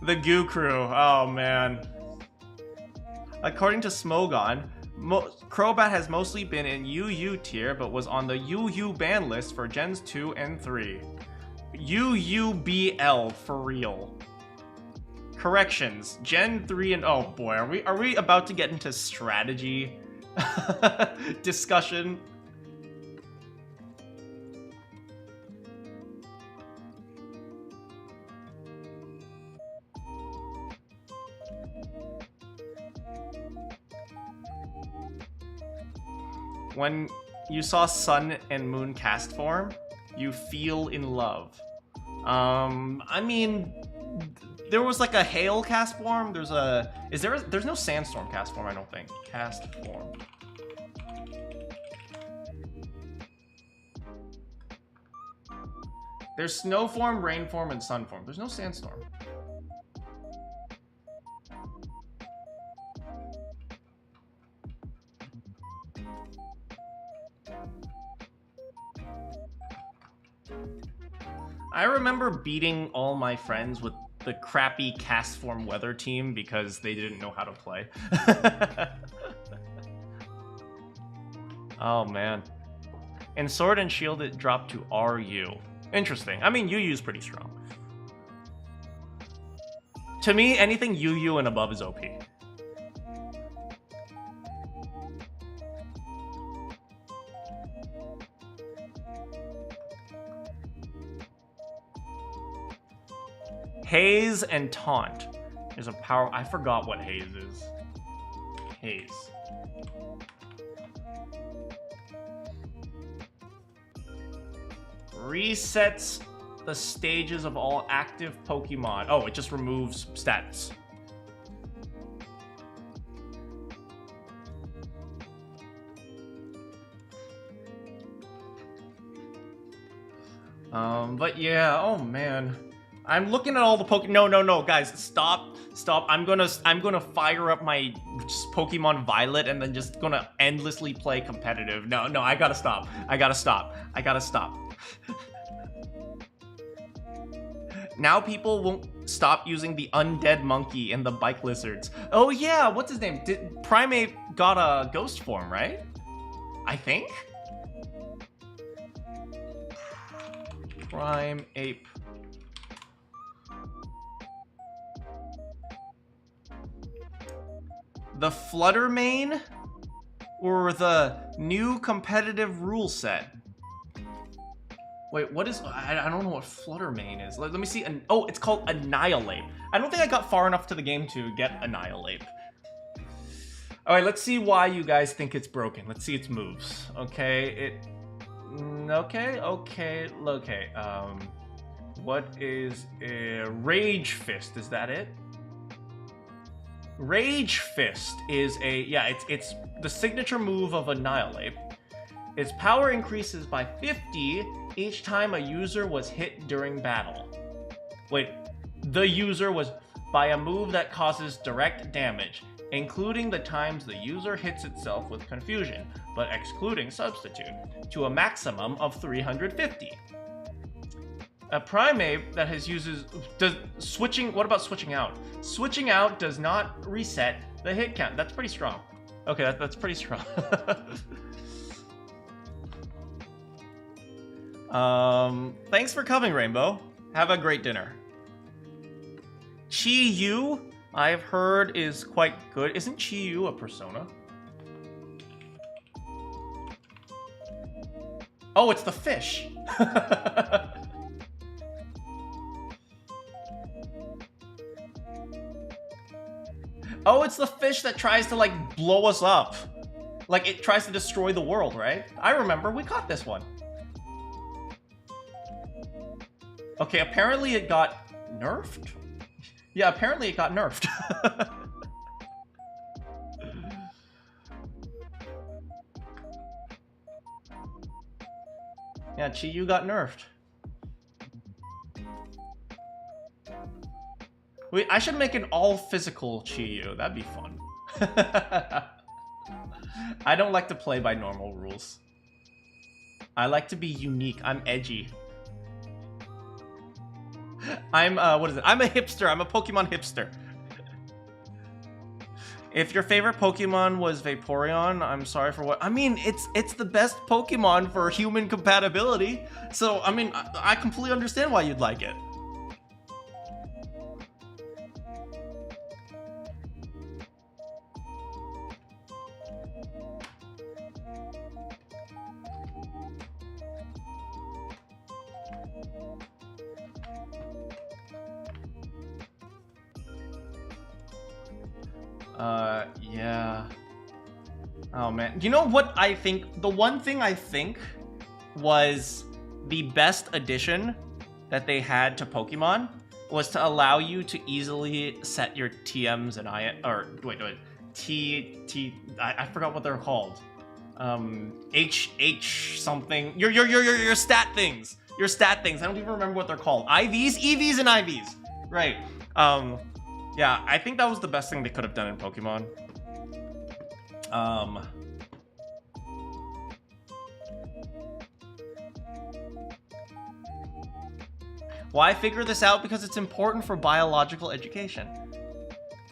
The Goo Crew. Oh man. According to Smogon, Crobat has mostly been in UU tier, but was on the UU ban list for Gens 2 and 3. UUBL for real. Corrections. Gen 3 and oh boy, are we about to get into strategy discussion? When you saw Sun and Moon cast form, you feel in love. I mean, there was like a hail cast form. There's no sandstorm cast form, I don't think. Cast form. There's snow form, rain form, and sun form. There's no sandstorm. I remember beating all my friends with the crappy cast form weather team because they didn't know how to play. Oh man. In Sword and Shield it dropped to RU. Interesting. I mean, UU's pretty strong. To me, anything UU and above is OP. Haze and Taunt. There's a power. I forgot what Haze is. Haze. Resets the stages of all active Pokemon. Oh, it just removes stats. But yeah, oh man. I'm looking at all the No, guys, stop. I'm gonna fire up my Pokemon Violet and then just gonna endlessly play competitive. No, I gotta stop. Now people won't stop using the undead monkey and the bike lizards. Oh yeah, what's his name? Primeape got a ghost form, right? I think? Primeape. The Flutter Mane or the new competitive rule set? Wait, what is... I don't know what Flutter Mane is. Let me see. Oh, it's called Annihilate. I don't think I got far enough to the game to get Annihilate. Alright, let's see why you guys think it's broken. Let's see its moves. Okay, Okay. What is a Rage Fist? Is that it? Rage Fist is it's the signature move of Annihilate. Its power increases by 50 each time a user was hit during battle. Wait, the user was by a move that causes direct damage, including the times the user hits itself with confusion, but excluding substitute, to a maximum of 350. A Primeape that what about switching out? Switching out does not reset the hit count. That's pretty strong. Okay, that's pretty strong. Thanks for coming, Rainbow. Have a great dinner. Chi-Yu, I've heard, is quite good. Isn't Chi-Yu a persona? Oh, it's the fish. Oh, it's the fish that tries to, like, blow us up. Like, it tries to destroy the world, right? I remember, we caught this one. Okay, apparently it got nerfed? Yeah, apparently it got nerfed. Yeah, Chi-Yu got nerfed. I should make an all physical Chiyu. That'd be fun. I don't like to play by normal rules. I like to be unique. I'm edgy. I'm, what is it? I'm a hipster. I'm a Pokemon hipster. If your favorite Pokemon was Vaporeon, I'm sorry for what... I mean, it's the best Pokemon for human compatibility. So, I mean, I completely understand why you'd like it. Yeah. Oh man. You know what I think? The one thing I think was the best addition that they had to Pokemon was to allow you to easily set your TMs and I forgot what they're called. H something. Your stat things. Your stat things. I don't even remember what they're called. IVs, EVs, and IVs. Right. Yeah, I think that was the best thing they could have done in Pokemon. Why figure this out? Because it's important for biological education.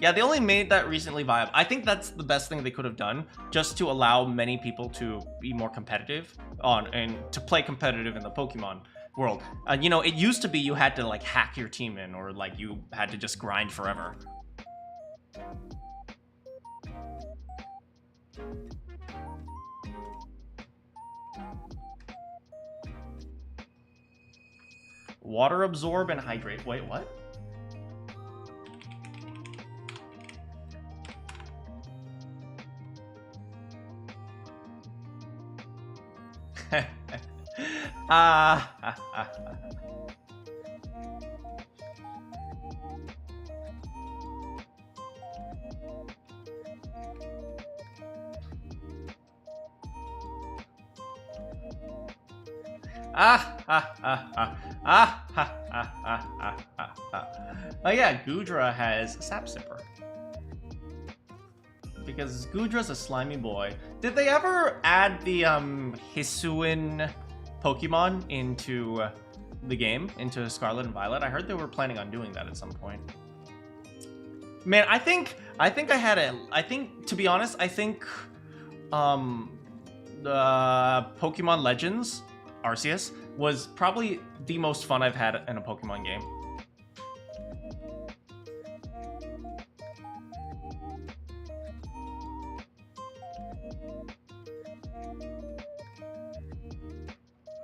Yeah, they only made that recently viable. I think that's the best thing they could have done, just to allow many people to be more competitive and to play competitive in the Pokemon world. You know, it used to be you had to like hack your team in, or like you had to just grind forever. Water absorb and hydrate. Wait, what? Oh yeah, Goodra has Sap Sipper. Because Goodra's a slimy boy. Did they ever add the Hisuian Pokemon into the game, into Scarlet and Violet? I heard they were planning on doing that at some point. Man, I think to be honest, I think the Pokemon Legends Arceus was probably the most fun I've had in a Pokemon game.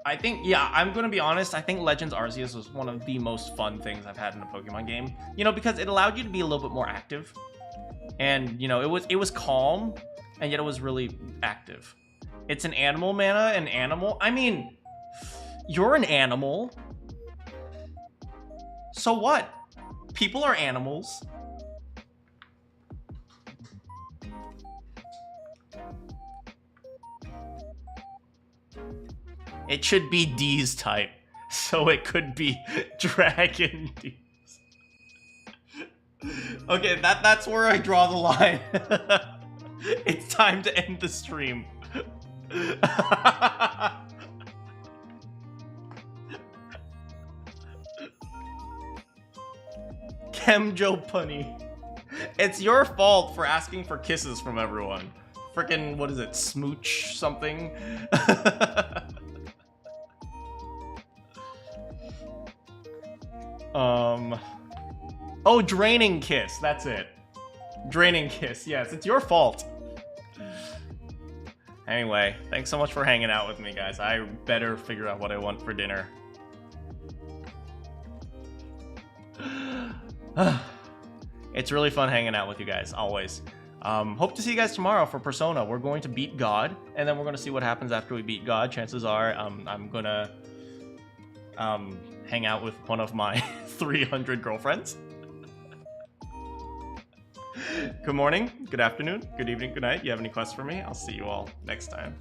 I think, yeah, I'm gonna be honest, I think Legends Arceus was one of the most fun things I've had in a Pokemon game. You know, because it allowed you to be a little bit more active. And, you know, it was calm, and yet it was really active. It's an animal mana, an animal. I mean, you're an animal. So what? People are animals. It should be D's type, so it could be Dragon D's. Okay, that's where I draw the line. It's time to end the stream. Kemjo Punny. It's your fault for asking for kisses from everyone. Frickin', what is it, smooch something? Oh, draining kiss, that's it. Draining kiss, yes, it's your fault. Anyway, thanks so much for hanging out with me, guys. I better figure out what I want for dinner. It's really fun hanging out with you guys, always. Hope to see you guys tomorrow for Persona. We're going to beat God, and then we're going to see what happens after we beat God. Chances are I'm going to hang out with one of my 300 girlfriends. Good morning, good afternoon, good evening, good night. You have any quests for me? I'll see you all next time.